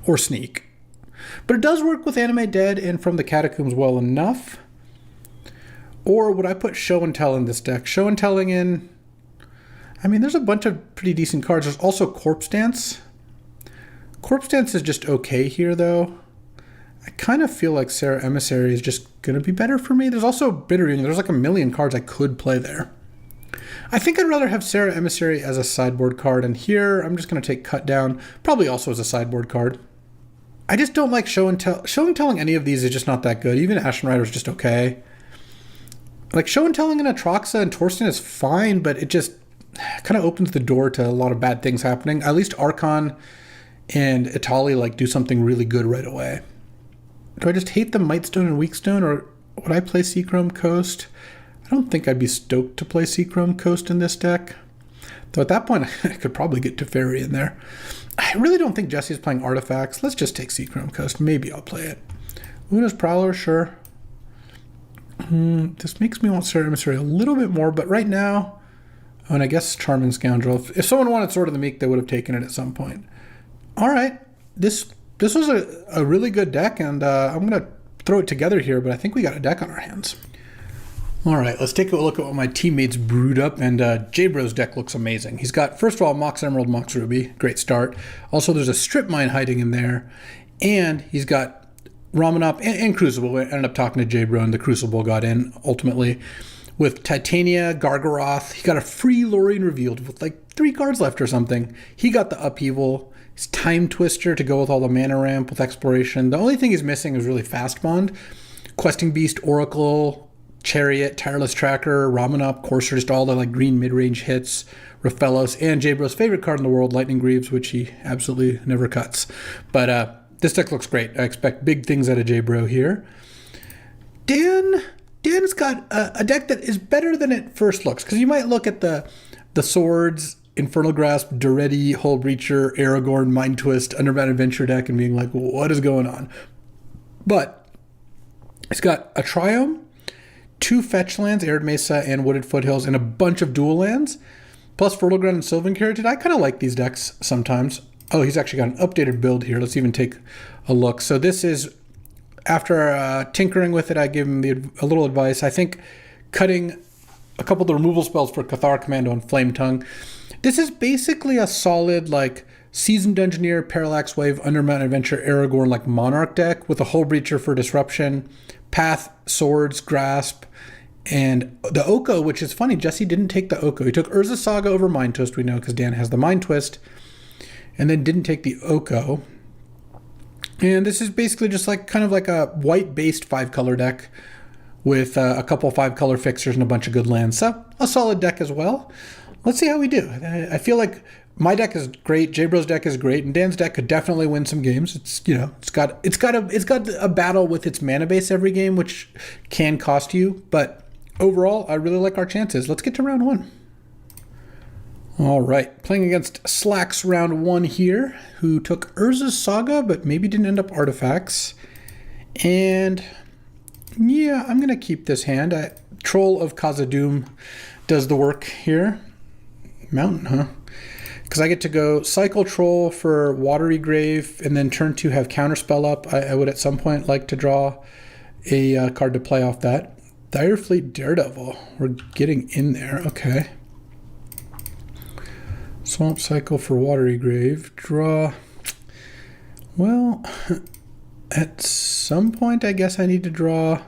or Sneak. But it does work with Animate Dead and From the Catacombs well enough. Or would I put Show and Tell in this deck? Show and Telling in... I mean, there's a bunch of pretty decent cards. There's also Corpse Dance. Corpse Dance is just okay here, though. I kind of feel like Serra Emissary is just going to be better for me. There's also Bitter Union. There's like a million cards I could play there. I think I'd rather have Serra Emissary as a sideboard card, and here I'm just going to take Cut Down, probably also as a sideboard card. I just don't like Show and Tell. Show and Telling any of these is just not that good. Even Ashen Rider is just okay. Like, Show and Telling in Atraxa and Torsten is fine, but it just kind of opens the door to a lot of bad things happening. At least Archon and Itali like do something really good right away. Do I just hate the Mightstone and Weakstone, or would I play Seachrome Coast? I don't think I'd be stoked to play Seachrome Coast in this deck. Though at that point, I could probably get Teferi in there. I really don't think Jesse's playing Artifacts. Let's just take Seachrome Coast. Maybe I'll play it. Una's Prowler, sure. This makes me want Serra Emissary a little bit more, but right now... Oh, and I guess Charming Scoundrel. If someone wanted Sword of the Meek, they would have taken it at some point. All right. This was a really good deck, and I'm going to throw it together here, but I think we got a deck on our hands. All right, let's take a look at what my teammates brewed up, and J-Bro's deck looks amazing. He's got, first of all, Mox Emerald, Mox Ruby. Great start. Also, there's a Strip Mine hiding in there, and he's got Ramanop and Crucible. We ended up talking to J-Bro, and the Crucible got in, ultimately. With Titania, Gargaroth, he got a free Lorien Revealed with like 3 cards left or something. He got the Upheaval. His Time Twister to go with all the mana ramp with Exploration. The only thing he's missing is really Fast Bond. Questing Beast, Oracle, Chariot, Tireless Tracker, Ramanop, Courser, just all the like green mid-range hits, Rafellos, and J-Bro's favorite card in the world, Lightning Greaves, which he absolutely never cuts. But this deck looks great. I expect big things out of J-Bro here. Dan's got a deck that is better than it first looks, because you might look at the Swords, Infernal Grasp, Duretti, Hull Breacher, Aragorn, Mind Twist, Underbound Adventure deck and being like, what is going on? But it's got a Triome, 2 fetch lands, Arid Mesa and Wooded Foothills, and a bunch of dual lands, plus Fertile Ground and Sylvan Carotid. I kind of like these decks sometimes. Oh, he's actually got an updated build here. Let's even take a look. So this is, after tinkering with it, I gave him a little advice. I think cutting a couple of the removal spells for Cathar Commando and Flame Tongue. This is basically a solid, like, Seasoned Engineer, Parallax Wave, Undermountain Adventure, Aragorn, like, Monarch deck with a Hull Breacher for Disruption, Path, Swords, Grasp, and the Oko, which is funny. Jesse didn't take the Oko. He took Urza Saga over Mind Twist, we know, because Dan has the Mind Twist, and then didn't take the Oko. And this is basically just like kind of like a white-based 5-color deck with a couple 5-color fixers and a bunch of good lands. So a solid deck as well. Let's see how we do. I feel like my deck is great, J-Bro's deck is great, and Dan's deck could definitely win some games. It's, you know, it's got a battle with its mana base every game, which can cost you. But overall, I really like our chances. Let's get to round 1. All right, playing against Slacks round 1 here, who took Urza's Saga, but maybe didn't end up Artifacts. And yeah, I'm going to keep this hand. Troll of Khazad-dûm does the work here. Mountain, huh? Because I get to go Cycle Troll for Watery Grave, and then turn 2 have Counterspell up. I would at some point like to draw a card to play off that. Direfleet Daredevil. We're getting in there. Okay. Swamp Cycle for Watery Grave. Draw. Well, at some point, I guess I need to draw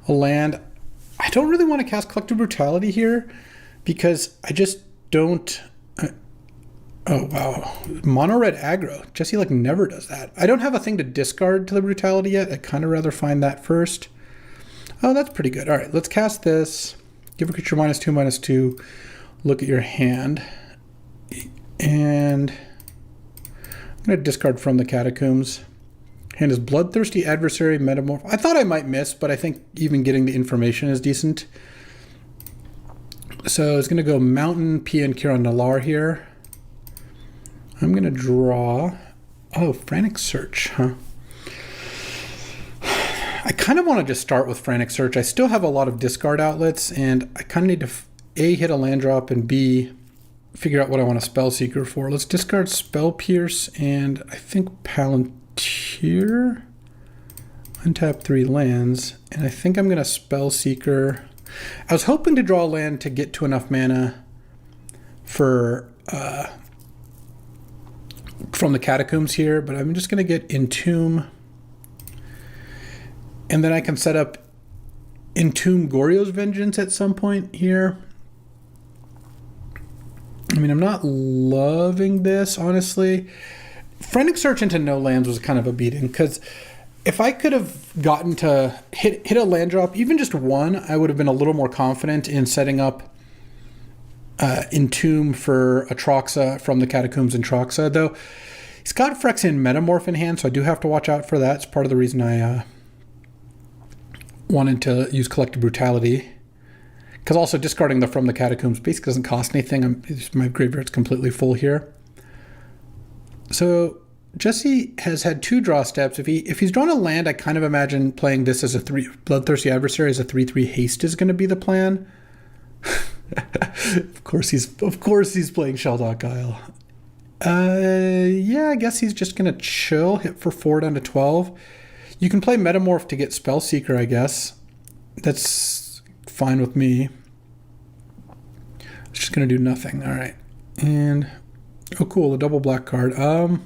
a land. I don't really want to cast Collective Brutality here because I just don't. Oh, wow. Mono red aggro. Jesse, like, never does that. I don't have a thing to discard to the Brutality yet. I'd kind of rather find that first. Oh, that's pretty good. All right, let's cast this. Give a creature -2/-2. Look at your hand. And I'm going to discard from the Catacombs. Hand is Bloodthirsty Adversary, Metamorph. I thought I might miss, but I think even getting the information is decent. So it's going to go Mountain, Pia, Kiran Nalaar here. I'm going to draw... Oh, Frantic Search, huh? I kind of want to just start with Frantic Search. I still have a lot of discard outlets, and I kind of need to A, hit a land drop, and B, figure out what I want a Spell Seeker for. Let's discard Spell Pierce, and I think Palantir. Untap 3 lands, and I think I'm going to Spell Seeker. I was hoping to draw a land to get to enough mana for from the Catacombs here, but I'm just going to get Entomb. And then I can set up Entomb Goryo's Vengeance at some point here. I mean, I'm not loving this, honestly. Frantic Search into no lands was kind of a beating, because if I could have gotten to hit a land drop, even just one, I would have been a little more confident in setting up Entomb for Atraxa from the Catacombs and Traxa, though he's got Phyrexian Metamorph in hand, so I do have to watch out for that. It's part of the reason I wanted to use Collective Brutality, because also discarding the From the Catacombs basically doesn't cost anything. My graveyard's completely full here. So Jesse has had 2 draw steps. If he's drawn a land, I kind of imagine playing this as a 3 Bloodthirsty Adversary as a 3/3 haste is going to be the plan. Of course he's playing Sheldok Isle. Yeah, I guess he's just going to chill, hit for 4 down to 12. You can play Metamorph to get Spellseeker, I guess. That's fine with me. It's just going to do nothing. All right. And, oh cool, a double black card. I'm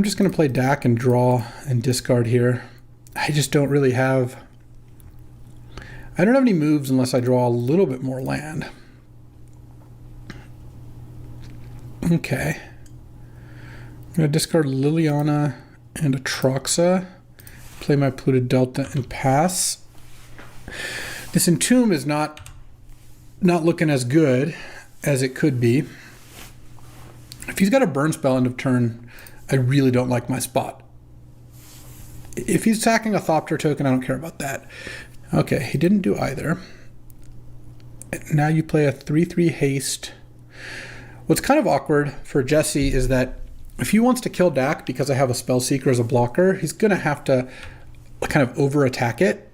just going to play Dak and draw and discard here. I just don't really have... I don't have any moves unless I draw a little bit more land. Okay. I'm going to discard Liliana and Atraxa. play my polluted delta and pass. This Entomb is not looking as good as it could be. If he's got a burn spell end of turn, I really don't like my spot. If he's attacking a Thopter token, I don't care about that. Okay, he didn't do either. Now you play a 3/3 haste. What's kind of awkward for Jesse is that if he wants to kill Dak because I have a Spellseeker as a blocker, he's going to have to kind of over-attack it.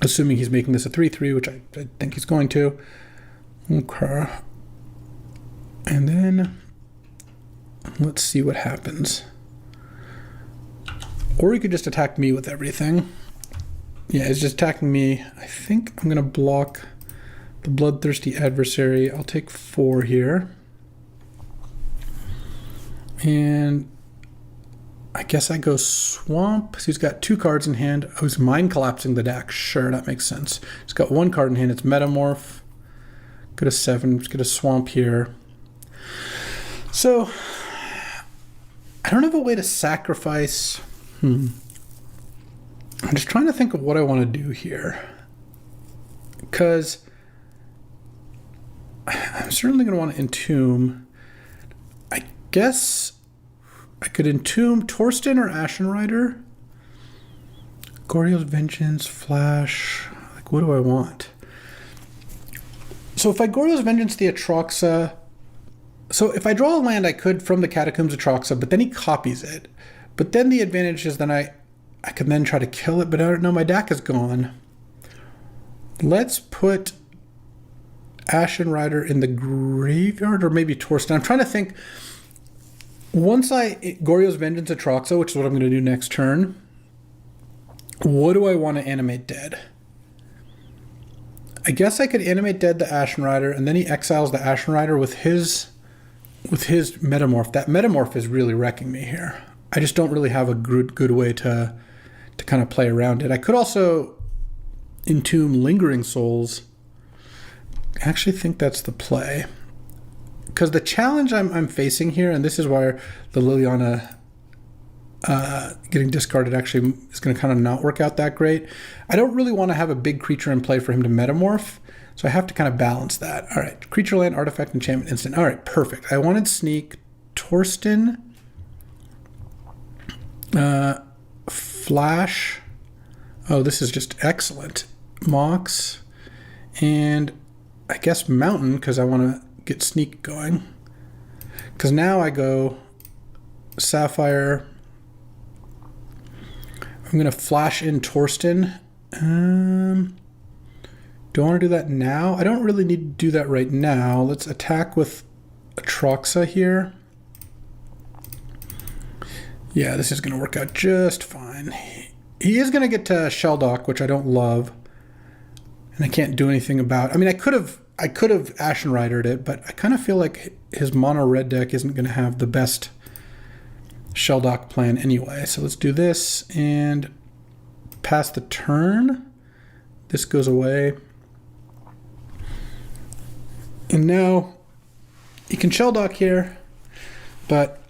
Assuming he's making this a 3/3, which I think he's going to. Okay. And then let's see what happens. Or he could just attack me with everything. Yeah, he's just attacking me. I think I'm going to block the Bloodthirsty Adversary. I'll take 4 here. And I guess I go Swamp. So he's got 2 cards in hand. I was Mind Collapsing the deck. Sure, that makes sense. He's got 1 card in hand. It's Metamorph. Go to 7. Let's get a Swamp here. So I don't have a way to sacrifice. I'm just trying to think of what I want to do here. Because I'm certainly going to want to Entomb. I guess I could Entomb Torsten or Ashen Rider. Goryo's Vengeance, Flash. Like, what do I want? So if I Goryo's Vengeance the Atroxa. So if I draw a land, I could from the Catacombs Atroxa, but then he copies it. But then the advantage is then I can then try to kill it, but I don't know, my deck is gone. Let's put Ashen Rider in the graveyard, or maybe Torsten. I'm trying to think. Once I Goryo's Vengeance Atroxa, which is what I'm going to do next turn, what do I want to animate dead? I guess I could animate dead the Ashen Rider, and then he exiles the Ashen Rider with his Metamorph. That Metamorph is really wrecking me here. I just don't really have a good way to kind of play around it. I could also Entomb Lingering Souls. I actually think that's the play. Because the challenge I'm facing here, and this is why the Liliana getting discarded actually is going to kind of not work out that great. I don't really want to have a big creature in play for him to Metamorph, so I have to kind of balance that. All right, creature, land, artifact, enchantment, instant. All right, perfect. I wanted Sneak, Torsten, Flash. Oh, this is just excellent. Mox, and I guess Mountain, because I want to get Sneak going. Because now I go Sapphire. I'm going to flash in Torsten. Do I want to do that now? I don't really need to do that right now. Let's attack with Atroxa here. Yeah, this is going to work out just fine. He is going to get to Shelldock, which I don't love. And I can't do anything about. I mean, I could have Ashen Ridered it, but I kind of feel like his mono red deck isn't going to have the best Shelldock plan anyway. So let's do this and pass the turn. This goes away. And now you can Shelldock here, but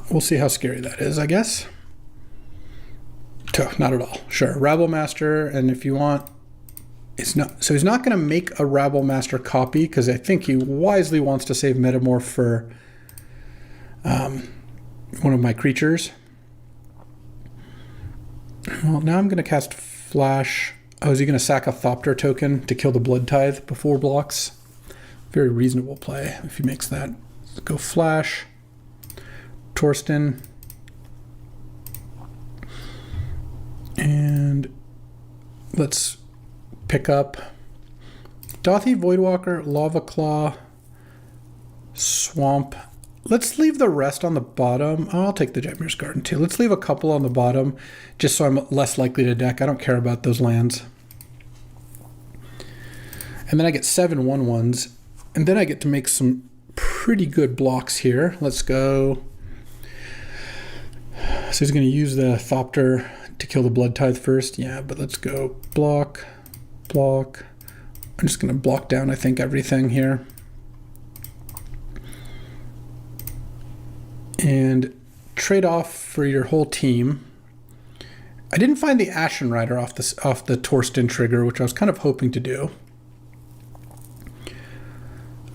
we'll see how scary that is, I guess. Not at all. Sure, Rabble Master, and if you want, it's not. So he's not going to make a Rabble Master copy because I think he wisely wants to save Metamorph for one of my creatures. Well, now I'm going to cast Flash. Oh, is he going to sack a Thopter token to kill the Blood Tithe before blocks? Very reasonable play if he makes that. Let's go Flash, Torsten, and let's pick up Dothy, Voidwalker, Lava Claw, Swamp. Let's leave the rest on the bottom. Oh, I'll take the Jetmir's Garden too. Let's leave a couple on the bottom just so I'm less likely to deck. I don't care about those lands. And then I get 7 1/1s. And then I get to make some pretty good blocks here. Let's go. So he's going to use the Thopter to kill the Blood Tithe first. Yeah, but let's go block, block. I'm just going to block down, I think, everything here. And trade off for your whole team. I didn't find the Ashen Rider off the Torsten trigger, which I was kind of hoping to do.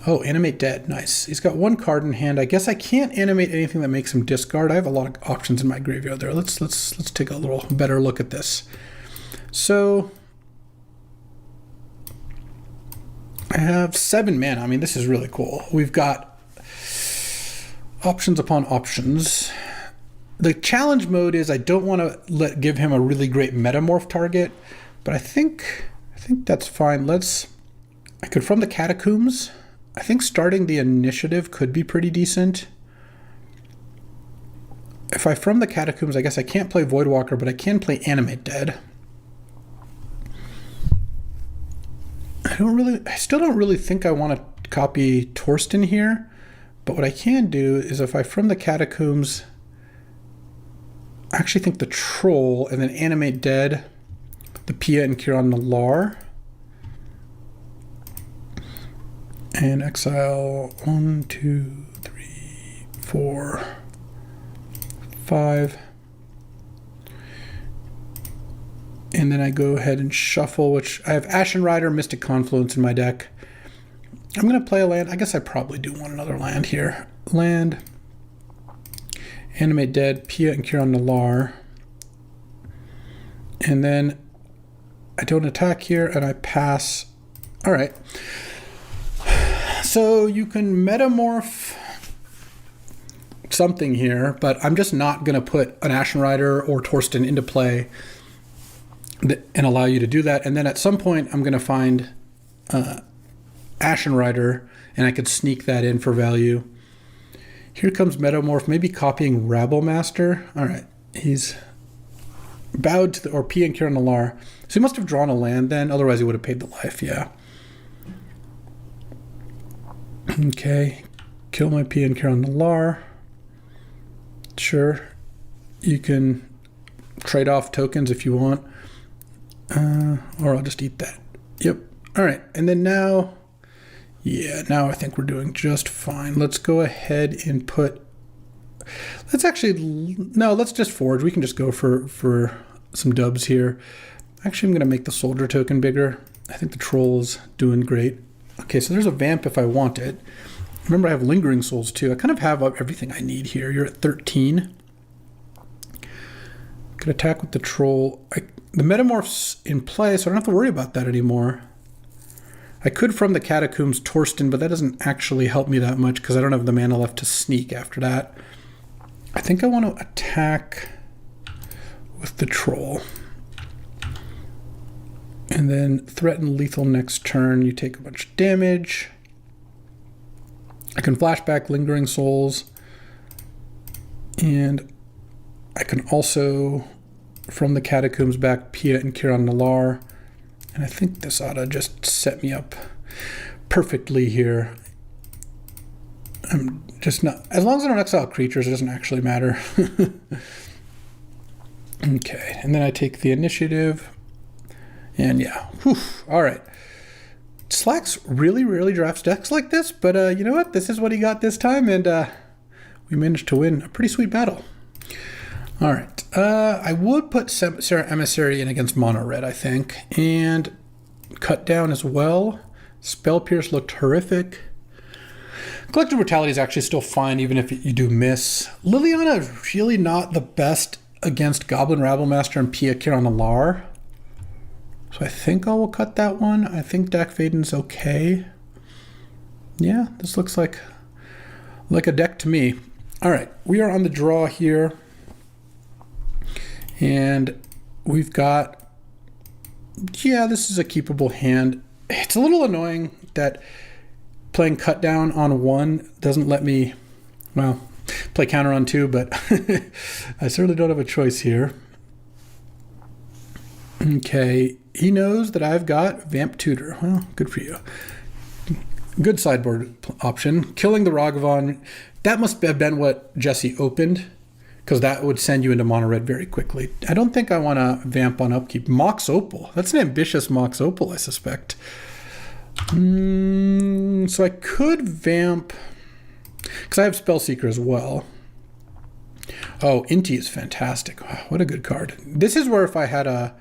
Oh, animate dead. Nice. He's got one card in hand. I guess I can't animate anything that makes him discard. I have a lot of options in my graveyard there. Let's take a little better look at this. So I have 7 mana. I mean, this is really cool. We've got options upon options. The challenge mode is I don't want to give him a really great metamorph target, but I think that's fine. I could from the Catacombs. I think starting the initiative could be pretty decent. If I from the Catacombs, I guess I can't play Voidwalker, but I can play Animate Dead. I still don't really think I want to copy Torsten here, but what I can do is if I from the Catacombs, I actually think the Troll and then Animate Dead, the Pia and Kiran Nalar, and exile 1, 2, 3, 4, 5. And then I go ahead and shuffle, which I have Ashen Rider, Mystic Confluence in my deck. I'm going to play a land. I guess I probably do want another land here. Land, Animate Dead, Pia and Kiran Nalar. And then I don't attack here and I pass. All right. So you can metamorph something here, but I'm just not going to put an Ashen Rider or Torsten into play and allow you to do that. And then at some point, I'm going to find Ashen Rider, and I could sneak that in for value. Here comes Metamorph, maybe copying Rabble Master. All right, he's bowed to or P and Kiran Nalar. So he must have drawn a land then, otherwise he would have paid the life, yeah. Okay, kill my P and Kiran Nalar. Sure, you can trade off tokens if you want. Or I'll just eat that. Yep. All right. And then now, now I think we're doing just fine. Let's go ahead and let's just forge. We can just go for some dubs here. Actually, I'm going to make the soldier token bigger. I think the troll is doing great. Okay, so there's a vamp if I want it. Remember, I have lingering souls too. I kind of have everything I need here. You're at 13. Could attack with the troll. The metamorph's in play, so I don't have to worry about that anymore. I could from the Catacombs Torsten, but that doesn't actually help me that much because I don't have the mana left to sneak after that. I think I want to attack with the troll. And then threaten lethal next turn. You take a bunch of damage. I can flashback Lingering Souls. And I can also, from the Catacombs back, Pia and Kiran Nalar. And I think this ought to just set me up perfectly here. I'm just not, as long as I don't exile creatures, it doesn't actually matter. Okay, and then I take the initiative. And yeah, whew, all right. Slacks really rarely drafts decks like this, but you know what? This is what he got this time, and we managed to win a pretty sweet battle. All right, I would put Sarah Emissary in against Mono Red, I think, and Cut Down as well. Spell Pierce looked horrific. Collective Brutality is actually still fine, even if you do miss. Liliana is really not the best against Goblin Rabble Master and Pia Kiran Nalar. So I think I will cut that one. I think Dak Faden's okay. Yeah, this looks like a deck to me. All right, we are on the draw here. And we've got, this is a keepable hand. It's a little annoying that playing Cut Down on 1 doesn't let me, play counter on 2, but I certainly don't have a choice here. Okay, he knows that I've got Vamp Tutor. Well, good for you. Good sideboard option. Killing the Ragavan, that must have been what Jesse opened, because that would send you into mono red very quickly. I don't think I want to vamp on upkeep. Mox Opal. That's an ambitious Mox Opal, I suspect. So I could vamp, because I have Spellseeker as well. Oh, Inti is fantastic. Wow, what a good card. This is where if I had a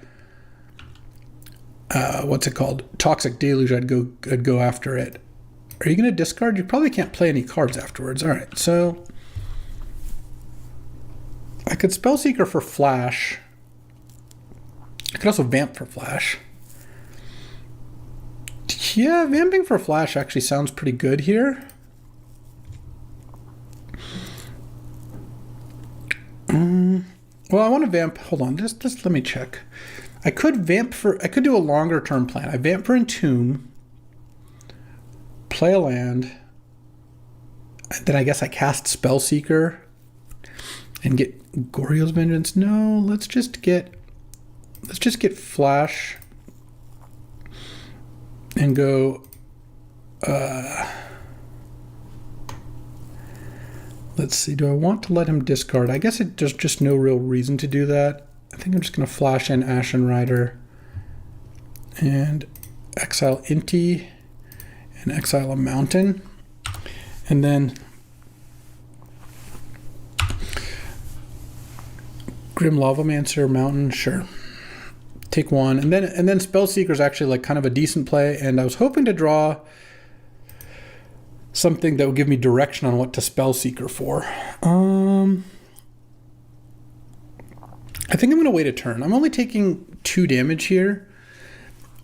what's it called? Toxic Deluge, I'd go after it. Are you going to discard? You probably can't play any cards afterwards. All right, so I could Spellseeker for Flash. I could also Vamp for Flash. Yeah, Vamping for Flash actually sounds pretty good here. Well, I want to Vamp. Hold on, just let me check. I could do a longer term plan. I Vamp for Entomb, play a land, then I guess I cast Spellseeker and get Goryo's Vengeance. No, let's just get Flash and go let's see, do I want to let him discard? I guess there's just no real reason to do that. I think I'm just going to flash in Ashen Rider and exile Inti and exile a mountain. And then Grim Lavamancer, mountain, sure. Take one. And then Spellseeker is actually like kind of a decent play, and I was hoping to draw something that would give me direction on what to Spellseeker for. I think I'm going to wait a turn. I'm only taking 2 damage here.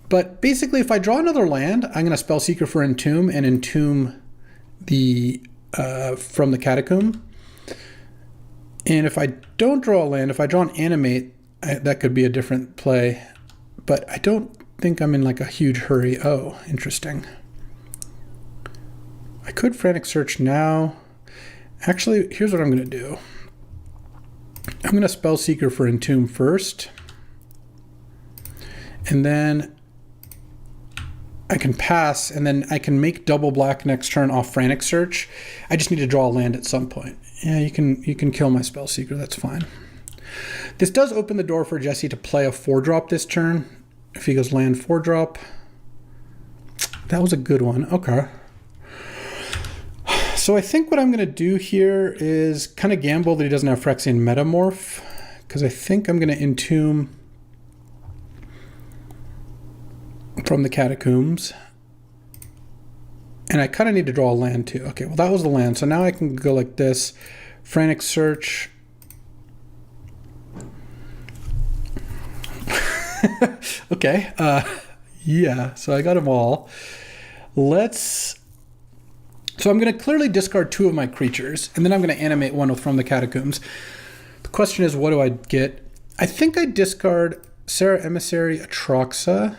But basically, if I draw another land, I'm going to Spellseeker for Entomb and Entomb the from the Catacomb. And if I don't draw a land, if I draw an Animate, that could be a different play. But I don't think I'm in like a huge hurry. Oh, interesting. I could Frantic Search now. Actually, here's what I'm going to do. I'm going to Spellseeker for Entomb first. And then I can pass, and then I can make double black next turn off Frantic Search. I just need to draw a land at some point. Yeah, you can kill my Spellseeker, that's fine. This does open the door for Jesse to play a 4-drop this turn. If he goes land 4-drop. That was a good one. Okay. So I think what I'm going to do here is kind of gamble that he doesn't have Phyrexian Metamorph, because I think I'm going to Entomb from the Catacombs. And I kind of need to draw a land too. Okay, well that was the land. So now I can go like this. Frantic Search. Okay. Yeah, so I got them all. So I'm going to clearly discard 2 of my creatures, and then I'm going to animate one from the Catacombs. The question is, what do I get? I think I discard Serra Emissary, Atroxa,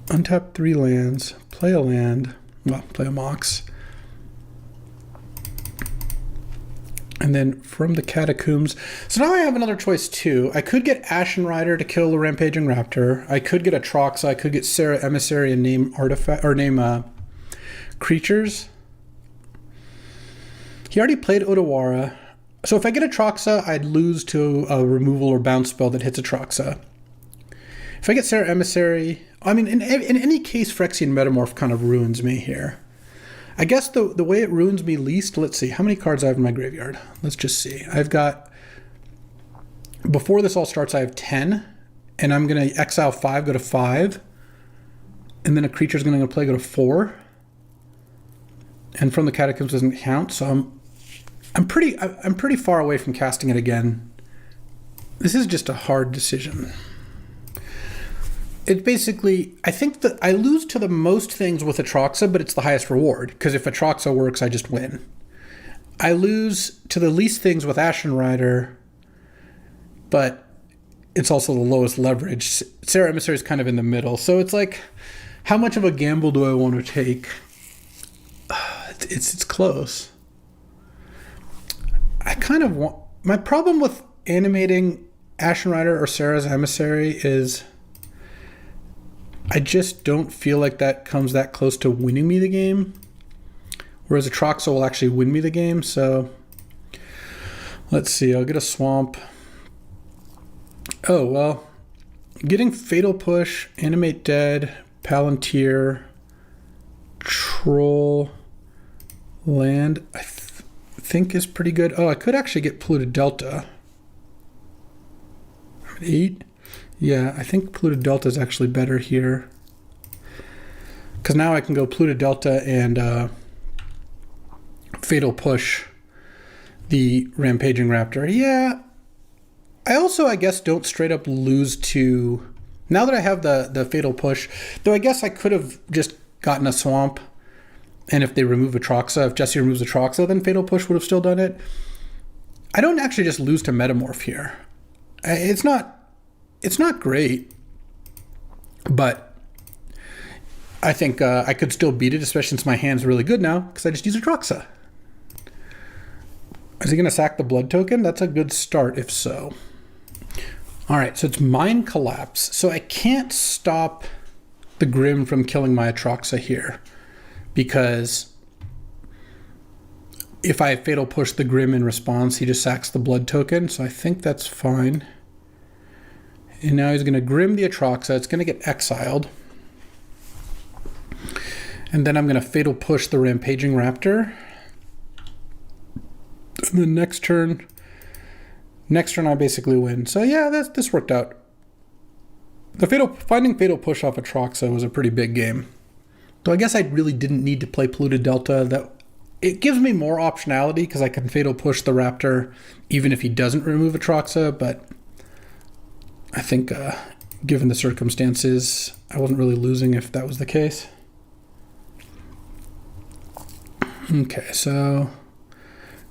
untap 3 lands, play a land, well, play a Mox, and then from the Catacombs. So now I have another choice too. I could get Ashen Rider to kill the Rampaging Raptor. I could get Atroxa. I could get Serra Emissary and name artifact or name creatures. He already played Odawara. So if I get Atroxa, I'd lose to a removal or bounce spell that hits Atroxa. If I get Serra Emissary, I mean, in any case, Phyrexian Metamorph kind of ruins me here. I guess the way it ruins me least, let's see, how many cards I have in my graveyard? Let's just see. I've got, before this all starts, I have 10, and I'm going to exile 5, go to 5, and then a creature's going to play, go to 4, and from the Catacombs doesn't count, so I'm pretty far away from casting it again. This is just a hard decision. It's basically, I think that I lose to the most things with Atroxa, but it's the highest reward, because if Atroxa works, I just win. I lose to the least things with Ashen Rider, but it's also the lowest leverage. Serra Emissary is kind of in the middle, so it's like, how much of a gamble do I want to take? It's close. I kind of want, my problem with animating Ashen Rider or Serra's Emissary is I just don't feel like that comes that close to winning me the game. Whereas Atroxa will actually win me the game. So let's see. I'll get a Swamp. Oh, well. Getting Fatal Push, Animate Dead, Palantir, Troll, Land. I think think is pretty good. Oh, I could actually get polluted delta. 8. Yeah, I think polluted delta is actually better here. Because now I can go polluted delta and fatal push the rampaging raptor. Yeah. I also, I guess, don't straight up lose to... Now that I have the fatal push, though I guess I could have just gotten a swamp, and if they remove Atroxa, if Jesse removes Atroxa, then fatal push would have still done it. I don't actually just lose to Metamorph here. It's not great, but I think I could still beat it, especially since my hand's really good now, because I just use Atroxa. Is he going to sack the blood token? That's a good start, if so. All right, so it's Mind Collapse. So I can't stop the Grim from killing my Atroxa here, because if I fatal push the Grim in response, he just sacks the blood token, so I think that's fine. And now he's going to Grim the Atroxa. It's going to get exiled. And then I'm going to fatal push the Rampaging Raptor. And then next turn I basically win. So yeah, this worked out. Finding fatal push off Atroxa was a pretty big game. Though I guess I really didn't need to play polluted delta. It gives me more optionality because I can fatal push the Raptor even if he doesn't remove Atroxa, but I think given the circumstances, I wasn't really losing if that was the case. Okay, so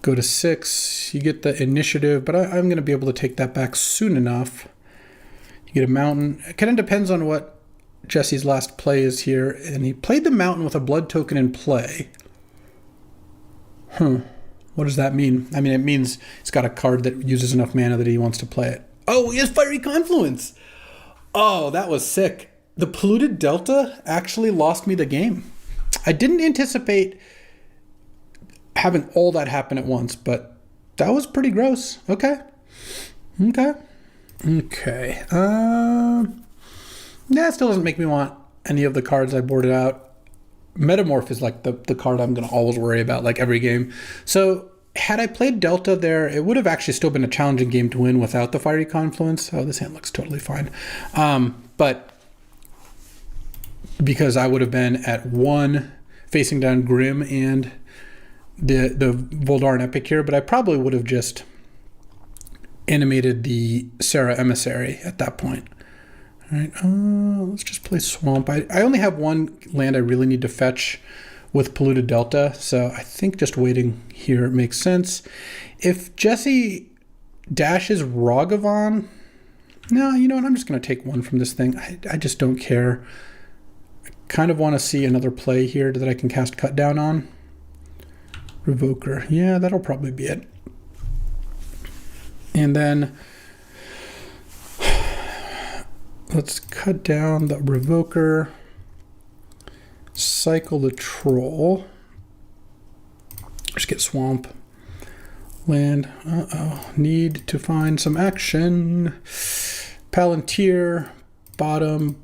go to 6. You get the initiative, but I'm going to be able to take that back soon enough. You get a mountain. It kind of depends on what Jesse's last play is here, and he played the mountain with a blood token in play. What does that mean? I mean, it means he's got a card that uses enough mana that he wants to play it. Oh, he has Fiery Confluence. Oh, that was sick. The polluted delta actually lost me the game. I didn't anticipate having all that happen at once, but that was pretty gross. Okay. Yeah, it still doesn't make me want any of the cards I boarded out. Metamorph is like the card I'm going to always worry about, like every game. So had I played Delta there, it would have actually still been a challenging game to win without the Fiery Confluence. Oh, this hand looks totally fine. But because I would have been at 1 facing down Grim and the Voldaren Epic here, but I probably would have just animated the Sarah Emissary at that point. All right, let's just play Swamp. I only have 1 land I really need to fetch with Polluted Delta, so I think just waiting here makes sense. If Jesse dashes Ragavan, no, you know what, I'm just going to take 1 from this thing. I just don't care. I kind of want to see another play here that I can cast Cut Down on. Revoker, yeah, that'll probably be it. And then let's cut down the Revoker, cycle the Troll, just get Swamp, land, need to find some action, Palantir, bottom,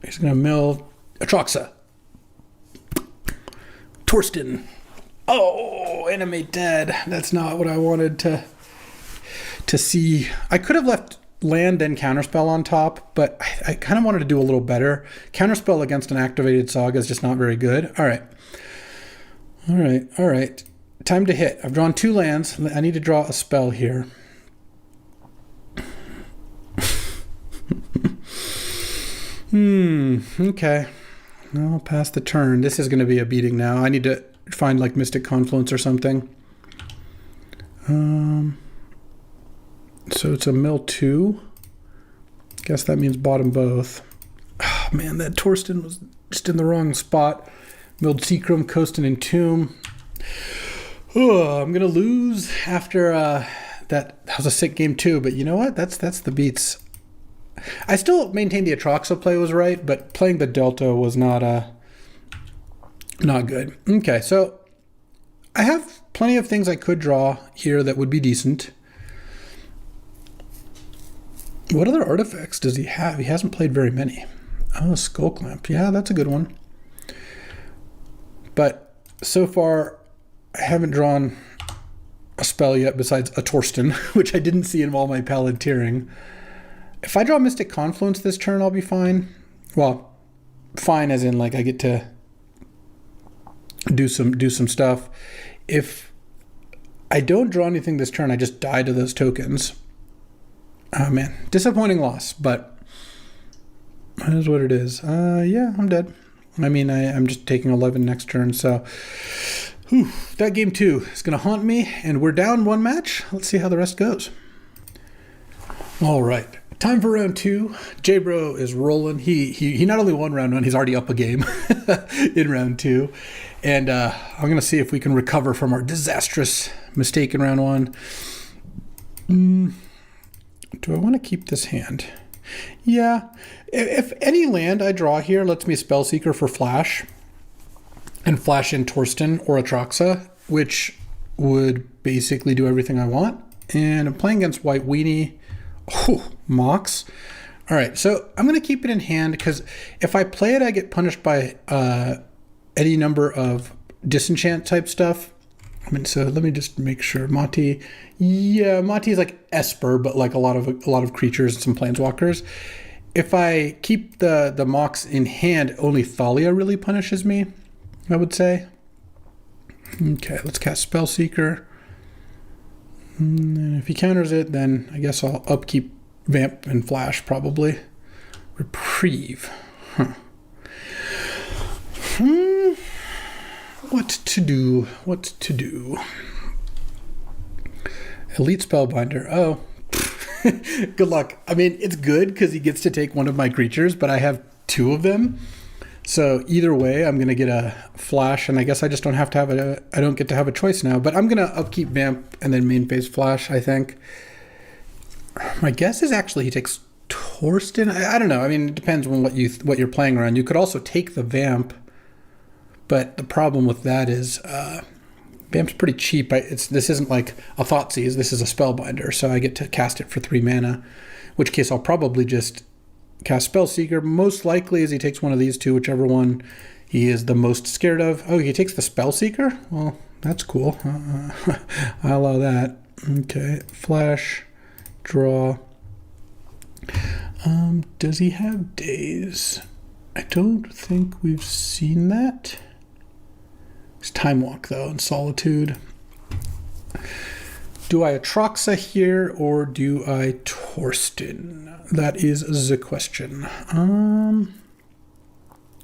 he's going to mill Atroxa, Torsten, oh, animate dead, that's not what I wanted to see. I could have left land and counterspell on top, but I kind of wanted to do a little better. Counterspell against an activated Saga is just not very good. All right. Time to hit. I've drawn 2 lands. I need to draw a spell here. Okay. I'll pass the turn. This is going to be a beating now. I need to find like Mystic Confluence or something. So it's a mill 2. Guess that means bottom both. Oh, man, that Torsten was just in the wrong spot. Milled Seacrum, Coast and Entomb. Oh, I'm going to lose after that was a sick game too, but you know what? That's the beats. I still maintain the Atroxa play was right, but playing the Delta was not good. Okay, so I have plenty of things I could draw here that would be decent. What other artifacts does he have? He hasn't played very many. Oh, Skull Clamp. Yeah, that's a good one. But so far, I haven't drawn a spell yet besides a Torsten, which I didn't see in all my Palantiring. If I draw Mystic Confluence this turn, I'll be fine. Well, fine as in like I get to do some stuff. If I don't draw anything this turn, I just die to those tokens. Oh man, disappointing loss, but that is what it is. Yeah, I'm dead. I mean, I'm just taking 11 next turn, so that game 2 is going to haunt me, and we're down 1 match. Let's see how the rest goes. All right, time for round 2. J-Bro is rolling. He not only won round 1, he's already up a game in round 2. And I'm going to see if we can recover from our disastrous mistake in round 1. Do I want to keep this hand? Yeah. If any land I draw here lets me Spellseeker for flash and flash in Torsten or Atraxa, which would basically do everything I want. And I'm playing against White Weenie. Oh, Mox. All right, so I'm going to keep it in hand because if I play it, I get punished by any number of disenchant type stuff. I mean, so let me just make sure. Mati is like Esper, but like a lot of creatures and some planeswalkers. If I keep the Mox in hand, only Thalia really punishes me, I would say. Okay, let's cast Spellseeker. And if he counters it, then I guess I'll upkeep Vamp and Flash probably. Reprieve. Huh. What to do? Elite Spellbinder. Oh. Good luck. I mean, it's good because he gets to take one of my creatures, but I have 2 of them. So either way, I'm going to get a Flash, and I guess I just don't have to have I don't get to have a choice now. But I'm going to upkeep Vamp and then main phase Flash, I think. My guess is actually he takes Torsten. I don't know. I mean, it depends on what you're playing around. You could also take the Vamp, but the problem with that is Vamp's pretty cheap. This isn't like a Thoughtseize. This is a Spellbinder, so I get to cast it for 3 mana, in which case I'll probably just cast Spellseeker. Most likely is he takes one of these 2, whichever one he is the most scared of. Oh, he takes the Spellseeker? Well, that's cool. I'll allow that. Okay, Flash, draw. Does he have days? I don't think we've seen that. It's Time Walk, though, and Solitude. Do I Atraxa here, or do I Torsten? That is the question. I'm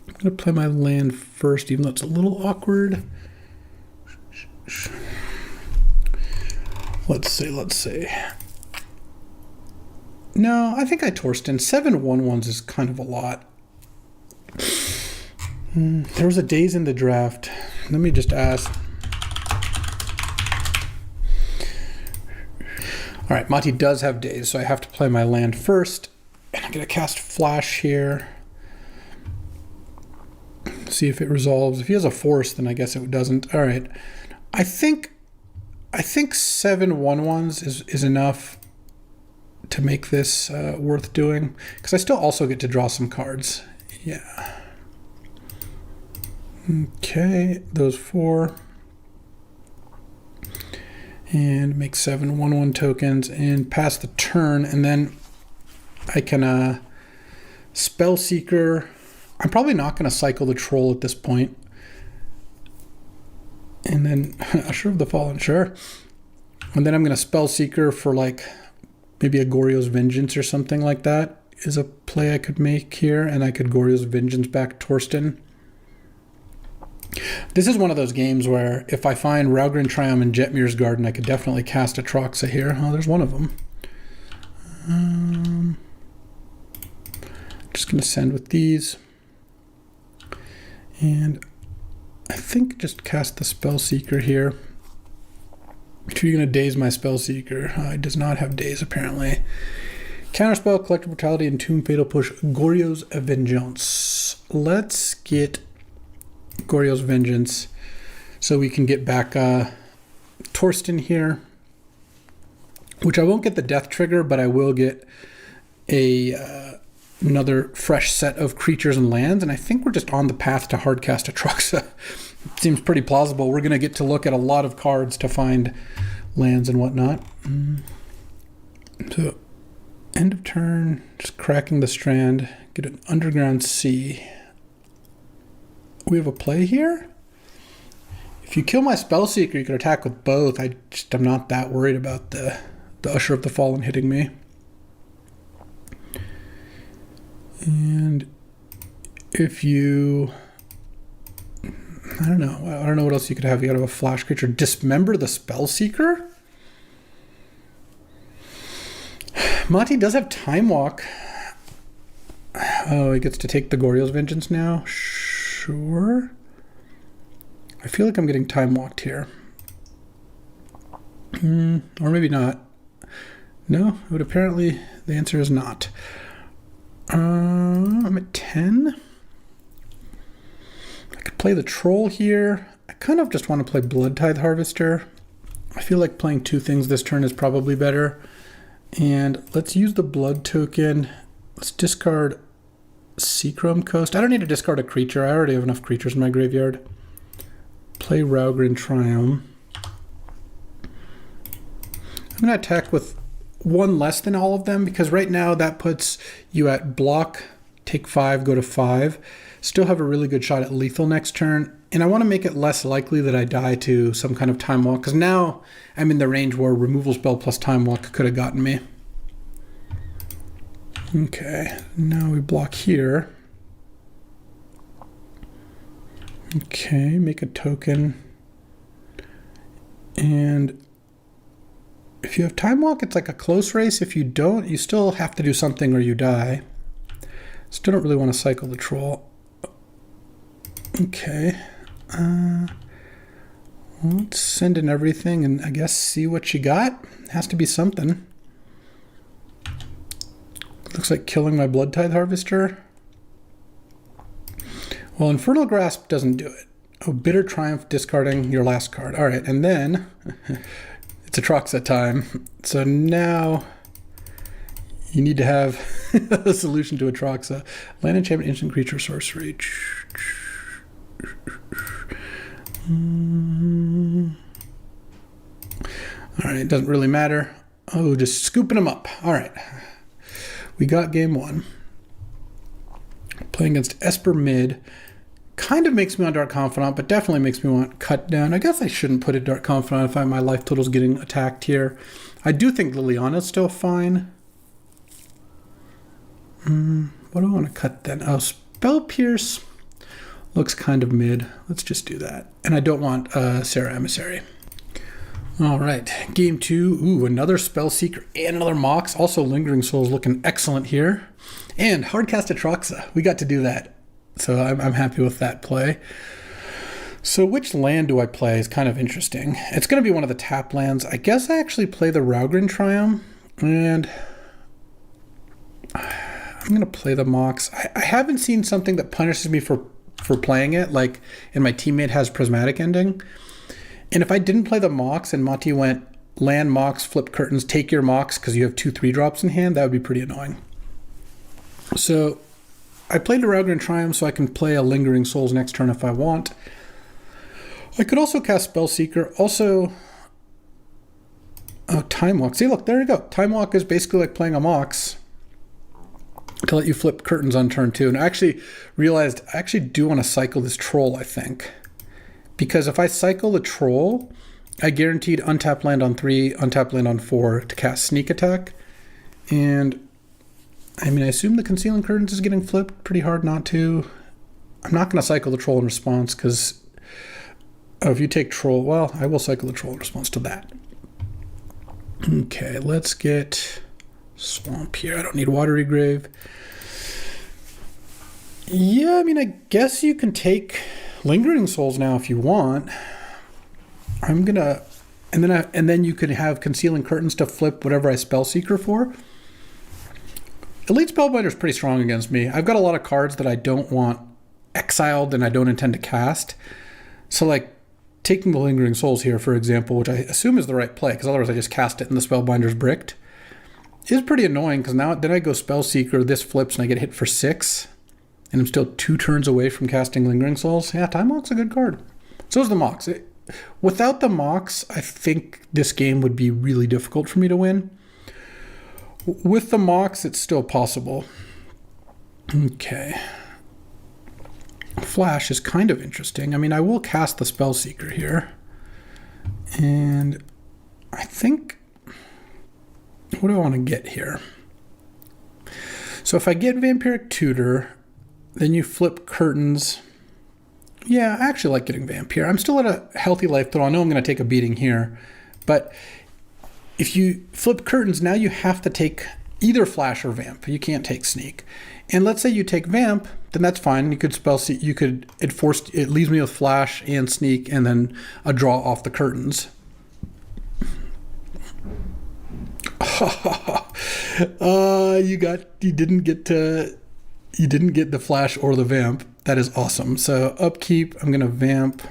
going to play my land first, even though it's a little awkward. Let's see. No, I think I Torsten. 7 1/1s is kind of a lot. There was a days in the draft. Let me just ask. All right, Mati does have days, so I have to play my land first. And I'm going to cast Flash here. See if it resolves. If he has a force, then I guess it doesn't. All right. I think 7 1/1s is enough to make this worth doing. Because I still also get to draw some cards. Yeah. Okay, those 4. And make 7 1/1 tokens and pass the turn, and then I can Spellseeker. I'm probably not going to cycle the Troll at this point. And then Usher of the Fallen, sure. And then I'm going to Spellseeker for like maybe a Goryo's Vengeance or something like that is a play I could make here, and I could Goryo's Vengeance back Torsten. This is one of those games where if I find Raugrin Triumph and Jetmir's Garden, I could definitely cast Atraxa here. Oh, there's one of them. Just going to send with these. And I think just cast the Spellseeker here. If you're going to daze my Spellseeker. It does not have daze, apparently. Counterspell, Collective Brutality, and Tomb Fatal Push. Goryo's Vengeance. Let's get Goryo's Vengeance so we can get back Torsten here, which I won't get the death trigger, but I will get another fresh set of creatures and lands, and I think we're just on the path to hardcast Atraxa. seems pretty plausible. We're going to get to look at a lot of cards to find lands and whatnot. So, end of turn, just cracking the strand, get an underground sea. We have a play here? If you kill my Spellseeker, you can attack with both. I'm not that worried about the Usher of the Fallen hitting me. And if you... I don't know what else you could have. You gotta have a flash creature. Dismember the Spellseeker? Mati does have Time Walk. Oh, he gets to take the Goryo's Vengeance now? Sure. I feel like I'm getting Time Walked here. Or maybe not. No, but apparently the answer is not. I'm at 10. I could play the Troll here. I kind of just want to play Blood Tithe Harvester. I feel like playing two things this turn is probably better. And let's use the Blood token. Let's discard Seachrome Coast. I don't need to discard a creature. I already have enough creatures in my graveyard. Play Raugrin Triumph. I'm going to attack with one less than all of them because right now that puts you at block, take 5, go to 5. Still have a really good shot at lethal next turn. And I want to make it less likely that I die to some kind of Time Walk because now I'm in the range where removal spell plus Time Walk could have gotten me. Okay, now we block here. Okay, make a token. And if you have Time Walk, it's like a close race. If you don't, you still have to do something or you die. Still don't really want to cycle the Troll. Okay. Let's send in everything and I guess see what you got. It has to be something. Looks like killing my Blood Tithe Harvester. Well, Infernal Grasp doesn't do it. Oh, Bitter Triumph, discarding your last card. All right, and then it's Atraxa time. So now you need to have a solution to Atraxa. Land enchantment, instant creature, sorcery. All right, it doesn't really matter. Oh, just scooping them up. All right. We got game one. Playing against Esper mid. Kind of makes me want Dark Confidant, but definitely makes me want Cut Down. I guess I shouldn't put a Dark Confidant if my life total's getting attacked here. I do think Liliana's still fine. What do I want to cut then? Oh, Spell Pierce looks kind of mid. Let's just do that. And I don't want Sarah Emissary. All right, game two. Ooh, another Spellseeker and another Mox. Also, Lingering Soul's looking excellent here. And Hardcast Atraxa. We got to do that. So I'm happy with that play. So which land do I play is kind of interesting. It's going to be one of the tap lands. I guess I actually play the Raugrin Triumph. And I'm going to play the Mox. I haven't seen something that punishes me for playing it. Like, and my teammate has Prismatic Ending. And if I didn't play the Mox and Mati went land Mox, flip curtains, take your Mox because you have 2 3-drops in hand, that would be pretty annoying. So I played a Raugrin Triumph so I can play a Lingering Souls next turn if I want. I could also cast Spellseeker. Also, Time Walk. See, look, there you go. Time Walk is basically like playing a Mox to let you flip curtains on turn 2. And I actually realized I actually do want to cycle this Troll, I think. Because if I cycle the Troll, I guaranteed untap land on 3, untap land on 4 to cast Sneak Attack. And I mean, I assume the Concealing Curtains is getting flipped pretty hard not to. I'm not going to cycle the Troll in response because if you take Troll, well, I will cycle the Troll in response to that. Okay, let's get Swamp here. I don't need Watery Grave. Yeah, I mean, I guess you can take Lingering Souls now if you want. I'm gonna, and then you could have Concealing Curtains to flip whatever I Spellseeker for. Elite Spellbinder is pretty strong against me. I've got a lot of cards that I don't want exiled and I don't intend to cast. So like taking the Lingering Souls here, for example, which I assume is the right play because otherwise I just cast it and the Spellbinder's bricked, is pretty annoying because now then I go Spellseeker, this flips and I get hit for 6. And I'm still 2 turns away from casting Lingering Souls. Yeah, Time Walk's a good card. So is the Mox. Without the Mox, I think this game would be really difficult for me to win. With the Mox, it's still possible. Okay. Flash is kind of interesting. I mean, I will cast the Spellseeker here. And I think... What do I want to get here? So if I get Vampiric Tutor, then you flip Curtains. Yeah, I actually like getting Vampire. I'm still at a healthy life, though I know I'm going to take a beating here. But if you flip Curtains, now you have to take either Flash or Vamp. You can't take Sneak. And let's say you take Vamp, then that's fine. You could it leaves me with Flash and Sneak and then a draw off the Curtains. You didn't get the Flash or the Vamp. That is awesome. So upkeep, I'm gonna Vamp.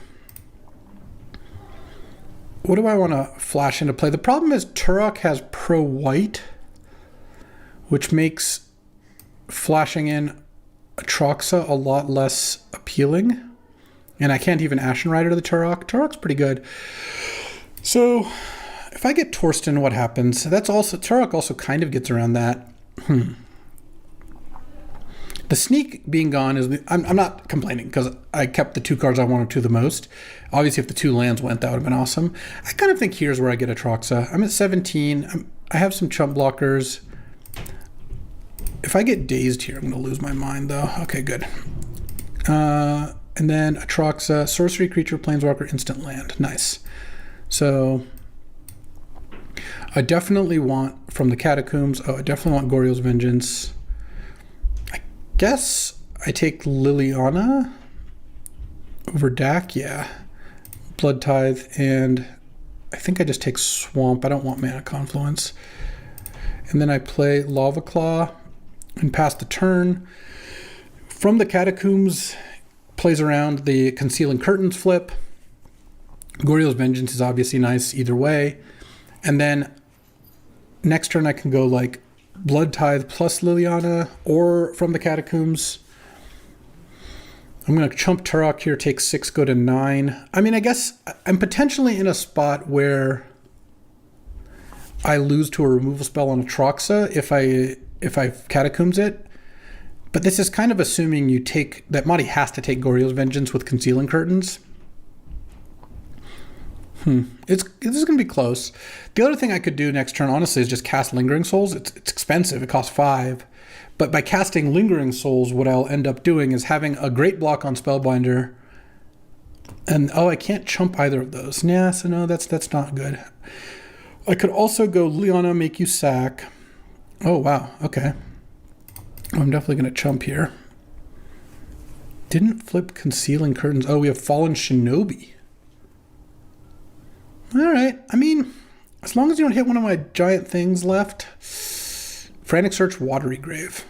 What do I want to flash into play? The problem is Turok has pro white, which makes flashing in Atraxa a lot less appealing. And I can't even Ashen Rider to the Turok. Turok's pretty good. So if I get Torsten, what happens? Turok also kind of gets around that. The Sneak being gone is... I'm not complaining because I kept the 2 cards I wanted to the most. Obviously, if the 2 lands went, that would have been awesome. I kind of think here's where I get Atraxa. I'm at 17. I have some chump blockers. If I get dazed here, I'm going to lose my mind, though. Okay, good. And then Atraxa, sorcery, creature, planeswalker, instant land. Nice. So I definitely want, from the Catacombs, I definitely want Goryo's Vengeance. I guess I take Liliana over Dak, yeah. Blood Tithe, and I think I just take Swamp. I don't want Mana Confluence. And then I play Lava Claw and pass the turn. From the Catacombs, plays around the Concealing Curtains flip. Goryo's Vengeance is obviously nice either way. And then next turn I can go like Blood Tithe plus Liliana, or from the Catacombs. I'm going to chump Turok here, take 6, go to 9. I mean, I guess I'm potentially in a spot where I lose to a removal spell on Atraxa if I Catacombs it. But this is kind of assuming you take that Madi has to take Goryo's Vengeance with Concealing Curtains. This is going to be close. The other thing I could do next turn, honestly, is just cast Lingering Souls. It's expensive. It costs 5. But by casting Lingering Souls, what I'll end up doing is having a great block on Spellbinder. And, I can't chump either of those. Yeah, so no, that's not good. I could also go Liana, make you sack. Oh, wow. Okay. I'm definitely going to chump here. Didn't flip Concealing Curtains. Oh, we have Fallen Shinobi. All right. I mean, as long as you don't hit one of my giant things left. Frantic Search, Watery Grave.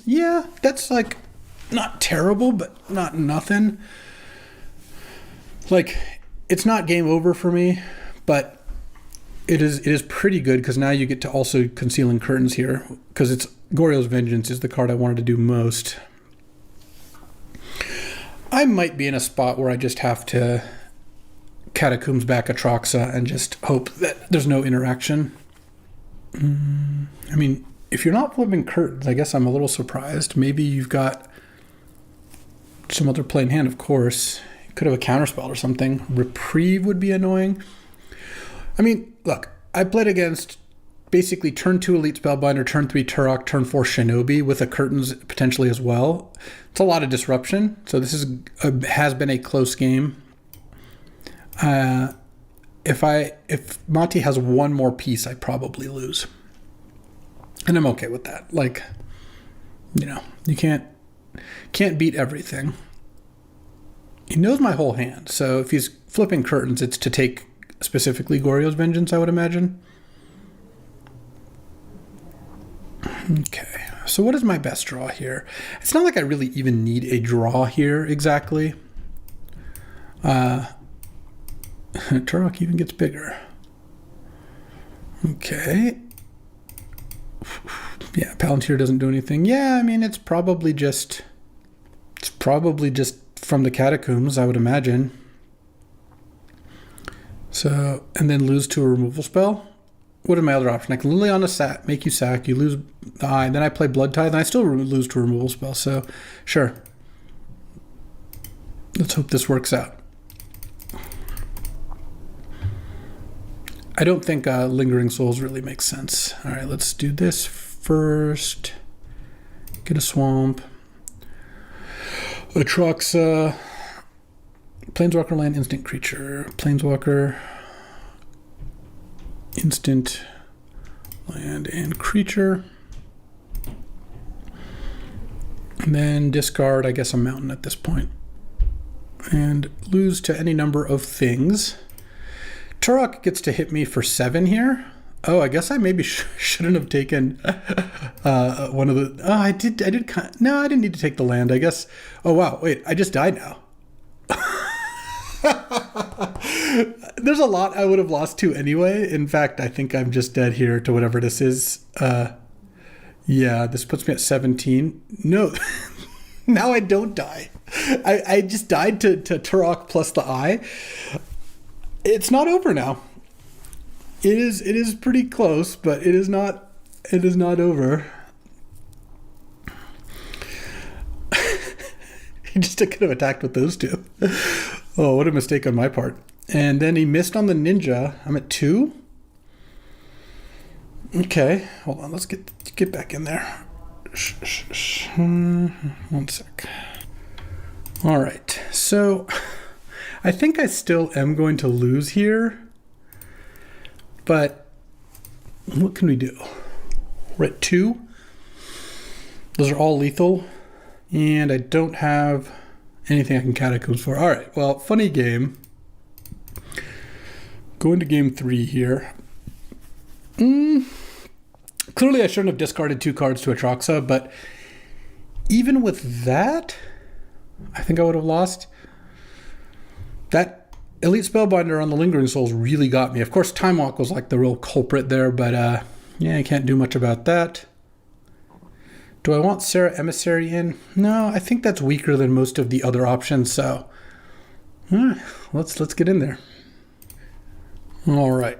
Yeah, that's like not terrible, but not nothing. Like, it's not game over for me, but it is pretty good because now you get to also Concealing Curtains here because it's Goryo's Vengeance is the card I wanted to do most. I might be in a spot where I just have to Catacombs back Atraxa and just hope that there's no interaction. I mean, if you're not flipping Curtains, I guess I'm a little surprised. Maybe you've got some other play in hand, of course. You could have a counterspell or something. Reprieve would be annoying. I mean, look, I played against basically turn 2 Elite Spellbinder, turn 3 Turok, turn 4 Shinobi with a Curtains potentially as well. It's a lot of disruption, so this has been a close game. If Monty has one more piece, I probably lose. And I'm okay with that. Like, you can't beat everything. He knows my whole hand, so if he's flipping Curtains, it's to take specifically Goryo's Vengeance, I would imagine. Okay, so what is my best draw here? It's not like I really even need a draw here exactly. Turok even gets bigger. Okay. Yeah, Palantir doesn't do anything. Yeah, I mean, it's probably just from the Catacombs, I would imagine. So, and then lose to a removal spell. What is my other option? I can literally on a sat, make you sack, you lose the eye, then I play Blood Tithe, and I still lose to a removal spell. So, sure. Let's hope this works out. I don't think Lingering Souls really makes sense. All right, let's do this first. Get a swamp. Atroxa. Planeswalker land, instant creature. Planeswalker. Instant land and creature. And then discard, I guess, a mountain at this point. And lose to any number of things. Turok gets to hit me for 7 here. Oh, I guess I maybe shouldn't have taken one of the... Oh, I did. No, I didn't need to take the land, I guess. Oh, wow. Wait, I just died now. There's a lot I would have lost to anyway. In fact, I think I'm just dead here to whatever this is. Yeah, this puts me at 17. No, now I don't die. I just died to Turok plus the eye. It's not over now. It is pretty close, but it is not over. He just could have attacked with those two. Oh, what a mistake on my part. And then he missed on the ninja. I'm at 2. Okay, hold on. Let's get back in there. One sec. All right. So I think I still am going to lose here. But what can we do? We're at 2. Those are all lethal. And I don't have anything I can Catacombs for. All right, well, funny game. Going to game 3 here. Clearly I shouldn't have discarded 2 cards to Atroxa, but even with that, I think I would have lost. That Elite Spellbinder on the Lingering Souls really got me. Of course, Time Walk was like the real culprit there, but yeah, I can't do much about that. Do I want Serra Emissary in? No, I think that's weaker than most of the other options, so let's get in there. All right,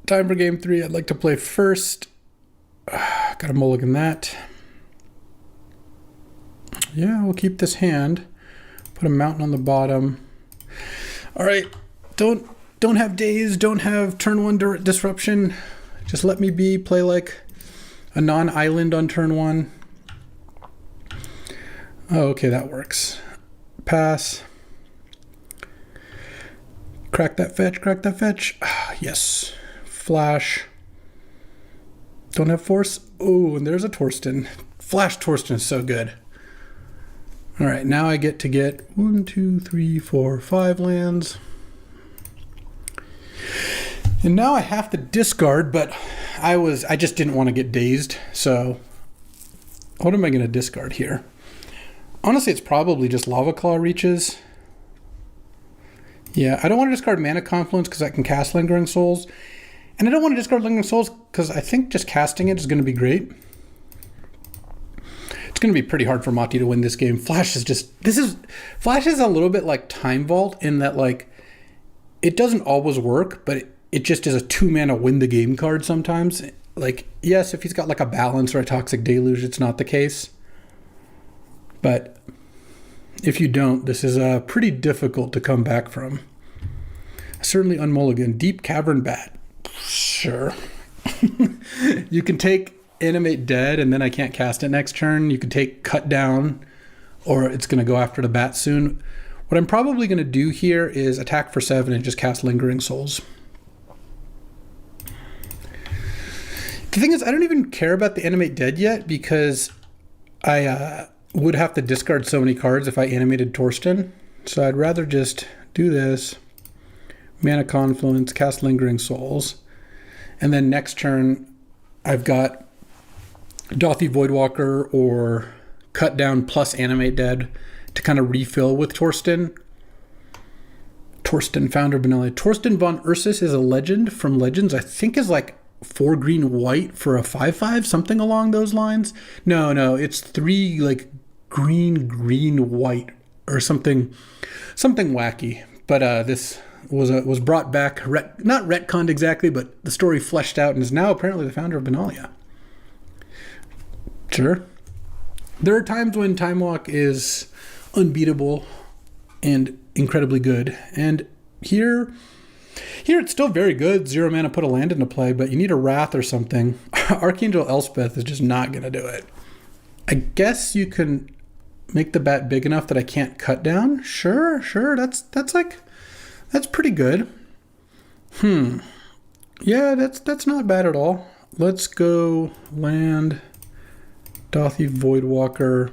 time for game 3. I'd like to play first. Gotta mulligan that. Yeah, we'll keep this hand. Put a mountain on the bottom. All right, don't have daze, don't have turn 1 disruption. Just let me be, play like a non-island on turn 1. Oh, okay, that works. Pass. Crack that fetch. Ah, yes. Flash. Don't have force. Oh, and there's a Torsten. Flash Torsten is so good. All right, now I get to get 1, 2, 3, 4, 5 lands. And now I have to discard, but I just didn't want to get dazed. So what am I going to discard here? Honestly, it's probably just Lava Claw Reaches. Yeah, I don't want to discard Mana Confluence because I can cast Lingering Souls. And I don't want to discard Lingering Souls because I think just casting it is going to be great. It's going to be pretty hard for Mati to win this game. Flash is a little bit like Time Vault in that, like, it doesn't always work, but it just is a 2-mana win the game card sometimes. Like, yes, if he's got like a Balance or a Toxic Deluge, it's not the case. But if you don't, this is pretty difficult to come back from. Certainly unmulligan. Deep Cavern Bat. Sure. You can take Animate Dead, and then I can't cast it next turn. You can take Cut Down, or it's going to go after the bat soon. What I'm probably going to do here is attack for 7 and just cast Lingering Souls. The thing is, I don't even care about the Animate Dead yet because I would have to discard so many cards if I animated Torsten. So I'd rather just do this. Mana Confluence, cast Lingering Souls. And then next turn, I've got Dothy Voidwalker or Cut Down plus Animate Dead to kind of refill with Torsten. Torsten, Founder Benelli. Torsten von Ursus is a legend from Legends. I think is like 4 green white for a 5/5, something along those lines. No, it's 3 like green white or something wacky. But this was brought back, not retconned exactly, but the story fleshed out, and is now apparently the founder of Benalia. Sure. There are times when Time Walk is unbeatable and incredibly good, and here it's still very good. 0 mana, put a land into play, but you need a Wrath or something. Archangel Elspeth is just not going to do it. I guess you can make the bat big enough that I can't cut down. Sure. That's pretty good. Yeah, that's not bad at all. Let's go land, Dauthi Voidwalker,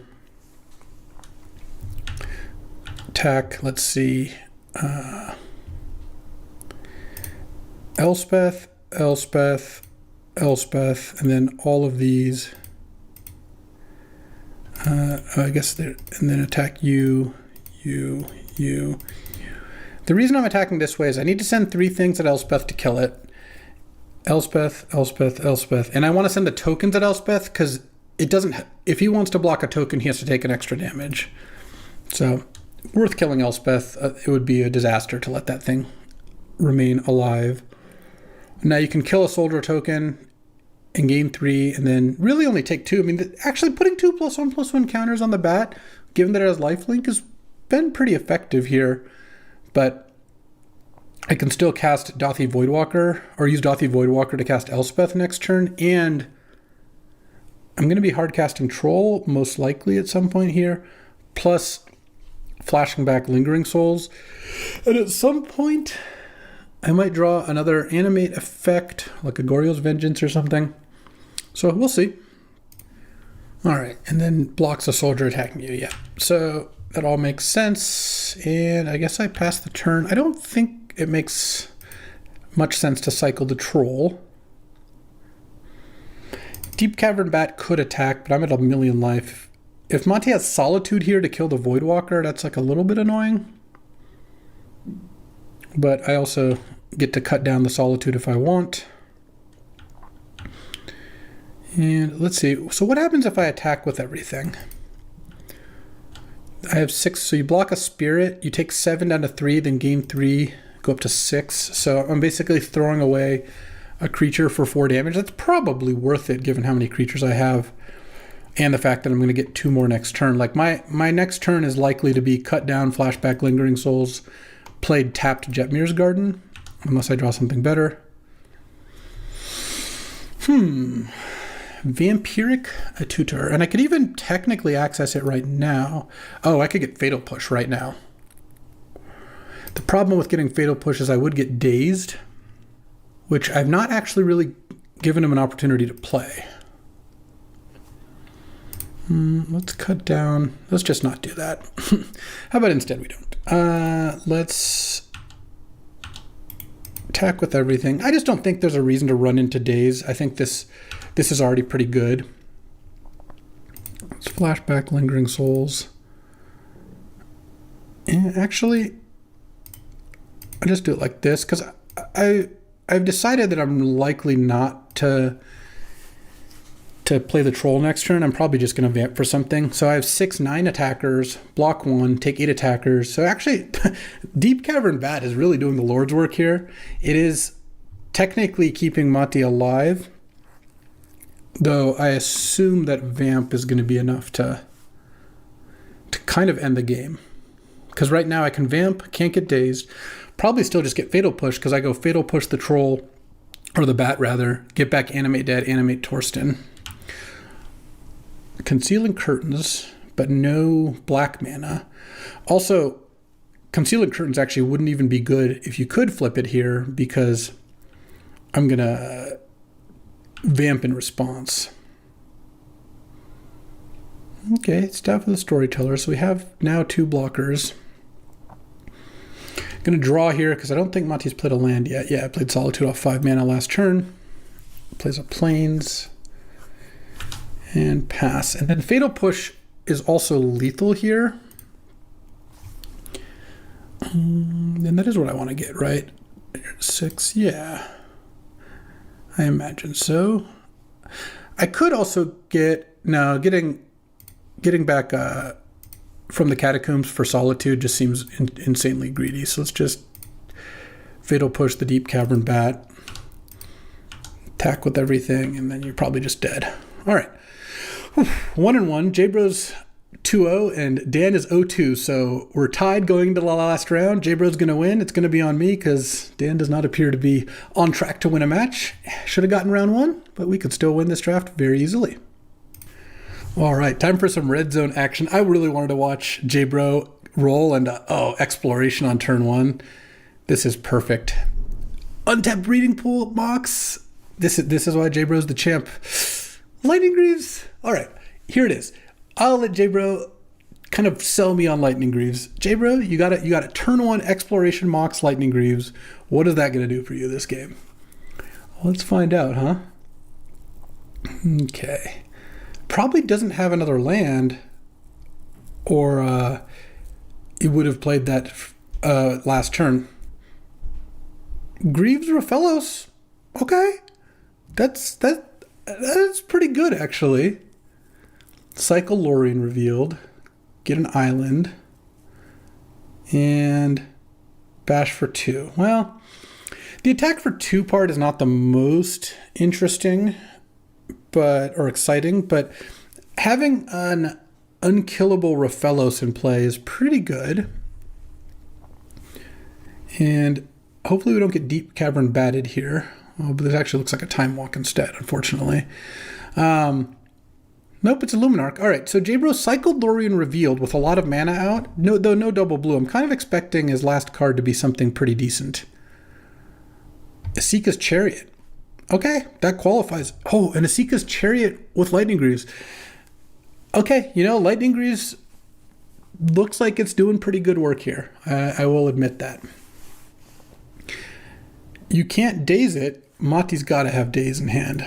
attack. Let's see. Elspeth, and then all of these. I guess and then attack you. The reason I'm attacking this way is I need to send 3 things at Elspeth to kill it. Elspeth. And I want to send the tokens at Elspeth because it doesn't. If he wants to block a token, he has to take an extra damage. So, worth killing Elspeth. It would be a disaster to let that thing remain alive. Now you can kill a soldier token and gain 3, and then really only take 2. I mean, actually putting 2+1/+1 counters on the bat, given that it has lifelink, has been pretty effective here. But I can still cast Dauthi Voidwalker, or use Dauthi Voidwalker to cast Elspeth next turn, and I'm going to be hard casting Troll, most likely at some point here, plus flashing back Lingering Souls. And at some point, I might draw another animate effect, like a Goryo's Vengeance or something. So we'll see. All right, and then blocks a soldier attacking you, yeah. So that all makes sense, and I guess I passed the turn. I don't think it makes much sense to cycle the Troll. Deep Cavern Bat could attack, but I'm at 1,000,000 life. If Monty has Solitude here to kill the Voidwalker, that's like a little bit annoying. But I also get to cut down the Solitude if I want. And let's see. So what happens if I attack with everything? I have 6. So you block a Spirit. You take 7 down to 3, then gain 3, go up to 6. So I'm basically throwing away a creature for 4 damage. That's probably worth it given how many creatures I have. And the fact that I'm going to get 2 more next turn. Like my next turn is likely to be cut down, flashback Lingering Souls, played tapped Jetmir's Garden, unless I draw something better. Vampiric Tutor. And I could even technically access it right now. Oh, I could get Fatal Push right now. The problem with getting Fatal Push is I would get Dazed, which I've not actually really given him an opportunity to play. Let's cut down. Let's just not do that. How about instead we don't? Let's attack with everything. I just don't think there's a reason to run into Daze. I think this is already pretty good. Let's flashback Lingering Souls. And actually, I just do it like this because I've decided that I'm likely not to play the Troll next turn. I'm probably just going to vamp for something. So I have 6/9 attackers, block 1, take 8 attackers. So actually, Deep Cavern Bat is really doing the Lord's work here. It is technically keeping Mati alive, though I assume that vamp is going to be enough to kind of end the game. Because right now I can vamp, can't get dazed, probably still just get Fatal Push because I go Fatal Push the Troll, or the Bat rather, get back Animate Dead, Animate Torsten. Concealing Curtains, but no black mana. Also, Concealing Curtains actually wouldn't even be good if you could flip it here because I'm going to vamp in response. Okay, Staff of the Storyteller. So we have now 2 blockers. Going to draw here because I don't think Mati's played a land yet. Yeah, I played Solitude off 5 mana last turn. Plays a Plains. And pass. And then Fatal Push is also lethal here. And that is what I want to get, right? 6, yeah. I imagine so. I could also get... No, getting back from the Catacombs for Solitude just seems insanely greedy. So let's just Fatal Push the Deep Cavern Bat. Attack with everything, and then you're probably just dead. All right. 1-1. J-Bro's 2-0, and Dan is 0-2. So we're tied going into the last round. J-Bro's going to win. It's going to be on me because Dan does not appear to be on track to win a match. Should have gotten round 1, but we could still win this draft very easily. All right, time for some red zone action. I really wanted to watch J-Bro roll and exploration on turn 1. This is perfect. Untapped breeding pool box. This is why J-Bro's the champ. Lightning Greaves. All right, here it is. I'll let J-Bro kind of sell me on Lightning Greaves. J-Bro, you got a turn 1 exploration Mox Lightning Greaves. What is that going to do for you this game? Let's find out, huh? Okay. Probably doesn't have another land, or he would have played that last turn. Greaves Raphaelos. Okay. That's pretty good, actually. Cycle Lorien revealed. Get an island. And bash for 2. Well, the attack for 2 part is not the most interesting or exciting, but having an unkillable Raphaelos in play is pretty good. And hopefully we don't get Deep Cavern batted here. Oh, but this actually looks like a Time Walk instead, unfortunately. Nope, it's a Luminarch. All right, so J-Bro cycled Lorien revealed with a lot of mana out. No double blue. I'm kind of expecting his last card to be something pretty decent. Esika's Chariot. Okay, that qualifies. Oh, and Esika's Chariot with Lightning Greaves. Okay, Lightning Greaves looks like it's doing pretty good work here. I will admit that. You can't daze it. Mati's got to have daze in hand.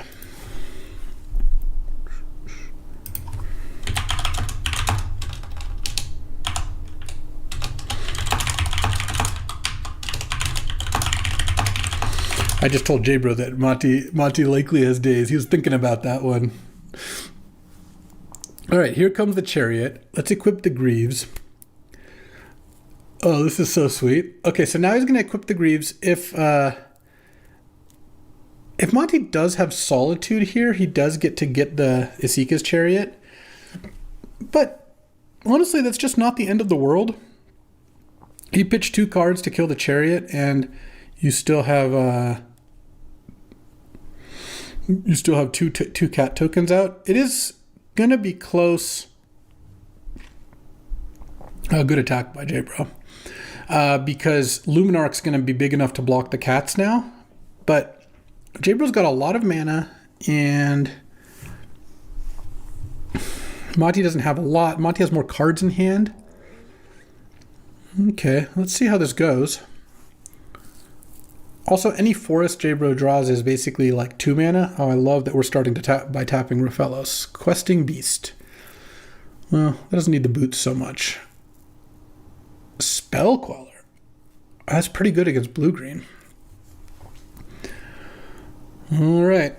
I just told J-Bro that Mati likely has days. He was thinking about that one. All right, here comes the Chariot. Let's equip the Greaves. Oh, this is so sweet. Okay, so now he's going to equip the Greaves. If Mati does have Solitude here, he does get the Esika's Chariot. But honestly, that's just not the end of the world. He pitched 2 cards to kill the Chariot, and you still have two cat tokens out. It is gonna be close. Good attack by J-Bro. Because Luminarch's gonna be big enough to block the cats now. But J-Bro's got a lot of mana, and Mati doesn't have a lot. Mati has more cards in hand. Okay, let's see how this goes. Also, any forest J-Bro draws is basically like 2 mana. Oh, I love that we're starting to tap by tapping Raphaelos. Questing Beast. Well, that doesn't need the boots so much. Spell Queller. That's pretty good against blue-green. All right.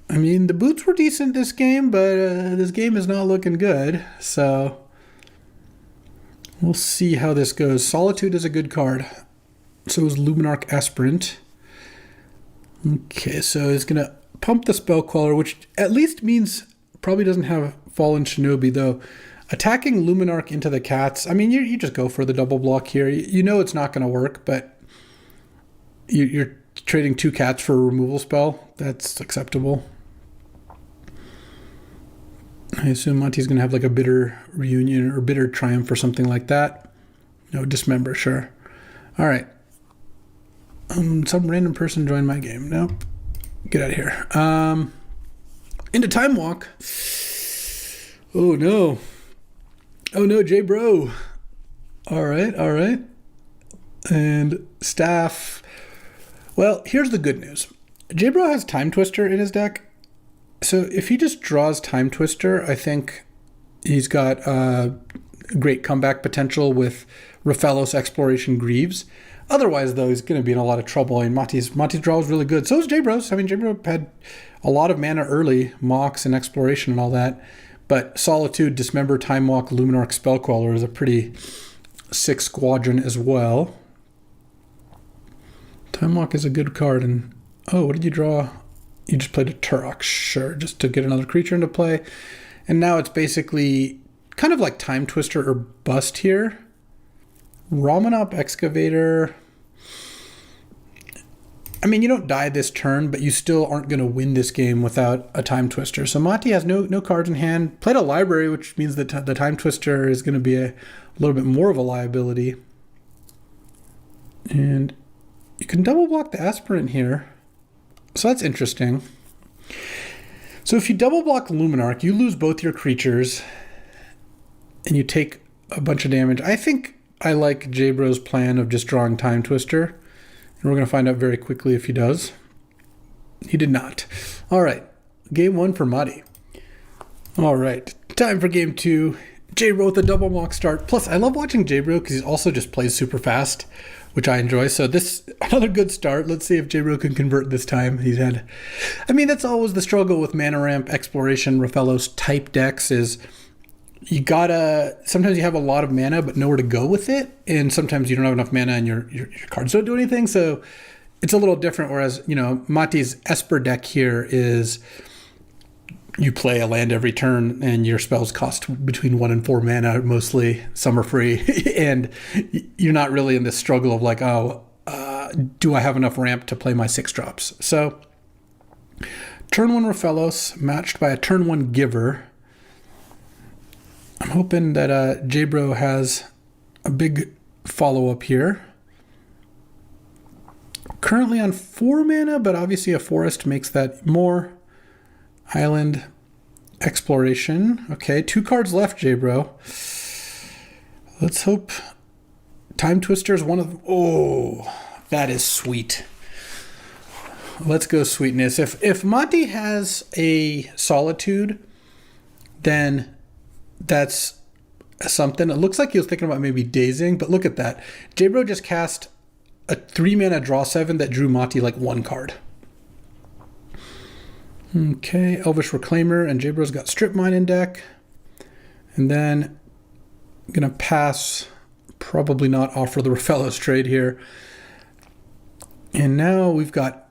I mean, the boots were decent this game, but this game is not looking good. So we'll see how this goes. Solitude is a good card. So is Luminarch Aspirant. Okay, so he's going to pump the Spell Queller, which at least means probably doesn't have Fallen Shinobi, though. Attacking Luminarch into the cats, I mean, you just go for the double block here. You know it's not going to work, but you're trading 2 cats for a removal spell. That's acceptable. I assume Monty's going to have like a Bitter Reunion or Bitter Triumph or something like that. No, Dismember, sure. All right. Some random person joined my game. Nope. Get out of here. Into Time Walk. Oh, no. Oh, no, J-Bro. All right. And Staff. Well, here's the good news. J-Bro has Time Twister in his deck. So if he just draws Time Twister, I think he's got great comeback potential with Raphaelos Exploration Greaves. Otherwise, though, he's going to be in a lot of trouble. And Monty's draw is really good. So is J-Bro's. I mean, J-Bro had a lot of mana early, Mox and Exploration and all that. But Solitude, Dismember, Time Walk, Luminarch, Spellqueller is a pretty sick squadron as well. Time Walk is a good card. And oh, what did you draw? You just played a Turok, sure, just to get another creature into play. And now it's basically kind of like Time Twister or Bust here. Ramanop Excavator. I mean, you don't die this turn, but you still aren't going to win this game without a Time Twister. So Mati has no cards in hand. Played a library, which means that the Time Twister is going to be a little bit more of a liability. And you can double block the Aspirant here. So that's interesting. So if you double block Luminarch, you lose both your creatures and you take a bunch of damage. I think I like J-Bro's plan of just drawing Time Twister. And we're going to find out very quickly if he does. He did not. All right. Game 1 for Muddy. All right. Time for game 2. J-Bro with a double mock start. Plus, I love watching J-Bro because he also just plays super fast, which I enjoy. So this, another good start. Let's see if J-Bro can convert this time. He's had, I mean, that's always the struggle with Mana Ramp, Exploration, Raphellos type decks is you gotta, sometimes you have a lot of mana but nowhere to go with it, and sometimes you don't have enough mana and your cards don't do anything, so it's a little different. Whereas, you know, Mati's Esper deck here is you play a land every turn and your spells cost between 1 and 4 mana mostly. Some are free and you're not really in this struggle of like, do I have enough ramp to play my 6 drops? So turn 1 Raphellos matched by a turn 1 Giver. I'm hoping that J-Bro has a big follow-up here. Currently on 4 mana, but obviously a forest makes that more. Island, Exploration. Okay, 2 cards left, J-Bro. Let's hope Time Twister is one of them. Oh, that is sweet. Let's go sweetness. If Mati has a Solitude, then that's something. It looks like he was thinking about maybe dazing, but look at that. J-Bro just cast a 3 mana draw 7 that drew Mati like 1 card. Okay, Elvish Reclaimer, and J-Bro's got Strip Mine in deck. And then I'm going to pass, probably not offer the Raphellos trade here. And now we've got,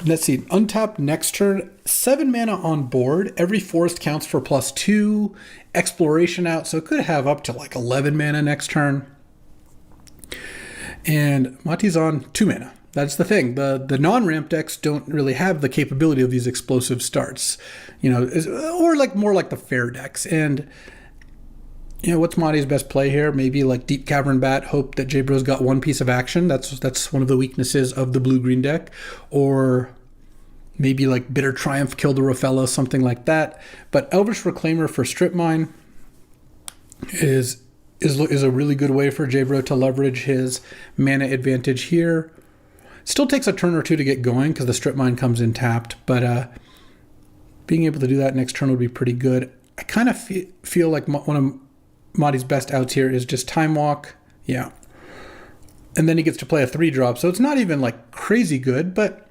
let's see, untapped next turn, 7 mana on board. Every forest counts for +2. Exploration out, so it could have up to like 11 mana next turn. And Mati's on 2 mana. That's the thing. The non-ramp decks don't really have the capability of these explosive starts, you know, or like more like the fair decks. And you know, what's Mati's best play here? Maybe like Deep Cavern Bat, hope that J-Bro's got 1 piece of action. That's one of the weaknesses of the blue-green deck. Or maybe like Bitter Triumph, kill the Raphellos, something like that. But Elvish Reclaimer for Strip Mine is a really good way for J-Bro to leverage his mana advantage here. Still takes a turn or 2 to get going because the Strip Mine comes in tapped, but being able to do that next turn would be pretty good. I kind of feel like one of Mati's best outs here is just Time Walk. Yeah. And then he gets to play a 3-drop, so it's not even like crazy good, but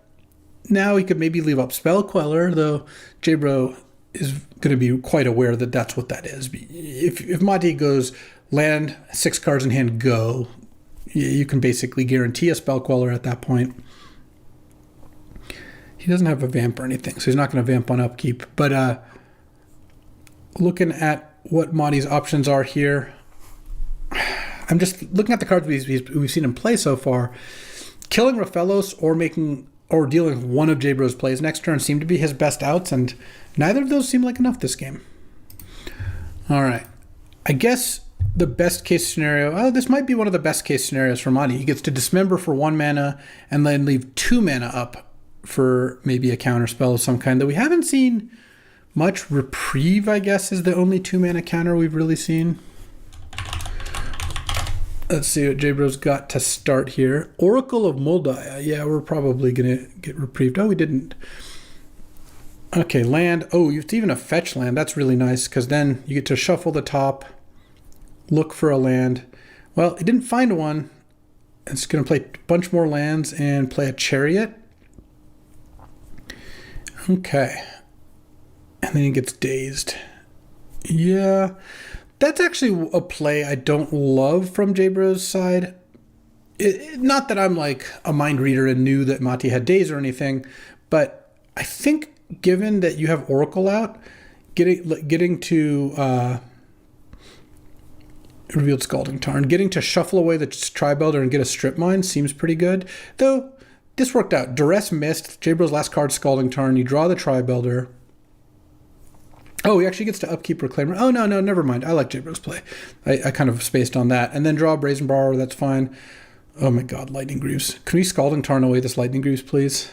now he could maybe leave up Spell Queller, though J-Bro is going to be quite aware that that's what that is. If Mati goes land, 6 cards in hand, go, you can basically guarantee a Spell Queller at that point. He doesn't have a Vamp or anything, so he's not going to Vamp on upkeep. But looking at what Mati's options are here, I'm just looking at the cards we've seen him play so far. Killing Raphellos or dealing one of J-Bro's plays next turn seem to be his best outs, and neither of those seem like enough this game. All right. I guess the best case scenario, this might be one of the best case scenarios for Mati. He gets to Dismember for 1 mana and then leave 2 mana up for maybe a counter spell of some kind that we haven't seen much. Reprieve, I guess, is the only 2 mana counter we've really seen. Let's see what J-Bro's got to start here. Oracle of Moldaya. Yeah, we're probably going to get reprieved. Oh, we didn't. Okay, land. Oh, it's even a fetch land. That's really nice because then you get to shuffle the top, look for a land. Well, he didn't find one. It's going to play a bunch more lands and play a Chariot. Okay. And then he gets dazed. Yeah, that's actually a play I don't love from J-Bro's side. Not that I'm like a mind reader and knew that Mati had days or anything, but I think given that you have Oracle out, getting to revealed Scalding Tarn, getting to shuffle away the Tri-Builder and get a Strip Mine seems pretty good. Though, this worked out. Duress missed. J-Bro's last card, Scalding Tarn. You draw the Tri-Builder. Oh, he actually gets to upkeep Reclaimer. Oh, no, never mind. I like J-Bro's play. I kind of spaced on that. And then draw Brazen Borrower, that's fine. Oh my god, Lightning Greaves. Can we Scalding Tarn away this Lightning Greaves, please?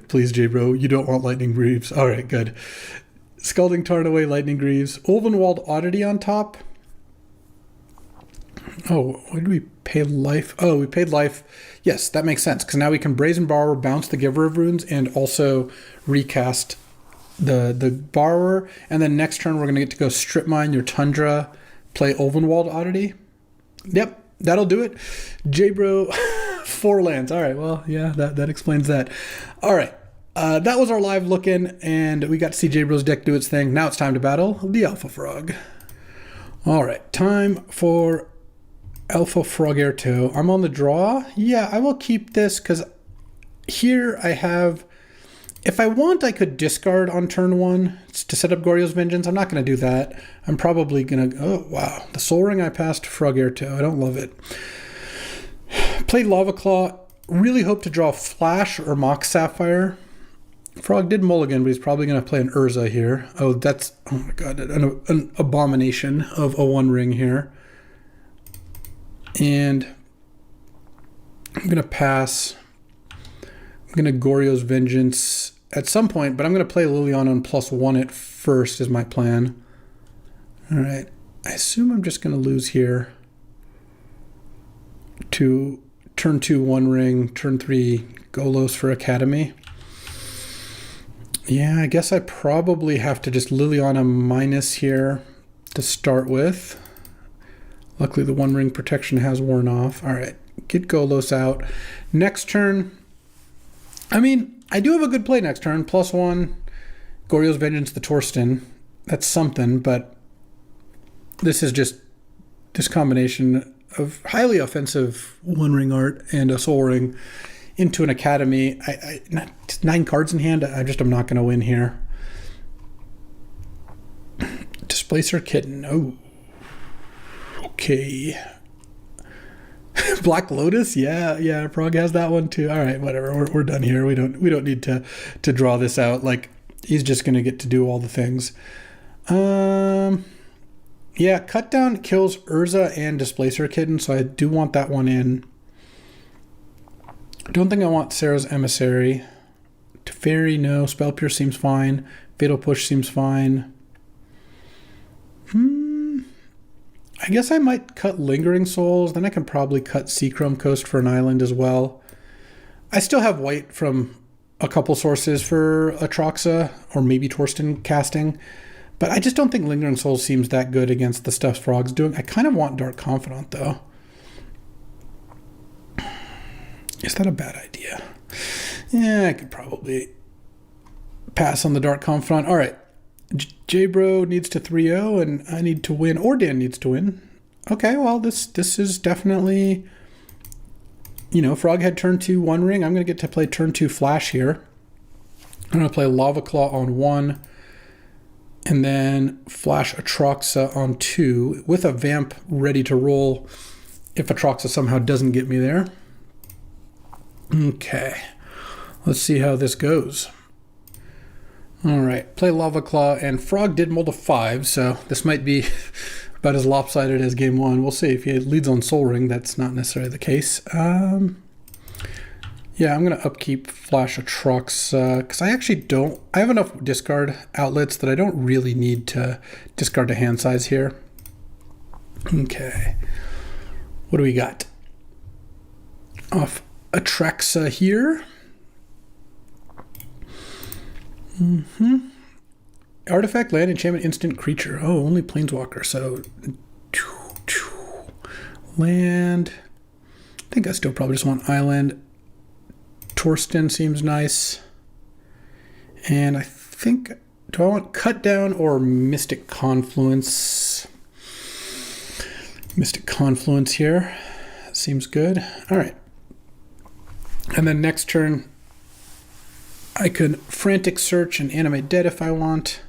Please, J-Bro, you don't want Lightning Greaves. Alright, good. Scalding Tarn away Lightning Greaves. Ulvenwald Oddity on top. Oh, what did we pay life? Oh, we paid life. Yes, that makes sense, because now we can Brazen Borrower, bounce the Giver of Runes, and also recast the Borrower. And then next turn, we're going to get to go Strip Mine your Tundra, play Ulvenwald Oddity. Yep, that'll do it. J-Bro, 4 lands. All right, well, yeah, that explains that. All right, that was our live look-in, and we got to see J-Bro's deck do its thing. Now it's time to battle the Alpha Frog. All right, time for Alpha Froggerto. I'm on the draw. Yeah, I will keep this because here I have... If I want, I could discard on turn 1 to set up Goryo's Vengeance. I'm not going to do that. I'm probably going to... Oh, wow. The Soul Ring I passed Froggerto. I don't love it. Played Lava Claw. Really hope to draw Flash or Mox Sapphire. Frog did mulligan, but he's probably going to play an Urza here. Oh, that's... Oh my god. An abomination of a 1 ring here. And I'm going to pass. I'm going to Goryo's Vengeance at some point, but I'm going to play Liliana on +1 at first is my plan. All right. I assume I'm just going to lose here to turn 2 1 ring, turn 3 Golos for Academy. Yeah, I guess I probably have to just Liliana minus here to start with. Luckily, the 1 ring protection has worn off. All right, get Golos out. Next turn, I mean, I do have a good play next turn. +1, Goryo's Vengeance, the Torsten. That's something, but this is just this combination of highly offensive 1 ring art and a Soul Ring into an Academy. 9 cards in hand. I'm not going to win here. Displacer Kitten. Oh. Okay. Black Lotus? Yeah, Prague has that one too. All right, whatever. We're done here. We don't need to draw this out. Like, he's just going to get to do all the things. Yeah, Cut Down kills Urza and Displacer Kitten, so I do want that one in. I don't think I want Sarah's Emissary. Teferi, no. Spell Pierce seems fine. Fatal Push seems fine. I guess I might cut Lingering Souls. Then I can probably cut Seachrome Coast for an island as well. I still have white from a couple sources for Atroxa or maybe Torsten casting. But I just don't think Lingering Souls seems that good against the stuff Frog's doing. I kind of want Dark Confidant, though. Is that a bad idea? Yeah, I could probably pass on the Dark Confidant. All right. J-Bro needs to 3-0, and I need to win, or Dan needs to win. Okay, well, this is definitely... You know, Frog had turn 2 1 ring. I'm going to get to play turn 2 Flash here. I'm going to play Lava Claw on 1, and then Flash Atroxa on 2, with a Vamp ready to roll if Atroxa somehow doesn't get me there. Okay, let's see how this goes. All right, play Lava Claw, and Frog did mold a 5, so this might be about as lopsided as game 1. We'll see. If he leads on Soul Ring, that's not necessarily the case. Yeah, I'm going to upkeep Flash Atroxa, because I actually don't... I have enough discard outlets that I don't really need to discard a hand size here. Okay. What do we got? Off Atraxa here. Artifact, land, enchantment, instant, creature. Oh, only planeswalker. So, land. I think I still probably just want island. Torsten seems nice. And I think Do I want Cut Down or Mystic Confluence? Mystic Confluence here. Seems good. All right. And then next turn, I could Frantic Search and Animate Dead if I want.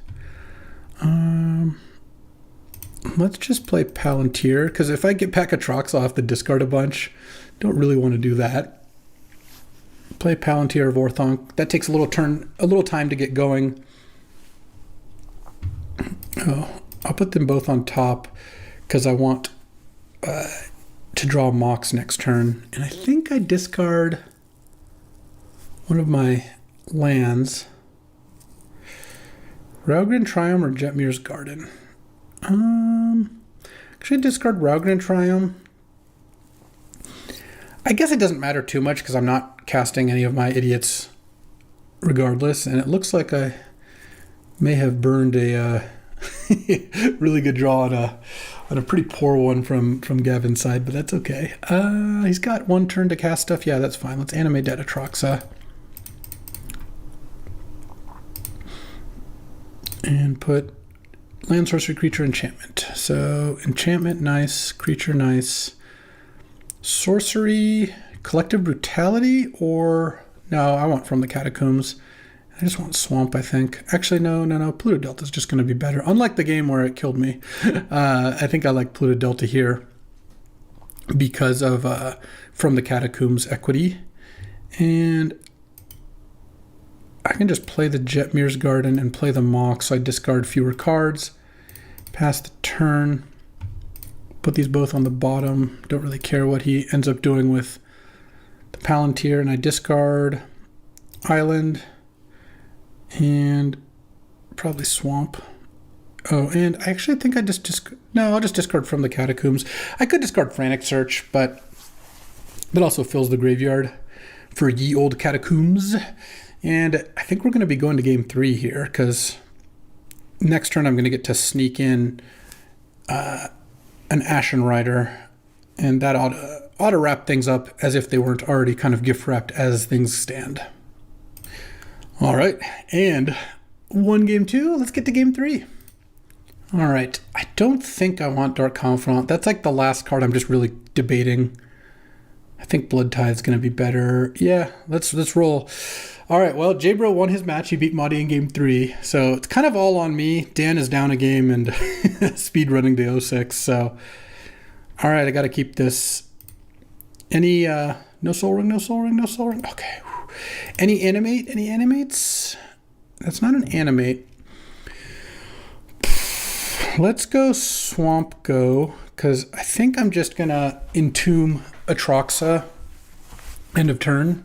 Let's just play Palantir, because if I get Pacatrox, I'll have to discard a bunch. Don't really want to do that. Play Palantir of Orthonk. That takes a little time to get going. Oh, I'll put them both on top because I want to draw Mox next turn. And I think I discard one of my lands. Raugrin Triumph or Jetmir's Garden? Actually discard Raugrin Triumph. I guess it doesn't matter too much because I'm not casting any of my idiots regardless. And it looks like I may have burned a really good draw on a pretty poor one from Gavin's side, but that's okay. He's got one turn to cast stuff. Yeah, that's fine. Let's Animate Dead Atroxa. And put land, sorcery, creature, enchantment. So enchantment, nice. Creature, nice. Sorcery, collective brutality, or no, I want From the Catacombs. I just want Swamp, I think. Actually, no. Pluto Delta is just going to be better. Unlike the game where it killed me, I think I like Pluto Delta here because of From the Catacombs equity. And I can just play the Jetmir's Garden and play the Mox, so I discard fewer cards. Pass the turn. Put these both on the bottom. Don't really care what he ends up doing with the Palantir. And I discard Island and probably Swamp. Oh, and I actually think I I'll just discard From the Catacombs. I could discard Frantic Search, but that also fills the graveyard for ye old Catacombs. And I think we're going to be going to game 3 here because next turn I'm going to get to sneak in an Ashen Rider, and that ought to wrap things up as if they weren't already kind of gift wrapped as things stand. All right, and won game 2. Let's get to game 3. All right, I don't think I want Dark Confidant. That's like the last card I'm just really debating. I think Blood Tide is going to be better. Yeah, let's roll. All right, well, J-Bro won his match. He beat Madi in game 3. So it's kind of all on me. Dan is down a game and speed running to 06. So, all right, I got to keep this. Any, no Soul Ring. Okay. Any animate? Any animates? That's not an animate. Let's go Swamp Go, because I think I'm just going to Entomb Atroxa end of turn.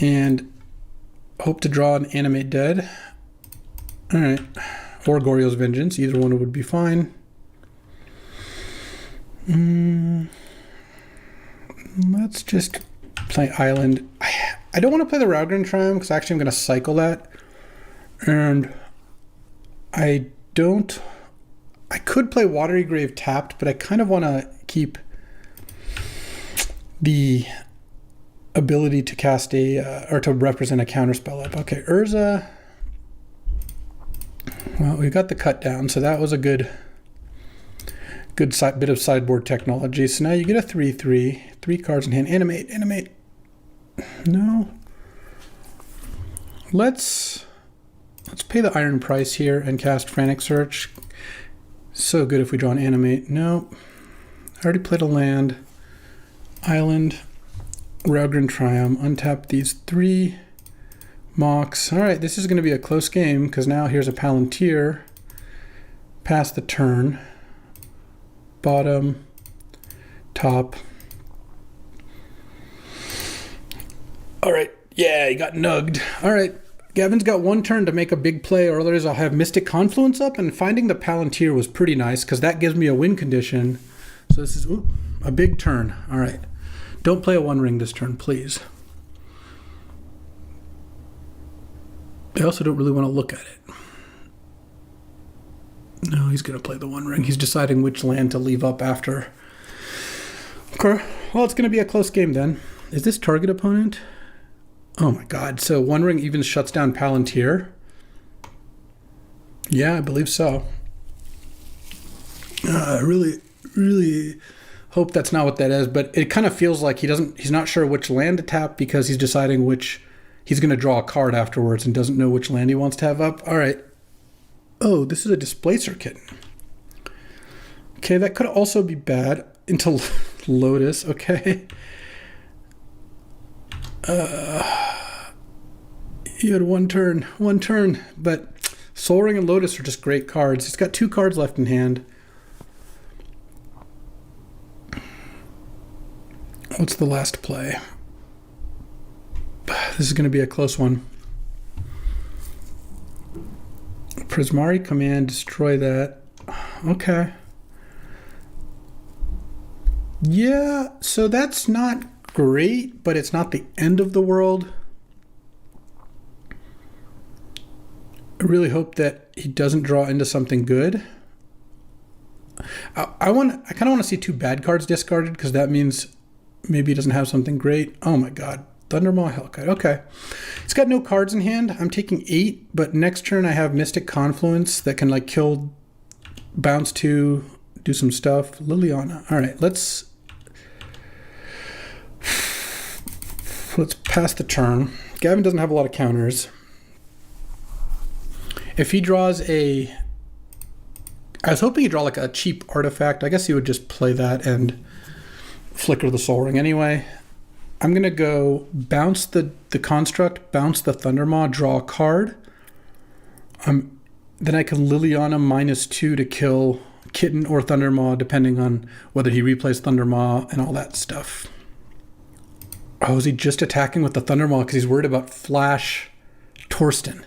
And hope to draw an Animate Dead. All right. Or Goryo's Vengeance. Either one would be fine. Let's just play Island. I don't want to play the Raugrin Triumph because actually I'm going to cycle that. And I could play Watery Grave tapped, but I kind of want to keep the ability to cast or to represent a counterspell up. Okay, Urza. Well, we got the cut down, so that was a good bit of sideboard technology. So now you get a 3/3, 3 cards in hand. Animate. No. Let's pay the iron price here and cast Frantic Search. So good if we draw an animate. No. I already played a land. Island. Raugrin Triumph. Untap these 3 Mox. All right, this is going to be a close game because now here's a Palantir. Pass the turn. Bottom. Top. All right. Yeah, he got nugged. All right. Gavin's got one turn to make a big play, or otherwise I'll have Mystic Confluence up, and finding the Palantir was pretty nice because that gives me a win condition. So this is a big turn. All right. Don't play a One Ring this turn, please. I also don't really want to look at it. No, he's going to play the One Ring. He's deciding which land to leave up after. Okay. Well, it's going to be a close game then. Is this target opponent? Oh my god. So One Ring even shuts down Palantir. Yeah, I believe so. I really, really hope that's not what that is, but it kind of feels like he's not sure which land to tap because he's deciding which he's going to draw a card afterwards and doesn't know which land he wants to have up. All right. Oh, this is a Displacer Kitten. Okay, that could also be bad. Into Lotus, okay. You had one turn, but Soul Ring and Lotus are just great cards. He's got 2 cards left in hand. What's the last play? This is going to be a close one. Prismari Command, destroy that. Okay. Yeah, so that's not great, but it's not the end of the world. I really hope that he doesn't draw into something good. I kind of want to see 2 bad cards discarded because that means maybe he doesn't have something great. Oh my god. Thundermaw, Hellkite. Okay. It's got no cards in hand. I'm taking 8, but next turn I have Mystic Confluence that can like kill, bounce 2, do some stuff. Liliana. All right, let's pass the turn. Gavin doesn't have a lot of counters. If he draws I was hoping he'd draw like a cheap artifact. I guess he would just play that and flicker the Soul Ring anyway. I'm going to go bounce the construct, bounce the Thundermaw, draw a card. Then I can Liliana -2 to kill Kitten or Thundermaw, depending on whether he replays Thundermaw and all that stuff. Oh, is he just attacking with the Thundermaw because he's worried about Flash Torsten?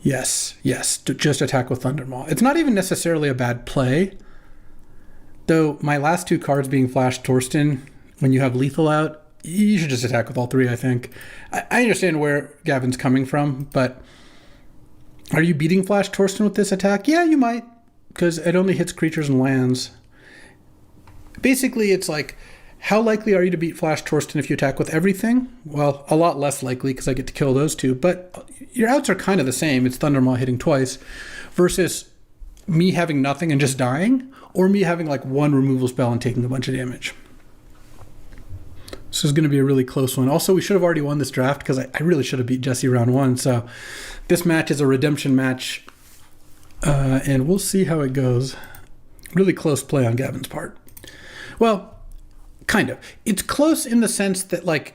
Yes, just attack with Thundermaw. It's not even necessarily a bad play, though my last 2 cards being Flash Torsten, when you have lethal out, you should just attack with all 3, I think. I understand where Gavin's coming from, but are you beating Flash Torsten with this attack? Yeah, you might, because it only hits creatures and lands. Basically, it's like, how likely are you to beat Flash Torsten if you attack with everything? Well, a lot less likely because I get to kill those 2, but your outs are kind of the same. It's Thundermaw hitting twice versus me having nothing and just dying, or me having like 1 removal spell and taking a bunch of damage. This is going to be a really close one. Also, we should have already won this draft because I really should have beat Jesse round 1. So this match is a redemption match, and we'll see how it goes. Really close play on Gavin's part. Well, kind of. It's close in the sense that, like,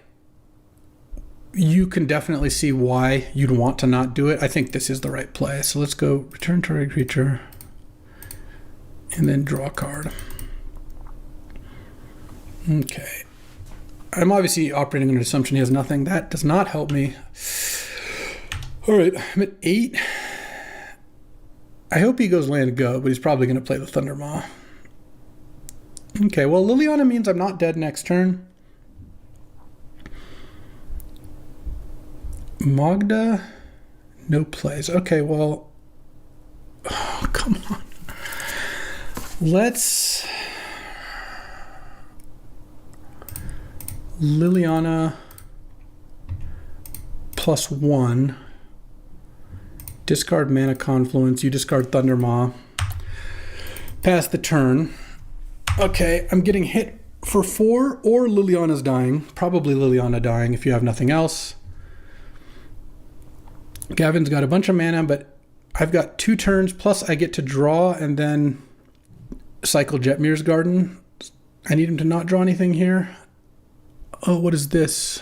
you can definitely see why you'd want to not do it. I think this is the right play. So let's go return target creature and then draw a card. Okay. I'm obviously operating under assumption he has nothing. That does not help me. All right, I'm at 8. I hope he goes land go, but he's probably going to play the Thundermaw. Okay, well, Liliana means I'm not dead next turn. Magda, no plays. Okay, well, oh, come on. Let's Liliana +1. Discard Mana Confluence. You discard Thundermaw. Pass the turn. Okay, I'm getting hit for 4, or Liliana's dying. Probably Liliana dying if you have nothing else. Gavin's got a bunch of mana, but I've got 2 turns, plus I get to draw and then cycle Jetmir's Garden. I need him to not draw anything here. Oh, what is this?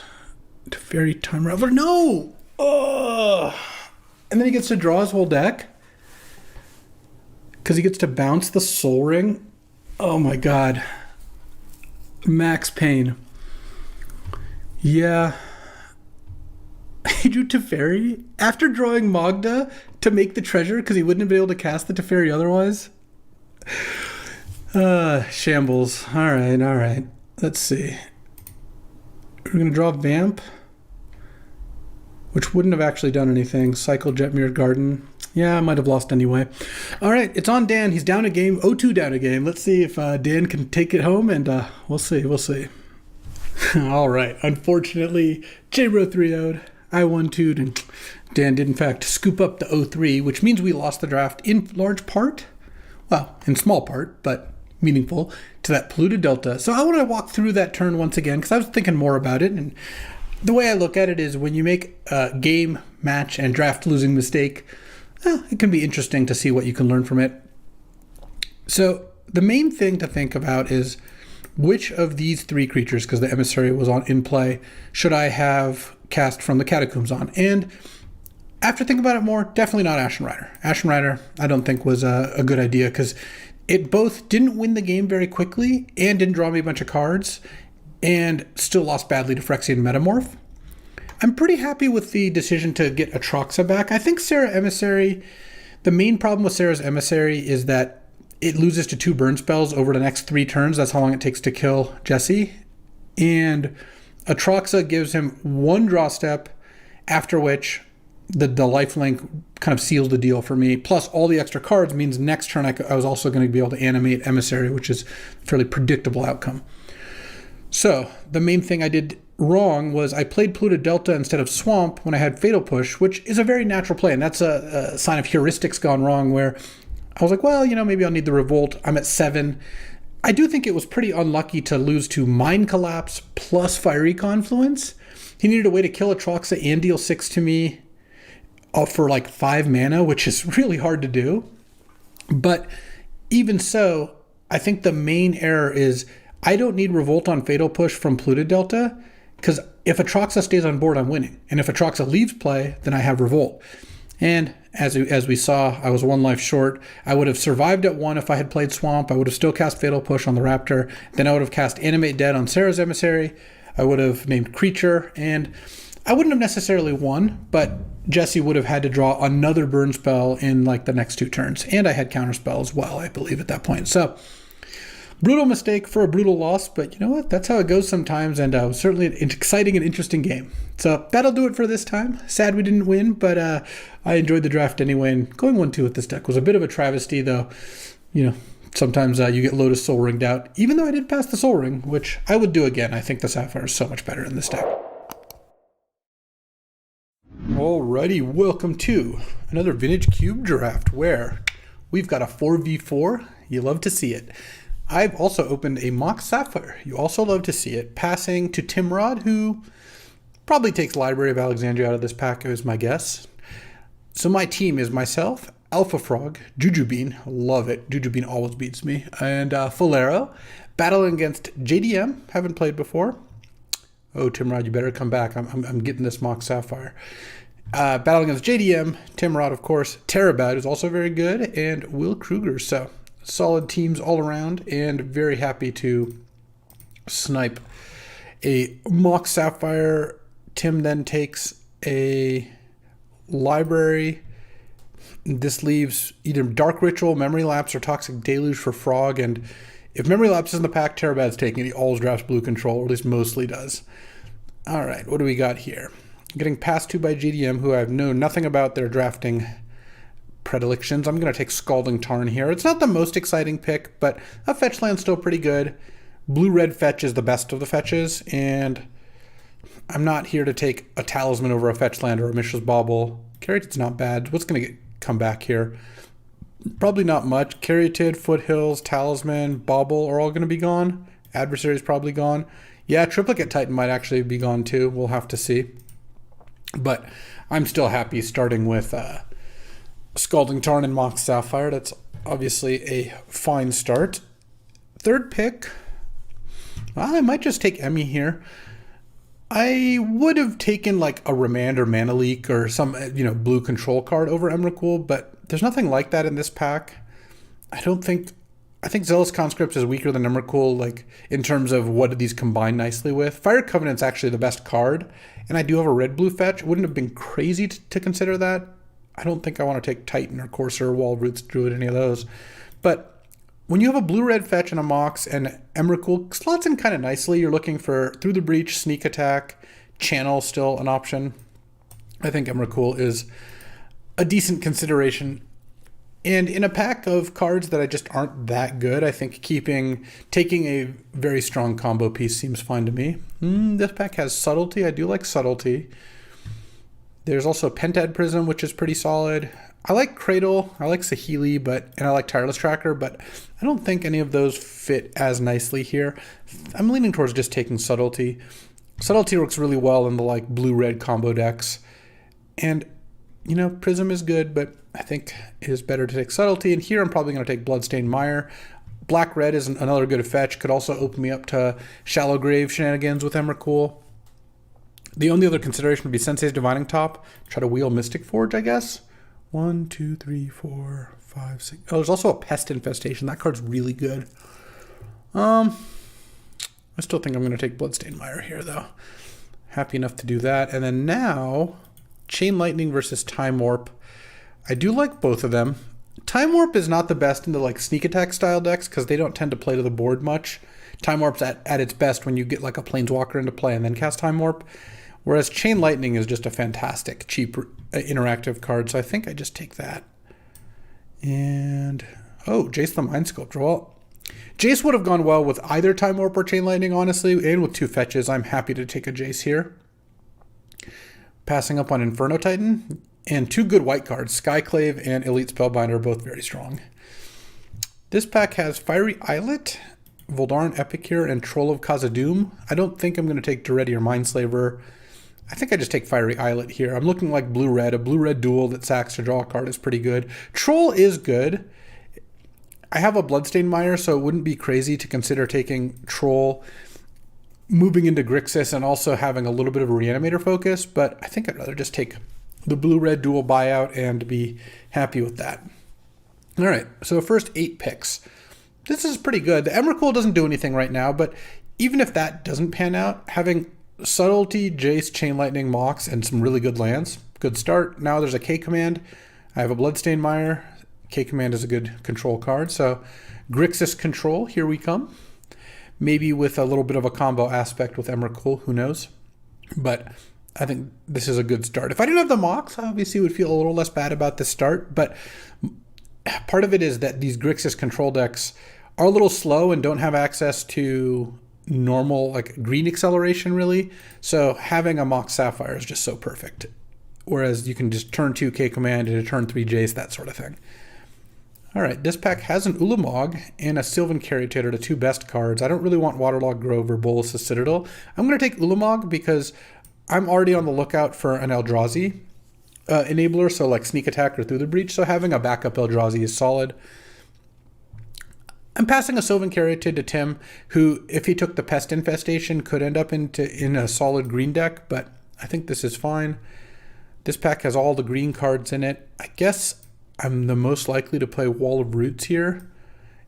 Teferi Time Raveler. No! Oh! And then he gets to draw his whole deck because he gets to bounce the Soul Ring. Oh my god. Max pain. Yeah. He drew Teferi after drawing Magda to make the treasure because he wouldn't have been able to cast the Teferi otherwise. Shambles. All right. Let's see. We're going to draw Vamp, which wouldn't have actually done anything. Cycle Jetmir Garden. Yeah, I might have lost anyway. All right, it's on Dan. He's down a game. 0-2 down a game. Let's see if Dan can take it home, and we'll see. All right. Unfortunately, J-Bro 3-0'd. I 1-2'd, and Dan did in fact scoop up the 0-3, which means we lost the draft in large part, well, in small part, but meaningful, to that polluted delta. So I want to walk through that turn once again because I was thinking more about it. And the way I look at it is when you make a game, match, and draft losing mistake, it can be interesting to see what you can learn from it. So the main thing to think about is which of these three creatures, because the emissary was in play, should I have cast from the catacombs on? And after thinking about it more, definitely not Ashen Rider. Ashen Rider, I don't think was a good idea because it both didn't win the game very quickly and didn't draw me a bunch of cards and still lost badly to Phyrexian Metamorph. I'm pretty happy with the decision to get Atraxa back. I think Serra Emissary, the main problem with Serra's Emissary is that it loses to 2 burn spells over the next 3 turns. That's how long it takes to kill Jesse. And Atraxa gives him 1 draw step, after which the lifelink kind of seals the deal for me. Plus, all the extra cards means next turn I was also going to be able to animate Emissary, which is a fairly predictable outcome. So, the main thing I did wrong was I played Polluted Delta instead of Swamp when I had Fatal Push, which is a very natural play, and that's a sign of heuristics gone wrong, where I was like, well, maybe I'll need the Revolt. I'm at 7. I do think it was pretty unlucky to lose to Mind Collapse plus Fiery Confluence. He needed a way to kill Atraxa and deal 6 to me for like 5 mana, which is really hard to do. But even so, I think the main error is I don't need Revolt on Fatal Push from Polluted Delta, because if Atraxa stays on board, I'm winning. And if Atraxa leaves play, then I have Revolt. And as we saw, I was 1 life short. I would have survived at 1 if I had played Swamp. I would have still cast Fatal Push on the Raptor. Then I would have cast Animate Dead on Serra's Emissary. I would have named Creature, and I wouldn't have necessarily won, but Jesse would have had to draw another burn spell in like the next 2 turns. And I had counterspell as well, I believe, at that point. So brutal mistake for a brutal loss, but you know what? That's how it goes sometimes, and it was certainly an exciting and interesting game. So that'll do it for this time. Sad we didn't win, but I enjoyed the draft anyway, and going 1-2 with this deck was a bit of a travesty, though. Sometimes you get Lotus Soul Ringed out, even though I did pass the Soul Ring, which I would do again. I think the Sapphire is so much better in this deck. Alrighty, welcome to another Vintage Cube draft, where we've got a 4v4. You love to see it. I've also opened a Mock Sapphire. You also love to see it. Passing to Timrod, who probably takes Library of Alexandria out of this pack, is my guess. So my team is myself, Alpha Frog, Jujubine, love it. Jujubine always beats me, and Falero, battling against JDM, haven't played before. Oh, Timrod, you better come back. I'm getting this Mock Sapphire. Battling against JDM, Timrod, of course. Terabad is also very good, and Will Kruger. So solid teams all around, and very happy to snipe a Mock Sapphire. Tim then takes a Library. This leaves either Dark Ritual, Memory Lapse, or Toxic Deluge for Frog, and if Memory Lapse is in the pack, Terabad's taking it. He always drafts blue control, or at least mostly does. All right, what do we got here? Getting passed to by GDM, who I know nothing about their drafting predilections. I'm going to take Scalding Tarn here. It's not the most exciting pick, but a fetch land's still pretty good. Blue-red fetch is the best of the fetches, and I'm not here to take a Talisman over a fetch land or a Mishra's Bauble. Caryatid's not bad. What's going to come back here? Probably not much. Caryatid, Foothills, Talisman, Bauble are all going to be gone. Adversary's probably gone. Yeah, Triplicate Titan might actually be gone too. We'll have to see. But I'm still happy starting with Scalding Tarn and Mock Sapphire. That's obviously a fine start. Third pick, I might just take Emmy here. I would have taken like a Remand or Mana Leak or some blue control card over Emrakul, but there's nothing like that in this pack. I think Zealous Conscript is weaker than Emrakul, like in terms of what these combine nicely with. Fire Covenant's actually the best card, and I do have a red-blue fetch. It wouldn't have been crazy to consider that. I don't think I want to take Titan or Courser, Wall Roots, Druid, any of those. But when you have a blue-red fetch and a Mox, and Emrakul slots in kind of nicely, you're looking for Through the Breach, Sneak Attack, Channel still an option. I think Emrakul is a decent consideration. And in a pack of cards that I just aren't that good, I think taking a very strong combo piece seems fine to me. This pack has Subtlety. I do like Subtlety. There's also Pentad Prism, which is pretty solid. I like Cradle, I like Saheeli, and I like Tireless Tracker, but I don't think any of those fit as nicely here. I'm leaning towards just taking Subtlety. Subtlety works really well in the like blue-red combo decks. And, you know, Prism is good, but I think it is better to take Subtlety. And here I'm probably going to take Bloodstained Mire. Black-red is another good fetch. Could also open me up to Shallow Grave shenanigans with Emrakul. The only other consideration would be Sensei's Divining Top. Try to wheel Mystic Forge, I guess. 1, 2, 3, 4, 5, 6. Oh, there's also a Pest Infestation. That card's really good. I still think I'm going to take Bloodstained Mire here, though. Happy enough to do that. And then now, Chain Lightning versus Time Warp. I do like both of them. Time Warp is not the best in the like sneak attack style decks because they don't tend to play to the board much. Time Warp's at its best when you get like a Planeswalker into play and then cast Time Warp. Whereas Chain Lightning is just a fantastic, cheap, interactive card. So I think I just take that. And, oh, Jace the Mind Sculptor. Well, Jace would have gone well with either Time Warp or Chain Lightning, honestly. And with 2 fetches, I'm happy to take a Jace here. Passing up on Inferno Titan. And 2 good white cards, Skyclave and Elite Spellbinder, are both very strong. This pack has Fiery Islet, Voldaren Epicure, and Troll of Khazad-dûm. I don't think I'm going to take Daretti or Mindslaver. I think I just take Fiery Islet here. I'm looking like blue-red. A blue-red duel that sacks to draw a card is pretty good. Troll is good. I have a Bloodstained Mire, so it wouldn't be crazy to consider taking Troll, moving into Grixis, and also having a little bit of a Reanimator focus, but I think I'd rather just take the blue-red dual buyout and be happy with that. All right, so first 8 picks. This is pretty good. The Emrakul doesn't do anything right now, but even if that doesn't pan out, having Subtlety, Jace, Chain Lightning, Mox, and some really good lands, good start. Now there's a K-Command. I have a Bloodstained Mire. K-Command is a good control card, so Grixis Control, here we come. Maybe with a little bit of a combo aspect with Emrakul, who knows? But I think this is a good start. If I didn't have the Mox, I obviously would feel a little less bad about the start, but part of it is that these Grixis control decks are a little slow and don't have access to normal like green acceleration really. So having a Mox Sapphire is just so perfect. Whereas you can just turn 2 K-Command and a turn 3 Jace, that sort of thing. All right, this pack has an Ulamog and a Sylvan Caryatator, the 2 best cards. I don't really want Waterlogged Grove or Bolas' Citadel. I'm going to take Ulamog because I'm already on the lookout for an Eldrazi enabler, so like Sneak Attack or Through the Breach, so having a backup Eldrazi is solid. I'm passing a Sylvan Caryatid to Tim, who, if he took the Pest Infestation, could end up in a solid green deck, but I think this is fine. This pack has all the green cards in it. I guess I'm the most likely to play Wall of Roots here,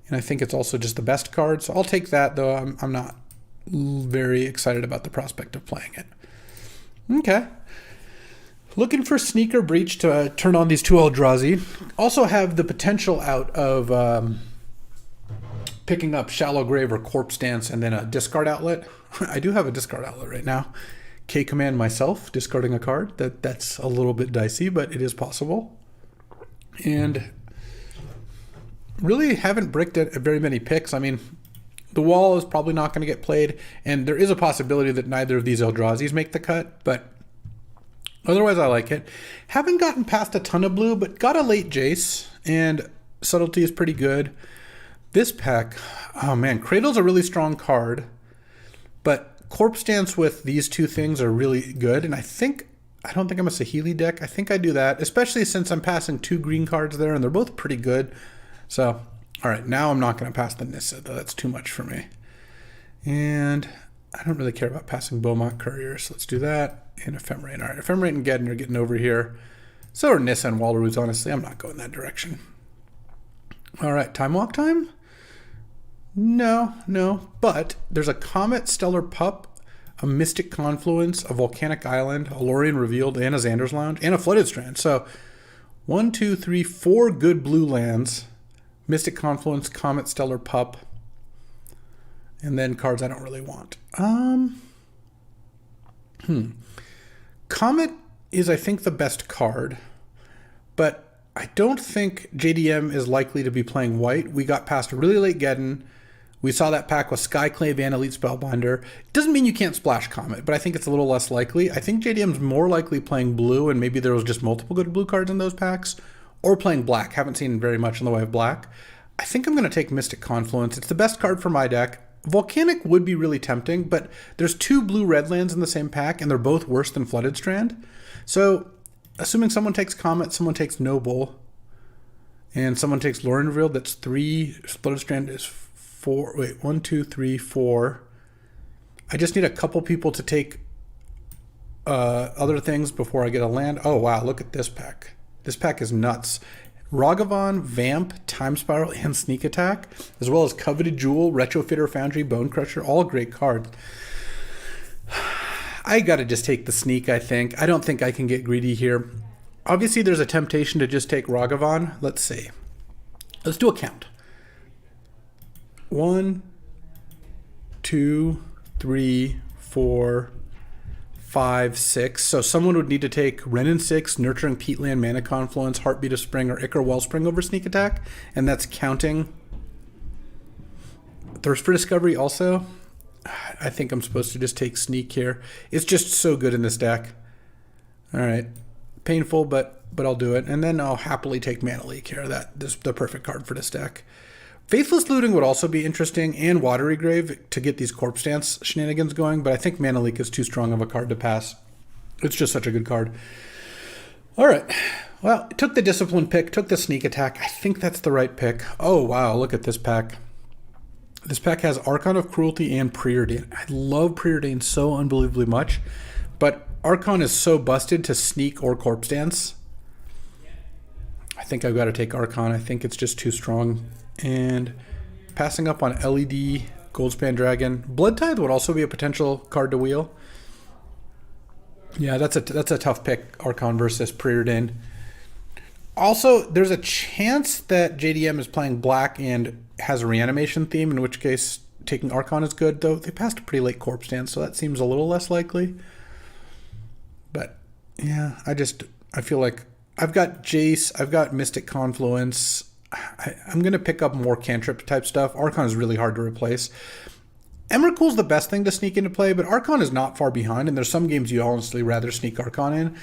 and I think it's also just the best card, so I'll take that, though I'm not very excited about the prospect of playing it. Okay. Looking for Sneaker Breach to turn on these 2 Eldrazi. Also have the potential out of picking up Shallow Grave or Corpse Dance and then a discard outlet. I do have a discard outlet right now. K-Command myself, discarding a card. That's a little bit dicey, but it is possible. And really haven't bricked at very many picks. I mean, the wall is probably not going to get played, and there is a possibility that neither of these Eldrazi's make the cut, but otherwise I like it. Haven't gotten past a ton of blue, but got a late Jace, and Subtlety is pretty good. This pack, oh man, Cradle's a really strong card, but Corpse Dance with these 2 things are really good, and I don't think I'm a Saheeli deck. I think I do that, especially since I'm passing 2 green cards there, and they're both pretty good. So, all right, now I'm not going to pass the Nissa, though. That's too much for me. And I don't really care about passing Beaumont Courier, so let's do that. And Ephemerate. All right, Ephemerate and Geddon are getting over here. So are Nissa and Walrus, honestly. I'm not going that direction. All right, Time Walk time? No. But there's a Comet Stellar Pup, a Mystic Confluence, a Volcanic Island, a Lorien Revealed, and a Xander's Lounge, and a Flooded Strand. So 1, 2, 3, 4 good blue lands. Mystic Confluence, Comet Stellar Pup, and then cards I don't really want. Comet is, I think, the best card, but I don't think JDM is likely to be playing white. We got past a really late Geddon. We saw that pack with Skyclave and Elite Spellbinder. Doesn't mean you can't splash Comet, but I think it's a little less likely. I think JDM's more likely playing blue, and maybe there was just multiple good blue cards in those packs, or playing black. Haven't seen very much in the way of black. I think I'm going to take Mystic Confluence. It's the best card for my deck. Volcanic would be really tempting, but there's 2 blue-red lands in the same pack, and they're both worse than Flooded Strand. So, assuming someone takes Comet, someone takes Noble, and someone takes Lauren Revealed, that's 3. Flooded Strand is 4. Wait, 1, 2, 3, 4. I just need a couple people to take other things before I get a land. Oh, wow, look at this pack. This pack is nuts. Ragavan, Vamp, Time Spiral, and Sneak Attack, as well as Coveted Jewel, Retrofitter, Foundry, Bone Crusher, all great cards. I gotta just take the Sneak, I think. I don't think I can get greedy here. Obviously, there's a temptation to just take Ragavan. Let's see. Let's do a count. 1, 2, 3, 4, 5, 6. So someone would need to take Renin 6, Nurturing Peatland, Mana Confluence, Heartbeat of Spring, or Ichor Wellspring over Sneak Attack. And that's counting Thirst for Discovery also. I think I'm supposed to just take Sneak here. It's just so good in this deck. All right. Painful, but I'll do it. And then I'll happily take Mana Leak here. This is the perfect card for this deck. Faithless Looting would also be interesting, and Watery Grave to get these Corpse Dance shenanigans going, but I think Mana Leak is too strong of a card to pass. It's just such a good card. All right. Well, took the Discipline pick, took the Sneak Attack. I think that's the right pick. Oh, wow. Look at this pack. This pack has Archon of Cruelty and Preordain. I love Preordain so unbelievably much, but Archon is so busted to Sneak or Corpse Dance. I think I've got to take Archon. I think it's just too strong. And passing up on LED, Goldspan Dragon. Blood Tithe would also be a potential card to wheel. Yeah, that's a tough pick, Archon versus Preordain. Also, there's a chance that JDM is playing black and has a reanimation theme, in which case taking Archon is good, though they passed a pretty late Corpse Dance, so that seems a little less likely. But yeah, I feel like I've got Jace, I've got Mystic Confluence. I'm going to pick up more cantrip type stuff. Archon is really hard to replace. Emrakul's the best thing to sneak into play, but Archon is not far behind, and there's some games you honestly rather sneak Archon in,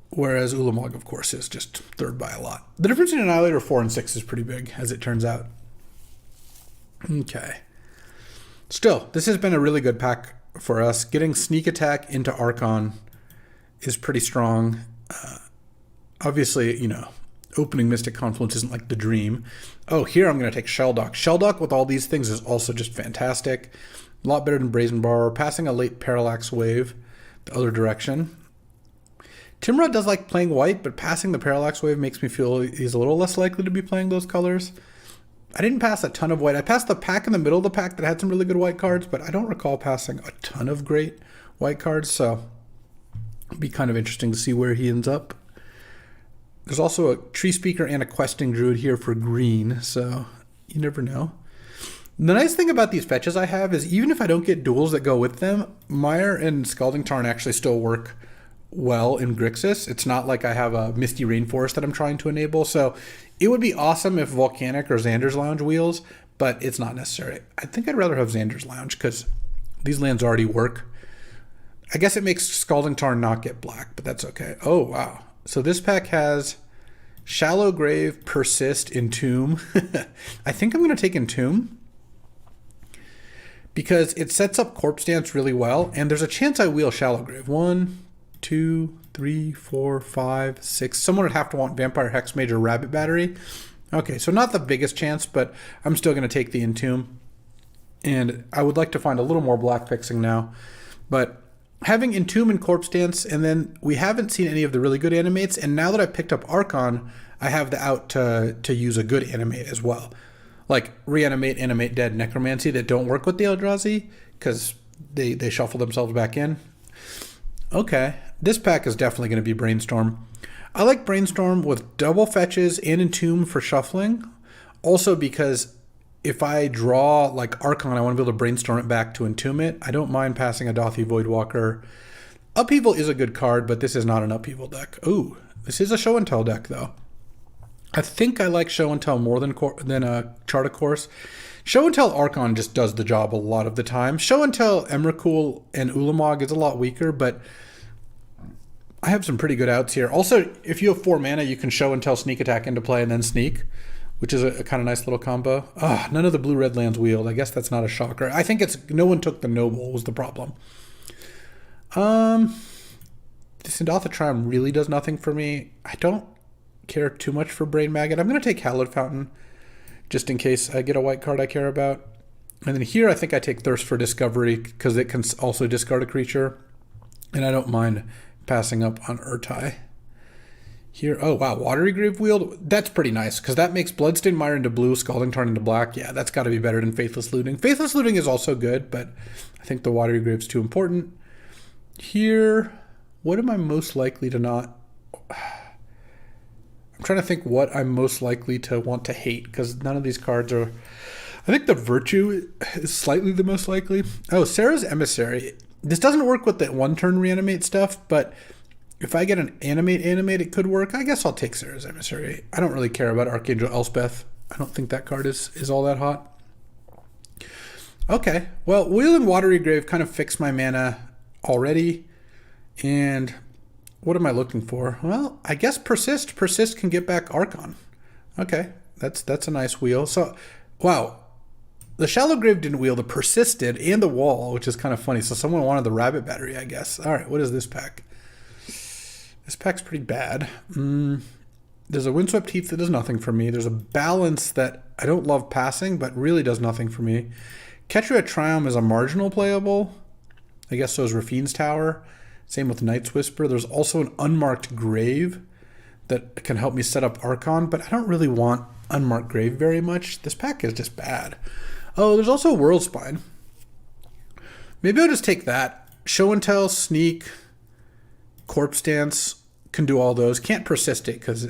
whereas Ulamog, of course, is just third by a lot. The difference in Annihilator 4 and 6 is pretty big, as it turns out. Okay. Still, this has been a really good pack for us. Getting Sneak Attack into Archon is pretty strong. Obviously, opening Mystic Confluence isn't like the dream. Oh, here I'm going to take Shelldock. Shelldock with all these things is also just fantastic. A lot better than Brazen Borrower. Passing a late Parallax Wave the other direction. Timrod does like playing white, but passing the Parallax Wave makes me feel he's a little less likely to be playing those colors. I didn't pass a ton of white. I passed the pack in the middle of the pack that had some really good white cards, but I don't recall passing a ton of great white cards, so it'd be kind of interesting to see where he ends up. There's also a Tree Speaker and a Questing Druid here for green, so you never know. The nice thing about these fetches I have is even if I don't get duels that go with them, Mire and Scalding Tarn actually still work well in Grixis. It's not like I have a Misty Rainforest that I'm trying to enable, so it would be awesome if Volcanic or Xander's Lounge wheels, but it's not necessary. I think I'd rather have Xander's Lounge because these lands already work. I guess it makes Scalding Tarn not get black, but that's okay. Oh, wow. So this pack has Shallow Grave, Persist, Entomb. I think I'm going to take Entomb because it sets up Corpse Dance really well, and there's a chance I wheel Shallow Grave. 1, 2, 3, 4, 5, 6. Someone would have to want Vampire Hexmage or Rabbit Battery. Okay, so not the biggest chance, but I'm still going to take the Entomb. And I would like to find a little more black fixing now. But having Entomb and Corpse Dance, and then we haven't seen any of the really good animates, and now that I've picked up Archon, I have the out to use a good animate as well. Like Reanimate, Animate Dead, Necromancy that don't work with the Eldrazi, because they shuffle themselves back in. Okay, this pack is definitely going to be Brainstorm. I like Brainstorm with double fetches and Entomb for shuffling. Also because if I draw like Archon, I want to be able to Brainstorm it back to Entomb it. I don't mind passing a Dothi Voidwalker. Upheaval is a good card, but this is not an Upheaval deck. Ooh, this is a Show and Tell deck, though. I think I like Show and Tell more than Chart a Course, Show and Tell Archon just does the job a lot of the time. Show and Tell Emrakul and Ulamog is a lot weaker, but I have some pretty good outs here. Also, if you have 4 mana, you can Show and Tell Sneak Attack into play and then Sneak, which is a kind of nice little combo. None of the blue-red lands wheeled. I guess that's not a shocker. I think it's no one took the Noble was the problem. This Sindatha Triumph really does nothing for me. I don't care too much for Brain Maggot. I'm going to take Hallowed Fountain just in case I get a white card I care about. And then here I think I take Thirst for Discovery because it can also discard a creature. And I don't mind passing up on Urtai. Here, oh wow, Watery Grave Wield. That's pretty nice because that makes Bloodstained Mire into blue, Scalding Tarn into black. Yeah, that's got to be better than Faithless Looting. Faithless Looting is also good, but I think the Watery Grave's too important. Here, what am I most likely to not... I'm trying to think what I'm most likely to want to hate because none of these cards are... I think the Virtue is slightly the most likely. Oh, Sarah's Emissary. This doesn't work with the 1-turn reanimate stuff, but if I get an animate, it could work. I guess I'll take Sarah's Emissary. I don't really care about Archangel Elspeth. I don't think that card is all that hot. Okay, well, Wheel and Watery Grave kind of fix my mana already. And what am I looking for? Well, I guess Persist. Persist can get back Archon. Okay, that's a nice wheel. So, wow. The Shallow Grave didn't wheel, the Persist did, and the Wall, which is kind of funny. So someone wanted the Rabbit Battery, I guess. All right, what is this pack? This pack's pretty bad. There's a Windswept Heath that does nothing for me. There's a Balance that I don't love passing, but really does nothing for me. Ketria Triumph is a marginal playable. I guess so is Rafine's Tower. Same with Night's Whisper. There's also an Unmarked Grave that can help me set up Archon, but I don't really want Unmarked Grave very much. This pack is just bad. Oh, there's also World Spine. Maybe I'll just take that. Show and Tell, Sneak, Corpse Dance, can do all those. Can't Persist it because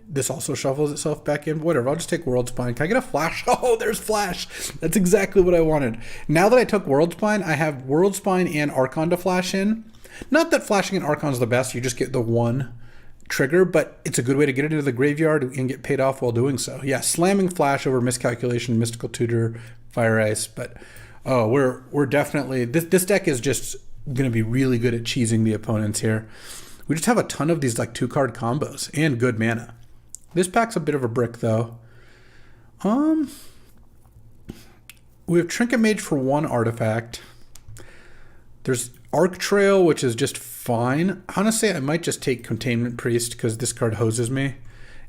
this also shuffles itself back in. Whatever, I'll just take World Spine. Can I get a Flash? Oh, there's Flash. That's exactly what I wanted. Now that I took World Spine, I have World Spine and Archon to flash in. Not that flashing in Archon is the best. You just get the one trigger, but it's a good way to get it into the graveyard and get paid off while doing so. Yeah, slamming Flash over Miscalculation, Mystical Tutor, Fire Ice, but oh, we're definitely this deck is just going to be really good at cheesing the opponents here. We just have a ton of these like 2-card combos and good mana. This pack's a bit of a brick though. We have Trinket Mage for 1 artifact. There's Arc Trail, which is just fine. Honestly, I might just take Containment Priest because this card hoses me,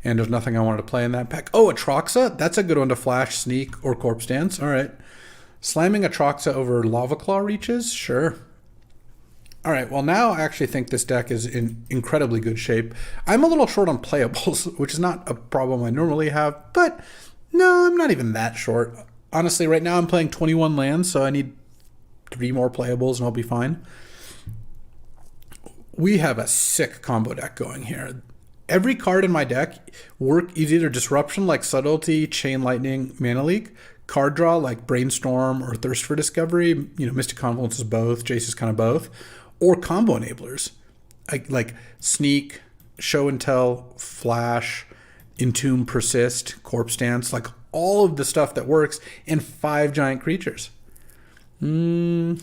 and there's nothing I wanted to play in that pack. Oh, Atroxa? That's a good one to flash, Sneak, or Corpse Dance. All right. Slamming Atroxa over Lava Claw reaches? Sure. All right, well, now I actually think this deck is in incredibly good shape. I'm a little short on playables, which is not a problem I normally have, but no, I'm not even that short. Honestly, right now I'm playing 21 lands, so I need 3 more playables and I'll be fine. We have a sick combo deck going here. Every card in my deck is either Disruption like Subtlety, Chain Lightning, Mana Leak, card draw like Brainstorm or Thirst for Discovery, Mystic Confluence is both, Jace is kind of both, or combo enablers like Sneak, Show and Tell, Flash, Entomb, Persist, Corpse Dance, like all of the stuff that works, and 5 giant creatures. This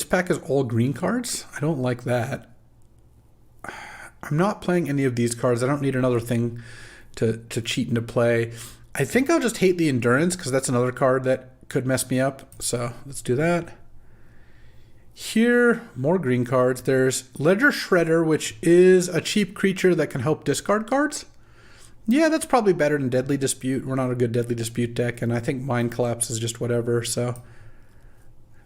pack is all green cards. I don't like that. I'm not playing any of these cards. I don't need another thing to cheat into play. I think I'll just hate the Endurance because that's another card that could mess me up. So let's do that. Here, more green cards. There's Ledger Shredder, which is a cheap creature that can help discard cards. Yeah, that's probably better than Deadly Dispute. We're not a good Deadly Dispute deck, and I think Mind Collapse is just whatever. So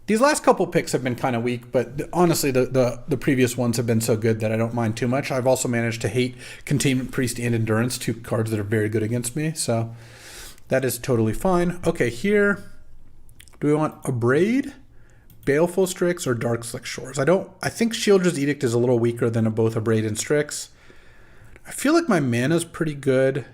these last couple picks have been kind of weak, but honestly, the previous ones have been so good that I don't mind too much. I've also managed to hate Containment Priest and Endurance, 2 cards that are very good against me, so that is totally fine. Okay, here, do we want a Braid, Baleful Strix, or Dark Slick Shores? I think Shieldred's Edict is a little weaker than both a Braid and Strix. I feel like my mana's pretty good.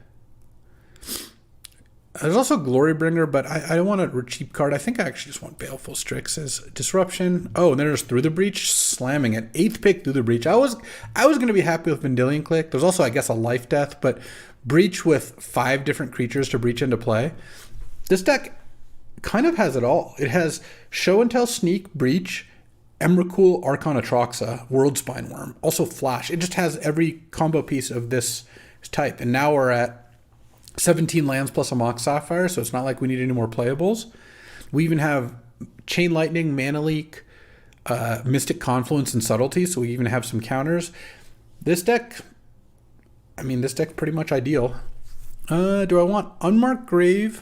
There's also Glorybringer, but I don't want a cheap card. I think I actually just want Baleful Strix as Disruption. Oh, and then there's Through the Breach, slamming it. 8th pick Through the Breach. I was going to be happy with Vendilion Click. There's also, I guess, a Life Death, but Breach with 5 different creatures to breach into play. This deck kind of has it all. It has Show and Tell, Sneak, Breach, Emrakul, Archon Atroxa, World Spine Worm, also Flash. It just has every combo piece of this type. And now we're at 17 lands plus a Mox Sapphire, so it's not like we need any more playables. We even have Chain Lightning, Mana Leak, Mystic Confluence, and Subtlety, so we even have some counters. This deck's pretty much ideal. Do I want Unmarked Grave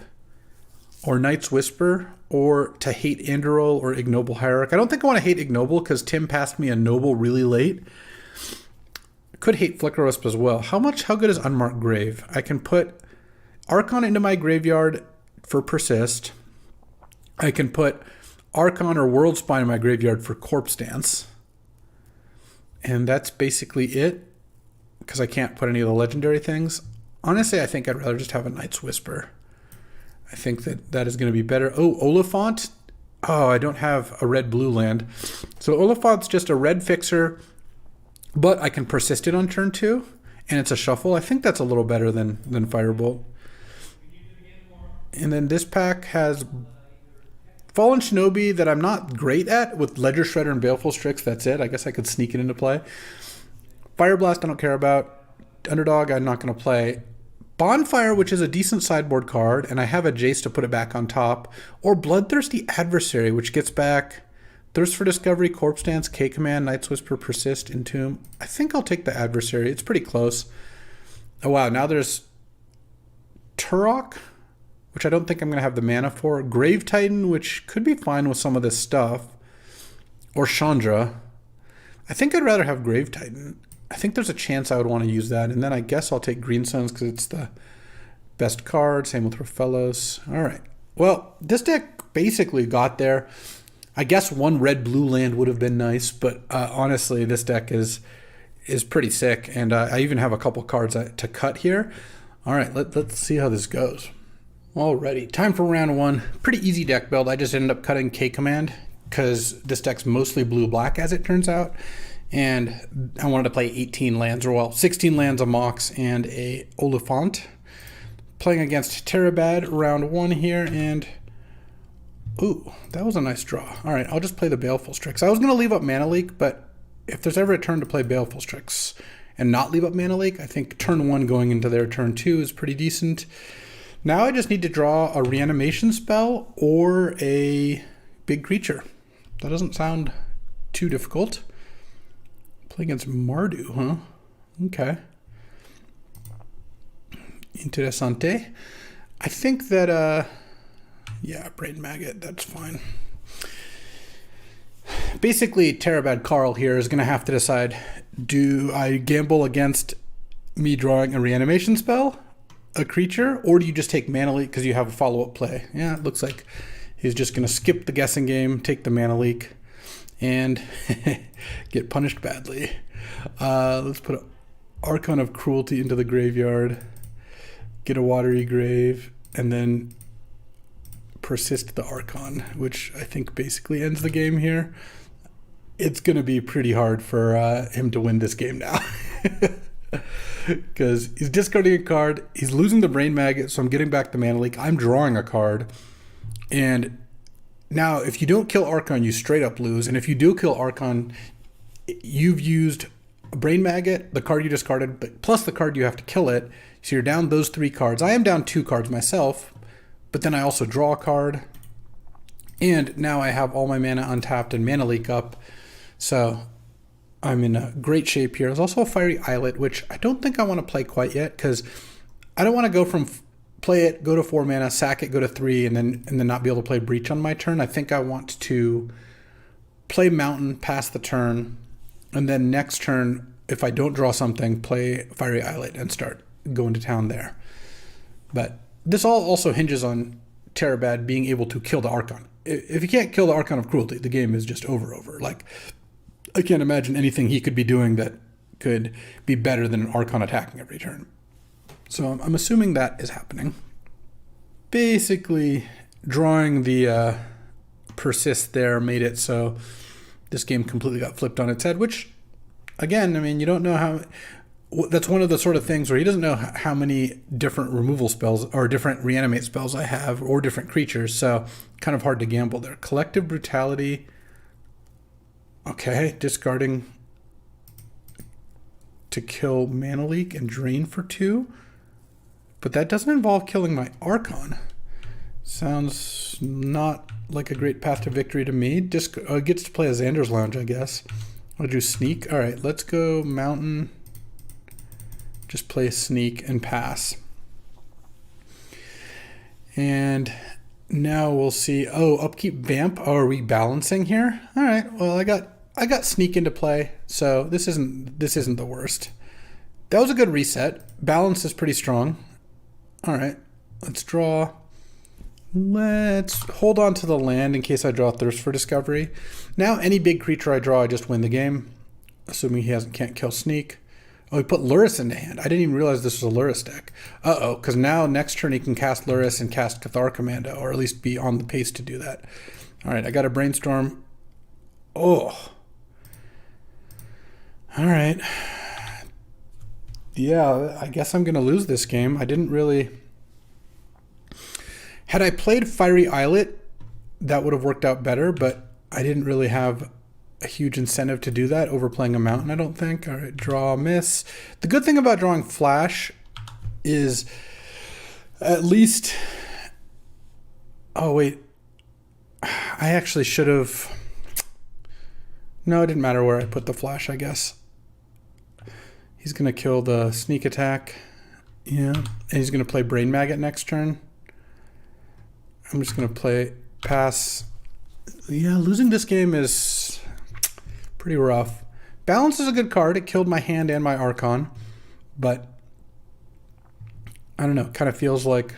or Night's Whisper or to hate Andorol or Ignoble Hierarch? I don't think I want to hate Ignoble because Tim passed me a Noble really late. I could hate Flicker Wisp as well. How good is Unmarked Grave? I can put Archon into my graveyard for Persist. I can put Archon or World Spine in my graveyard for Corpse Dance. And that's basically it, because I can't put any of the legendary things. Honestly, I think I'd rather just have a Night's Whisper. I think that is going to be better. Oh, Oliphant. Oh, I don't have a red-blue land. So Oliphant's just a red fixer, but I can Persist it on turn 2, and it's a shuffle. I think that's a little better than Firebolt. And then this pack has Fallen Shinobi that I'm not great at with Ledger Shredder and Baleful Strix. That's it. I guess I could sneak it into play. Fire Blast I don't care about. Underdog I'm not going to play. Bonfire, which is a decent sideboard card, and I have a Jace to put it back on top. Or Bloodthirsty Adversary, which gets back Thirst for Discovery, Corpse Dance, K-Command, Night's Whisper, Persist, Entomb. I think I'll take the Adversary. It's pretty close. Oh wow, now there's Turok, which I don't think I'm going to have the mana for. Grave Titan, which could be fine with some of this stuff. Or Chandra. I think I'd rather have Grave Titan. I think there's a chance I would want to use that. And then I guess I'll take Green Suns because it's the best card. Same with Rafellos. All right. Well, this deck basically got there. I guess one red-blue land would have been nice. But honestly, this deck is pretty sick. And I even have a couple cards to cut here. All right. Let's see how this goes. Alrighty, time for round 1. Pretty easy deck build. I just ended up cutting K-Command because this deck's mostly blue-black as it turns out. And I wanted to play 18 lands, or well, 16 lands, a Mox, and a Oliphant. Playing against Terabad round 1 here, and ooh, that was a nice draw. Alright, I'll just play the Baleful Strix. I was going to leave up Mana Leak, but if there's ever a turn to play Baleful Strix and not leave up Mana Leak, I think turn 1 going into their turn 2 is pretty decent. Now I just need to draw a reanimation spell or a big creature. That doesn't sound too difficult. Play against Mardu, huh? Okay. Interessante. I think that, yeah, Brain Maggot, that's fine. Basically, Terabad Carl here is going to have to decide, do I gamble against me drawing a reanimation spell? A creature, or do you just take Mana Leak because you have a follow-up play? Yeah, it looks like he's just going to skip the guessing game, take the Mana Leak, and get punished badly. Let's put an Archon of Cruelty into the graveyard, get a Watery Grave, and then Persist the Archon, which I think basically ends the game here. It's going to be pretty hard for him to win this game now. Because he's discarding a card, he's losing the Brain Maggot, so I'm getting back the Mana Leak. I'm drawing a card, and now if you don't kill Archon, you straight up lose. And if you do kill Archon, you've used a Brain Maggot, the card you discarded, but plus the card you have to kill it. So you're down those 3 cards. I am down 2 cards myself, but then I also draw a card, and now I have all my mana untapped and Mana Leak up. So I'm in a great shape here. There's also a Fiery Islet, which I don't think I want to play quite yet because I don't want to go from play it, go to 4 mana, sack it, go to 3, and then not be able to play Breach on my turn. I think I want to play Mountain, pass the turn, and then next turn, if I don't draw something, play Fiery Islet and start going to town there. But this all also hinges on Terabad being able to kill the Archon. If he can't kill the Archon of Cruelty, the game is just over. Like, I can't imagine anything he could be doing that could be better than an Archon attacking every turn. So I'm assuming that is happening. basically drawing the persist there made it so this game completely got flipped on its head, which, again, I mean, you don't know how... That's one of the sort of things where he doesn't know how many different removal spells or different reanimate spells I have or different creatures, so kind of hard to gamble there. Collective Brutality. Okay, discarding to kill Mana Leak and drain for 2. But that doesn't involve killing my Archon. Sounds not like a great path to victory to me. Gets to play a Xander's Lounge, I guess. I'll do Sneak. All right, let's go Mountain. Just play Sneak and pass. And now we'll see. Oh, Upkeep Vamp. Oh, are we balancing here? All right. Well, I got Sneak into play, so this isn't the worst. That was a good reset. Balance is pretty strong. All right. Let's draw. Let's hold on to the land in case I draw Thirst for Discovery. Now any big creature I draw, I just win the game, assuming he can't kill Sneak. Oh, he put Luris into hand. I didn't even realize this was a Luris deck. Uh-oh, because now next turn he can cast Luris and cast Cathar Commando, or at least be on the pace to do that. All right, I got a Brainstorm. Oh. All right. Yeah, I guess I'm going to lose this game. I didn't really... Had I played Fiery Islet, that would have worked out better, but I didn't really have a huge incentive to do that over playing a mountain, I don't think. All right, draw, miss. The good thing about drawing Flash is at least... Oh, wait. I actually should have... No, it didn't matter where I put the Flash, I guess. He's going to kill the Sneak attack. Yeah. And he's going to play Brain Maggot next turn. I'm just going to play pass. Yeah, losing this game is pretty rough. Balance is a good card. It killed my hand and my Archon. But I don't know. It kind of feels like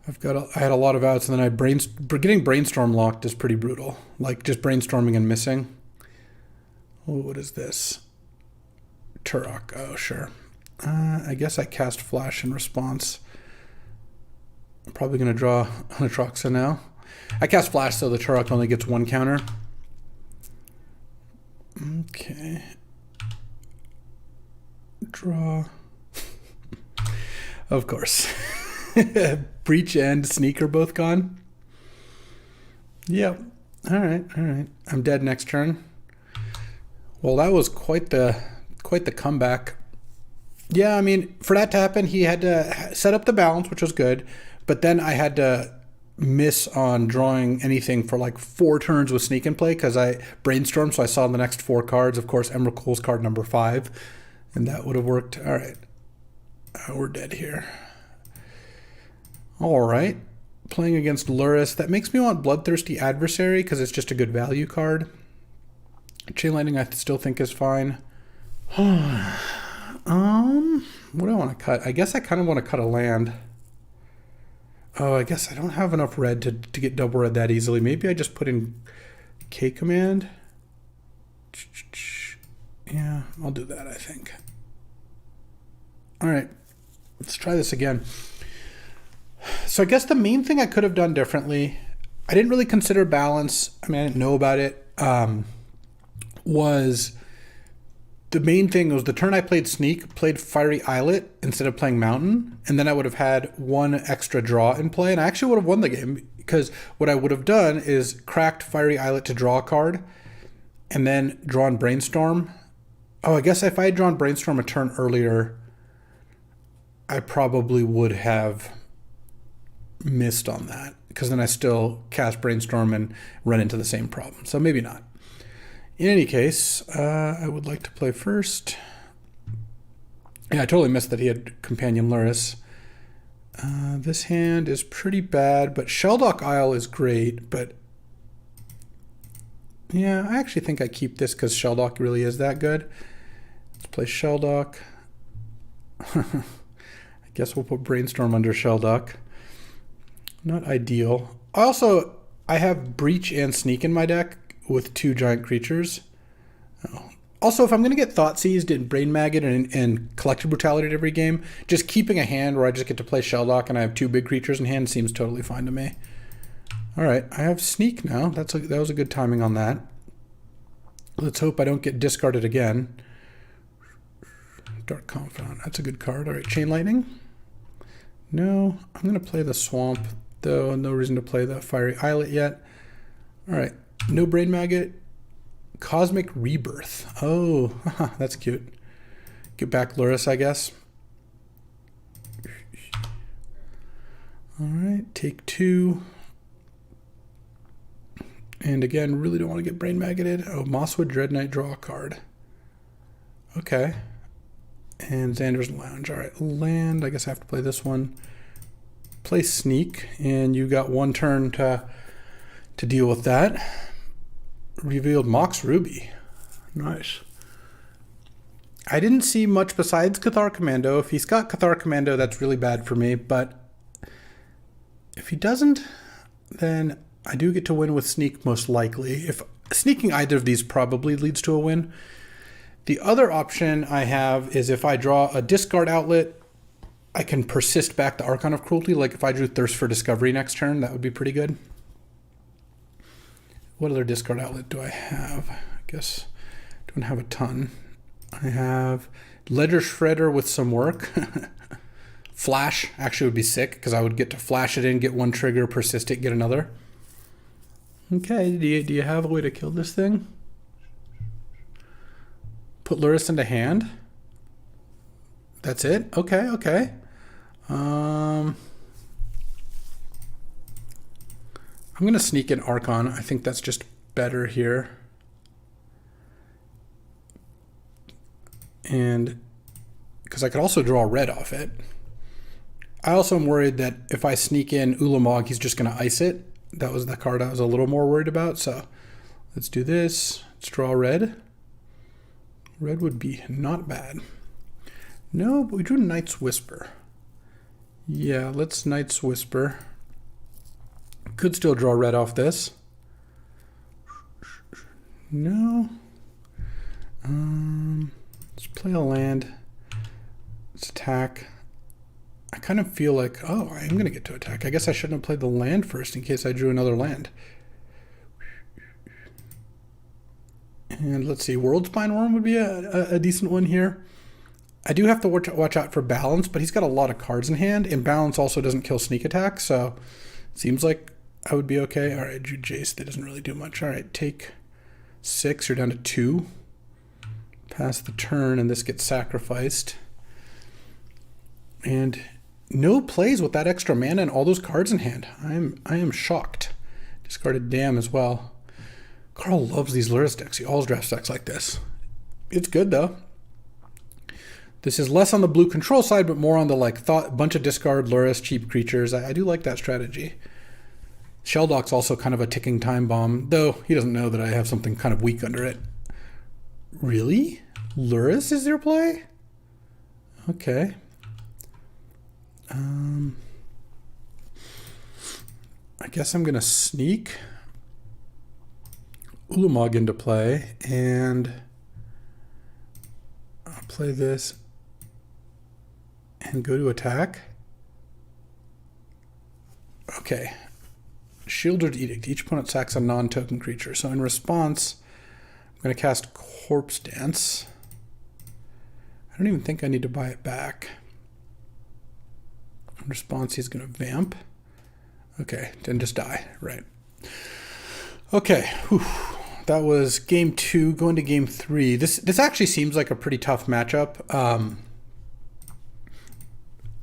I had a lot of outs, and then getting Brainstorm locked is pretty brutal. Like just brainstorming and missing. Oh, what is this? Turok. Oh, sure. I guess I cast Flash in response. I'm probably going to draw Anatroxa now. I cast Flash so the Turok only gets 1 counter. Okay. Draw. Of course. Breach and Sneak are both gone. Yep. All right. I'm dead next turn. Well, that was quite the comeback. Yeah, I mean, for that to happen, he had to set up the balance, which was good. But then I had to miss on drawing anything for like 4 turns with Sneak in play because I brainstormed, so I saw the next 4 cards. Of course, Emerald Cool's card number 5, and that would have worked. All right. We're dead here. All right. Playing against Luris. That makes me want Bloodthirsty Adversary because it's just a good value card. Chain Lightning I still think is fine. What do I want to cut? I guess I kind of want to cut a land. Oh, I guess I don't have enough red to get double red that easily. Maybe I just put in K command. Yeah, I'll do that, I think. All right, let's try this again. So I guess the main thing I could have done differently, I didn't really consider balance. I mean, I didn't know about it. Was the main thing was the turn I played Sneak, played Fiery Islet instead of playing Mountain, and then I would have had 1 extra draw in play, and I actually would have won the game because what I would have done is cracked Fiery Islet to draw a card and then drawn Brainstorm. Oh, I guess if I had drawn Brainstorm a turn earlier, I probably would have missed on that because then I still cast Brainstorm and run into the same problem. So maybe not. In any case, I would like to play first. Yeah, I totally missed that he had Companion Luris. This hand is pretty bad, but Sheldock Isle is great, but yeah, I actually think I keep this because Sheldock really is that good. Let's play Sheldock. I guess we'll put Brainstorm under Sheldock. Not ideal. I have Breach and Sneak in my deck with 2 giant creatures. Oh, Also, if I'm going to get Thought Seized and Brain Maggot and Collective Brutality at every game, just keeping a hand where I just get to play Shelldock and I have 2 big creatures in hand seems totally fine to me. All right, I have Sneak now. That was a good timing on that. Let's hope I don't get discarded again. Dark Confidant, that's a good card. All right, Chain Lightning. No, I'm going to play the Swamp, though. No reason to play the Fiery Islet yet. All right, no Brain Maggot. Cosmic Rebirth. Oh, that's cute. Get back Luris, I guess. All right, take 2. And again, really don't want to get Brain Maggoted. Oh, Mosswood Dread Knight, draw a card. Okay. And Xander's Lounge. All right, land. I guess I have to play this one. Play Sneak, and you got 1 turn to deal with that. Revealed Mox Ruby. Nice. I didn't see much besides Cathar Commando. If he's got Cathar Commando, that's really bad for me. But if he doesn't, then I do get to win with Sneak most likely. If sneaking either of these probably leads to a win. The other option I have is if I draw a discard outlet, I can persist back the Archon of Cruelty. Like if I drew Thirst for Discovery next turn, that would be pretty good. What other discard outlet do I have? I guess I don't have a ton. I have Ledger Shredder with some work. Flash actually would be sick because I would get to flash it in, get 1 trigger, persist it, get another. Okay, do you have a way to kill this thing? Put Luris into hand. That's it? Okay. I'm going to sneak in Archon. I think that's just better here. And because I could also draw red off it. I also am worried that if I sneak in Ulamog, he's just going to ice it. That was the card I was a little more worried about. So let's do this. Let's draw red. Red would be not bad. No, but we drew Knight's Whisper. Yeah, let's Knight's Whisper. Could still draw red off this. No. Let's play a land. Let's attack. I kind of feel like, oh, I am going to get to attack. I guess I shouldn't have played the land first in case I drew another land. And let's see, Worldspine Worm would be a decent one here. I do have to watch out for Balance, but he's got a lot of cards in hand, and Balance also doesn't kill sneak attack, so it seems like I would be okay. All right, drew Jace, that doesn't really do much. All right, take 6, you're down to 2. Pass the turn, and this gets sacrificed. And no plays with that extra mana and all those cards in hand. I am shocked. Discarded Dam as well. Carl loves these Luris decks. He always drafts decks like this. It's good though. This is less on the blue control side, but more on the like bunch of discard Luris, cheap creatures. I do like that strategy. Shelldock's also kind of a ticking time bomb, though he doesn't know that I have something kind of weak under it. Really? Luris is your play? Okay. I guess I'm going to sneak Ulamog into play, and I'll play this and go to attack. Okay. Shielded Edict. Each opponent sacks a non-token creature. So in response, I'm going to cast Corpse Dance. I don't even think I need to buy it back. In response, he's going to vamp. Okay, then just die. Right. Okay. Whew. That was game 2. Going to game 3. This actually seems like a pretty tough matchup.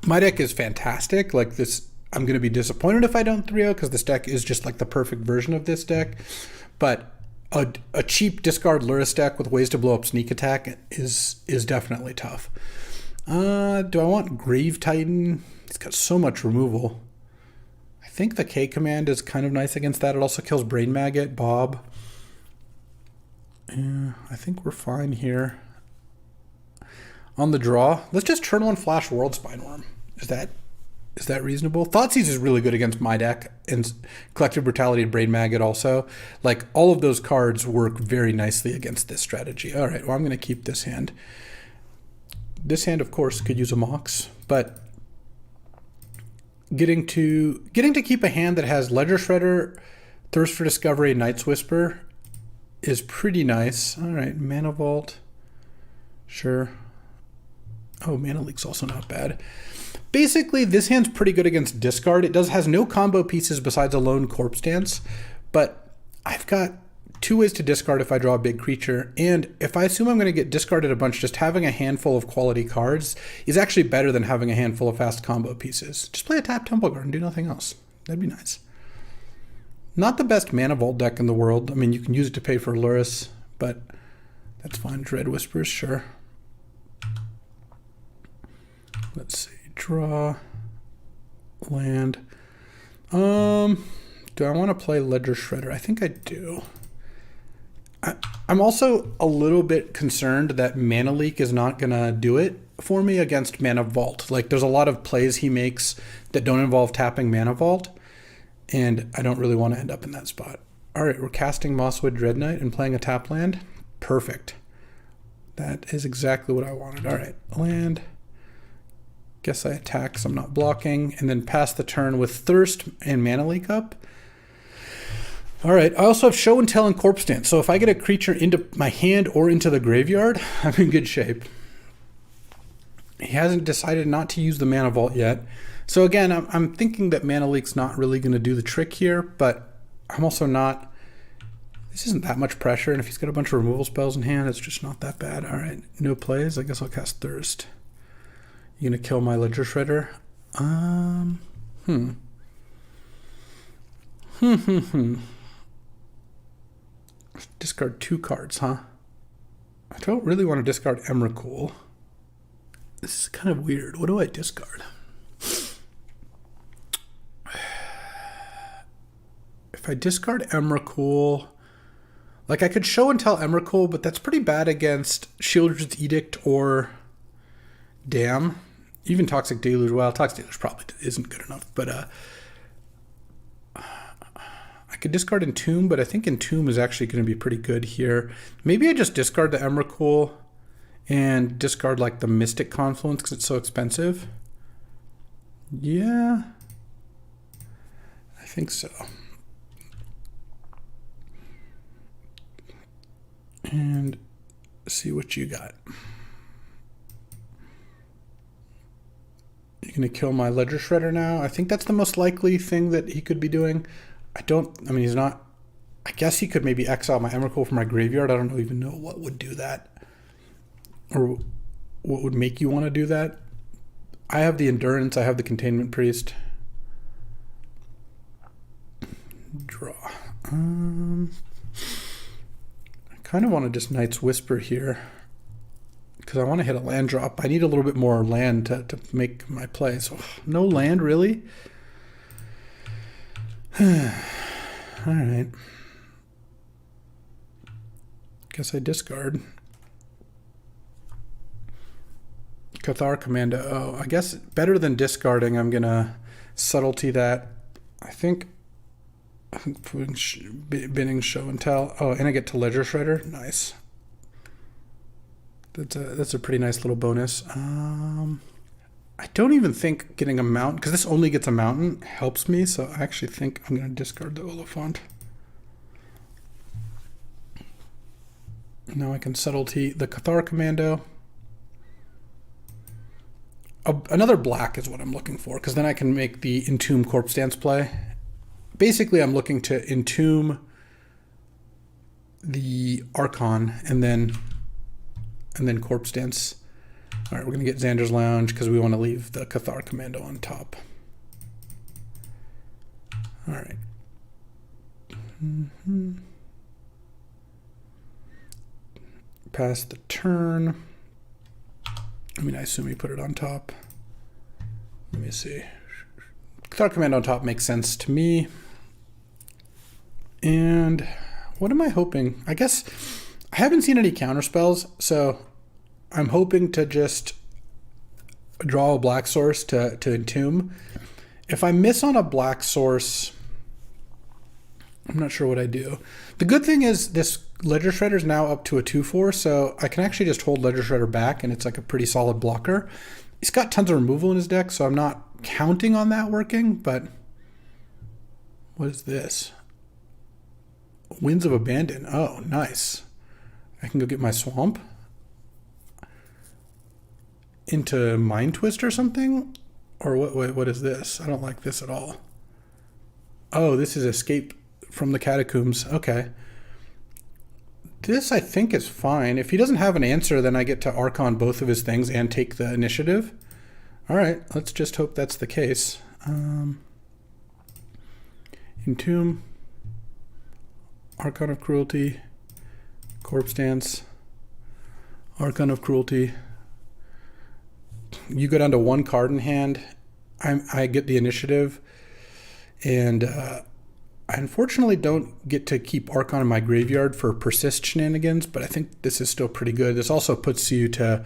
My deck is fantastic. Like this, I'm going to be disappointed if I don't 3-0 because this deck is just like the perfect version of this deck. But a cheap discard Luris deck with ways to blow up sneak attack is definitely tough. Do I want Grave Titan? It's got so much removal. I think the K command is kind of nice against that. It also kills Brain Maggot, Bob. Yeah, I think we're fine here. On the draw, let's just turn 1 flash World Spine Worm. Is that Is that reasonable? Thoughtseize is really good against my deck, and Collective Brutality and Brain Maggot also. Like, all of those cards work very nicely against this strategy. All right, well, I'm going to keep this hand. This hand, of course, could use a Mox, but getting to keep a hand that has Ledger Shredder, Thirst for Discovery, and Night's Whisper is pretty nice. All right, Mana Vault. Sure. Oh, Mana Leak's also not bad. Basically, this hand's pretty good against discard. It has no combo pieces besides a lone Corpse Dance, but I've got 2 ways to discard if I draw a big creature, and if I assume I'm going to get discarded a bunch, just having a handful of quality cards is actually better than having a handful of fast combo pieces. Just play a tap Temple Guard and do nothing else. That'd be nice. Not the best Mana Vault deck in the world. I mean, you can use it to pay for Luris, but that's fine. Dread Whispers, sure. Let's see. Draw. Land. Do I want to play Ledger Shredder? I think I do. I'm also a little bit concerned that Mana Leak is not going to do it for me against Mana Vault. Like, there's a lot of plays he makes that don't involve tapping Mana Vault, and I don't really want to end up in that spot. All right, we're casting Mosswood Dread Knight and playing a tap land. Perfect. That is exactly what I wanted. All right, land. Guess I attack because I'm not blocking, and then pass the turn with Thirst and Mana Leak up. All right, I also have Show and Tell and Corpse Dance, so if I get a creature into my hand or into the graveyard, I'm in good shape. He hasn't decided not to use the Mana Vault yet. So again, I'm thinking that Mana Leak's not really going to do the trick here, but I'm also not... This isn't that much pressure, and if he's got a bunch of removal spells in hand, it's just not that bad. All right, no plays. I guess I'll cast Thirst. You gonna kill my Ledger Shredder? Discard 2 cards, huh? I don't really want to discard Emrakul. This is kind of weird. What do I discard? If I discard Emrakul, like, I could Show and Tell Emrakul, but that's pretty bad against Sheoldred's Edict or Damn. Even Toxic Deluge. Well, Toxic Deluge probably isn't good enough, but I could discard Entomb, but I think Entomb is actually going to be pretty good here. Maybe I just discard the Emrakul and discard, like, the Mystic Confluence because it's so expensive. Yeah, I think so. And see what you got. You're going to kill my Ledger Shredder now? I think that's the most likely thing that he could be doing. I mean, he's not... I guess he could maybe exile my Emrakul from my graveyard. I don't even know what would do that. Or what would make you want to do that. I have the Endurance. I have the Containment Priest. Draw. I kind of want to just Night's Whisper here, because I want to hit a land drop. I need a little bit more land to make my play. So, no land, really? All right. Guess I discard. Cathar Commando. Oh, I guess better than discarding, I'm going to subtlety that. I think binning Show and Tell. Oh, and I get to Ledger Shredder. Nice. That's a pretty nice little bonus. I don't even think getting a mountain, because this only gets a mountain, helps me, so I actually think I'm going to discard the Oliphant. Now I can subtlety the Cathar Commando. Another black is what I'm looking for, because then I can make the Entomb Corpse Dance play. Basically, I'm looking to Entomb the Archon and then Corpse Dance. All right, we're going to get Xander's Lounge because we want to leave the Cathar Commando on top. All right. Pass the turn. I mean, I assume you put it on top. Let me see. Cathar Commando on top makes sense to me. And what am I hoping? I guess I haven't seen any counter spells, so I'm hoping to just draw a black source to entomb. If I miss on a black source, I'm not sure what I do. The good thing is this Ledger Shredder is now up to a 2/4, so I can actually just hold Ledger Shredder back, and it's like a pretty solid blocker. He's got tons of removal in his deck, so I'm not counting on that working, but what is this? Winds of Abandon. Oh, nice. I can go get my swamp into Mind Twist or something? Or what is this? I don't like this at all. Oh, this is Escape from the Catacombs. Okay. This, I think, is fine. If he doesn't have an answer, then I get to Archon both of his things and take the initiative. All right, let's just hope that's the case. Entomb, Archon of Cruelty, Corpse Dance, Archon of Cruelty. You go down to one card in hand. I get the initiative, and I unfortunately don't get to keep Archon in my graveyard for persist shenanigans, but I think this is still pretty good. This also puts you to,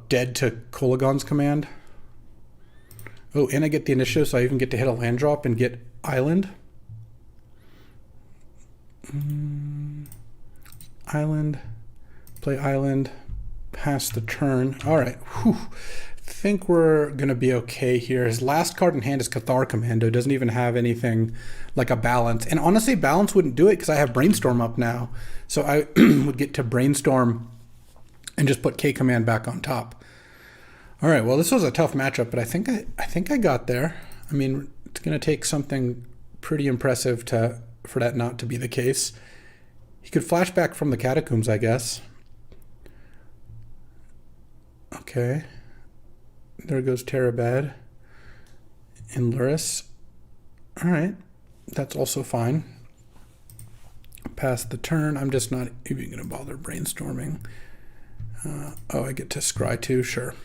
dead to Kolagon's command. Oh, and I get the initiative, so I even get to hit a land drop and get Island. Island, play Island, pass the turn. All right, whew. I think we're going to be okay here. His last card in hand is Cathar Commando. Doesn't even have anything like a Balance. And honestly, Balance wouldn't do it because I have Brainstorm up now. So I would get to Brainstorm and just put K Command back on top. All right, well, this was a tough matchup, but I think I got there. I mean, it's going to take something pretty impressive for that not to be the case. He could flash back from the Catacombs, I guess. Okay. There goes Terabad and Luris. All right. That's also fine. Pass the turn. I'm just not even going to bother brainstorming. I get to scry too. Sure.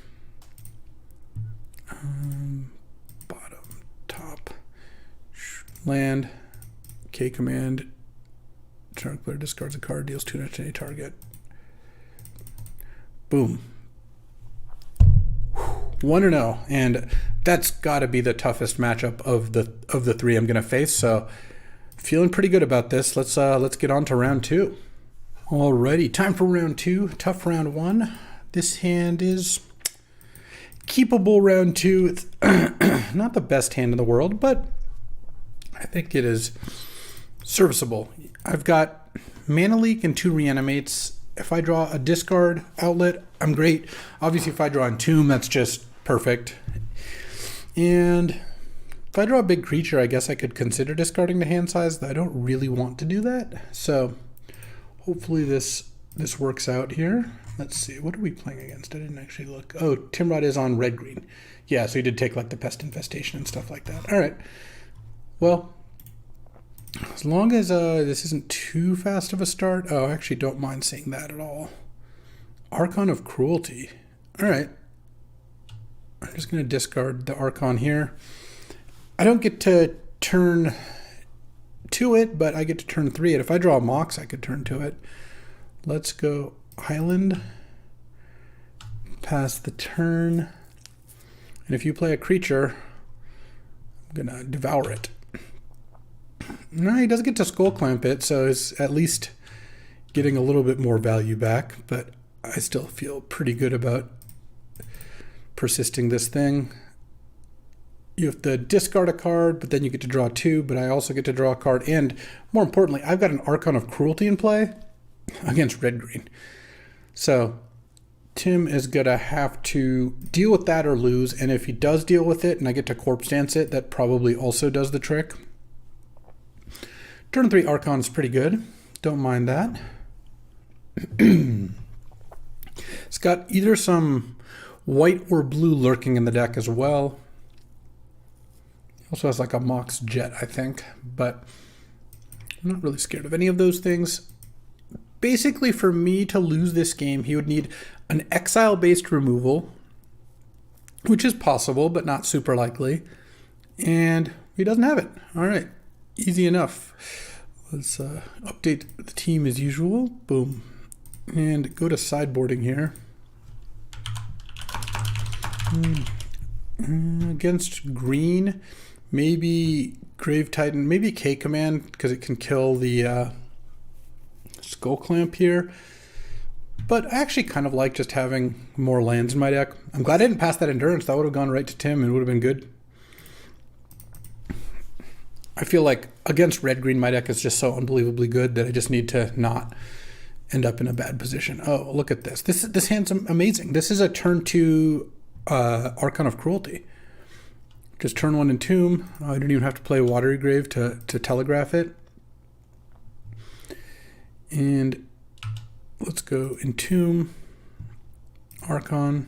Bottom, top, land, K command. Target player discards a card, deals 2 damage to any target. Boom. 1-0, and that's got to be the toughest matchup of the three I'm going to face. So, feeling pretty good about this. Let's get on to round 2. Alrighty, time for round 2. Tough round 1. This hand is keepable round 2. It's not the best hand in the world, but I think it is serviceable. I've got Mana Leak and 2 Reanimates. If I draw a discard outlet, I'm great. Obviously, if I draw Entomb, that's just perfect. And if I draw a big creature, I guess I could consider discarding the hand size. I don't really want to do that. So hopefully this works out here. Let's see. What are we playing against? I didn't actually look. Oh, Timrod is on red-green. Yeah, so he did take like the Pest Infestation and stuff like that. All right. Well, as long as this isn't too fast of a start. Oh, I actually don't mind seeing that at all. Archon of Cruelty. All right. I'm just going to discard the Archon here. I don't get to turn 2 it, but I get to turn 3 it. If I draw a Mox, I could turn 2 it. Let's go Island. Pass the turn. And if you play a creature, I'm going to devour it. No, he doesn't get to Skull Clamp it, so he's at least getting a little bit more value back, but I still feel pretty good about persisting this thing. You have to discard a card, but then you get to draw 2, but I also get to draw a card, and more importantly, I've got an Archon of Cruelty in play against red-green. So Tim is going to have to deal with that or lose, and if he does deal with it and I get to Corpse Dance it, that probably also does the trick. Turn 3 Archon is pretty good. Don't mind that. It's got either some white or blue lurking in the deck as well. Also has like a Mox Jet, I think, but I'm not really scared of any of those things. Basically, for me to lose this game, he would need an exile-based removal, which is possible, but not super likely. And he doesn't have it. All right. Easy enough. Let's update the team as usual. Boom. And go to sideboarding here. Against green, maybe Grave Titan, maybe K Command, because it can kill the Skull Clamp here. But I actually kind of like just having more lands in my deck. I'm glad I didn't pass that Endurance. That would have gone right to Tim and would have been good. I feel like against red-green, my deck is just so unbelievably good that I just need to not end up in a bad position. Oh, look at this. This hand's amazing. This is a turn 2 Archon of Cruelty. Just turn 1 Entomb. I didn't even have to play Watery Grave to telegraph it. And let's go Entomb, Archon,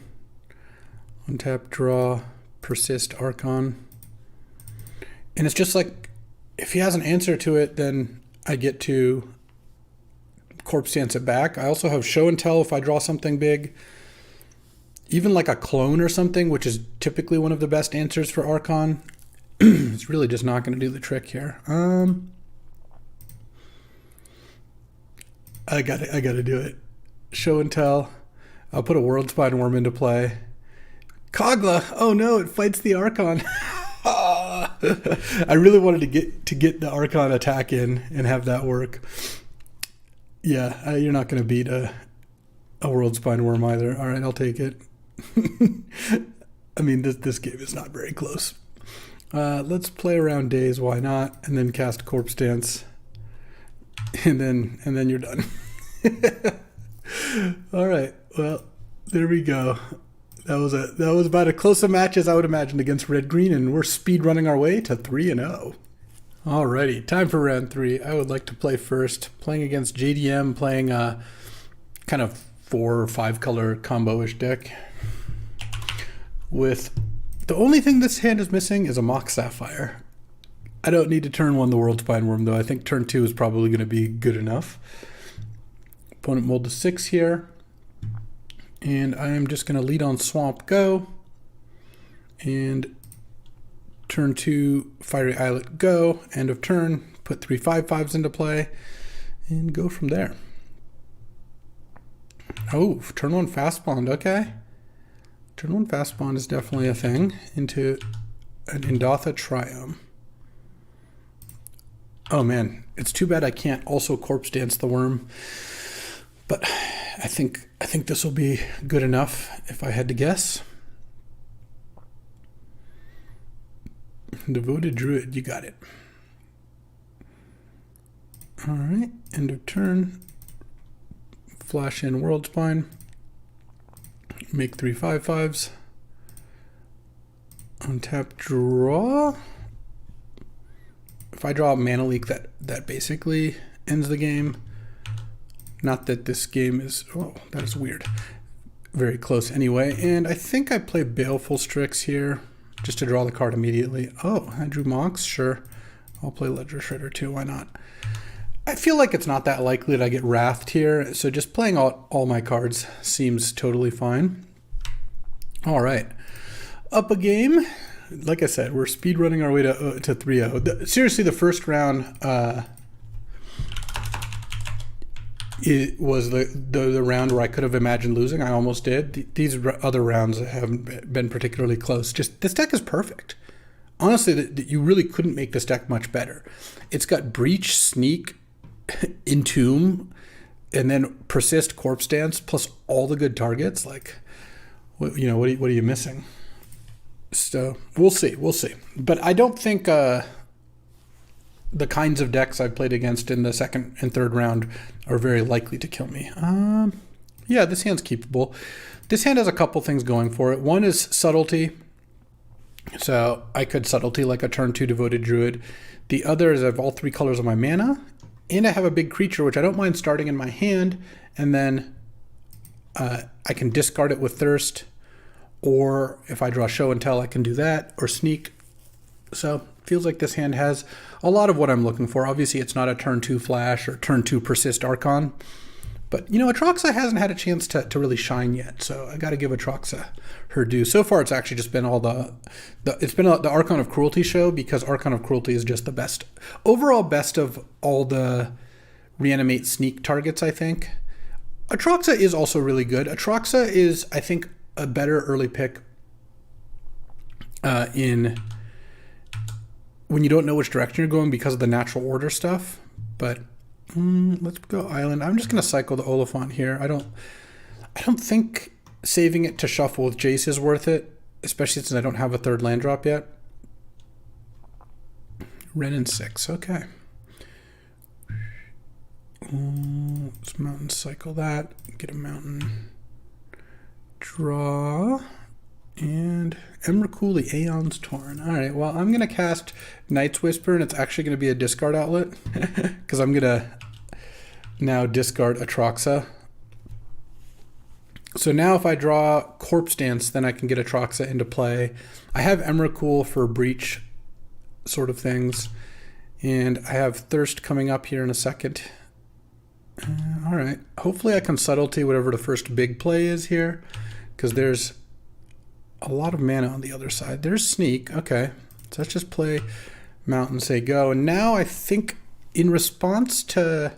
untap, draw, persist, Archon. And it's just like, if he has an answer to it, then I get to Corpse Dance it back. I also have Show and Tell if I draw something big. Even like a clone or something, which is typically one of the best answers for Archon. It's really just not going to do the trick here. I gotta do it. Show and Tell. I'll put a World Spine Worm into play. Kogla! Oh no, it fights the Archon. I really wanted to get the Archon attack in and have that work. Yeah, you're not going to beat a World Spine Worm either. All right, I'll take it. I mean, this game is not very close. Let's play around Days, why not? And then cast Corpse Dance. And then you're done. All right, well, there we go. That was about as close a match as I would imagine against red-green, and we're speed running our way to 3-0. Alrighty, time for round 3. I would like to play first, playing against JDM, playing a kind of 4 or 5 color combo-ish deck. With the only thing this hand is missing is a Mox Sapphire. I don't need to turn 1 the World Spine Worm, though. I think turn 2 is probably going to be good enough. Opponent mulled to 6 here. And I am just going to lead on Swamp Go. And turn 2, Fiery Islet Go. End of turn. Put 3 5/5s into play. And go from there. Oh, turn 1 Fast Bond. Okay. Turn 1 Fast Bond is definitely a thing. Into an Indatha Triome. Oh man, it's too bad I can't also Corpse Dance the Worm. But I think this will be good enough if I had to guess. Devoted Druid, you got it. All right, end of turn. Flash in World Spine. Make 3 5/5s. Untap, draw. If I draw a Mana Leak, that basically ends the game. Not that this game is... Oh, that is weird. Very close anyway. And I think I play Baleful Strix here, just to draw the card immediately. Oh, I drew Mox? Sure. I'll play Ledger Shredder too, why not? I feel like it's not that likely that I get Wrathed here, so just playing all my cards seems totally fine. All right. Up a game. Like I said, we're speed running our way to 3-0. Seriously, the first round... it was the round where I could have imagined losing. I almost did. These other rounds haven't been particularly close. Just this deck is perfect. Honestly, you really couldn't make this deck much better. It's got Breach, Sneak, Entomb, and then Persist, Corpse Dance, plus all the good targets. Like, what are you missing? So we'll see. But I don't think the kinds of decks I've played against in the second and third round are very likely to kill me. Yeah, this hand's keepable. This hand has a couple things going for it. One is Subtlety. So I could Subtlety like a turn 2 Devoted Druid. The other is I have all 3 colors of my mana. And I have a big creature, which I don't mind starting in my hand. And then I can discard it with Thirst. Or if I draw Show and Tell, I can do that. Or Sneak. So feels like this hand has a lot of what I'm looking for. Obviously, it's not a turn 2 Flash or turn 2 Persist Archon. But, Atraxa hasn't had a chance to really shine yet. So I got to give Atraxa her due. So far, it's actually just been all the Archon of Cruelty show, because Archon of Cruelty is just the best. Overall best of all the Reanimate Sneak targets, I think. Atraxa is also really good. Atraxa is, I think, a better early pick in when you don't know which direction you're going because of the natural order stuff. But let's go island. I'm just going to cycle the Oliphant here. I don't think saving it to shuffle with Jace is worth it, especially since I don't have a third land drop yet. Ren and 6, okay. Let's mountain cycle that. Get a mountain. Draw. And Emrakul, Aeon's Torn. Alright, well, I'm going to cast Night's Whisper, and it's actually going to be a discard outlet. Because I'm going to now discard Atraxa. So now if I draw Corpse Dance, then I can get Atraxa into play. I have Emrakul for breach sort of things. And I have Thirst coming up here in a second. Alright, hopefully I can Subtlety whatever the first big play is here. Because there's a lot of mana on the other side. There's Sneak. Okay. So let's just play Mountain, say go. And now I think in response to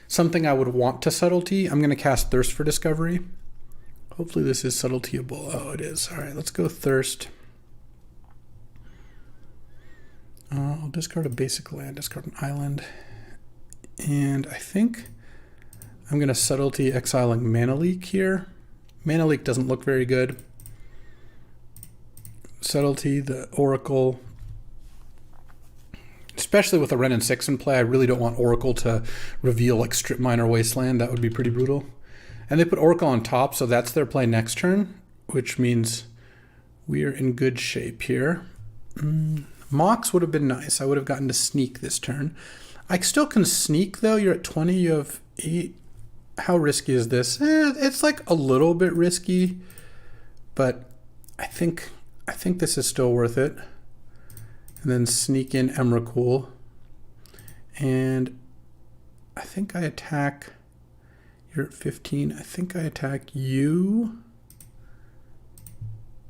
something I would want to Subtlety, I'm going to cast Thirst for Discovery. Hopefully this is subtletyable. Oh, it is. All right, let's go Thirst. I'll discard a basic land, discard an island. And I think I'm going to Subtlety exiling Mana Leak here. Mana Leak doesn't look very good. Subtlety, the Oracle. Especially with a Ren and 6 in play, I really don't want Oracle to reveal like Strip Mine or Wasteland. That would be pretty brutal. And they put Oracle on top, so that's their play next turn, which means we are in good shape here. Mox would have been nice. I would have gotten to Sneak this turn. I still can Sneak, though. You're at 20, you have 8. How risky is this? It's like a little bit risky, but I think this is still worth it. And then sneak in Emrakul. And I think I attack. You're at 15. I think I attack you.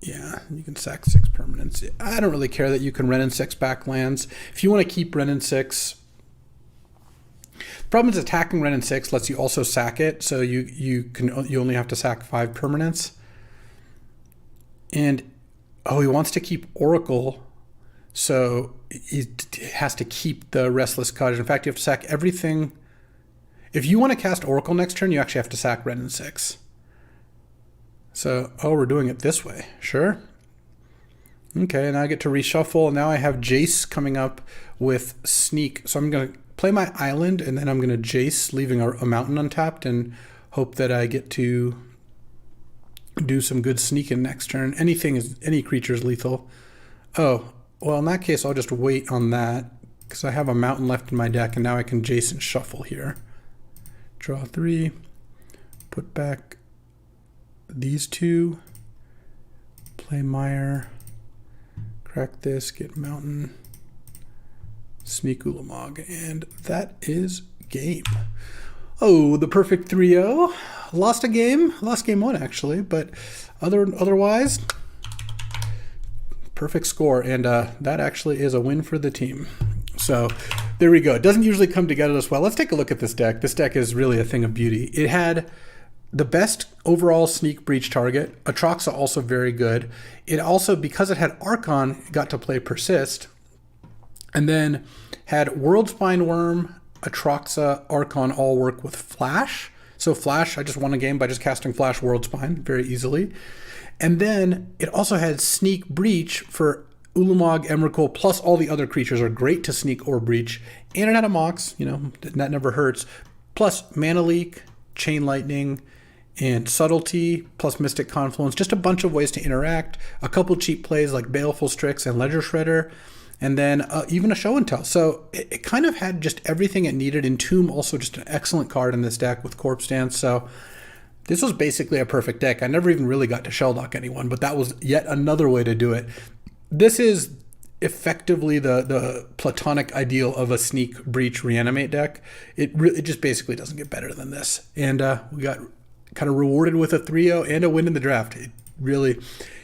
Yeah, you can sack 6 permanents. I don't really care that you can Ren and 6 back lands. If you want to keep Ren and 6, the problem is attacking Ren and 6 lets you also sack it, so you only have to sack 5 permanents. And oh, he wants to keep Oracle, so he has to keep the Restless Cottage. In fact, you have to sack everything. If you want to cast Oracle next turn, you actually have to sack Ren and 6. So, oh, we're doing it this way. Sure. Okay, now I get to reshuffle. Now I have Jace coming up with Sneak. So I'm going to play my island, and then I'm going to Jace, leaving a mountain untapped, and hope that I get to do some good sneaking next turn. Any creature is lethal. Oh, well, in that case, I'll just wait on that, because I have a mountain left in my deck, and now I can Jace and shuffle here. Draw 3. Put back these 2. Play Mire. Crack this, get mountain. Sneak Ulamog, and that is game. Oh, the perfect 3-0. Lost a game. Lost game 1, actually, but otherwise, perfect score, and that actually is a win for the team. So there we go. It doesn't usually come together this well. Let's take a look at this deck. This deck is really a thing of beauty. It had the best overall Sneak Breach target. Atraxa also very good. It also, because it had Archon, got to play Persist. And then had Worldspine Worm, Atraxa, Archon all work with Flash. So Flash, I just won a game by just casting Flash Worldspine very easily. And then it also had Sneak Breach for Ulamog, Emrakul, plus all the other creatures are great to Sneak or Breach. And it had a Mox, that never hurts. Plus Mana Leak, Chain Lightning, and Subtlety, plus Mystic Confluence. Just a bunch of ways to interact. A couple cheap plays like Baleful Strix and Ledger Shredder. And then even a Show and Tell. So it kind of had just everything it needed. Entomb, also just an excellent card in this deck with Corpse Dance. So this was basically a perfect deck. I never even really got to Shelldock anyone, but that was yet another way to do it. This is effectively the platonic ideal of a Sneak Breach Reanimate deck. It just basically doesn't get better than this. And we got kind of rewarded with a 3-0 and a win in the draft. It really,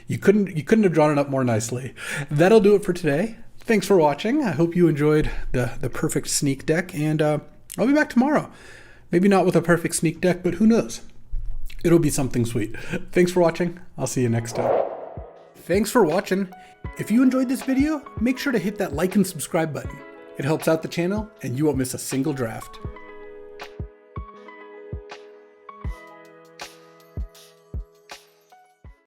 you couldn't have drawn it up more nicely. That'll do it for today. Thanks for watching. I hope you enjoyed the perfect Sneak deck, and I'll be back tomorrow. Maybe not with a perfect Sneak deck, but who knows? It'll be something sweet. Thanks for watching. I'll see you next time. Thanks for watching. If you enjoyed this video, make sure to hit that like and subscribe button. It helps out the channel and you won't miss a single draft.